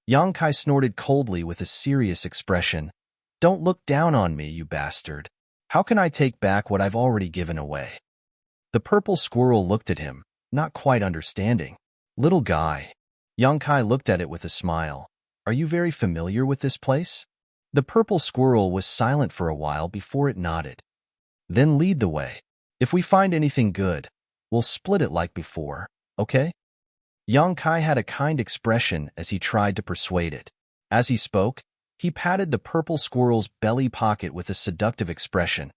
Yang Kai snorted coldly with a serious expression. "Don't look down on me, you bastard. How can I take back what I've already given away?" The purple squirrel looked at him, not quite understanding. "Little guy." Yang Kai looked at it with a smile. "Are you very familiar with this place?" The purple squirrel was silent for a while before it nodded. "Then lead the way. If we find anything good, we'll split it like before, okay?" Yang Kai had a kind expression as he tried to persuade it. As he spoke, he patted the purple squirrel's belly pocket with a seductive expression.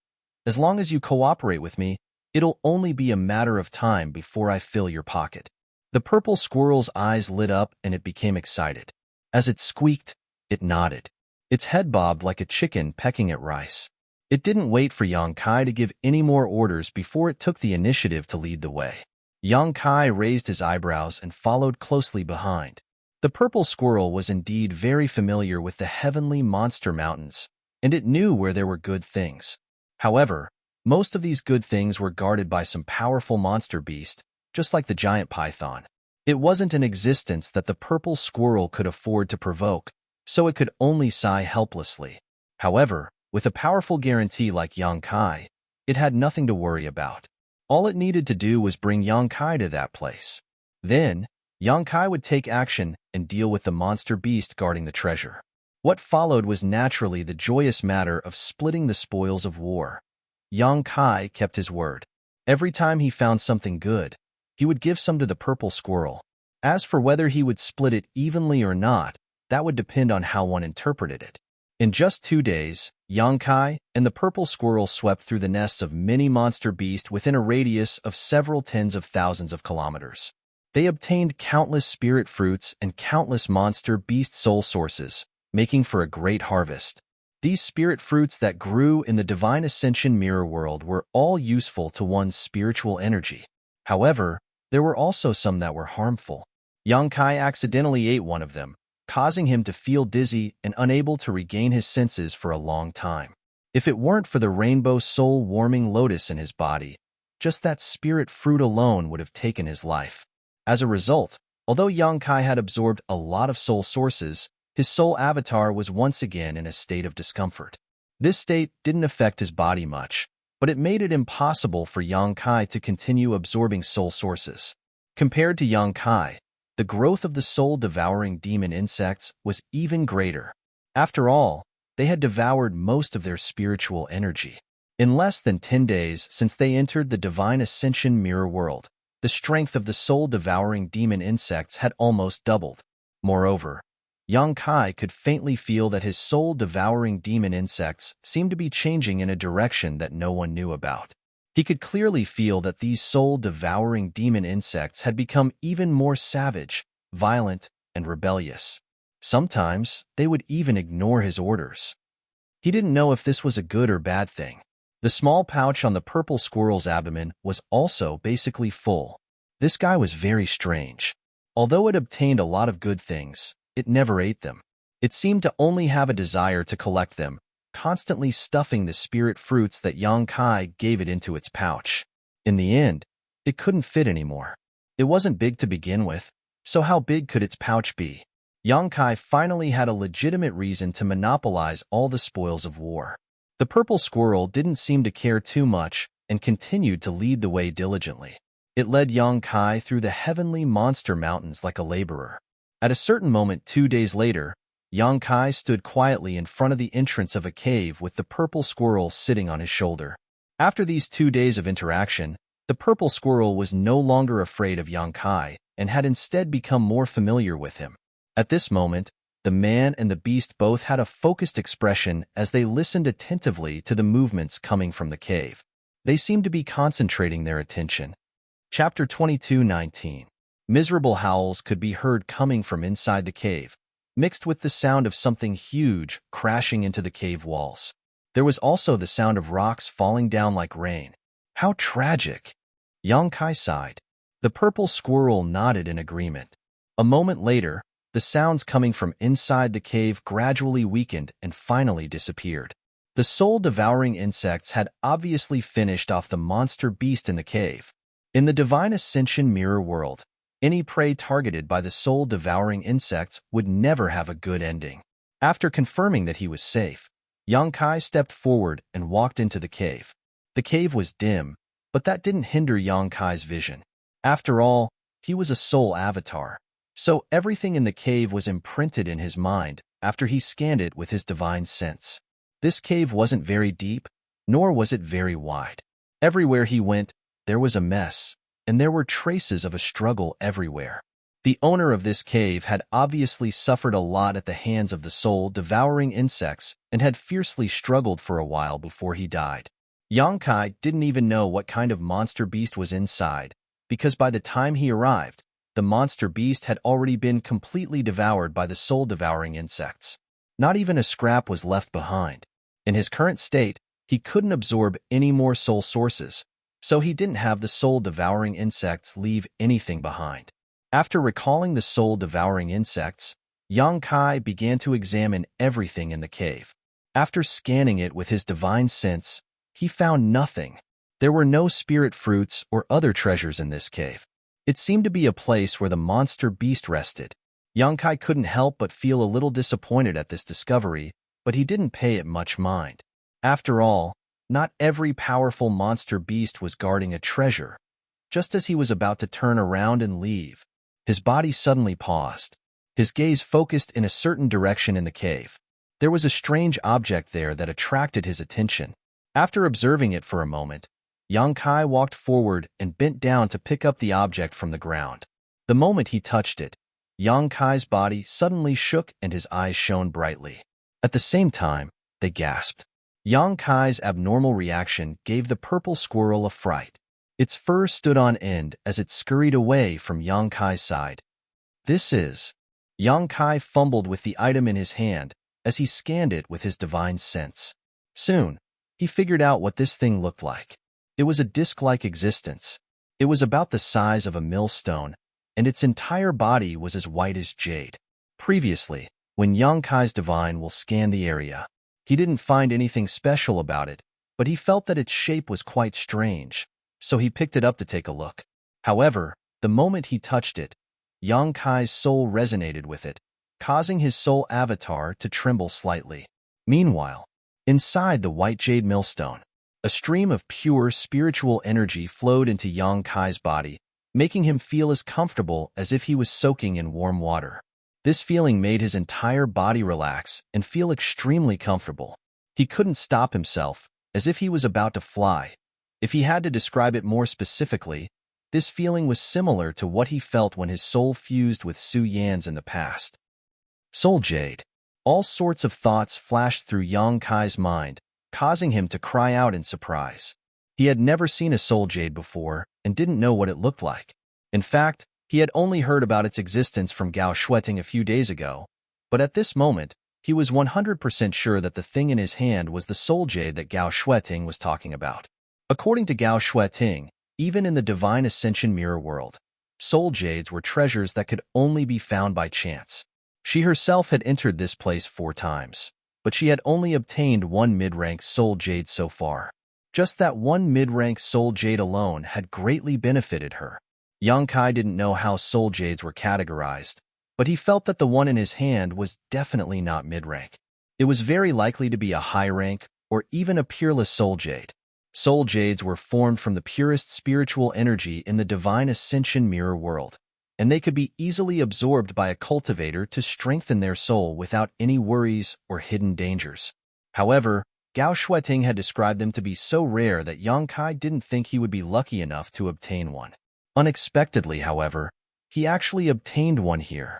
"As long as you cooperate with me, It'll only be a matter of time before I fill your pocket." The purple squirrel's eyes lit up and it became excited. As it squeaked, it nodded. Its head bobbed like a chicken pecking at rice. It didn't wait for Yang Kai to give any more orders before it took the initiative to lead the way. Yang Kai raised his eyebrows and followed closely behind. The purple squirrel was indeed very familiar with the heavenly monster mountains, and it knew where there were good things. However, most of these good things were guarded by some powerful monster beast, just like the giant python. It wasn't an existence that the purple squirrel could afford to provoke, so it could only sigh helplessly. However, with a powerful guarantee like Yang Kai, it had nothing to worry about. All it needed to do was bring Yang Kai to that place. Then, Yang Kai would take action and deal with the monster beast guarding the treasure. What followed was naturally the joyous matter of splitting the spoils of war. Yang Kai kept his word. Every time he found something good, he would give some to the purple squirrel. As for whether he would split it evenly or not, that would depend on how one interpreted it. In just 2 days, Yang Kai and the purple squirrel swept through the nests of many monster beasts within a radius of several tens of thousands of kilometers. They obtained countless spirit fruits and countless monster beast soul sources, making for a great harvest. These spirit fruits that grew in the Divine Ascension mirror world were all useful to one's spiritual energy. However, there were also some that were harmful. Yang Kai accidentally ate one of them, causing him to feel dizzy and unable to regain his senses for a long time. If it weren't for the rainbow soul-warming lotus in his body, just that spirit fruit alone would have taken his life. As a result, although Yang Kai had absorbed a lot of soul sources, his soul avatar was once again in a state of discomfort. This state didn't affect his body much, but it made it impossible for Yang Kai to continue absorbing soul sources. Compared to Yang Kai, the growth of the soul-devouring demon insects was even greater. After all, they had devoured most of their spiritual energy. In less than 10 days since they entered the Divine Ascension mirror world, the strength of the soul-devouring demon insects had almost doubled. Moreover, Yang Kai could faintly feel that his soul-devouring demon insects seemed to be changing in a direction that no one knew about. He could clearly feel that these soul-devouring demon insects had become even more savage, violent, and rebellious. Sometimes, they would even ignore his orders. He didn't know if this was a good or bad thing. The small pouch on the purple squirrel's abdomen was also basically full. This guy was very strange. Although it obtained a lot of good things, it never ate them. It seemed to only have a desire to collect them, constantly stuffing the spirit fruits that Yang Kai gave it into its pouch. In the end, it couldn't fit anymore. It wasn't big to begin with, so how big could its pouch be? Yang Kai finally had a legitimate reason to monopolize all the spoils of war. The purple squirrel didn't seem to care too much and continued to lead the way diligently. It led Yang Kai through the heavenly monster mountains like a laborer. At a certain moment 2 days later, Yang Kai stood quietly in front of the entrance of a cave with the purple squirrel sitting on his shoulder. After these 2 days of interaction, the purple squirrel was no longer afraid of Yang Kai and had instead become more familiar with him. At this moment, the man and the beast both had a focused expression as they listened attentively to the movements coming from the cave. They seemed to be concentrating their attention. Chapter 22:19. Miserable howls could be heard coming from inside the cave, mixed with the sound of something huge crashing into the cave walls. There was also the sound of rocks falling down like rain. How tragic! Yang Kai sighed. The purple squirrel nodded in agreement. A moment later, the sounds coming from inside the cave gradually weakened and finally disappeared. The soul-devouring insects had obviously finished off the monster beast in the cave. In the Divine Ascension mirror world, any prey targeted by the soul-devouring insects would never have a good ending. After confirming that he was safe, Yang Kai stepped forward and walked into the cave. The cave was dim, but that didn't hinder Yang Kai's vision. After all, he was a soul avatar, so everything in the cave was imprinted in his mind after he scanned it with his divine sense. This cave wasn't very deep, nor was it very wide. Everywhere he went, there was a mess, and there were traces of a struggle everywhere. The owner of this cave had obviously suffered a lot at the hands of the soul-devouring insects and had fiercely struggled for a while before he died. Yang Kai didn't even know what kind of monster beast was inside, because by the time he arrived, the monster beast had already been completely devoured by the soul-devouring insects. Not even a scrap was left behind. In his current state, he couldn't absorb any more soul sources, so he didn't have the soul-devouring insects leave anything behind. After recalling the soul-devouring insects, Yang Kai began to examine everything in the cave. After scanning it with his divine sense, he found nothing. There were no spirit fruits or other treasures in this cave. It seemed to be a place where the monster beast rested. Yang Kai couldn't help but feel a little disappointed at this discovery, but he didn't pay it much mind. After all, not every powerful monster beast was guarding a treasure. Just as he was about to turn around and leave, his body suddenly paused. His gaze focused in a certain direction in the cave. There was a strange object there that attracted his attention. After observing it for a moment, Yang Kai walked forward and bent down to pick up the object from the ground. The moment he touched it, Yang Kai's body suddenly shook and his eyes shone brightly. At the same time, they gasped. Yang Kai's abnormal reaction gave the purple squirrel a fright. Its fur stood on end as it scurried away from Yang Kai's side. This is... Yang Kai fumbled with the item in his hand as he scanned it with his divine sense. Soon, he figured out what this thing looked like. It was a disc-like existence. It was about the size of a millstone, and its entire body was as white as jade. Previously, when Yang Kai's divine will scanned the area, he didn't find anything special about it, but he felt that its shape was quite strange, so he picked it up to take a look. However, the moment he touched it, Yang Kai's soul resonated with it, causing his soul avatar to tremble slightly. Meanwhile, inside the white jade millstone, a stream of pure spiritual energy flowed into Yang Kai's body, making him feel as comfortable as if he was soaking in warm water. This feeling made his entire body relax and feel extremely comfortable. He couldn't stop himself, as if he was about to fly. If he had to describe it more specifically, this feeling was similar to what he felt when his soul fused with Su Yan's in the past. Soul Jade. All sorts of thoughts flashed through Yang Kai's mind, causing him to cry out in surprise. He had never seen a soul jade before and didn't know what it looked like. In fact, he had only heard about its existence from Gao Shueting a few days ago, but at this moment, he was 100% sure that the thing in his hand was the soul jade that Gao Shueting was talking about. According to Gao Shueting, even in the Divine Ascension Mirror world, soul jades were treasures that could only be found by chance. She herself had entered this place 4 times, but she had only obtained 1 mid-rank soul jade so far. Just that 1 mid-rank soul jade alone had greatly benefited her. Yang Kai didn't know how soul jades were categorized, but he felt that the one in his hand was definitely not mid-rank. It was very likely to be a high-rank or even a peerless soul jade. Soul jades were formed from the purest spiritual energy in the Divine Ascension Mirror world, and they could be easily absorbed by a cultivator to strengthen their soul without any worries or hidden dangers. However, Gao Shueting had described them to be so rare that Yang Kai didn't think he would be lucky enough to obtain one. Unexpectedly, however, he actually obtained one here.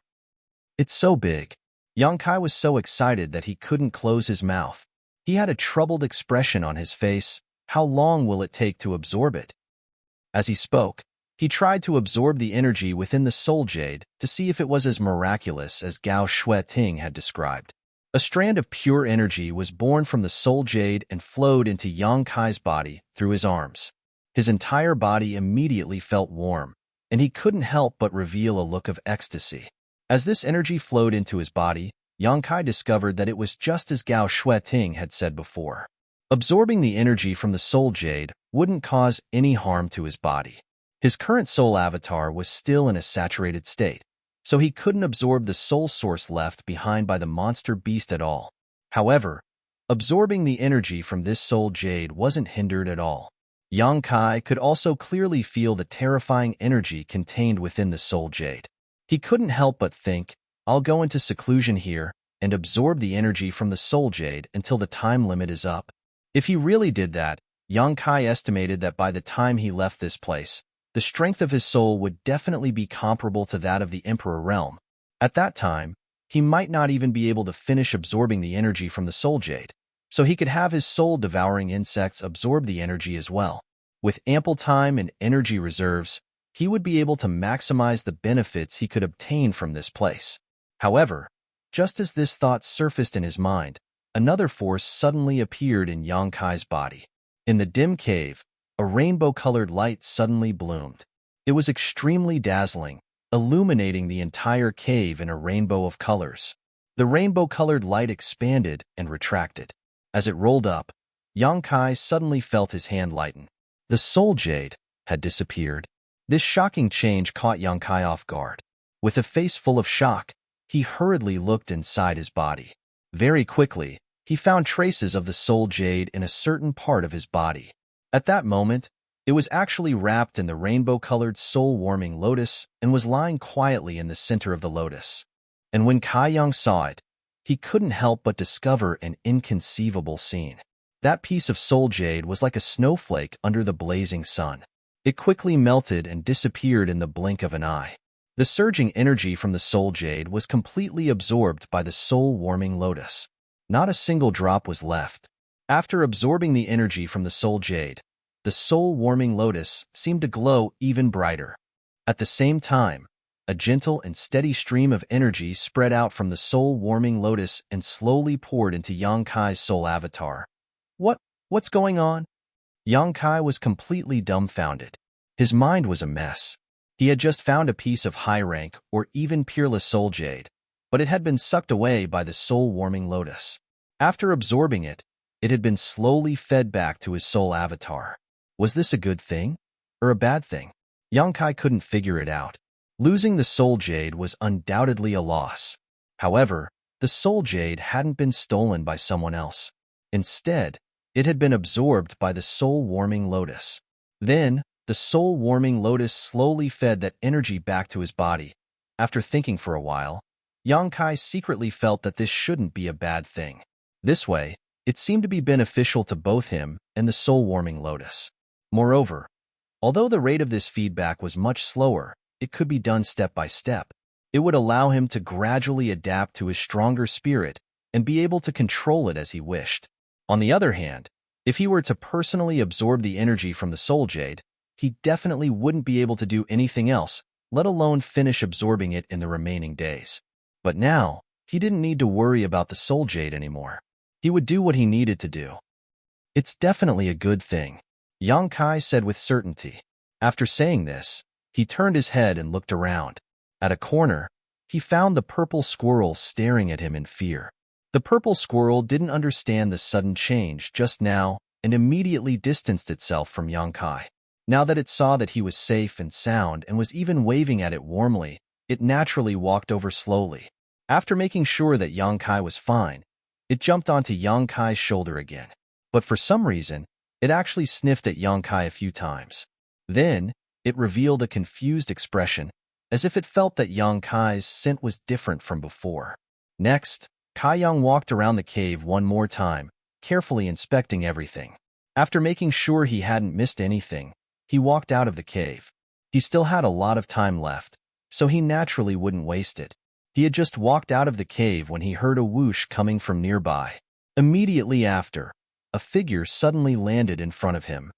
It's so big. Yang Kai was so excited that he couldn't close his mouth. He had a troubled expression on his face. How long will it take to absorb it? As he spoke, he tried to absorb the energy within the soul jade to see if it was as miraculous as Gao Shueting had described. A strand of pure energy was born from the soul jade and flowed into Yang Kai's body through his arms. His entire body immediately felt warm, and he couldn't help but reveal a look of ecstasy. As this energy flowed into his body, Yang Kai discovered that it was just as Gao Shueting had said before. Absorbing the energy from the soul jade wouldn't cause any harm to his body. His current soul avatar was still in a saturated state, so he couldn't absorb the soul source left behind by the monster beast at all. However, absorbing the energy from this soul jade wasn't hindered at all. Yang Kai could also clearly feel the terrifying energy contained within the soul jade. He couldn't help but think, I'll go into seclusion here and absorb the energy from the soul jade until the time limit is up. If he really did that, Yang Kai estimated that by the time he left this place, the strength of his soul would definitely be comparable to that of the Emperor realm. At that time, he might not even be able to finish absorbing the energy from the soul jade, so he could have his soul-devouring insects absorb the energy as well. With ample time and energy reserves, he would be able to maximize the benefits he could obtain from this place. However, just as this thought surfaced in his mind, another force suddenly appeared in Yang Kai's body. In the dim cave, a rainbow-colored light suddenly bloomed. It was extremely dazzling, illuminating the entire cave in a rainbow of colors. The rainbow-colored light expanded and retracted. As it rolled up, Yang Kai suddenly felt his hand lighten. The soul jade had disappeared. This shocking change caught Yang Kai off guard. With a face full of shock, he hurriedly looked inside his body. Very quickly, he found traces of the soul jade in a certain part of his body. At that moment, it was actually wrapped in the rainbow-colored soul-warming lotus and was lying quietly in the center of the lotus. And when Kai Yang saw it, he couldn't help but discover an inconceivable scene. That piece of soul jade was like a snowflake under the blazing sun. It quickly melted and disappeared in the blink of an eye. The surging energy from the soul jade was completely absorbed by the soul-warming lotus. Not a single drop was left. After absorbing the energy from the soul jade, the soul-warming lotus seemed to glow even brighter. At the same time, a gentle and steady stream of energy spread out from the soul-warming lotus and slowly poured into Yang Kai's soul avatar. What's going on? Yang Kai was completely dumbfounded. His mind was a mess. He had just found a piece of high rank or even peerless soul jade, but it had been sucked away by the soul-warming lotus. After absorbing it, it had been slowly fed back to his soul avatar. Was this a good thing or a bad thing? Yang Kai couldn't figure it out. Losing the soul jade was undoubtedly a loss. However, the soul jade hadn't been stolen by someone else. Instead, it had been absorbed by the soul-warming lotus. Then, the soul-warming lotus slowly fed that energy back to his body. After thinking for a while, Yang Kai secretly felt that this shouldn't be a bad thing. This way, it seemed to be beneficial to both him and the soul-warming lotus. Moreover, although the rate of this feedback was much slower, it could be done step by step. It would allow him to gradually adapt to his stronger spirit and be able to control it as he wished. On the other hand, if he were to personally absorb the energy from the soul jade, he definitely wouldn't be able to do anything else, let alone finish absorbing it in the remaining days. But now, he didn't need to worry about the soul jade anymore. He would do what he needed to do. It's definitely a good thing, Yang Kai said with certainty. After saying this, he turned his head and looked around. At a corner, he found the purple squirrel staring at him in fear. The purple squirrel didn't understand the sudden change just now and immediately distanced itself from Yang Kai. Now that it saw that he was safe and sound and was even waving at it warmly, it naturally walked over slowly. After making sure that Yang Kai was fine, it jumped onto Yang Kai's shoulder again. But for some reason, it actually sniffed at Yang Kai a few times. Then, it revealed a confused expression, as if it felt that Yang Kai's scent was different from before. Next, Kai Yang walked around the cave one more time, carefully inspecting everything. After making sure he hadn't missed anything, he walked out of the cave. He still had a lot of time left, so he naturally wouldn't waste it. He had just walked out of the cave when he heard a whoosh coming from nearby. Immediately after, a figure suddenly landed in front of him.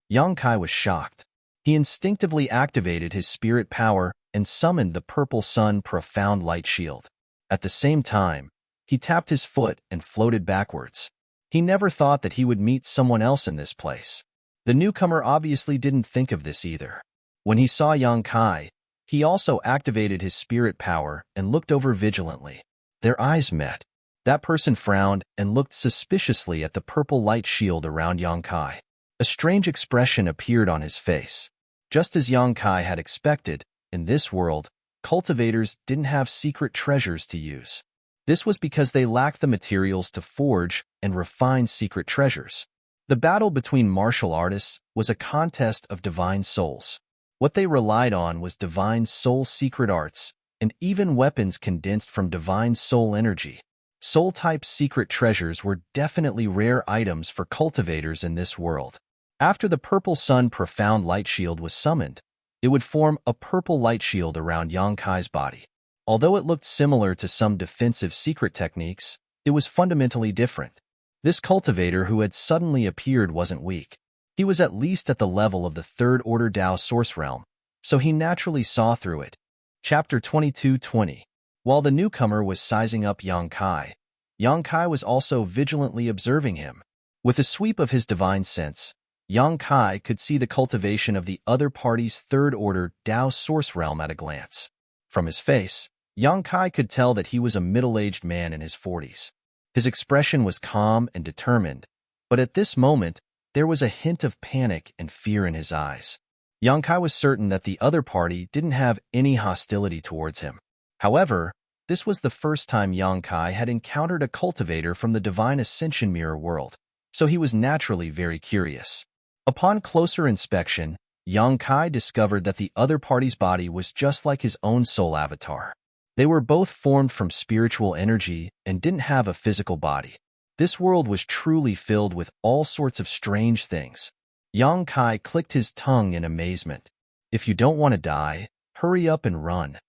Yang Kai was shocked. He instinctively activated his spirit power and summoned the Purple Sun Profound Light Shield. At the same time, he tapped his foot and floated backwards. He never thought that he would meet someone else in this place. The newcomer obviously didn't think of this either. When he saw Yang Kai, he also activated his spirit power and looked over vigilantly. Their eyes met. That person frowned and looked suspiciously at the purple light shield around Yang Kai. A strange expression appeared on his face. Just as Yang Kai had expected, in this world, cultivators didn't have secret treasures to use. This was because they lacked the materials to forge and refine secret treasures. The battle between martial artists was a contest of divine souls. What they relied on was divine soul secret arts, and even weapons condensed from divine soul energy. Soul-type secret treasures were definitely rare items for cultivators in this world. After the Purple Sun Profound Light Shield was summoned, it would form a purple light shield around Yang Kai's body. Although it looked similar to some defensive secret techniques, it was fundamentally different. This cultivator who had suddenly appeared wasn't weak. He was at least at the level of the third-order Tao source realm, so he naturally saw through it. Chapter 22:20. While the newcomer was sizing up Yang Kai was also vigilantly observing him. With a sweep of his divine sense, Yang Kai could see the cultivation of the other party's third-order Tao source realm at a glance. From his face, Yang Kai could tell that he was a middle-aged man in his 40s. His expression was calm and determined, but at this moment, there was a hint of panic and fear in his eyes. Yang Kai was certain that the other party didn't have any hostility towards him. However, this was the first time Yang Kai had encountered a cultivator from the Divine Ascension Mirror world, so he was naturally very curious. Upon closer inspection, Yang Kai discovered that the other party's body was just like his own soul avatar. They were both formed from spiritual energy and didn't have a physical body. This world was truly filled with all sorts of strange things. Yang Kai clicked his tongue in amazement. If you don't want to die, hurry up and run.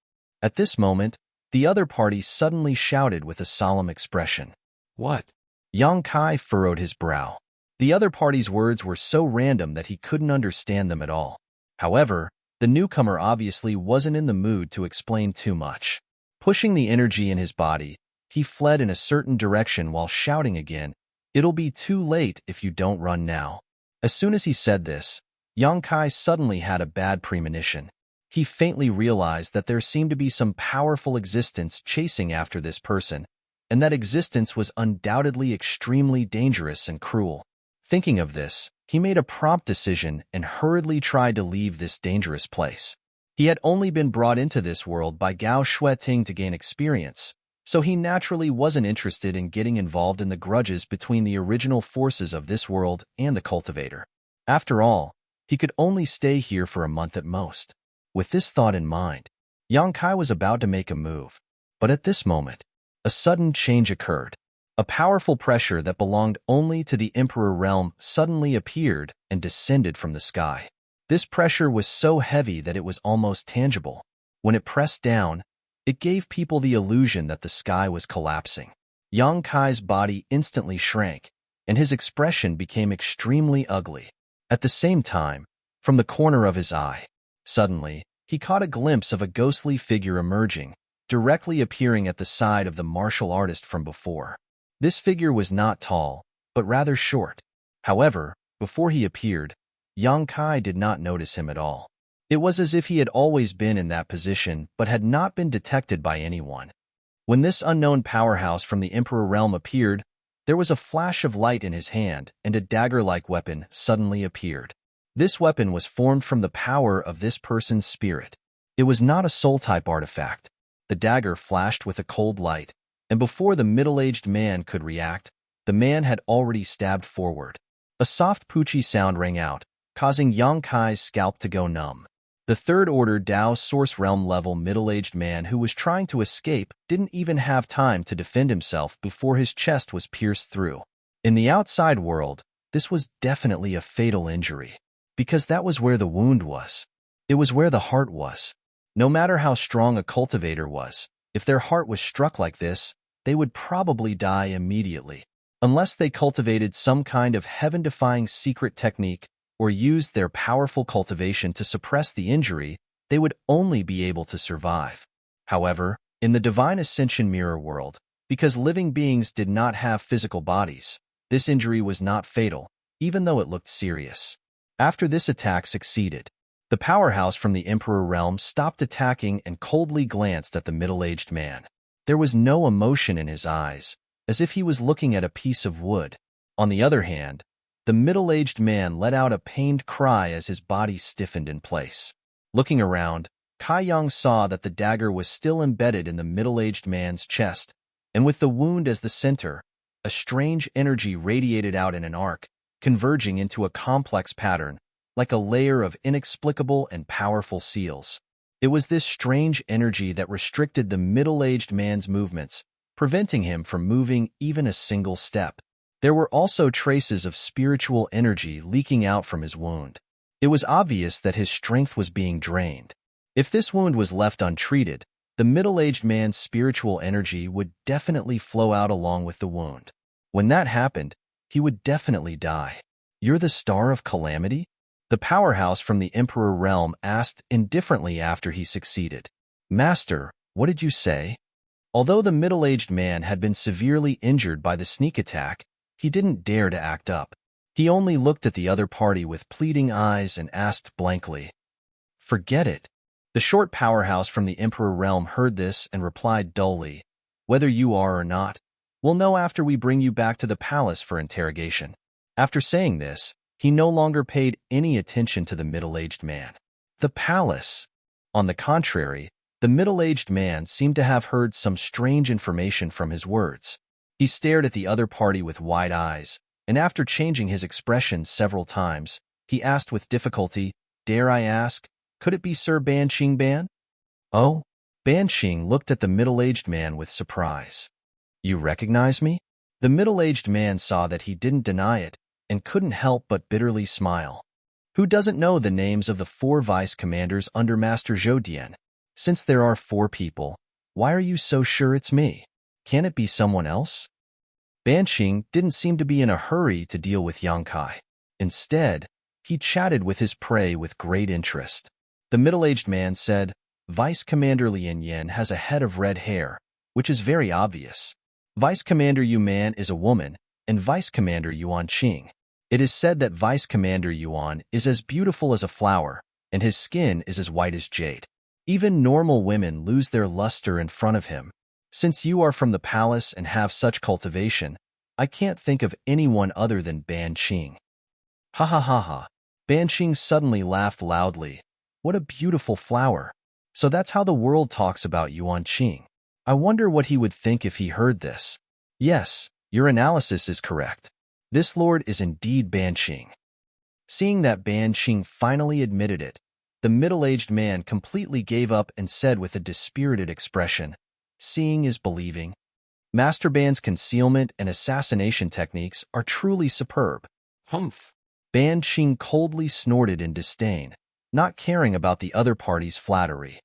At this moment, the other party suddenly shouted with a solemn expression. What? Yang Kai furrowed his brow. The other party's words were so random that he couldn't understand them at all. However, the newcomer obviously wasn't in the mood to explain too much. Pushing the energy in his body, he fled in a certain direction while shouting again, "It'll be too late if you don't run now." As soon as he said this, Yang Kai suddenly had a bad premonition. He faintly realized that there seemed to be some powerful existence chasing after this person, and that existence was undoubtedly extremely dangerous and cruel. Thinking of this, he made a prompt decision and hurriedly tried to leave this dangerous place. He had only been brought into this world by Gao Shueting to gain experience, so he naturally wasn't interested in getting involved in the grudges between the original forces of this world and the cultivator. After all, he could only stay here for a month at most. With this thought in mind, Yang Kai was about to make a move, but at this moment, a sudden change occurred. A powerful pressure that belonged only to the Emperor realm suddenly appeared and descended from the sky. This pressure was so heavy that it was almost tangible. When it pressed down, it gave people the illusion that the sky was collapsing. Yang Kai's body instantly shrank, and his expression became extremely ugly. At the same time, from the corner of his eye, suddenly, he caught a glimpse of a ghostly figure emerging, directly appearing at the side of the martial artist from before. This figure was not tall, but rather short. However, before he appeared, Yang Kai did not notice him at all. It was as if he had always been in that position but had not been detected by anyone. When this unknown powerhouse from the Emperor realm appeared, there was a flash of light in his hand and a dagger-like weapon suddenly appeared. This weapon was formed from the power of this person's spirit. It was not a soul-type artifact. The dagger flashed with a cold light, and before the middle-aged man could react, the man had already stabbed forward. A soft poochie sound rang out, causing Yang Kai's scalp to go numb. The third-order Tao source realm level middle-aged man who was trying to escape didn't even have time to defend himself before his chest was pierced through. In the outside world, this was definitely a fatal injury, because that was where the wound was. It was where the heart was. No matter how strong a cultivator was, if their heart was struck like this, they would probably die immediately. Unless they cultivated some kind of heaven-defying secret technique or used their powerful cultivation to suppress the injury, they would only be able to survive. However, in the Divine Ascension Mirror world, because living beings did not have physical bodies, this injury was not fatal, even though it looked serious. After this attack succeeded, the powerhouse from the Emperor realm stopped attacking and coldly glanced at the middle-aged man. There was no emotion in his eyes, as if he was looking at a piece of wood. On the other hand, the middle-aged man let out a pained cry as his body stiffened in place. Looking around, Kai Yang saw that the dagger was still embedded in the middle-aged man's chest, and with the wound as the center, a strange energy radiated out in an arc, converging into a complex pattern, like a layer of inexplicable and powerful seals. It was this strange energy that restricted the middle-aged man's movements, preventing him from moving even a single step. There were also traces of spiritual energy leaking out from his wound. It was obvious that his strength was being drained. If this wound was left untreated, the middle-aged man's spiritual energy would definitely flow out along with the wound. When that happened, he would definitely die. You're the star of calamity? The powerhouse from the Emperor realm asked indifferently after he succeeded. Master, what did you say? Although the middle-aged man had been severely injured by the sneak attack, he didn't dare to act up. He only looked at the other party with pleading eyes and asked blankly, Forget it. The short powerhouse from the Emperor realm heard this and replied dully, Whether you are or not, we'll know after we bring you back to the palace for interrogation. After saying this, he no longer paid any attention to the middle-aged man. The palace. On the contrary, the middle-aged man seemed to have heard some strange information from his words. He stared at the other party with wide eyes, and after changing his expression several times, he asked with difficulty, Dare I ask, could it be Sir Ban Qing Ban? Oh? Ban Qing looked at the middle-aged man with surprise. You recognize me? The middle-aged man saw that he didn't deny it and couldn't help but bitterly smile. Who doesn't know the names of the 4 vice-commanders under Master Zhou Dian? Since there are 4 people, why are you so sure it's me? Can it be someone else? Ban Qing didn't seem to be in a hurry to deal with Yang Kai. Instead, he chatted with his prey with great interest. The middle-aged man said, Vice Commander Lian Yin has a head of red hair, which is very obvious. Vice Commander Yuan is a woman, and Vice Commander Yuan Qing. It is said that Vice Commander Yuan is as beautiful as a flower, and his skin is as white as jade. Even normal women lose their luster in front of him. Since you are from the palace and have such cultivation, I can't think of anyone other than Ban Qing. Ha ha ha ha. Ban Qing suddenly laughed loudly. What a beautiful flower. So that's how the world talks about Yuan Qing. I wonder what he would think if he heard this. Yes, your analysis is correct. This lord is indeed Ban Qing. Seeing that Ban Qing finally admitted it, the middle-aged man completely gave up and said with a dispirited expression, Seeing is believing. Master Ban's concealment and assassination techniques are truly superb. Humph. Ban Qing coldly snorted in disdain, not caring about the other party's flattery.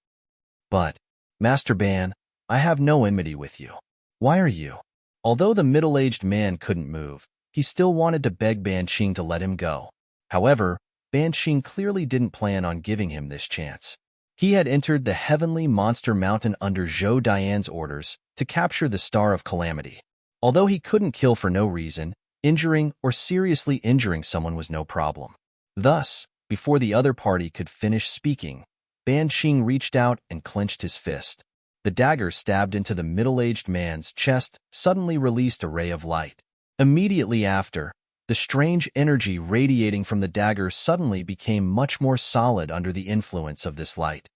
But, Master Ban, I have no enmity with you. Why are you? Although the middle-aged man couldn't move, he still wanted to beg Ban Qing to let him go. However, Ban Qing clearly didn't plan on giving him this chance. He had entered the heavenly monster mountain under Zhou Dian's orders to capture the Star of Calamity. Although he couldn't kill for no reason, injuring or seriously injuring someone was no problem. Thus, before the other party could finish speaking, Ban Qing reached out and clenched his fist. The dagger stabbed into the middle-aged man's chest suddenly released a ray of light. Immediately after, the strange energy radiating from the dagger suddenly became much more solid under the influence of this light.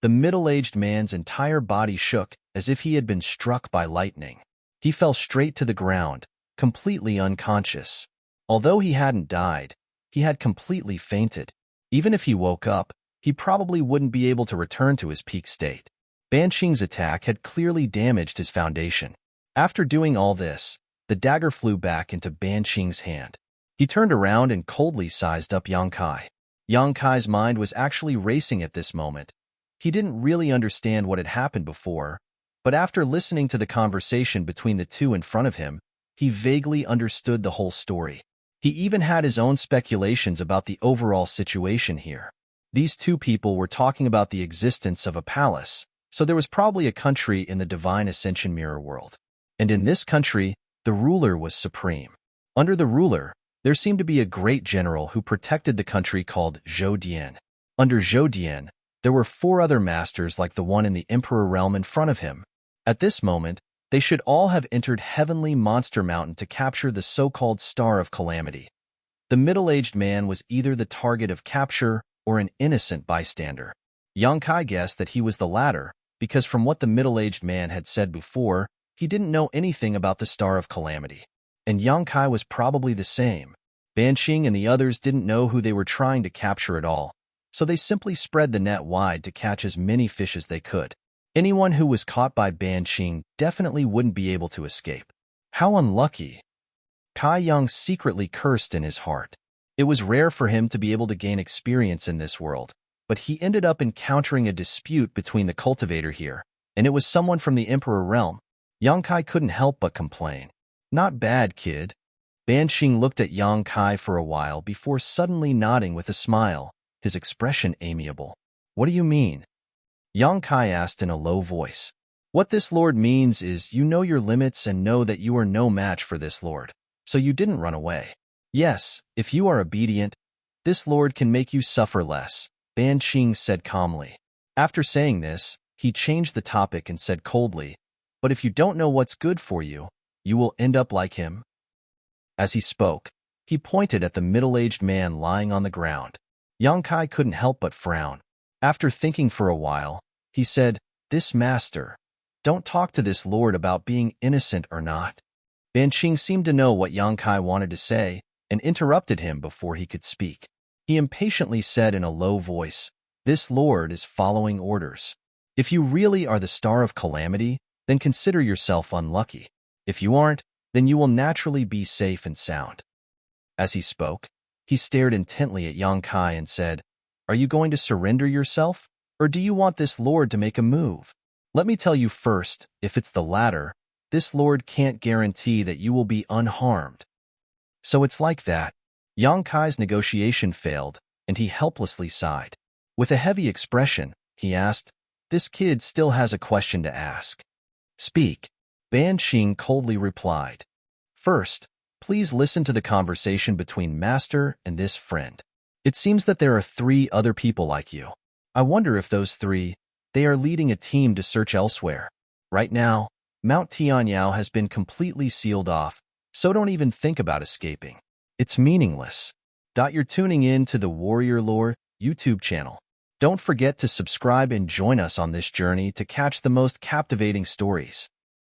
The middle-aged man's entire body shook as if he had been struck by lightning. He fell straight to the ground, completely unconscious. Although he hadn't died, he had completely fainted. Even if he woke up, he probably wouldn't be able to return to his peak state. Ban Qing's attack had clearly damaged his foundation. After doing all this, the dagger flew back into Ban Qing's hand. He turned around and coldly sized up Yang Kai. Yang Kai's mind was actually racing at this moment. He didn't really understand what had happened before, but after listening to the conversation between the two in front of him, he vaguely understood the whole story. He even had his own speculations about the overall situation here. These 2 people were talking about the existence of a palace, so there was probably a country in the Divine Ascension Mirror world. And in this country, the ruler was supreme. Under the ruler, there seemed to be a great general who protected the country called Zhou Dian. Under Zhou Dian, there were 4 other masters like the one in the Emperor realm in front of him. At this moment, they should all have entered Heavenly Monster Mountain to capture the so-called Star of Calamity. The middle-aged man was either the target of capture or an innocent bystander. Yang Kai guessed that he was the latter, because from what the middle-aged man had said before, he didn't know anything about the Star of Calamity. And Yang Kai was probably the same. Ban Qing and the others didn't know who they were trying to capture at all, so they simply spread the net wide to catch as many fish as they could. Anyone who was caught by Ban Qing definitely wouldn't be able to escape. How unlucky! Kai Yang secretly cursed in his heart. It was rare for him to be able to gain experience in this world, but he ended up encountering a dispute between the cultivator here, and it was someone from the Emperor realm. Yang Kai couldn't help but complain. Not bad, kid. Ban Xing looked at Yang Kai for a while before suddenly nodding with a smile, his expression amiable. What do you mean? Yang Kai asked in a low voice. What this lord means is you know your limits and know that you are no match for this lord, so you didn't run away. Yes, if you are obedient, this lord can make you suffer less, Ban Xing said calmly. After saying this, he changed the topic and said coldly, but if you don't know what's good for you, you will end up like him. As he spoke, he pointed at the middle-aged man lying on the ground. Yang Kai couldn't help but frown. After thinking for a while, he said, This master, don't talk to this lord about being innocent or not. Ban Xing seemed to know what Yang Kai wanted to say and interrupted him before he could speak. He impatiently said in a low voice, This lord is following orders. If you really are the star of calamity, then consider yourself unlucky. If you aren't, then you will naturally be safe and sound. As he spoke, he stared intently at Yang Kai and said, Are you going to surrender yourself, or do you want this lord to make a move? Let me tell you first, if it's the latter, this lord can't guarantee that you will be unharmed. So it's like that. Yang Kai's negotiation failed, and he helplessly sighed. With a heavy expression, he asked, This kid still has a question to ask. Speak. Ban Xing coldly replied. First, please listen to the conversation between Master and this friend. It seems that there are 3 other people like you. I wonder if those 3, they are leading a team to search elsewhere. Right now, Mount Tianyao has been completely sealed off, so don't even think about escaping. It's meaningless. You're tuning in to the Warrior Lore YouTube channel. Don't forget to subscribe and join us on this journey to catch the most captivating stories.